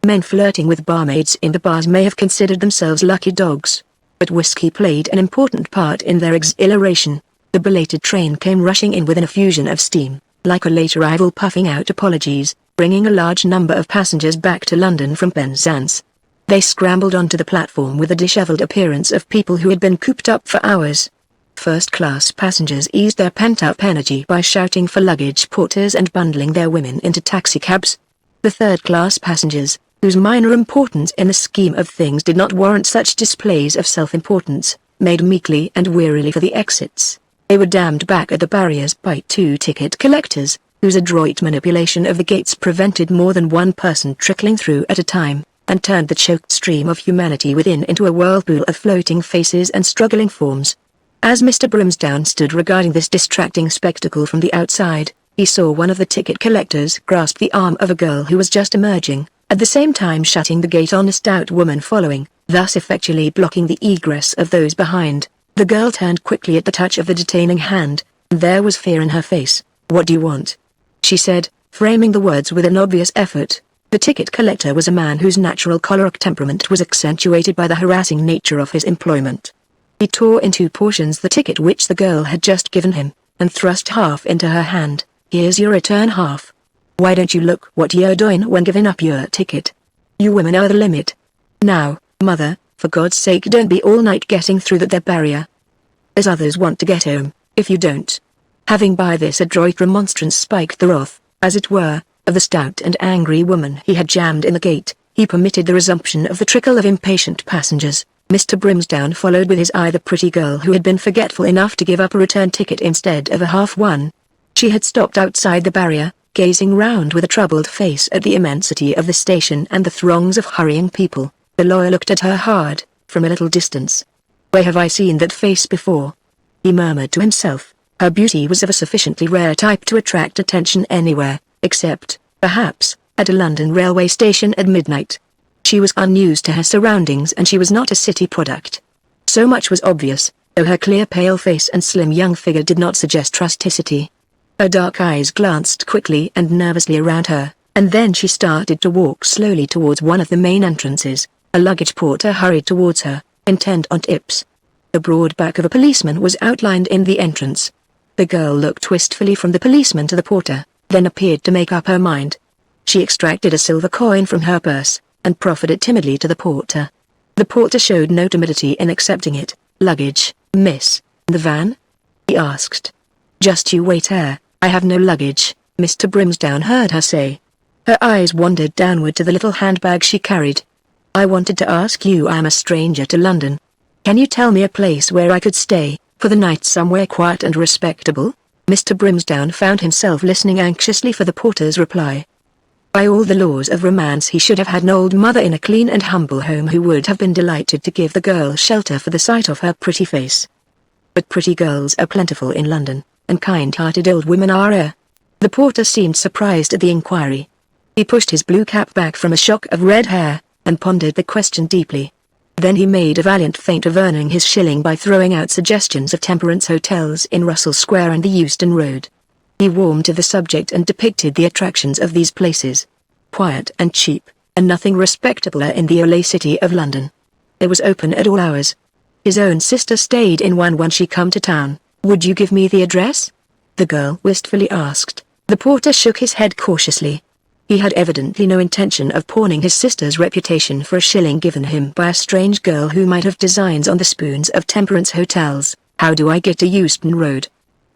Men flirting with barmaids in the bars may have considered themselves lucky dogs, but whiskey played an important part in their exhilaration. The belated train came rushing in with an effusion of steam, like a late arrival puffing out apologies, bringing a large number of passengers back to London from Penzance. They scrambled onto the platform with the dishevelled appearance of people who had been cooped up for hours. First-class passengers eased their pent-up energy by shouting for luggage porters and bundling their women into taxicabs. The third-class passengers, whose minor importance in the scheme of things did not warrant such displays of self-importance, made meekly and wearily for the exits. They were damned back at the barriers by two ticket collectors, whose adroit manipulation of the gates prevented more than one person trickling through at a time, and turned the choked stream of humanity within into a whirlpool of floating faces and struggling forms. As Mr. Brimsdown stood regarding this distracting spectacle from the outside, he saw one of the ticket collectors grasp the arm of a girl who was just emerging, at the same time shutting the gate on a stout woman following, thus effectually blocking the egress of those behind. The girl turned quickly at the touch of the detaining hand, and there was fear in her face. "What do you want?" she said, framing the words with an obvious effort. The ticket collector was a man whose natural choleric temperament was accentuated by the harassing nature of his employment. He tore into portions the ticket which the girl had just given him, and thrust half into her hand. "Here's your return half. Why don't you look what you're doing when giving up your ticket? You women are the limit. Now, mother, for God's sake don't be all night getting through that there barrier. As others want to get home, if you don't." Having by this adroit remonstrance spiked the wrath, as it were, of the stout and angry woman he had jammed in the gate, he permitted the resumption of the trickle of impatient passengers. Mr. Brimsdown followed with his eye the pretty girl who had been forgetful enough to give up a return ticket instead of a half one. She had stopped outside the barrier, gazing round with a troubled face at the immensity of the station and the throngs of hurrying people. The lawyer looked at her hard, from a little distance. "Where have I seen that face before?" he murmured to himself. Her beauty was of a sufficiently rare type to attract attention anywhere, except, perhaps, at a London railway station at midnight. She was unused to her surroundings and she was not a city product. So much was obvious, though her clear pale face and slim young figure did not suggest rusticity. Her dark eyes glanced quickly and nervously around her, and then she started to walk slowly towards one of the main entrances. A luggage porter hurried towards her, intent on tips. The broad back of a policeman was outlined in the entrance. The girl looked wistfully from the policeman to the porter, then appeared to make up her mind. She extracted a silver coin from her purse, and proffered it timidly to the porter. The porter showed no timidity in accepting it. "Luggage, miss, in the van?" he asked. "Just you wait here, I have no luggage," Mr. Brimsdown heard her say. Her eyes wandered downward to the little handbag she carried. "I wanted to ask you, I am a stranger to London. Can you tell me a place where I could stay, for the night somewhere quiet and respectable?" Mr. Brimsdown found himself listening anxiously for the porter's reply. By all the laws of romance he should have had an old mother in a clean and humble home who would have been delighted to give the girl shelter for the sight of her pretty face. But pretty girls are plentiful in London, and kind-hearted old women are rare. The porter seemed surprised at the inquiry. He pushed his blue cap back from a shock of red hair, and pondered the question deeply. Then he made a valiant feint of earning his shilling by throwing out suggestions of temperance hotels in Russell Square and the Euston Road. He warmed to the subject and depicted the attractions of these places. Quiet and cheap, and nothing respectabler in the early city of London. It was open at all hours. His own sister stayed in one when she come to town. "Would you give me the address?" the girl wistfully asked. The porter shook his head cautiously. He had evidently no intention of pawning his sister's reputation for a shilling given him by a strange girl who might have designs on the spoons of temperance hotels. "How do I get to Euston Road?"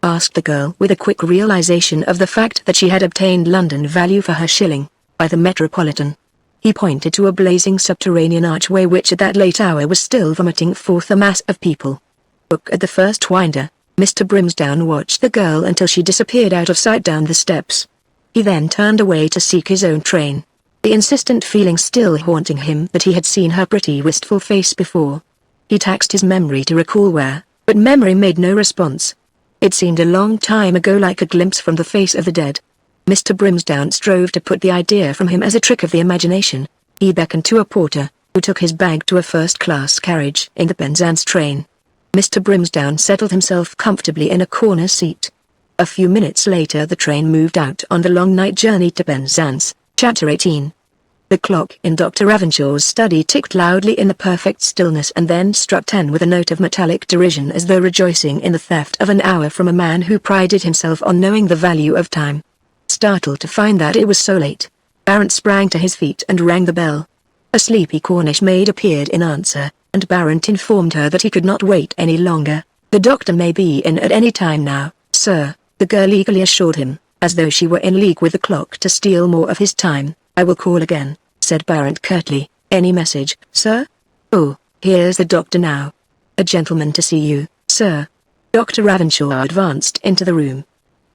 asked the girl with a quick realization of the fact that she had obtained London value for her shilling. "By the Metropolitan." He pointed to a blazing subterranean archway which at that late hour was still vomiting forth a mass of people. "Book at the first winder." Mr. Brimsdown watched the girl until she disappeared out of sight down the steps. He then turned away to seek his own train, the insistent feeling still haunting him that he had seen her pretty wistful face before. He taxed his memory to recall where, but memory made no response. It seemed a long time ago, like a glimpse from the face of the dead. Mr. Brimsdown strove to put the idea from him as a trick of the imagination. He beckoned to a porter, who took his bag to a first-class carriage in the Penzance train. Mr. Brimsdown settled himself comfortably in a corner seat. A few minutes later the train moved out on the long night journey to Penzance. Chapter 18. The clock in Dr. Ravenshaw's study ticked loudly in the perfect stillness and then struck 10 with a note of metallic derision, as though rejoicing in the theft of an hour from a man who prided himself on knowing the value of time. Startled to find that it was so late, Barrett sprang to his feet and rang the bell. A sleepy Cornish maid appeared in answer, and Barrett informed her that he could not wait any longer. "The doctor may be in at any time now, sir," the girl eagerly assured him, as though she were in league with the clock to steal more of his time. "I will call again," said Barrett curtly. "Any message, sir?" "Oh, here's the doctor now. A gentleman to see you, sir." Dr. Ravenshaw advanced into the room.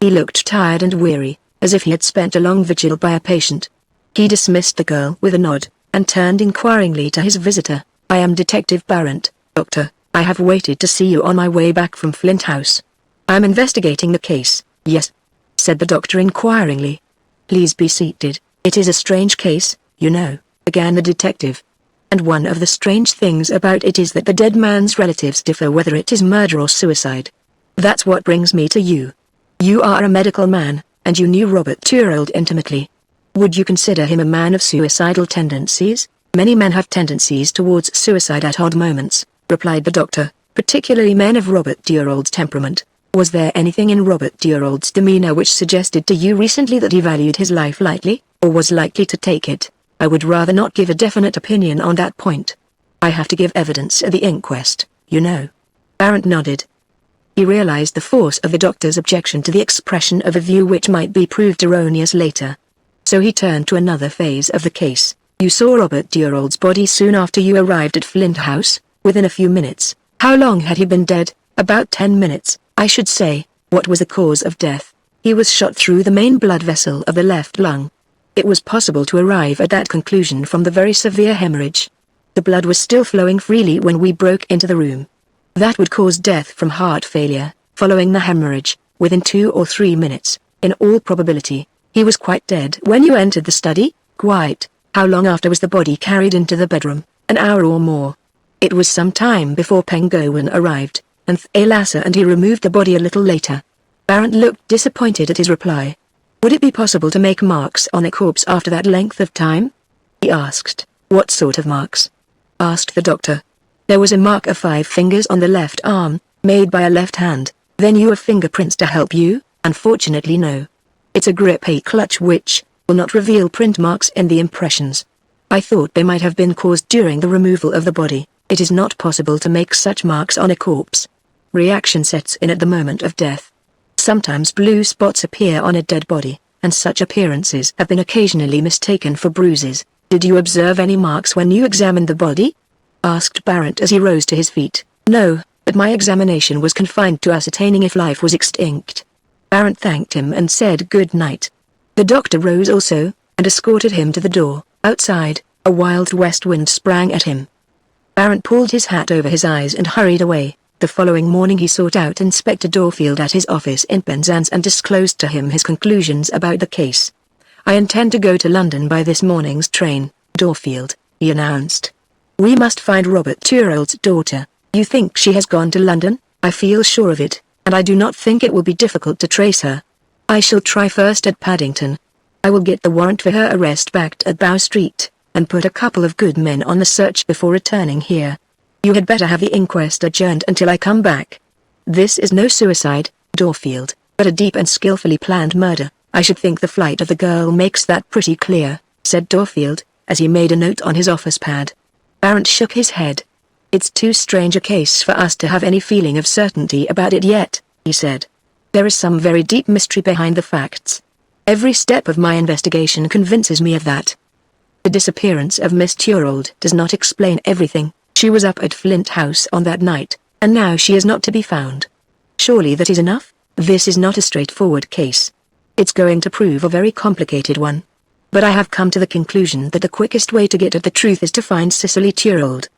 He looked tired and weary, as if he had spent a long vigil by a patient. He dismissed the girl with a nod, and turned inquiringly to his visitor. "I am Detective Barrett, doctor. I have waited to see you on my way back from Flint House." "I am investigating the case." "Yes?" said the doctor inquiringly. "Please be seated. It is a strange case, you know," began the detective. "And one of the strange things about it is that the dead man's relatives differ whether it is murder or suicide. That's what brings me to you. You are a medical man, and you knew Robert Thorold intimately. Would you consider him a man of suicidal tendencies?" "Many men have tendencies towards suicide at odd moments," replied the doctor, "particularly men of Robert Thorold's temperament. Was there anything in Robert Thorold's demeanor which suggested to you recently that he valued his life lightly, or was likely to take it? I would rather not give a definite opinion on that point. I have to give evidence at the inquest, you know." Barrett nodded. He realized the force of the doctor's objection to the expression of a view which might be proved erroneous later. So he turned to another phase of the case. "You saw Robert Thorold's body soon after you arrived at Flint House?" "Within a few minutes." "How long had he been dead?" "About 10 minutes, I should say." "What was the cause of death?" "He was shot through the main blood vessel of the left lung." It was possible to arrive at that conclusion from the very severe hemorrhage. The blood was still flowing freely when we broke into the room. That would cause death from heart failure, following the hemorrhage, within 2 or 3 minutes, in all probability. "He was quite dead when you entered the study?" "Quite." "How long after was the body carried into the bedroom?" "An hour or more." "It was some time before Penguin arrived, and Thalassa and he removed the body a little later." Barrett looked disappointed at his reply. "Would it be possible to make marks on a corpse after that length of time?" he asked. "What sort of marks?" asked the doctor. "There was a mark of 5 fingers on the left arm, made by a left hand." "Then you have fingerprints to help you?" "Unfortunately no. It's a grip A clutch which will not reveal print marks in the impressions. I thought they might have been caused during the removal of the body. It is not possible to make such marks on a corpse. Reaction sets in at the moment of death. Sometimes blue spots appear on a dead body, and such appearances have been occasionally mistaken for bruises." "Did you observe any marks when you examined the body?" asked Barrett as he rose to his feet. "No, but my examination was confined to ascertaining if life was extinct." Barrett thanked him and said good night. The doctor rose also, and escorted him to the door. Outside, a wild west wind sprang at him. Barrett pulled his hat over his eyes and hurried away. The following morning he sought out Inspector Dorfield at his office in Penzance and disclosed to him his conclusions about the case. "I intend to go to London by this morning's train, Dorfield," he announced. "We must find Robert Thorold's daughter." "You think she has gone to London?" "I feel sure of it, and I do not think it will be difficult to trace her. I shall try first at Paddington. I will get the warrant for her arrest back at Bow Street, and put a couple of good men on the search before returning here. You had better have the inquest adjourned until I come back. This is no suicide, Dorfield, but a deep and skillfully planned murder. I should think the flight of the girl makes that pretty clear," said Dorfield, as he made a note on his office pad. Barrett shook his head. "It's too strange a case for us to have any feeling of certainty about it yet," he said. "There is some very deep mystery behind the facts. Every step of my investigation convinces me of that. The disappearance of Miss Thorold does not explain everything. She was up at Flint House on that night, and now she is not to be found. Surely that is enough? This is not a straightforward case. It's going to prove a very complicated one. But I have come to the conclusion that the quickest way to get at the truth is to find Cicely Thorold.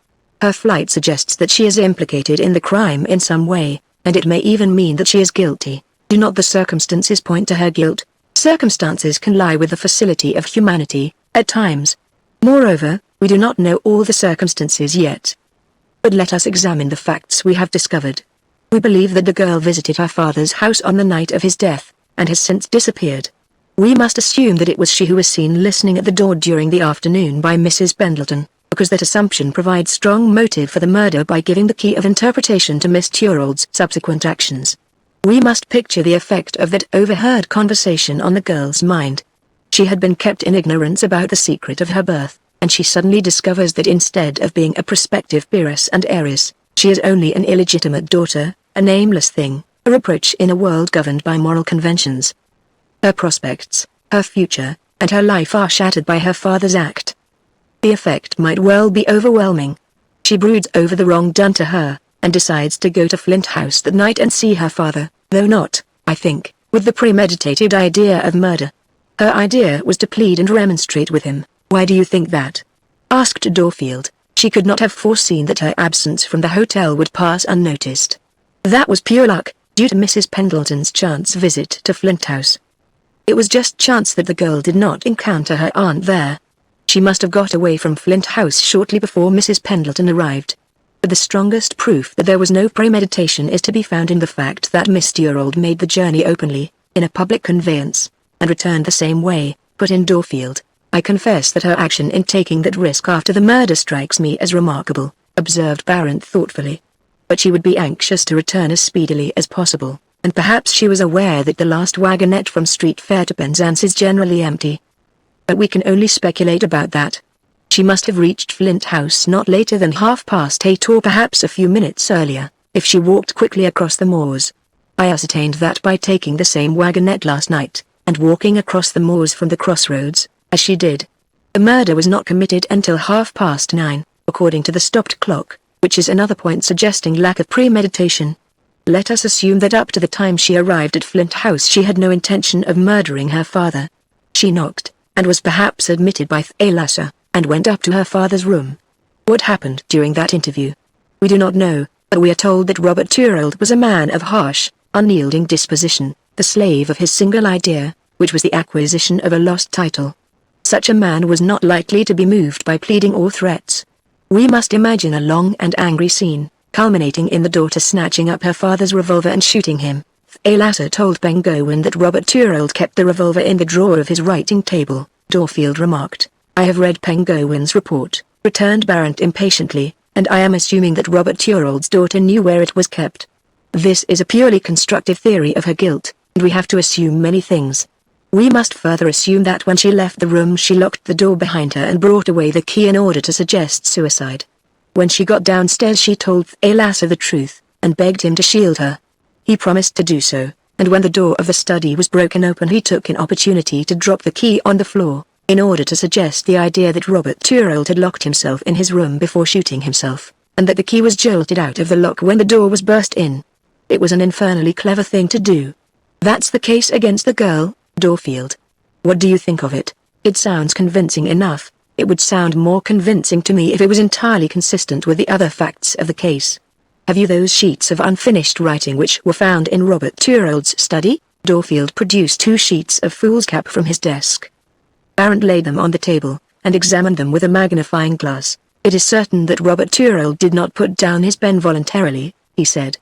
Her flight suggests that she is implicated in the crime in some way, and it may even mean that she is guilty. Do not the circumstances point to her guilt? Circumstances can lie with the facility of humanity, at times. Moreover, we do not know all the circumstances yet. But let us examine the facts we have discovered. We believe that the girl visited her father's house on the night of his death, and has since disappeared. We must assume that it was she who was seen listening at the door during the afternoon by Mrs. Pendleton, because that assumption provides strong motive for the murder by giving the key of interpretation to Miss Turold's subsequent actions. We must picture the effect of that overheard conversation on the girl's mind. She had been kept in ignorance about the secret of her birth, and she suddenly discovers that instead of being a prospective peeress and heiress, she is only an illegitimate daughter, a nameless thing, a reproach in a world governed by moral conventions. Her prospects, her future, and her life are shattered by her father's act. The effect might well be overwhelming. She broods over the wrong done to her, and decides to go to Flint House that night and see her father, though not, I think, with the premeditated idea of murder. Her idea was to plead and remonstrate with him. Why do you think that? Asked Dorfield. She could not have foreseen that her absence from the hotel would pass unnoticed. That was pure luck, due to Mrs. Pendleton's chance visit to Flint House. It was just chance that the girl did not encounter her aunt there. She must have got away from Flint House shortly before Mrs. Pendleton arrived. But the strongest proof that there was no premeditation is to be found in the fact that Miss Turold made the journey openly, in a public conveyance, and returned the same way, put in Dorfield. I confess that her action in taking that risk after the murder strikes me as remarkable, observed Barrett thoughtfully. But she would be anxious to return as speedily as possible, and perhaps she was aware that the last wagonette from Street Fair to Penzance is generally empty. But we can only speculate about that. She must have reached Flint House not later than 8:30 or perhaps a few minutes earlier, if she walked quickly across the moors. I ascertained that by taking the same wagonette last night, and walking across the moors from the crossroads, as she did. The murder was not committed until 9:30, according to the stopped clock, which is another point suggesting lack of premeditation. Let us assume that up to the time she arrived at Flint House she had no intention of murdering her father. She knocked, and was perhaps admitted by Thalassa, and went up to her father's room. What happened during that interview? We do not know, but we are told that Robert Turold was a man of harsh, unyielding disposition, the slave of his single idea, which was the acquisition of a lost title. Such a man was not likely to be moved by pleading or threats. We must imagine a long and angry scene, culminating in the daughter snatching up her father's revolver and shooting him. Thalassa told Penguin that Robert Turold kept the revolver in the drawer of his writing table, Dorfield remarked. I have read Penguin's report, returned Barrett impatiently, and I am assuming that Robert Turold's daughter knew where it was kept. This is a purely constructive theory of her guilt, and we have to assume many things. We must further assume that when she left the room she locked the door behind her and brought away the key in order to suggest suicide. When she got downstairs she told Thalassa the truth, and begged him to shield her. He promised to do so, and when the door of the study was broken open he took an opportunity to drop the key on the floor, in order to suggest the idea that Robert Turold had locked himself in his room before shooting himself, and that the key was jolted out of the lock when the door was burst in. It was an infernally clever thing to do. That's the case against the girl, Dorfield. What do you think of it? It sounds convincing enough. It would sound more convincing to me if it was entirely consistent with the other facts of the case. Have you those sheets of unfinished writing which were found in Robert Turold's study? Dorfield produced 2 sheets of foolscap from his desk. Barrett laid them on the table, and examined them with a magnifying glass. It is certain that Robert Turold did not put down his pen voluntarily, he said.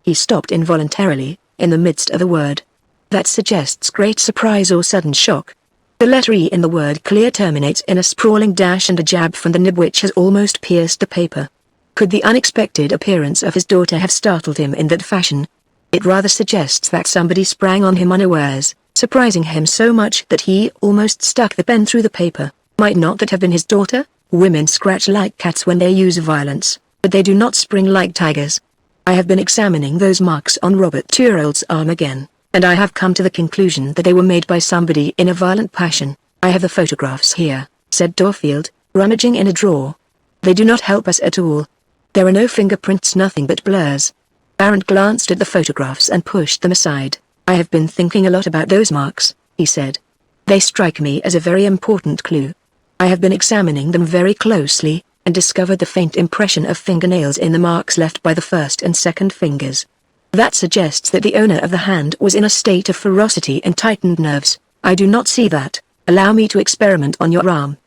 He stopped involuntarily, in the midst of a word. That suggests great surprise or sudden shock. The letter E in the word clear terminates in a sprawling dash and a jab from the nib which has almost pierced the paper. Could the unexpected appearance of his daughter have startled him in that fashion? It rather suggests that somebody sprang on him unawares, surprising him so much that he almost stuck the pen through the paper. Might not that have been his daughter? Women scratch like cats when they use violence, but they do not spring like tigers. I have been examining those marks on Robert Turold's arm again, and I have come to the conclusion that they were made by somebody in a violent passion. I have the photographs here, said Dorfield, rummaging in a drawer. They do not help us at all. There are no fingerprints, nothing but blurs. Barrett glanced at the photographs and pushed them aside. I have been thinking a lot about those marks, he said. They strike me as a very important clue. I have been examining them very closely, and discovered the faint impression of fingernails in the marks left by the first and second fingers. That suggests that the owner of the hand was in a state of ferocity and tightened nerves. I do not see that. Allow me to experiment on your arm.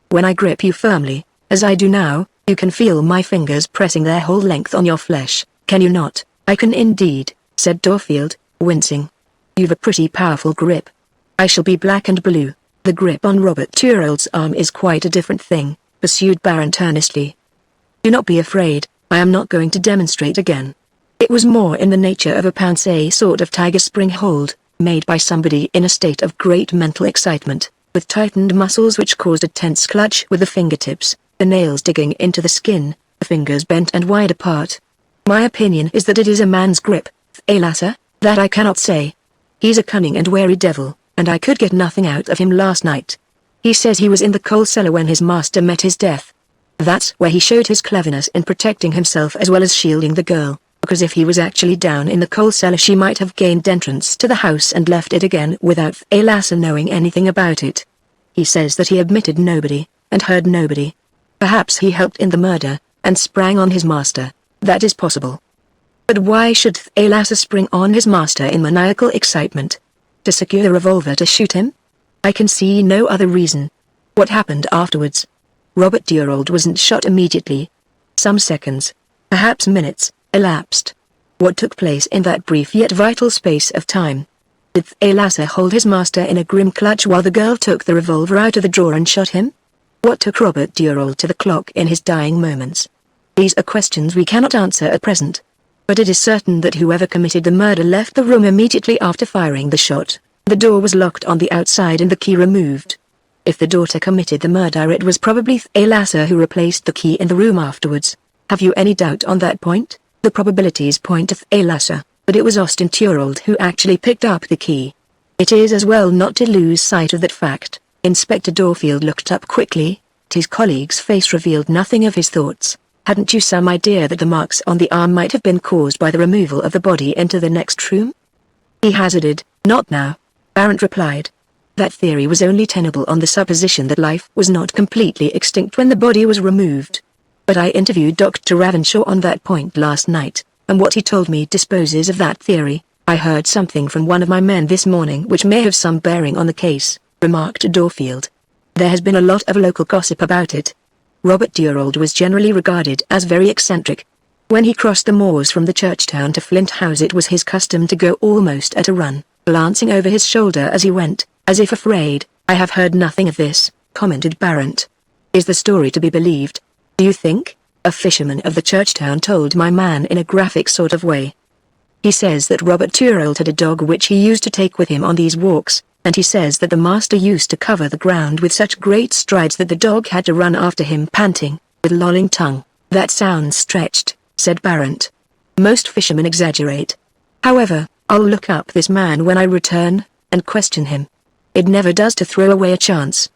When I grip you firmly, as I do now, you can feel my fingers pressing their whole length on your flesh, can you not? I can indeed, said Dorfield, wincing. You've a pretty powerful grip. I shall be black and blue. The grip on Robert Turrell's arm is quite a different thing, pursued Barrett earnestly. Do not be afraid, I am not going to demonstrate again. It was more in the nature of a pounce sort of tiger spring hold, made by somebody in a state of great mental excitement, with tightened muscles which caused a tense clutch with the fingertips, the nails digging into the skin, the fingers bent and wide apart. My opinion is that it is a man's grip, Thalassa, that I cannot say. He's a cunning and wary devil, and I could get nothing out of him last night. He says he was in the coal cellar when his master met his death. That's where he showed his cleverness in protecting himself as well as shielding the girl, because if he was actually down in the coal cellar she might have gained entrance to the house and left it again without Thalassa knowing anything about it. He says that he admitted nobody, and heard nobody. Perhaps he helped in the murder, and sprang on his master. That is possible. But why should Thalassa spring on his master in maniacal excitement? To secure a revolver to shoot him? I can see no other reason. What happened afterwards? Robert Turrell wasn't shot immediately. Some seconds, perhaps minutes, elapsed. What took place in that brief yet vital space of time? Did Thalassa hold his master in a grim clutch while the girl took the revolver out of the drawer and shot him? What took Robert Turrell to the clock in his dying moments? These are questions we cannot answer at present. But it is certain that whoever committed the murder left the room immediately after firing the shot. The door was locked on the outside and the key removed. If the daughter committed the murder it was probably Thalassa who replaced the key in the room afterwards. Have you any doubt on that point? The probabilities point to Thalassa, but it was Austin Turrell who actually picked up the key. It is as well not to lose sight of that fact. Inspector Dorfield looked up quickly. His colleague's face revealed nothing of his thoughts. Hadn't you some idea that the marks on the arm might have been caused by the removal of the body into the next room? He hazarded. Not now, Barrett replied. That theory was only tenable on the supposition that life was not completely extinct when the body was removed. But I interviewed Dr. Ravenshaw on that point last night, and what he told me disposes of that theory. I heard something from one of my men this morning which may have some bearing on the case, remarked Dorfield. There has been a lot of local gossip about it. Robert Turrell was generally regarded as very eccentric. When he crossed the moors from the church town to Flint House it was his custom to go almost at a run, glancing over his shoulder as he went, as if afraid. I have heard nothing of this, commented Barrett. Is the story to be believed? Do you think? A fisherman of the church town told my man in a graphic sort of way. He says that Robert Turrell had a dog which he used to take with him on these walks, and he says that the master used to cover the ground with such great strides that the dog had to run after him panting, with lolling tongue. That sounds stretched, said Barrett. Most fishermen exaggerate. However, I'll look up this man when I return, and question him. It never does to throw away a chance.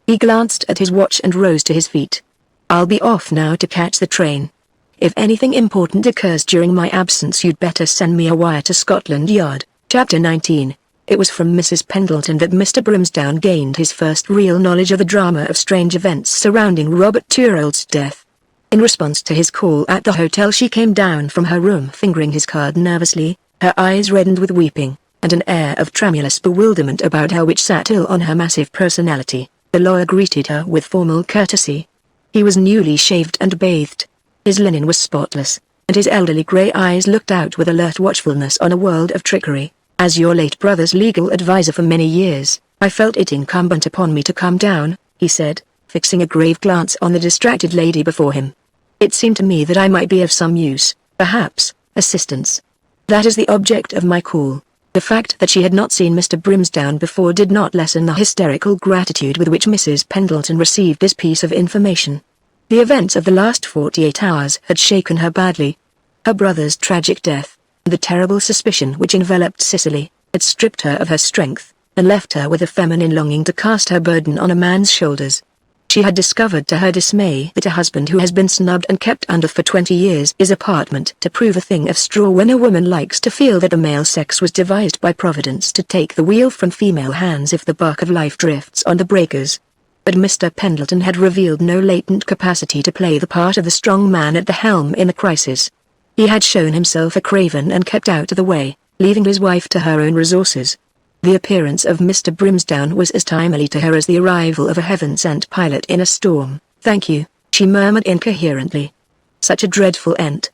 He glanced at his watch and rose to his feet. I'll be off now to catch the train. If anything important occurs during my absence you'd better send me a wire to Scotland Yard. Chapter 19. It was from Mrs. Pendleton that Mr. Brimsdown gained his first real knowledge of the drama of strange events surrounding Robert Turrell's death. In response to his call at the hotel she came down from her room fingering his card nervously, her eyes reddened with weeping, and an air of tremulous bewilderment about her which sat ill on her massive personality. The lawyer greeted her with formal courtesy. He was newly shaved and bathed. His linen was spotless, and his elderly grey eyes looked out with alert watchfulness on a world of trickery. As your late brother's legal advisor for many years, I felt it incumbent upon me to come down, he said, fixing a grave glance on the distracted lady before him. It seemed to me that I might be of some use, perhaps, assistance. That is the object of my call. The fact that she had not seen Mr. Brimsdown before did not lessen the hysterical gratitude with which Mrs. Pendleton received this piece of information. The events of the last 48 hours had shaken her badly. Her brother's tragic death, the terrible suspicion which enveloped Cicely, had stripped her of her strength, and left her with a feminine longing to cast her burden on a man's shoulders. She had discovered to her dismay that a husband who has been snubbed and kept under for 20 years is apartment to prove a thing of straw when a woman likes to feel that the male sex was devised by Providence to take the wheel from female hands if the bark of life drifts on the breakers. but Mr. Pendleton had revealed no latent capacity to play the part of the strong man at the helm in the crisis. He had shown himself a craven and kept out of the way, leaving his wife to her own resources. The appearance of Mr. Brimsdown was as timely to her as the arrival of a heaven-sent pilot in a storm. "Thank you," she murmured incoherently. "Such a dreadful end.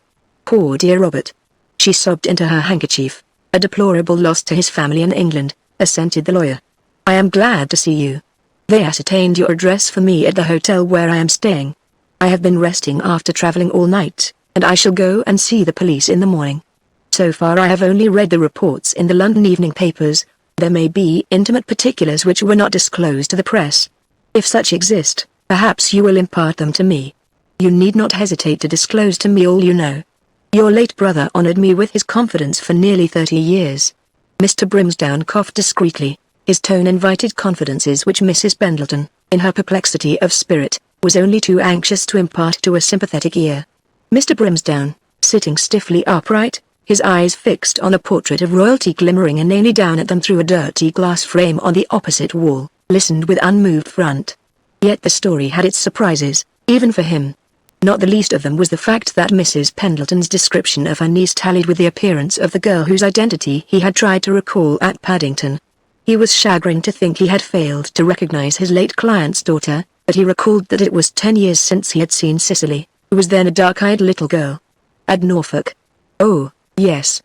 Poor dear Robert." She sobbed into her handkerchief. "A deplorable loss to his family in England," assented the lawyer. "I am glad to see you. They ascertained your address for me at the hotel where I am staying. I have been resting after traveling all night, and I shall go and see the police in the morning. So far I have only read the reports in the London evening papers. There may be intimate particulars which were not disclosed to the press. If such exist, perhaps you will impart them to me. You need not hesitate to disclose to me all you know. Your late brother honored me with his confidence for nearly 30 years." Mr. Brimsdown coughed discreetly. His tone invited confidences which Mrs. Pendleton, in her perplexity of spirit, was only too anxious to impart to a sympathetic ear. Mr. Brimsdown, sitting stiffly upright, his eyes fixed on a portrait of royalty glimmering inanely down at them through a dirty glass frame on the opposite wall, listened with unmoved front. Yet the story had its surprises, even for him. Not the least of them was the fact that Mrs. Pendleton's description of her niece tallied with the appearance of the girl whose identity he had tried to recall at Paddington. He was chagrined to think he had failed to recognize his late client's daughter, but he recalled that it was 10 years since he had seen Cicely, who was then a dark-eyed little girl. At Norfolk. Oh, yes.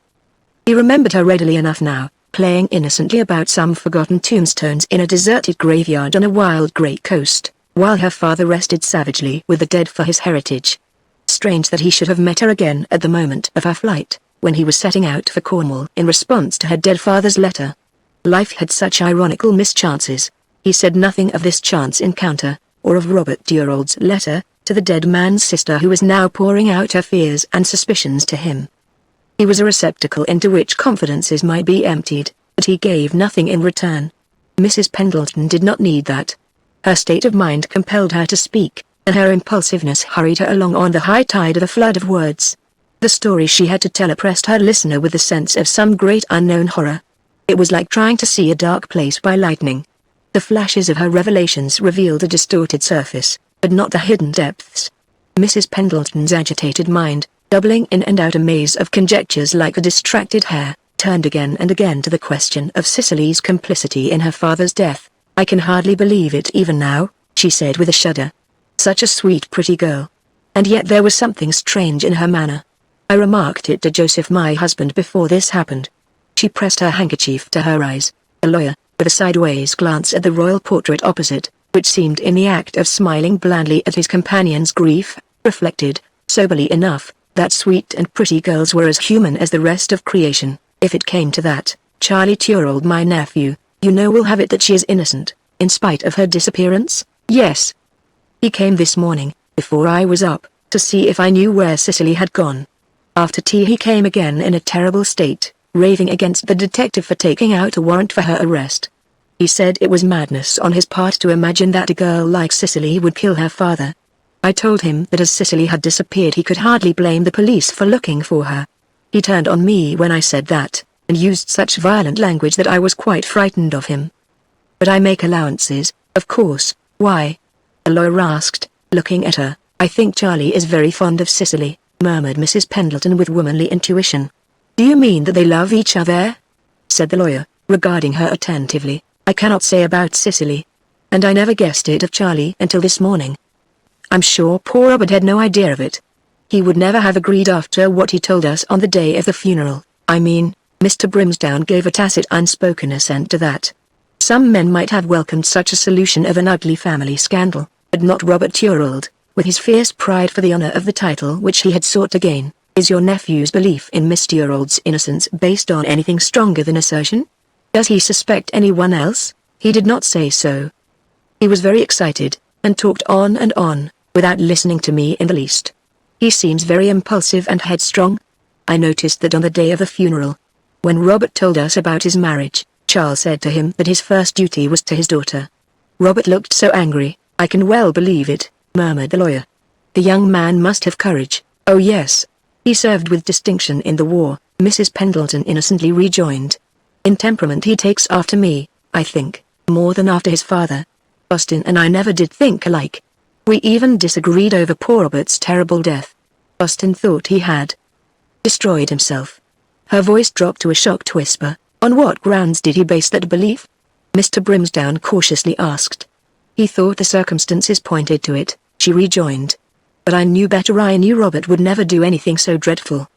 He remembered her readily enough now, playing innocently about some forgotten tombstones in a deserted graveyard on a wild great coast, while her father rested savagely with the dead for his heritage. Strange that he should have met her again at the moment of her flight, when he was setting out for Cornwall in response to her dead father's letter. Life had such ironical mischances. He said nothing of this chance encounter, or of Robert Durold's letter, to the dead man's sister who was now pouring out her fears and suspicions to him. He was a receptacle into which confidences might be emptied, but he gave nothing in return. Mrs. Pendleton did not need that. Her state of mind compelled her to speak, and her impulsiveness hurried her along on the high tide of the flood of words. The story she had to tell oppressed her listener with the sense of some great unknown horror. It was like trying to see a dark place by lightning. The flashes of her revelations revealed a distorted surface, but not the hidden depths. Mrs. Pendleton's agitated mind, doubling in and out a maze of conjectures like a distracted hare, turned again and again to the question of Cicely's complicity in her father's death. "I can hardly believe it even now," she said with a shudder. "Such a sweet pretty girl. And yet there was something strange in her manner. I remarked it to Joseph, my husband, before this happened." She pressed her handkerchief to her eyes. The lawyer, with a sideways glance at the royal portrait opposite, which seemed in the act of smiling blandly at his companion's grief, reflected, soberly enough, that sweet and pretty girls were as human as the rest of creation. "If it came to that, Charlie Durold, my nephew, you know, will have it that she is innocent, in spite of her disappearance?" "Yes. He came this morning, before I was up, to see if I knew where Cicely had gone. After tea he came again in a terrible state, raving against the detective for taking out a warrant for her arrest. He said it was madness on his part to imagine that a girl like Cicely would kill her father. I told him that as Cicely had disappeared he could hardly blame the police for looking for her. He turned on me when I said that, and used such violent language that I was quite frightened of him. But I make allowances, of course." "Why?" the lawyer asked, looking at her. "I think Charlie is very fond of Cicely," murmured Mrs. Pendleton with womanly intuition. "Do you mean that they love each other?" said the lawyer, regarding her attentively. "I cannot say about Cicely. And I never guessed it of Charlie until this morning. I'm sure poor Robert had no idea of it. He would never have agreed after what he told us on the day of the funeral. I mean," Mr. Brimsdown gave a tacit unspoken assent to that. "Some men might have welcomed such a solution of an ugly family scandal, but not Robert Durold, with his fierce pride for the honor of the title which he had sought to gain. Is your nephew's belief in Miss Durold's innocence based on anything stronger than assertion? Does he suspect anyone else?" "He did not say so. He was very excited, and talked on and on, without listening to me in the least. He seems very impulsive and headstrong. I noticed that on the day of the funeral. When Robert told us about his marriage, Charles said to him that his first duty was to his daughter. Robert looked so angry." "I can well believe it," murmured the lawyer. "The young man must have courage." "Oh yes. He served with distinction in the war," Mrs. Pendleton innocently rejoined. "In temperament he takes after me, I think, more than after his father. Austin and I never did think alike. We even disagreed over poor Robert's terrible death. Austin thought he had destroyed himself. Her voice dropped to a shocked whisper. On what grounds did he base that belief? Mr. Brimsdown cautiously asked. He thought the circumstances pointed to it, she rejoined. But I knew better. I knew Robert would never do anything so dreadful.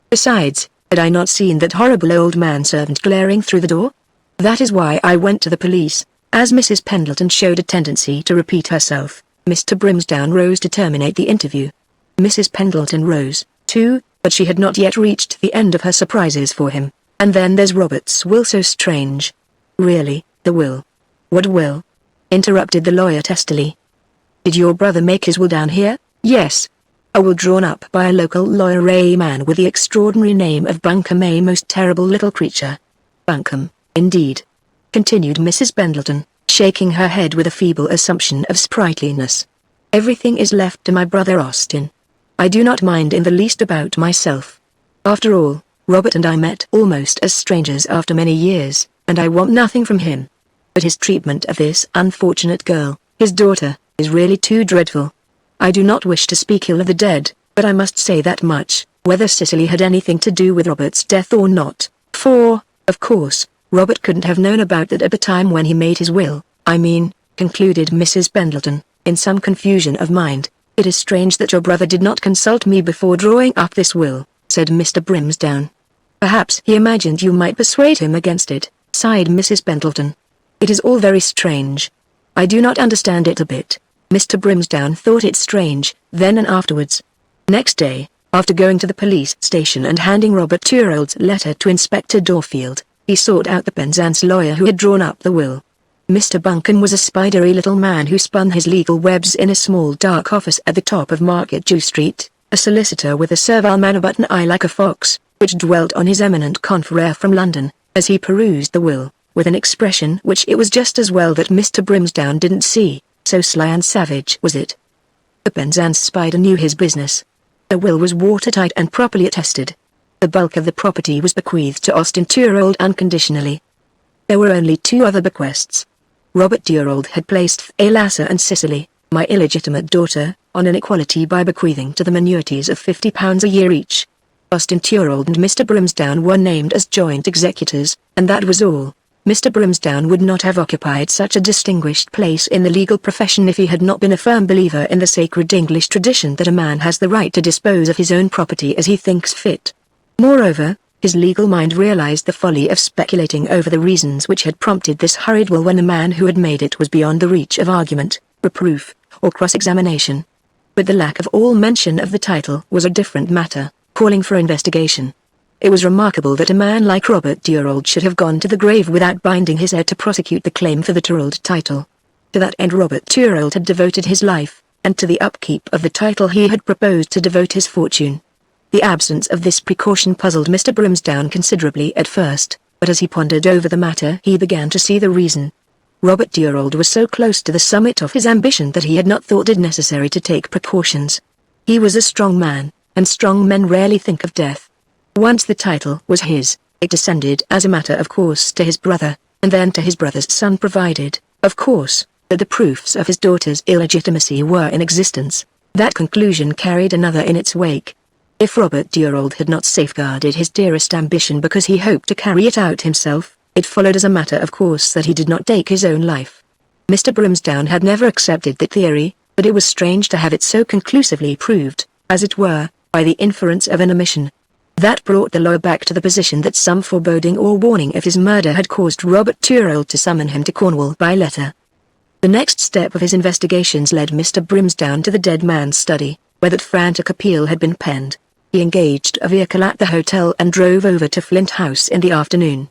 Besides, had I not seen that horrible old manservant glaring through the door? That is why I went to the police. As Mrs. Pendleton showed a tendency to repeat herself, Mr. Brimsdown rose to terminate the interview. Mrs. Pendleton rose, too, but she had not yet reached the end of her surprises for him. And then there's Robert's will, so strange. Really, the will? What will? Interrupted the lawyer testily. Did your brother make his will down here? Yes. A will drawn up by a local lawyer, a man with the extraordinary name of Buncombe, a most terrible little creature. Buncombe, indeed. Continued Mrs. Pendleton, shaking her head with a feeble assumption of sprightliness. Everything is left to my brother Austin. I do not mind in the least about myself. After all, Robert and I met almost as strangers after many years, and I want nothing from him. But his treatment of this unfortunate girl, his daughter, is really too dreadful. I do not wish to speak ill of the dead, but I must say that much, whether Cicely had anything to do with Robert's death or not, for, of course, Robert couldn't have known about that at the time when he made his will. I mean, concluded Mrs. Pendleton, in some confusion of mind, it is strange that your brother did not consult me before drawing up this will, said Mr. Brimsdown. Perhaps he imagined you might persuade him against it, sighed Mrs. Pendleton. It is all very strange. I do not understand it a bit. Mr. Brimsdown thought it strange, then and afterwards. Next day, after going to the police station and handing Robert Turrell's letter to Inspector Dorfield, he sought out the Penzance lawyer who had drawn up the will. Mr. Buncombe was a spidery little man who spun his legal webs in a small dark office at the top of Market Jew Street, a solicitor with a servile manner but an eye like a fox, which dwelt on his eminent confrere from London, as he perused the will, with an expression which it was just as well that Mr. Brimsdown didn't see, so sly and savage was it. The Penzance spider knew his business. The will was watertight and properly attested. The bulk of the property was bequeathed to Austin Turrell unconditionally. There were only two other bequests. Robert Turrell had placed Thalassa and Cicely, my illegitimate daughter, on an equality by bequeathing to them annuities of £50 a year each. Austin Turrell and Mr. Brimsdown were named as joint executors, and that was all. Mr. Brimsdown would not have occupied such a distinguished place in the legal profession if he had not been a firm believer in the sacred English tradition that a man has the right to dispose of his own property as he thinks fit. Moreover, his legal mind realized the folly of speculating over the reasons which had prompted this hurried will when the man who had made it was beyond the reach of argument, reproof, or cross-examination. But the lack of all mention of the title was a different matter, calling for investigation. It was remarkable that a man like Robert Turrell should have gone to the grave without binding his heir to prosecute the claim for the Turrell title. To that end Robert Turrell had devoted his life, and to the upkeep of the title he had proposed to devote his fortune. The absence of this precaution puzzled Mr. Brimsdown considerably at first, but as he pondered over the matter he began to see the reason. Robert Turrell was so close to the summit of his ambition that he had not thought it necessary to take precautions. He was a strong man, and strong men rarely think of death. Once the title was his, it descended as a matter of course to his brother, and then to his brother's son provided, of course, that the proofs of his daughter's illegitimacy were in existence. That conclusion carried another in its wake. If Robert Turrell had not safeguarded his dearest ambition because he hoped to carry it out himself, it followed as a matter of course that he did not take his own life. Mr. Brimsdown had never accepted that theory, but it was strange to have it so conclusively proved, as it were, by the inference of an omission. That brought the lawyer back to the position that some foreboding or warning of his murder had caused Robert Turrell to summon him to Cornwall by letter. The next step of his investigations led Mr. Brimsdown to the dead man's study, where that frantic appeal had been penned. He engaged a vehicle at the hotel and drove over to Flint House in the afternoon.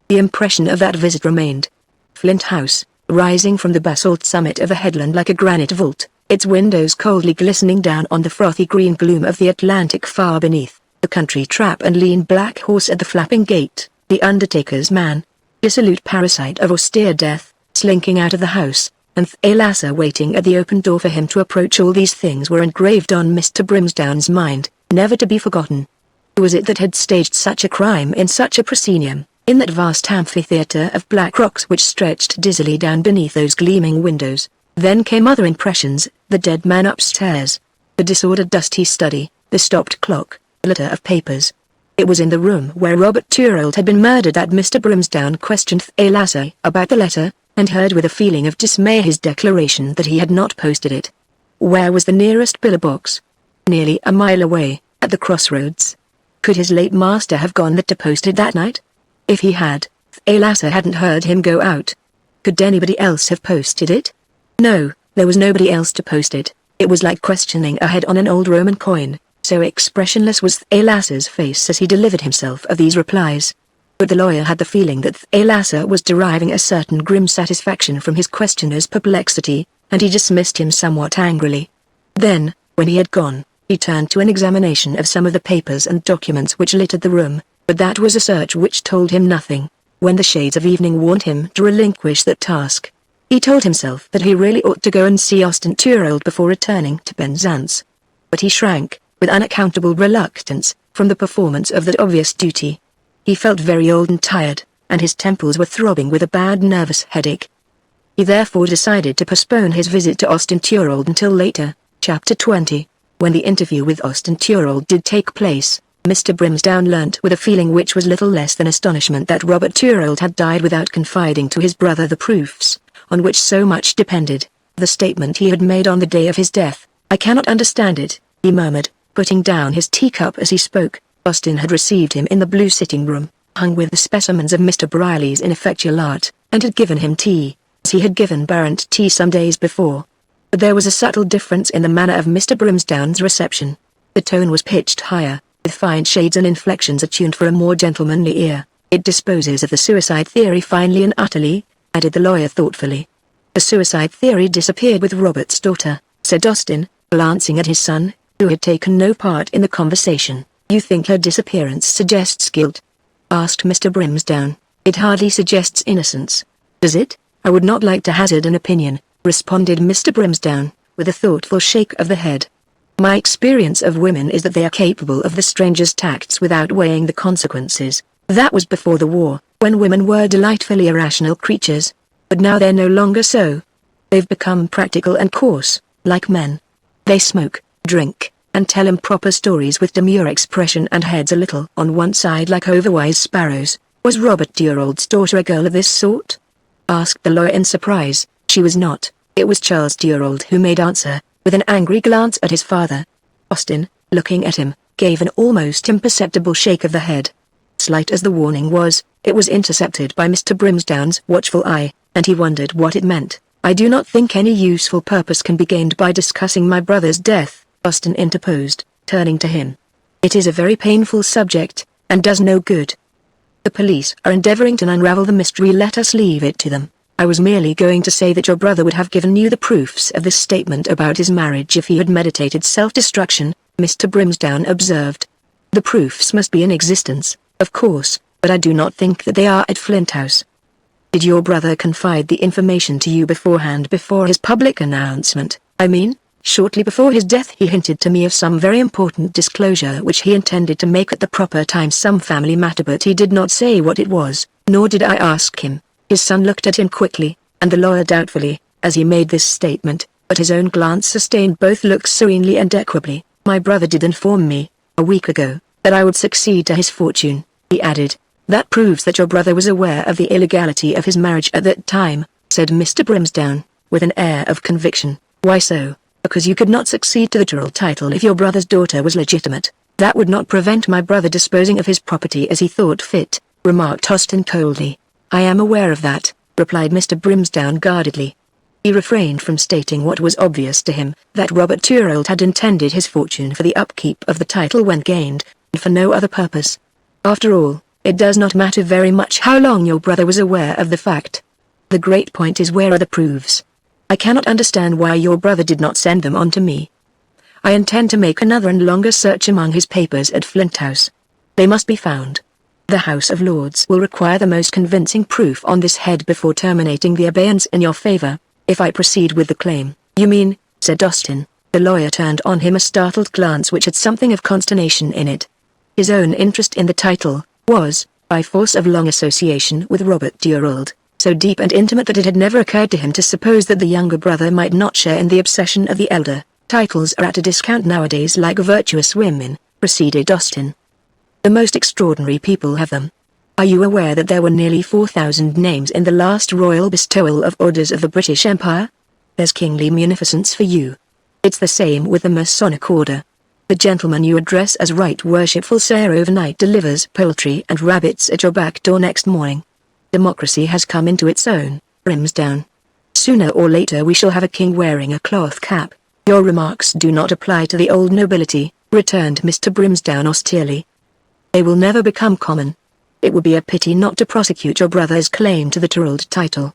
The impression of that visit remained. Flint House, rising from the basalt summit of a headland like a granite vault, its windows coldly glistening down on the frothy green gloom of the Atlantic far beneath, the country trap and lean black horse at the flapping gate, the undertaker's man, dissolute parasite of austere death, slinking out of the house, and Thalassa waiting at the open door for him to approach. All these things were engraved on Mr. Brimsdown's mind, never to be forgotten. Who was it that had staged such a crime in such a proscenium, In that vast amphitheater of black rocks which stretched dizzily down beneath those gleaming windows, then came other impressions: the dead man upstairs, the disordered dusty study, the stopped clock, the litter of papers. It was in the room where Robert Thorold had been murdered that Mr. Brimsdown questioned Thalassa about the letter, and heard with a feeling of dismay his declaration that he had not posted it. Where was the nearest pillar box? Nearly a mile away, at the crossroads. Could his late master have gone there to post it that night? If he had, Thalassa hadn't heard him go out. Could anybody else have posted it? No, there was nobody else to post it. It was like questioning a head on an old Roman coin, so expressionless was Thalassa's face as he delivered himself of these replies. But the lawyer had the feeling that Thalassa was deriving a certain grim satisfaction from his questioner's perplexity, and he dismissed him somewhat angrily. Then, when he had gone, he turned to an examination of some of the papers and documents which littered the room, but that was a search which told him nothing. When the shades of evening warned him to relinquish that task, he told himself that he really ought to go and see Austin Thorold before returning to Penzance. But he shrank, with unaccountable reluctance, from the performance of that obvious duty. He felt very old and tired, and his temples were throbbing with a bad nervous headache. He therefore decided to postpone his visit to Austin Thorold until later. Chapter 20. When the interview with Austin Thorold did take place, Mr. Brimsdown learnt with a feeling which was little less than astonishment that Robert Thorold had died without confiding to his brother the proofs, on which so much depended. The statement he had made on the day of his death, "I cannot understand it," he murmured, putting down his teacup as he spoke. Austin had received him in the blue sitting room, hung with the specimens of Mr. Briley's ineffectual art, and had given him tea, as he had given Barrett tea some days before. But there was a subtle difference in the manner of Mr. Brimsdown's reception. The tone was pitched higher, with fine shades and inflections attuned for a more gentlemanly ear. "It disposes of the suicide theory finally and utterly," added the lawyer thoughtfully. "The suicide theory disappeared with Robert's daughter," said Austin, glancing at his son, who had taken no part in the conversation. "You think her disappearance suggests guilt?" asked Mr. Brimsdown. "It hardly suggests innocence. Does it? I would not like to hazard an opinion," responded Mr. Brimsdown, with a thoughtful shake of the head. "My experience of women is that they are capable of the strangest acts without weighing the consequences. That was before the war, when women were delightfully irrational creatures. But now they're no longer so. They've become practical and coarse, like men. They smoke, drink, and tell improper stories with demure expression and heads a little on one side like overwise sparrows." "Was Robert Thorold's daughter a girl of this sort?" asked the lawyer in surprise. "She was not. It was Charles Thorold who made answer, with an angry glance at his father. Austin, looking at him, gave an almost imperceptible shake of the head. Slight as the warning was, it was intercepted by Mr. Brimsdown's watchful eye, and he wondered what it meant. "I do not think any useful purpose can be gained by discussing my brother's death," Austin interposed, turning to him. "It is a very painful subject, and does no good. The police are endeavoring to unravel the mystery. Let us leave it to them. I was merely going to say that your brother would have given you the proofs of this statement about his marriage if he had meditated self-destruction," Mr. Brimsdown observed. "The proofs must be in existence, of course, but I do not think that they are at Flint House." "Did your brother confide the information to you beforehand, before his public announcement? I mean, shortly before his death he hinted to me of some very important disclosure which he intended to make at the proper time, some family matter, but he did not say what it was, nor did I ask him." His son looked at him quickly, and the lawyer doubtfully, as he made this statement, but his own glance sustained both looks serenely and equably. "My brother did inform me, a week ago, that I would succeed to his fortune," he added. "That proves that your brother was aware of the illegality of his marriage at that time," said Mr. Brimsdown, with an air of conviction. "Why so?" "Because you could not succeed to the Thorold title if your brother's daughter was legitimate. That would not prevent my brother disposing of his property as he thought fit," remarked Austin coldly. "I am aware of that," replied Mr. Brimsdown guardedly. He refrained from stating what was obvious to him, that Robert Thorold had intended his fortune for the upkeep of the title when gained, and for no other purpose. "After all, it does not matter very much how long your brother was aware of the fact. The great point is, where are the proofs? I cannot understand why your brother did not send them on to me. I intend to make another and longer search among his papers at Flint House. They must be found. The House of Lords will require the most convincing proof on this head before terminating the abeyance in your favor, if I proceed with the claim." "You mean," said Austin. The lawyer turned on him a startled glance which had something of consternation in it. His own interest in the title was, by force of long association with Robert Durauld, so deep and intimate that it had never occurred to him to suppose that the younger brother might not share in the obsession of the elder. Titles are at a discount nowadays, like virtuous women, proceeded Austen. The most extraordinary people have them. Are you aware that there were nearly 4,000 names in the last royal bestowal of orders of the British Empire? There's kingly munificence for you. It's the same with the Masonic Order. The gentleman you address as Right Worshipful Sir overnight delivers poultry and rabbits at your back door next morning. Democracy has come into its own, Brimsdown. Sooner or later we shall have a king wearing a cloth cap. Your remarks do not apply to the old nobility, returned Mr. Brimsdown austerely. They will never become common. It would be a pity not to prosecute your brother's claim to the Durauld title.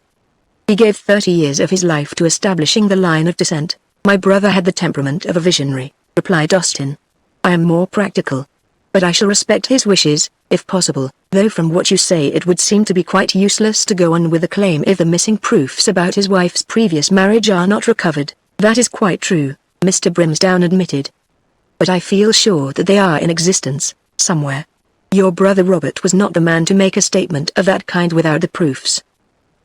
He gave 30 years of his life to establishing the line of descent. My brother had the temperament of a visionary, replied Austen. I am more practical. But I shall respect his wishes, if possible, though from what you say it would seem to be quite useless to go on with the claim if the missing proofs about his wife's previous marriage are not recovered. That is quite true, Mr. Brimsdown admitted. But I feel sure that they are in existence, somewhere. Your brother Robert was not the man to make a statement of that kind without the proofs.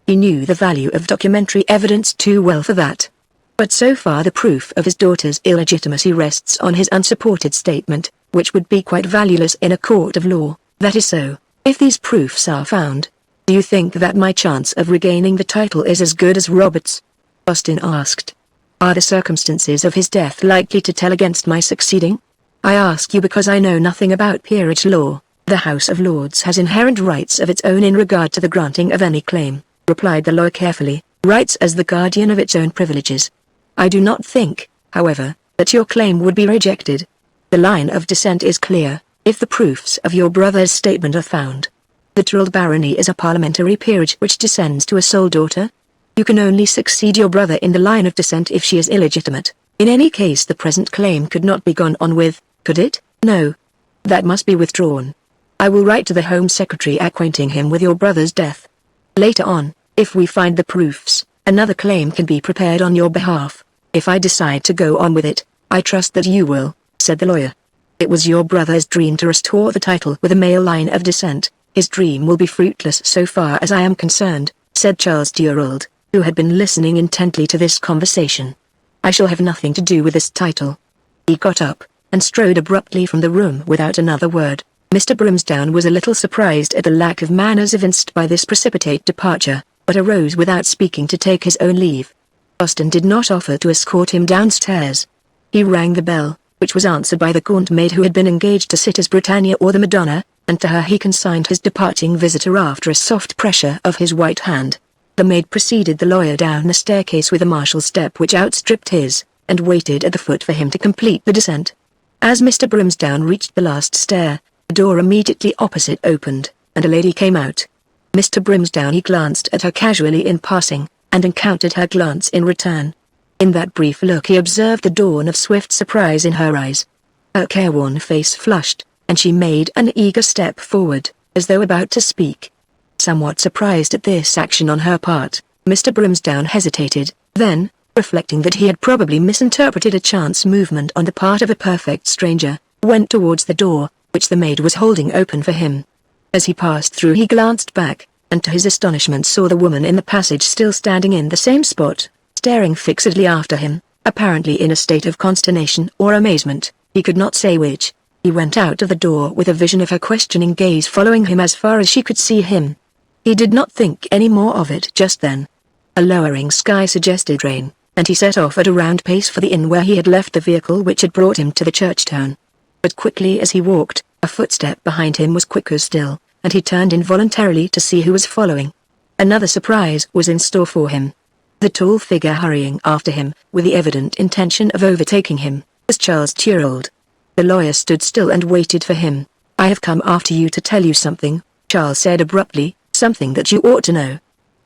He knew the value of documentary evidence too well for that. But so far the proof of his daughter's illegitimacy rests on his unsupported statement, which would be quite valueless in a court of law. That is so. If these proofs are found, do you think that my chance of regaining the title is as good as Robert's? Austen asked. Are the circumstances of his death likely to tell against my succeeding? I ask you because I know nothing about peerage law. The House of Lords has inherent rights of its own in regard to the granting of any claim, replied the lawyer carefully, rights as the guardian of its own privileges. I do not think, however, that your claim would be rejected. The line of descent is clear, if the proofs of your brother's statement are found. The Durauld barony is a parliamentary peerage which descends to a sole daughter. You can only succeed your brother in the line of descent if she is illegitimate. In any case the present claim could not be gone on with, could it? No. That must be withdrawn. I will write to the Home Secretary acquainting him with your brother's death. Later on, if we find the proofs, another claim can be prepared on your behalf. If I decide to go on with it, I trust that you will, said the lawyer. It was your brother's dream to restore the title with a male line of descent. His dream will be fruitless so far as I am concerned, said Charles Durauld, who had been listening intently to this conversation. I shall have nothing to do with this title. He got up, and strode abruptly from the room without another word. Mr. Brimsdown was a little surprised at the lack of manners evinced by this precipitate departure, but arose without speaking to take his own leave. Austen did not offer to escort him downstairs. He rang the bell, which was answered by the gaunt maid who had been engaged to sit as Britannia or the Madonna, and to her he consigned his departing visitor after a soft pressure of his white hand. The maid preceded the lawyer down the staircase with a martial step which outstripped his, and waited at the foot for him to complete the descent. As Mr. Brimsdown reached the last stair, the door immediately opposite opened, and a lady came out. Mr. Brimsdown he glanced at her casually in passing, and encountered her glance in return. In that brief look he observed the dawn of swift surprise in her eyes. Her careworn face flushed, and she made an eager step forward, as though about to speak. Somewhat surprised at this action on her part, Mr. Brimsdown hesitated, then, reflecting that he had probably misinterpreted a chance movement on the part of a perfect stranger, went towards the door, which the maid was holding open for him. As he passed through he glanced back, and to his astonishment saw the woman in the passage still standing in the same spot, staring fixedly after him, apparently in a state of consternation or amazement, he could not say which. He went out of the door with a vision of her questioning gaze following him as far as she could see him. He did not think any more of it just then. A lowering sky suggested rain, and he set off at a round pace for the inn where he had left the vehicle which had brought him to the church town. But quickly as he walked, a footstep behind him was quicker still, and he turned involuntarily to see who was following. Another surprise was in store for him. The tall figure hurrying after him, with the evident intention of overtaking him, was Charles Durauld. The lawyer stood still and waited for him. I have come after you to tell you something, Charles said abruptly, something that you ought to know.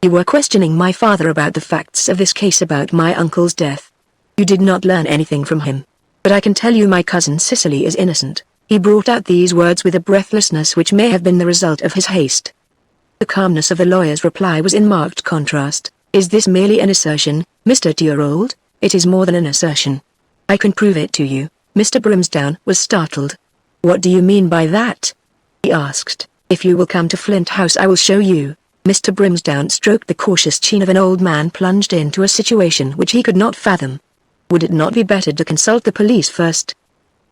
You were questioning my father about the facts of this case about my uncle's death. You did not learn anything from him. But I can tell you my cousin Cicely is innocent. He brought out these words with a breathlessness which may have been the result of his haste. The calmness of the lawyer's reply was in marked contrast. Is this merely an assertion, Mr. Durauld? It is more than an assertion. I can prove it to you. Mr. Brimsdown was startled. What do you mean by that? He asked. If you will come to Flint House I will show you. Mr. Brimsdown stroked the cautious chin of an old man plunged into a situation which he could not fathom. Would it not be better to consult the police first?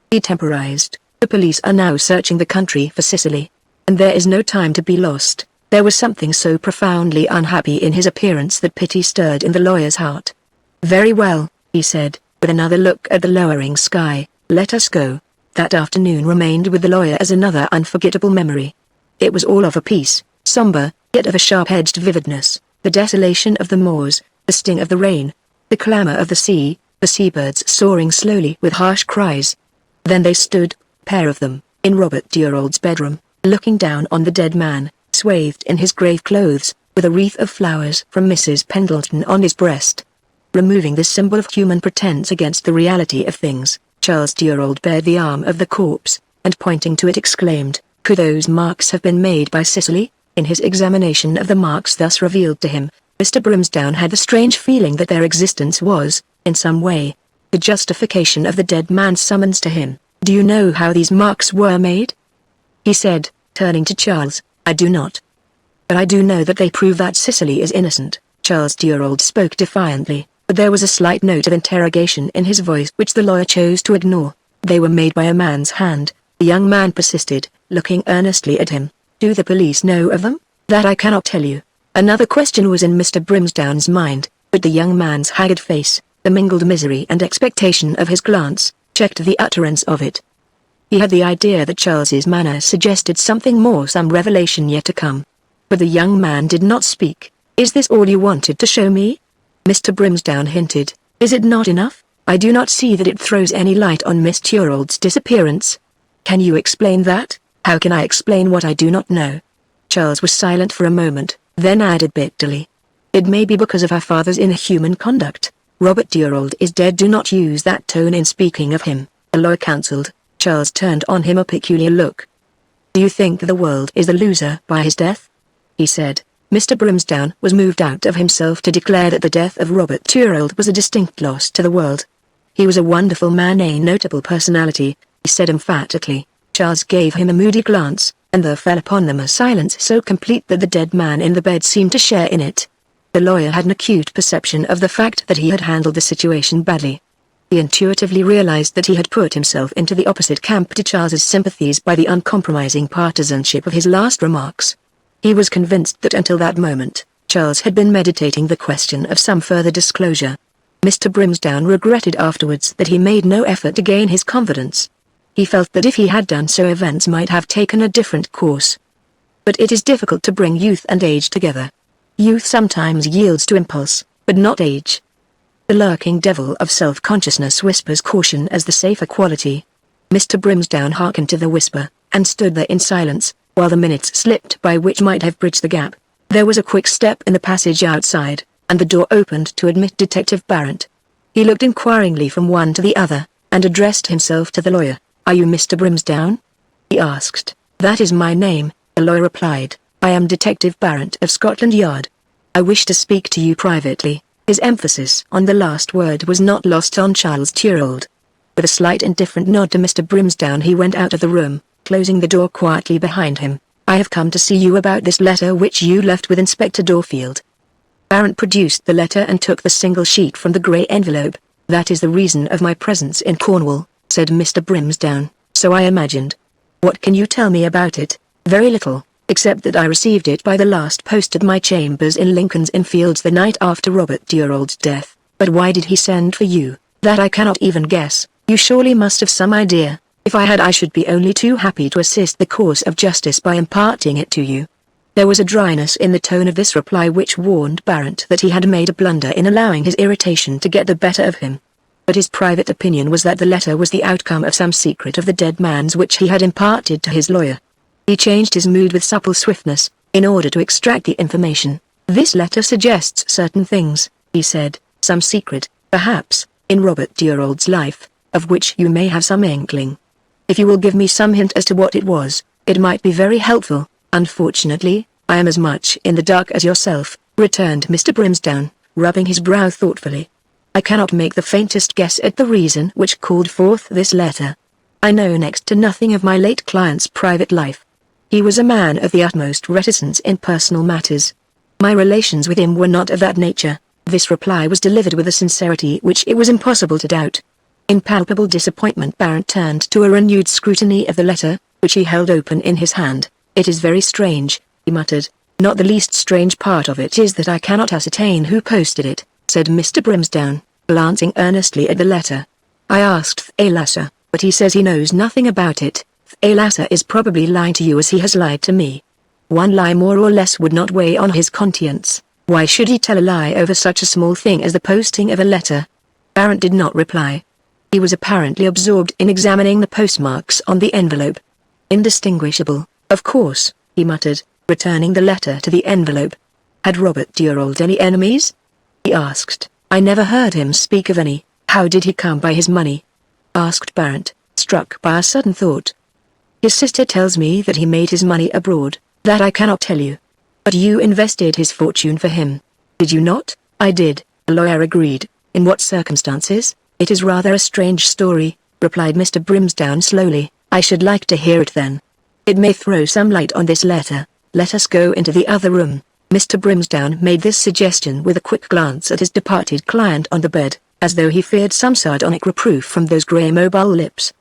He temporized. The police are now searching the country for Cicely. And there is no time to be lost. There was something so profoundly unhappy in his appearance that pity stirred in the lawyer's heart. Very well, he said, with another look at the lowering sky, let us go. That afternoon remained with the lawyer as another unforgettable memory. It was all of a piece, somber, yet of a sharp-edged vividness, the desolation of the moors, the sting of the rain, the clamor of the sea, the seabirds soaring slowly with harsh cries. Then they stood, pair of them, in Robert Durold's bedroom, looking down on the dead man, swathed in his grave clothes, with a wreath of flowers from Mrs. Pendleton on his breast. Removing this symbol of human pretense against the reality of things, Charles Durold bared the arm of the corpse, and pointing to it exclaimed, "Could those marks have been made by Cicely?" In his examination of the marks thus revealed to him, Mr. Brimsdown had the strange feeling that their existence was, in some way, the justification of the dead man's summons to him. "Do you know how these marks were made?" he said, turning to Charles. "I do not. But I do know that they prove that Cicely is innocent." Charles Durold spoke defiantly, but there was a slight note of interrogation in his voice which the lawyer chose to ignore. "They were made by a man's hand," the young man persisted, looking earnestly at him. "Do the police know of them?" "That I cannot tell you." Another question was in Mr. Brimsdown's mind, but the young man's haggard face, the mingled misery and expectation of his glance, checked the utterance of it. He had the idea that Charles's manner suggested something more, some revelation yet to come. But the young man did not speak. "Is this all you wanted to show me?" Mr. Brimsdown hinted. "Is it not enough? I do not see that it throws any light on Miss Durold's disappearance." "Can you explain that?" "How can I explain what I do not know?" Charles was silent for a moment, then added bitterly. "It may be because of our father's inhuman conduct. Robert Durold is dead. Do not use that tone in speaking of him," the lawyer counseled. Charles turned on him a peculiar look. "Do you think the world is a loser by his death?" he said. Mr. Brimsdown was moved out of himself to declare that the death of Robert Durold was a distinct loss to the world. "He was a wonderful man, a notable personality," he said emphatically. Charles gave him a moody glance, and there fell upon them a silence so complete that the dead man in the bed seemed to share in it. The lawyer had an acute perception of the fact that he had handled the situation badly. He intuitively realized that he had put himself into the opposite camp to Charles's sympathies by the uncompromising partisanship of his last remarks. He was convinced that until that moment, Charles had been meditating the question of some further disclosure. Mr. Brimsdown regretted afterwards that he made no effort to gain his confidence. He felt that if he had done so events might have taken a different course. But it is difficult to bring youth and age together. Youth sometimes yields to impulse, but not age. The lurking devil of self-consciousness whispers caution as the safer quality. Mr. Brimsdown hearkened to the whisper, and stood there in silence, while the minutes slipped by which might have bridged the gap. There was a quick step in the passage outside, and the door opened to admit Detective Barrett. He looked inquiringly from one to the other, and addressed himself to the lawyer. "Are you Mr. Brimsdown?" he asked. "That is my name," the lawyer replied. "I am Detective Barrett of Scotland Yard. I wish to speak to you privately." His emphasis on the last word was not lost on Charles Durold. With a slight indifferent nod to Mr. Brimsdown he went out of the room, closing the door quietly behind him. "I have come to see you about this letter which you left with Inspector Dorfield." Barrett produced the letter and took the single sheet from the grey envelope. "That is the reason of my presence in Cornwall," said Mr. Brimsdown. "So I imagined." "What can you tell me about it?" "Very little, except that I received it by the last post at my chambers in Lincoln's Inn Fields the night after Robert Durold's death." "But why did he send for you?" "That I cannot even guess. You surely must have some idea. If I had I should be only too happy to assist the cause of justice by imparting it to you." There was a dryness in the tone of this reply which warned Barrett that he had made a blunder in allowing his irritation to get the better of him. But his private opinion was that the letter was the outcome of some secret of the dead man's which he had imparted to his lawyer. He changed his mood with supple swiftness, in order to extract the information. "This letter suggests certain things," he said, "some secret, perhaps, in Robert Durold's life, of which you may have some inkling. If you will give me some hint as to what it was, it might be very helpful." "Unfortunately, I am as much in the dark as yourself," returned Mr. Brimsdown, rubbing his brow thoughtfully. "I cannot make the faintest guess at the reason which called forth this letter. I know next to nothing of my late client's private life. He was a man of the utmost reticence in personal matters. My relations with him were not of that nature. This reply was delivered with a sincerity which it was impossible to doubt. In palpable disappointment, Barrett turned to a renewed scrutiny of the letter, which he held open in his hand. "It is very strange," he muttered. "Not the least strange part of it is that I cannot ascertain who posted it," said Mr. Brimsdown, glancing earnestly at the letter. "I asked Thalassa, but he says he knows nothing about it. Thalassa is probably lying to you as he has lied to me. One lie more or less would not weigh on his conscience. Why should he tell a lie over such a small thing as the posting of a letter?" Barrett did not reply. He was apparently absorbed in examining the postmarks on the envelope. "Indistinguishable, of course," he muttered, returning the letter to the envelope. "Had Robert Durald any enemies?" he asked. "I never heard him speak of any." "How did he come by his money?" asked Barrett, struck by a sudden thought. "His sister tells me that he made his money abroad. That I cannot tell you. But you invested his fortune for him, did you not?" "I did," the lawyer agreed. "In what circumstances?" "It is rather a strange story," replied Mr. Brimsdown slowly. "I should like to hear it then. It may throw some light on this letter. Let us go into the other room." Mr. Brimsdown made this suggestion with a quick glance at his departed client on the bed, as though he feared some sardonic reproof from those grey mobile lips.